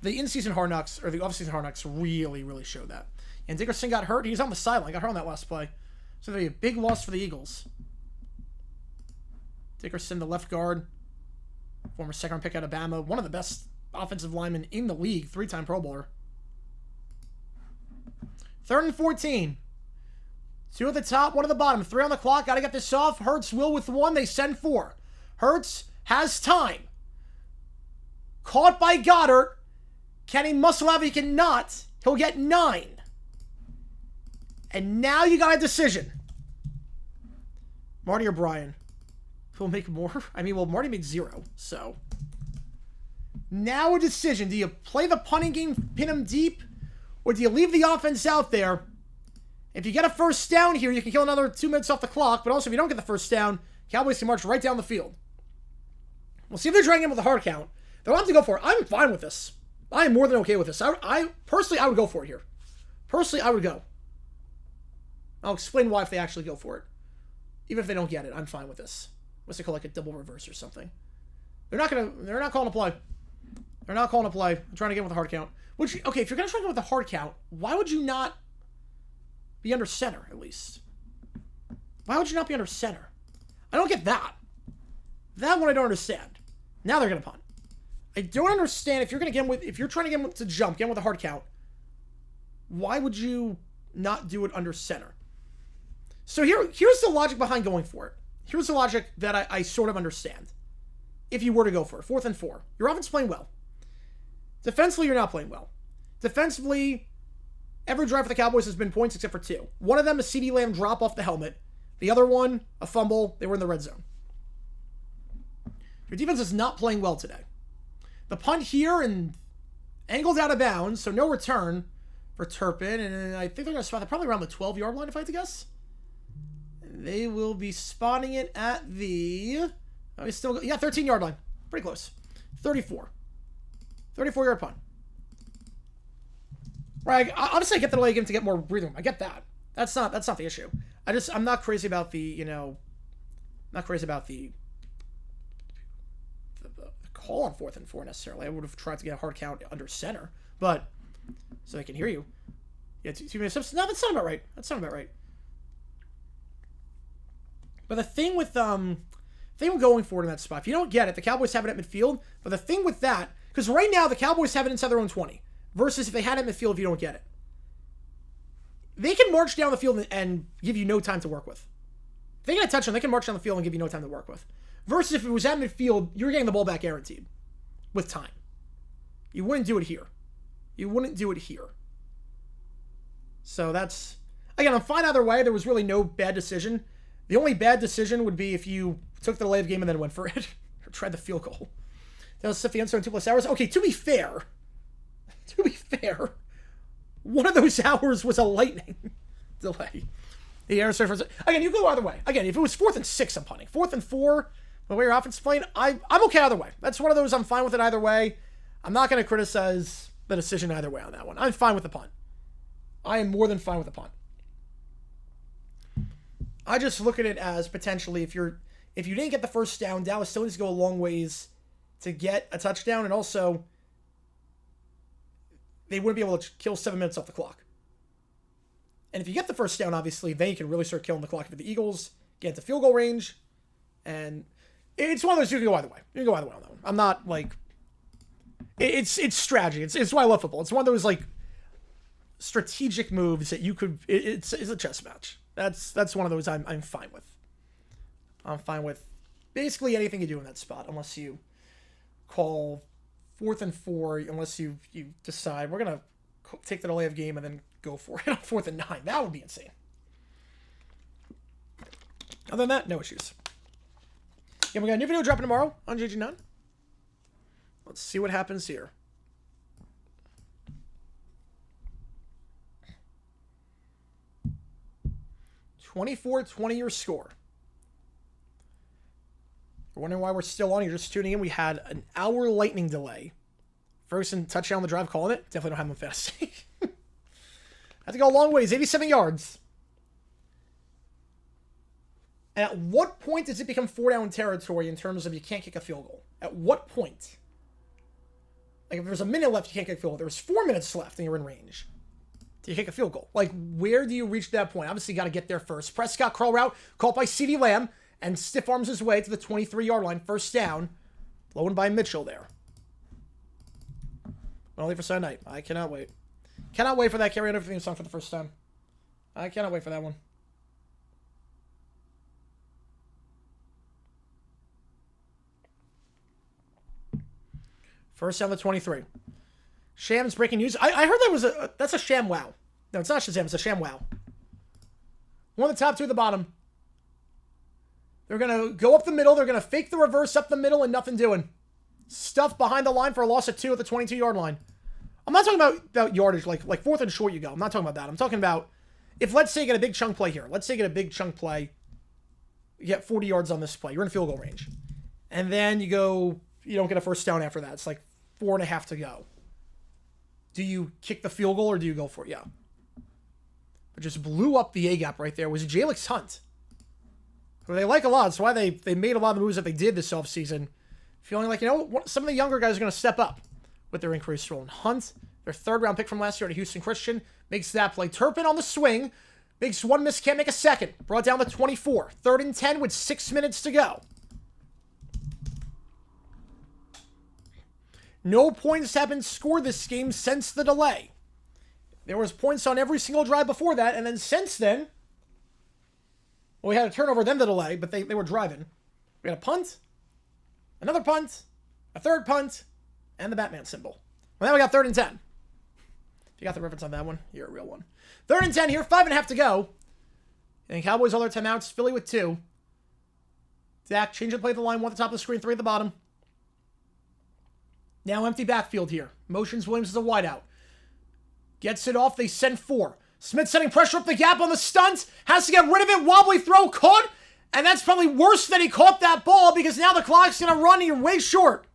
The in-season Hard Knocks, or the off-season Hard Knocks, really, really showed that. And Dickerson got hurt. He was on the sideline. Got hurt on that last play. So that'll be a big loss for the Eagles. Dickerson, the left guard, former second-round pick out of Bama, one of the best offensive linemen in the league, 3-time Pro Bowler. 3rd and 14. 2 at the top, 1 at the bottom. 3 on the clock. Got to get this off. Hurts will with 1. They send 4. Hurts has time. Caught by Goddard. Can he muscle out? He cannot. He'll get 9. And now you got a decision. Marty or Brian? Who'll make more? I mean, well, Marty made 0, so. Now a decision. Do you play the punting game, pin him deep? Or do you leave the offense out there? If you get a first down here, you can kill another 2 minutes off the clock. But also, if you don't get the first down, Cowboys can march right down the field. We'll see if they're dragging him with a hard count. They'll have to go for it. I'm fine with this. I am more than okay with this. I personally, I would go for it here. Personally, I would go. I'll explain why if they actually go for it. Even if they don't get it, I'm fine with this. What's it called, like a double reverse or something? They're not calling a play. They're not calling a play. I'm trying to get with a hard count. Okay, if you're going to try to get with a hard count, why would you not be under center, at least? Why would you not be under center? I don't get that. That one I don't understand. Now they're going to punt. I don't understand if you're trying to get him to jump, get him with a hard count, why would you not do it under center? So here's the logic behind going for it. Here's the logic that I sort of understand. If you were to go for it, 4th and 4. Your offense playing well. Defensively, you're not playing well. Defensively, every drive for the Cowboys has been points except for 2. One of them, a CeeDee Lamb drop off the helmet. The other one, a fumble. They were in the red zone. Your defense is not playing well today. The punt here and angled out of bounds, so no return for Turpin. And I think they're going to spot that probably around the 12-yard line, if I had to guess. And they will be spotting it at the... 13-yard line. Pretty close. 34. 34-yard punt. Right, obviously I get the delay game to get more breathing room. I get that. That's not the issue. I'm not crazy about the call on 4th and 4 necessarily. I would have tried to get a hard count under center, but so they can hear you. Yeah, 2 minutes. No, that's not about right. But the thing with going forward in that spot, if you don't get it, the Cowboys have it at midfield. But the thing with that, because right now the Cowboys have it inside their own 20, versus if they had it at midfield, if you don't get it, they can march down the field and give you no time to work with. If they get a touchdown, they can march down the field and give you no time to work with. Versus if it was at midfield, you're getting the ball back guaranteed with time. You wouldn't do it here. So that's, again, I'm fine either way. There was really no bad decision. The only bad decision would be if you took the delay of game and then went for it. Or tried the field goal. That was set the answer in 2+ hours. Okay, to be fair, one of those hours was a lightning delay. The air surface. Again, you go either way. Again, if it was 4th and 6, I'm punting. 4th and 4, the way your offense is playing, I'm okay either way. That's one of those I'm fine with it either way. I'm not going to criticize the decision either way on that one. I'm fine with the punt. I am more than fine with the punt. I just look at it as potentially if you didn't get the first down, Dallas still needs to go a long ways to get a touchdown, and also they wouldn't be able to kill 7 minutes off the clock. And if you get the first down, obviously, then you can really start killing the clock for the Eagles, get into field goal range, and it's one of those you can go either way. You can go either way on that one. I'm not like it's strategy. It's why I love football. It's one of those like strategic moves that you could. It's a chess match. That's one of those I'm fine with. I'm fine with basically anything you do in that spot, unless you call 4th and 4, unless you decide we're gonna take the delay of game and then go for it on 4th and 9. That would be insane. Other than that, no issues. Yeah, we got a new video dropping tomorrow on GG9. Let's see what happens here. (24-20) your score. You're wondering why we're still on. You're just tuning in. We had an hour lightning delay. Ferguson touchdown on the drive, calling it. Definitely don't have him in fantasy. Have to go a long ways. 87 yards. And at what point does it become 4-down territory in terms of you can't kick a field goal? At what point? Like, if there's a minute left, you can't kick a field goal. There's 4 minutes left and you're in range. Do you kick a field goal? Like, where do you reach that point? Obviously, you got to get there first. Prescott curl route, caught by CeeDee Lamb, and stiff arms his way to the 23-yard line. First down. Blown by Mitchell there. Only for Sunday night. I cannot wait. Cannot wait for that carry over theme song for the first time. I cannot wait for that one. First down to 23. Shams breaking news. I heard that was that's a sham wow. No, it's not Shazam. It's a sham wow. One of the top, two at the bottom. They're going to go up the middle. They're going to fake the reverse up the middle and nothing doing. Stuff behind the line for a loss of 2 at the 22-yard line. I'm not talking about yardage, like 4th and short you go. I'm not talking about that. I'm talking about if, let's say, you get a big chunk play here. Let's say you get a big chunk play. You get 40 yards on this play. You're in field goal range. And then you don't get a first down after that. It's like 4.5 to go. Do you kick the field goal or do you go for it? Yeah. But just blew up the A-gap right there. Was Jalix Hunt, who they like a lot. That's why they made a lot of the moves that they did this offseason. Feeling like, some of the younger guys are going to step up with their increased role. And Hunt, their 3rd-round pick from last year to Houston Christian, makes that play. Turpin on the swing. Makes one miss, can't make a second. Brought down the 24. 3rd and 10 with 6 minutes to go. No points have been scored this game since the delay. There was points on every single drive before that, and then since then, well, we had a turnover, then the delay, but they were driving. We had a punt, another punt, a 3rd punt, and the Batman symbol. Well, now we got 3rd and 10. If you got the reference on that one, you're a real one. 3rd and 10 here, 5.5 to go. And Cowboys all their timeouts, Philly with 2. Dak, change the play at the line, 1 at the top of the screen, 3 at the bottom. Now empty backfield here. Motions Williams as a wideout. Gets it off. They send 4. Smith setting pressure up the gap on the stunt. Has to get rid of it. Wobbly throw caught. And that's probably worse that he caught that ball because now the clock's going to run and you're way short.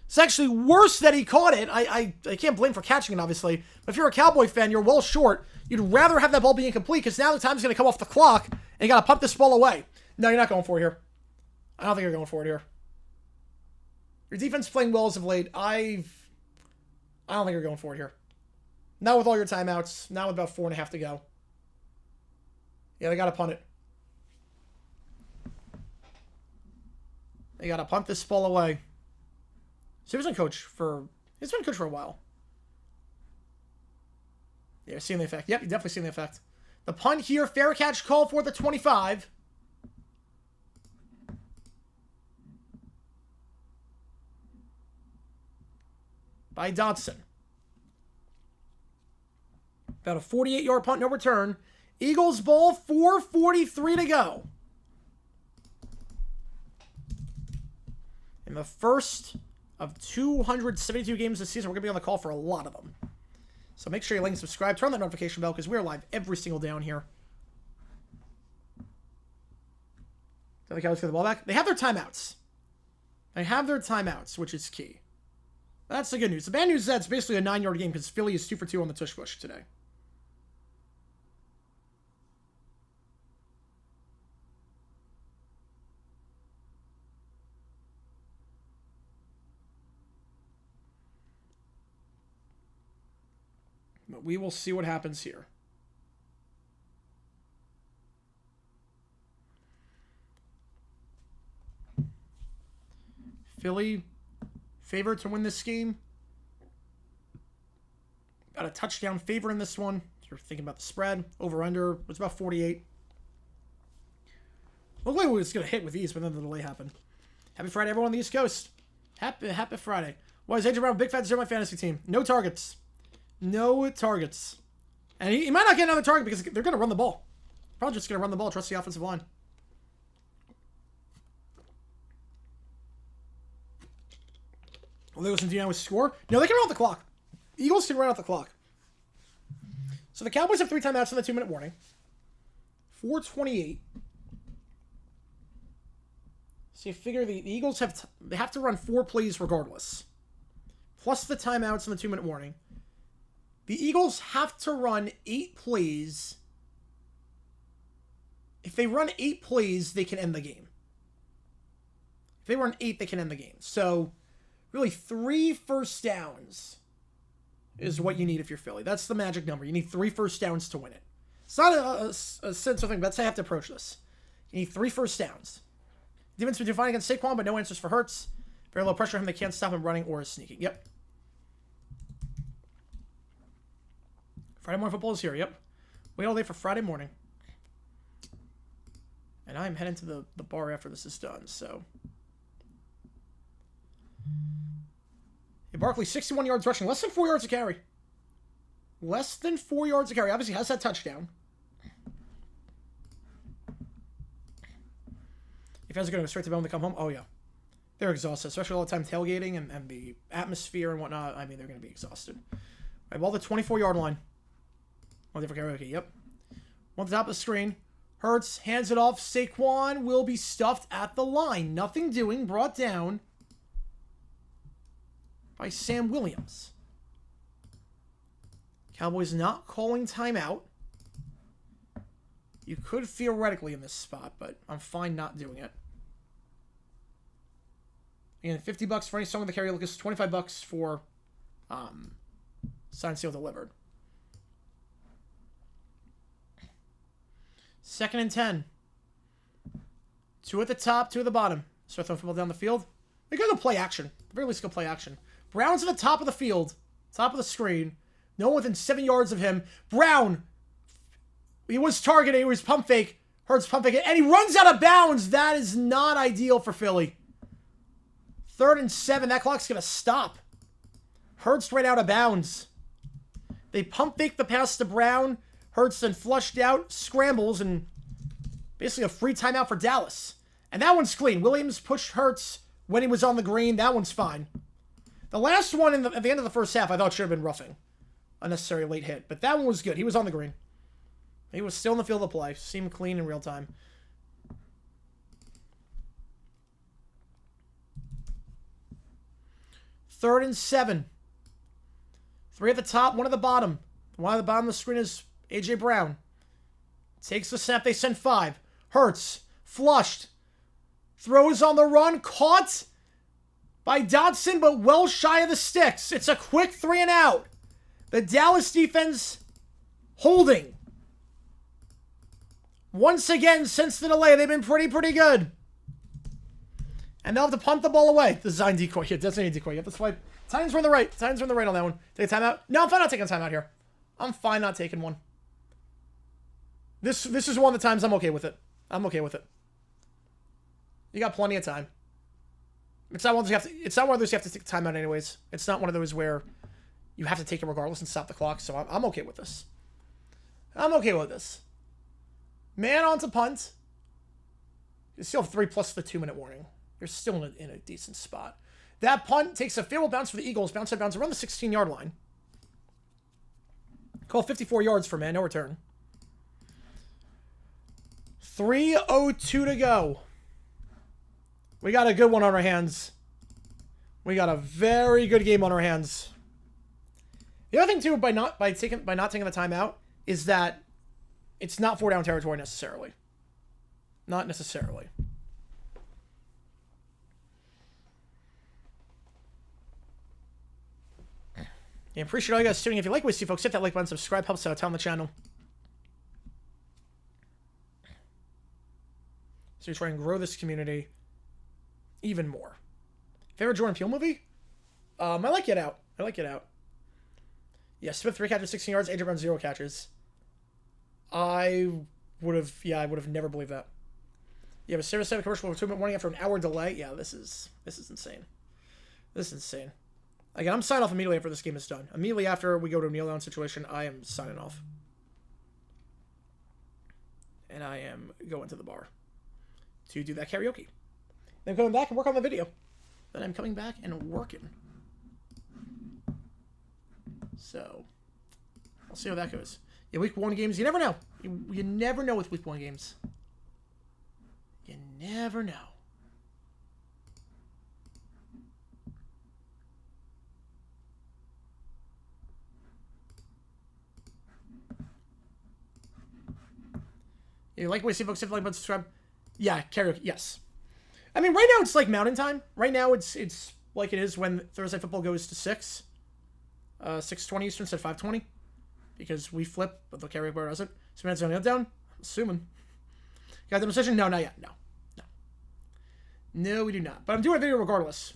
It's actually worse that he caught it. I can't blame for catching it, obviously. But if you're a Cowboy fan, you're well short. You'd rather have that ball be incomplete because now the time's going to come off the clock and you got to pump this ball away. No, you're not going for it here. I don't think you're going for it here. Your defense playing well as of late. I don't think you're going for it here. Not with all your timeouts. Not with about 4.5 to go. Yeah, they got to punt it. They got to punt this ball away. So he's been coach for a while. Yeah, seeing the effect. Yep, you're definitely seeing the effect. The punt here, fair catch call for the 25. By Dotson. About a 48-yard punt, no return. Eagles ball, 4:43 to go. In the first of 272 games this season, we're going to be on the call for a lot of them. So make sure you like and subscribe. Turn on that notification bell because we're live every single day on here. Do the Cowboys get the ball back? They have their timeouts. They have their timeouts, which is key. That's the good news. The bad news is that it's basically a 9-yard game because Philly is 2 for 2 on the tush push today. But we will see what happens here. Philly favored to win this game. Got a touchdown favor in this one. If you're thinking about the spread, over-under was about 48. Looked like we was going to hit with ease, but then the delay happened. Happy Friday, everyone on the East Coast. Happy Friday. Why is AJ Brown big fat zero my fantasy team? No targets. No targets. And he might not get another target because they're going to run the ball. Probably just going to run the ball. Trust the offensive line. Will they listen to you with score? No, they can run out the clock. Eagles can run out the clock. So the Cowboys have 3 timeouts in the 2-minute warning. 4:28. So you figure the Eagles they have to run 4 plays regardless. Plus the timeouts in the 2-minute warning. The Eagles have to run 8 plays. If they run 8 plays, they can end the game. If they run 8, they can end the game. So really, 3 first downs is what you need if you're Philly. That's the magic number. You need 3 first downs to win it. It's not a sensible thing, but that's how I have to approach this. You need 3 first downs. Defense been fine against Saquon, but no answers for Hurts. Very low pressure on him. They can't stop him running or sneaking. Yep. Friday morning football is here. Yep. Wait all day for Friday morning. And I'm heading to the bar after this is done, so... Barkley, 61 yards rushing. Less than 4 yards a carry. Less than 4 yards a carry. Obviously has that touchdown. If guys are going to go straight to bed when they come home, oh yeah. They're exhausted, especially all the time tailgating and the atmosphere and whatnot. I mean, they're going to be exhausted. All right, ball the 24-yard line. Oh, they for karaoke, yep. On the top of the screen. Hurts hands it off. Saquon will be stuffed at the line. Nothing doing. Brought down by Sam Williams. Cowboys not calling timeout. You could theoretically in this spot, but I'm fine not doing it. Again, $50 for any song with the carry. Lucas, $25 for sign seal delivered. 2nd and 10. 2 at the top, 2 at the bottom. Start throwing football down the field. They got to play action. At the very least, go play action. Brown's at the top of the field, top of the screen. No one within 7 yards of him. Brown, he was targeted. He was pump fake. Hurts pump fake. And he runs out of bounds. That is not ideal for Philly. 3rd and 7. That clock's going to stop. Hurts right out of bounds. They pump fake the pass to Brown. Hurts then flushed out, scrambles, and basically a free timeout for Dallas. And that one's clean. Williams pushed Hurts when he was on the green. That one's fine. The last one at the end of the first half, I thought should have been roughing. Unnecessary late hit. But that one was good. He was on the green. He was still in the field of play. Seemed clean in real time. Third and 7. 3 at the top, 1 at the bottom. The one at the bottom of the screen is AJ Brown. Takes the snap. They send 5. Hurts. Flushed. Throws on the run. Caught by Dotson, but well shy of the sticks. It's a quick 3 and out. The Dallas defense holding. Once again, since the delay, they've been pretty good. And they'll have to punt the ball away. Design decoy. Yeah, designated decoy. You have to swipe. Times were on the right. Times were on the right on that one. Take a timeout. No, I'm fine not taking a timeout here. I'm fine not taking one. This is one of the times I'm okay with it. I'm okay with it. You got plenty of time. It's not one of those you have to take a timeout anyways. It's not one of those where you have to take it regardless and stop the clock. So I'm okay with this. I'm okay with this. Man on to punt. You still have 3 plus the 2-minute warning. You're still in a decent spot. That punt takes a favorable bounce for the Eagles. Bounce out bounds around the 16-yard line. Call 54 yards for man, no return. 3:02 to go. We got a good one on our hands. We got a very good game on our hands. The other thing too, by not taking the time out, is that it's not 4-down territory necessarily. Not necessarily. Yeah, appreciate all you guys tuning in. If you like what you see, folks, hit that like button, subscribe, helps out a ton on the channel. So you're trying to grow this community even more. Favorite Jordan Peele movie? I like Get Out. I like Get Out. Yeah, Smith 3 catches, 16 yards. AJ Brown 0 catches. I would have never believed that. Yeah, but Service 7 commercial for 2 minute warning after an hour delay. Yeah, this is insane. This is insane. Again, I'm signing off immediately after this game is done. Immediately after we go to a kneel down situation, I am signing off. And I am going to the bar to do that karaoke. Then coming back and work on the video. Then I'm coming back and working. So, I'll see how that goes. Yeah, week 1 games, you never know. You never know with week 1 games. You never know. You like what you see, folks? Hit the like button, subscribe. Yeah, karaoke, yes. I mean, right now it's like mountain time. Right now it's like it is when Thursday football goes to 6. 6:20 Eastern instead of 5:20. Because we flip, but the karaoke bar doesn't. So man's on the down. I'm assuming. Got the decision? No, not yet. No. No, we do not. But I'm doing a video regardless.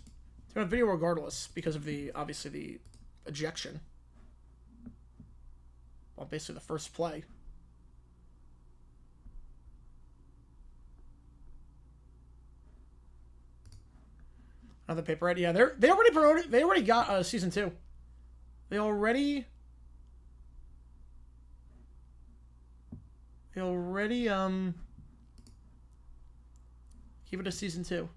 Because of obviously the ejection. Well, basically the first play. Another paper ad. Yeah, they already promoted. They already got season 2. They already give it a season 2.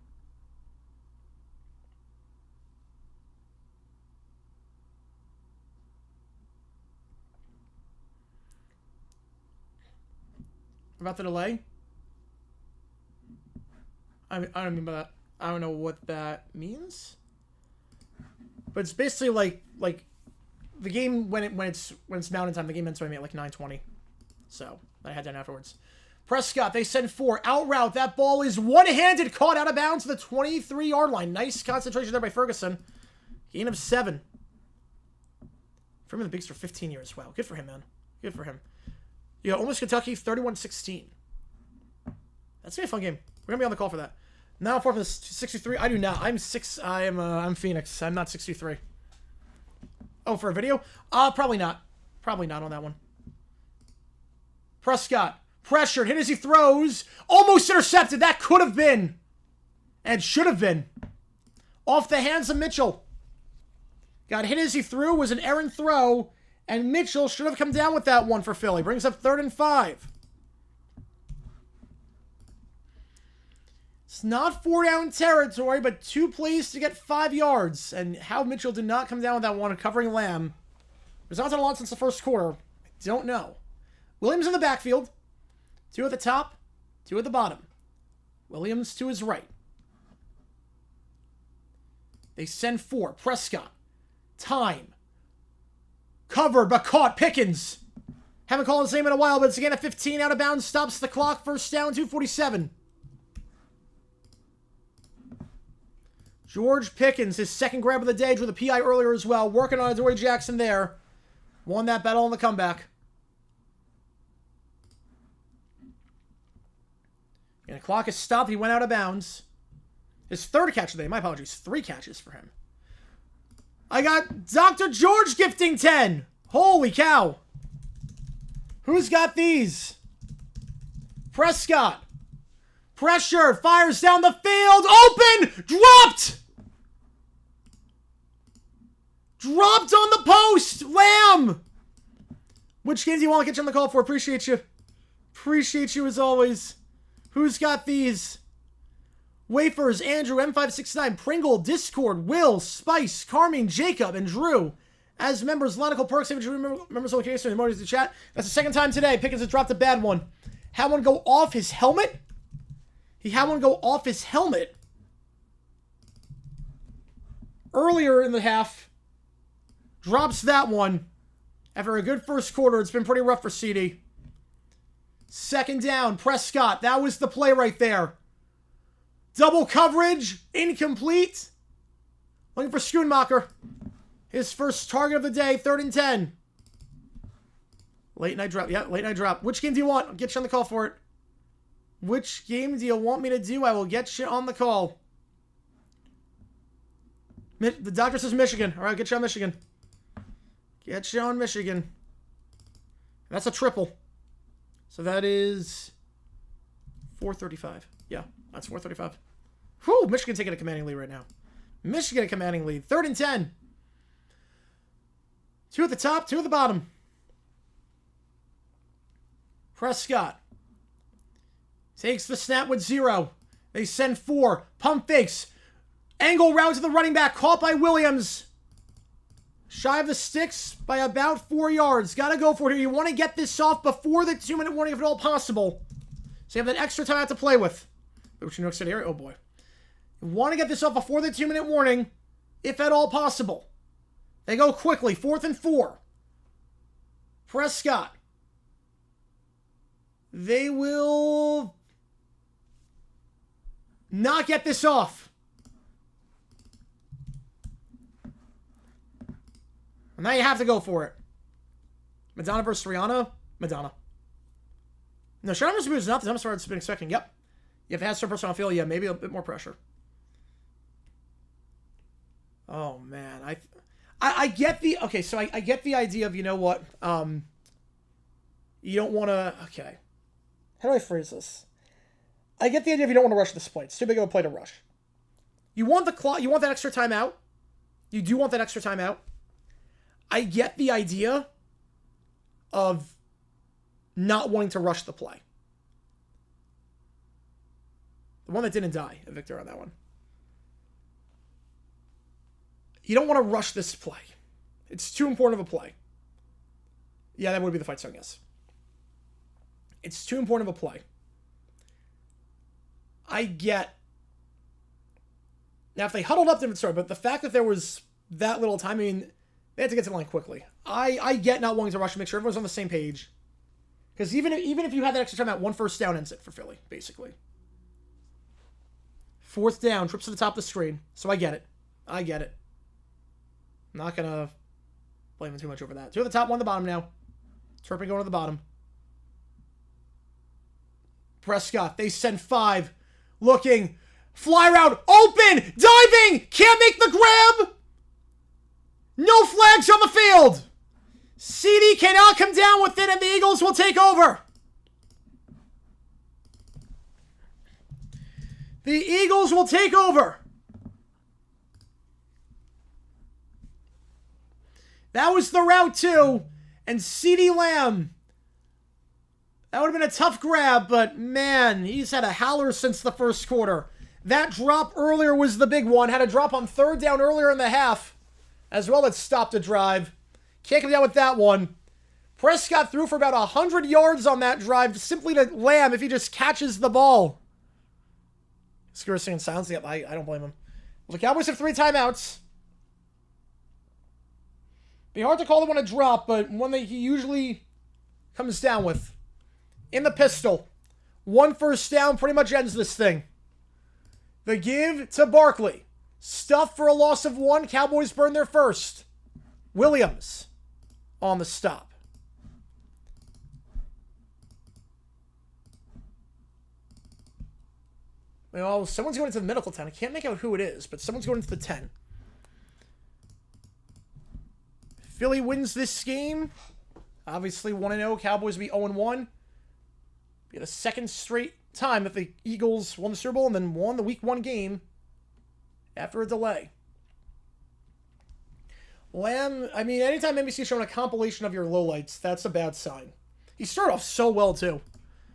About the delay? I don't mean by that. I don't know what that means. But it's basically like the game when it's mountain time, the game ends by me at like 9:20. So I had that afterwards. Prescott, they send 4 out route. That ball is one-handed, caught out of bounds to the 23-yard line. Nice concentration there by Ferguson. Gain of 7. From the Bigs for 15 years. Wow, good for him, man. Good for him. Yeah, almost Kentucky, 31-16. That's gonna be a fun game. We're gonna be on the call for that. Now for the 63. I do not. I'm Phoenix. I'm not 63. Oh, for a video? Probably not. Probably not on that one. Prescott. Pressured. Hit as he throws. Almost intercepted. That could have been. And should have been. Off the hands of Mitchell. Got hit as he threw. Was an errant throw. And Mitchell should have come down with that one for Philly. Brings up 3rd and 5. It's not 4-down territory, but 2 plays to get 5 yards. And how Mitchell did not come down with that one, covering Lamb. There's not done a lot since the first quarter. I don't know. Williams in the backfield. 2 at the top, 2 at the bottom. Williams to his right. They send 4. Prescott. Time. Covered, but caught. Pickens. Haven't called his name in a while, but it's again a 15 out of bounds. Stops the clock. First down, 2:47. George Pickens, his second grab of the day, drew the PI earlier as well. Working on Adoree Jackson there. Won that battle on the comeback. And the clock is stopped. He went out of bounds. His 3rd catch of the day. My apologies. 3 catches for him. I got Dr. George gifting 10. Holy cow. Who's got these? Prescott. Pressure. Fires down the field. Open. Dropped. Dropped on the post. Lamb. Which games do you want to get you on the call for? Appreciate you. Appreciate you as always. Who's got these? Wafers, Andrew, M569, Pringle, Discord, Will, Spice, Carmine, Jacob, and Drew. As members, Lonical Perks, members of the case, and emojis to chat. That's the 2nd time today. Pickens has dropped a bad one. Had one go off his helmet. He had one go off his helmet. earlier in the half. Drops that one. After a good first quarter, it's been pretty rough for CD. Second down, Prescott. That was the play right there. Double coverage, incomplete. Looking for Schoonmaker. His first target of the day, 3rd and 10. Late night drop. Yeah, late night drop. Which game do you want? I'll get you on the call for it. Which game do you want me to do? I will get you on the call. The doctor says Michigan. All right, get you on Michigan. Get you on Michigan. That's a triple. So that is 435. Yeah, that's 435. Whew, Michigan taking a commanding lead right now. Michigan a commanding lead. 3rd and 10. 2 at the top, 2 at the bottom. Prescott takes the snap with 0. They send 4. Pump fakes. Angle route to the running back. Caught by Williams. Shy of the sticks by about 4 yards. Got to go for it here. You want to get this off before the 2-minute warning if at all possible. So you have that extra time out to play with. Which you know, City area. Oh boy. You want to get this off before the 2-minute warning if at all possible. They go quickly. 4th and 4. Prescott. They will not get this off. And now you have to go for it. Madonna versus Rihanna. Madonna. No, Sharon versus is not the dumbest I've been expecting. Yep. If it has some personal feel, yeah, maybe a bit more pressure. Oh, man. I get the... Okay, so I get the idea of, you know what? You don't want to... Okay. How do I phrase this? I get the idea of you don't want to rush this play. It's too big of a play to rush. You want the clock... You want that extra timeout. You do want that extra timeout. I get the idea of not wanting to rush the play. The one that didn't die, a victor on that one. You don't want to rush this play. It's too important of a play. Yeah, that would be the fight song, yes. It's too important of a play. I get... Now, if they huddled up, different story, but the fact that there was that little time, I mean, they had to get to the line quickly. I get not wanting to rush to make sure everyone's on the same page. Because even if you had that extra time out, 1 first down ends it for Philly, basically. 4th down, trips to the top of the screen. So I get it. I get it. I'm not going to blame him too much over that. 2 at the top, 1 at the bottom now. Turpin going to the bottom. Prescott, they send 5. Looking. Fly route. Open. Diving. Can't make the grab. No flags on the field. CD cannot come down with it, and the Eagles will take over. The Eagles will take over. That was the route, too. And CeeDee Lamb. That would have been a tough grab, but man, he's had a howler since the first quarter. That drop earlier was the big one. Had a drop on 3rd down earlier in the half. As well as stopped a drive. Can't come down with that one. Prescott threw for about 100 yards on that drive, simply to Lamb if he just catches the ball. Skipper singing silence. Yep, I don't blame him. Well, the Cowboys have 3 timeouts. Be hard to call the one a drop, but one that he usually comes down with. In the pistol. 1 first down pretty much ends this thing. The give to Barkley. Stuff for a loss of 1. Cowboys burn their first. Williams on the stop. Well, someone's going into the medical tent. I can't make out who it is, but someone's going into the tent. Philly wins this game. Obviously 1-0. Cowboys will be 0-1. Be the 2nd straight time that the Eagles won the Super Bowl and then won the Week 1 game after a delay. Lamb, I mean, anytime NBC's showing a compilation of your lowlights, that's a bad sign. He started off so well, too.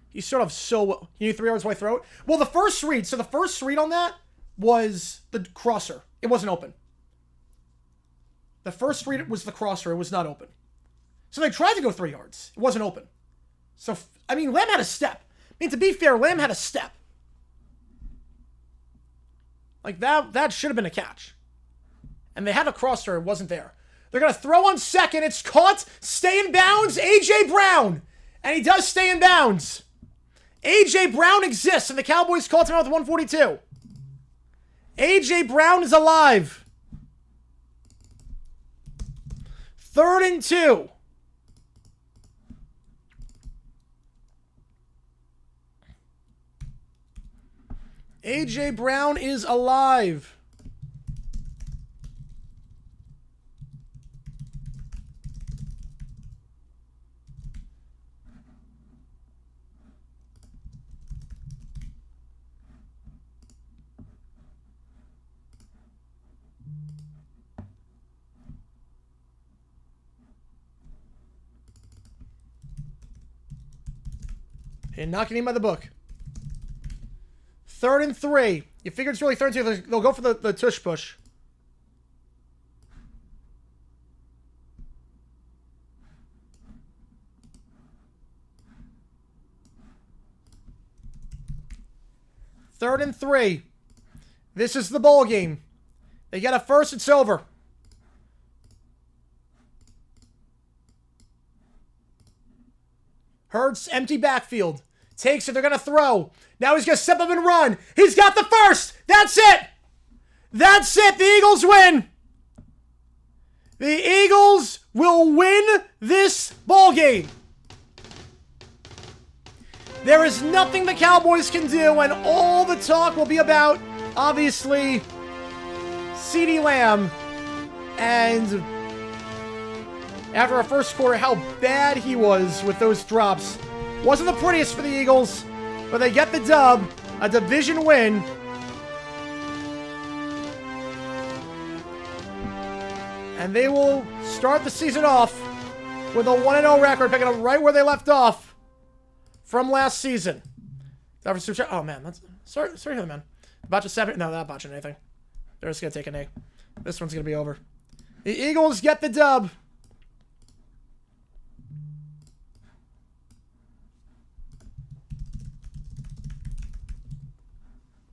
He started off so well. You need 3 yards wide throat? Well, the first read, so the first read on that was the crosser. It wasn't open. The first read was the crosser. It was not open. So they tried to go 3 yards. It wasn't open. So, I mean, Lamb had a step. I mean, to be fair, Lamb had a step. Like, that should have been a catch. And they had a crosser. It wasn't there. They're going to throw on second. It's caught. Stay in bounds. A.J. Brown. And he does stay in bounds. A.J. Brown exists, and the Cowboys call him out with 142. A.J. Brown is alive. 3rd and 2. A.J. Brown is alive. And not getting him by the book. 3rd and 3. You figure it's really 3rd and 2. They'll go for the tush push. Third and 3. This is the ball game. They get a first, it's over. Hurts, empty backfield. Takes it, they're going to throw. Now he's going to step up and run. He's got the first. That's it. That's it. The Eagles win. The Eagles will win this ball game. There is nothing the Cowboys can do, and all the talk will be about, obviously, CeeDee Lamb. And after our first quarter, how bad he was with those drops. Wasn't the prettiest for the Eagles, but they get the dub, a division win. And they will start the season off with a 1-0 record, picking up right where they left off from last season. Oh, man. That's, sorry to hear that, man. Botcha 7. No, not botching anything. They're just going to take a knee. This one's going to be over. The Eagles get the dub.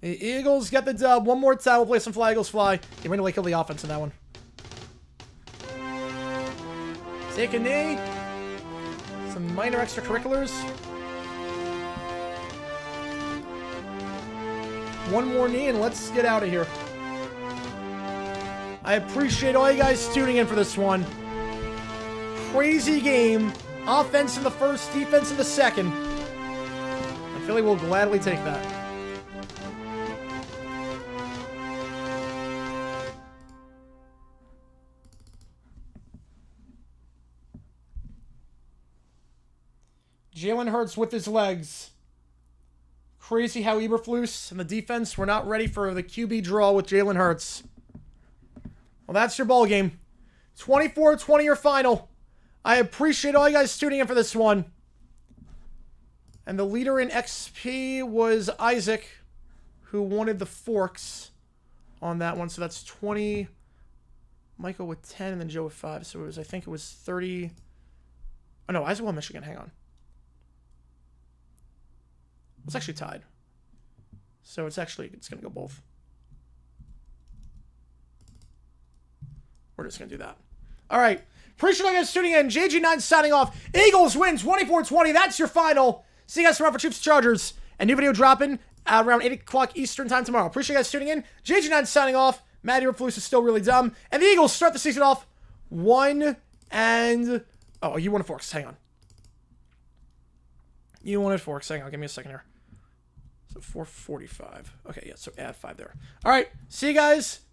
The Eagles get the dub. One more time. We'll play some Fly Eagles Fly. Get ready to kill the offense in that one. Take a knee. Some minor extracurriculars. One more knee and let's get out of here. I appreciate all you guys tuning in for this one. Crazy game. Offense in the first, defense in the second. And Philly will gladly take that. Jalen Hurts with his legs. Crazy how Eberflus and the defense were not ready for the QB draw with Jalen Hurts. Well, that's your ball game. 24-20 your final. I appreciate all you guys tuning in for this one. And the leader in XP was Isaac, who wanted the forks on that one. So that's 20. Michael with 10 and then Joe with 5. So I think it was 30. Oh, no, Isaac won Michigan. Hang on. It's actually tied. So it's going to go both. We're just going to do that. All right. Appreciate you guys tuning in. JG9 signing off. Eagles win 24-20. That's your final. See you guys tomorrow for Chiefs Chargers. A new video dropping around 8 o'clock Eastern time tomorrow. Appreciate you guys tuning in. JG9 signing off. Matt Eberflus is still really dumb. And the Eagles start the season off 1 and... Oh, you wanted forks. Hang on. You wanted forks. Hang on. Give me a second here. So 445. Okay, yeah, so add 5 there. All right. See you guys tomorrow.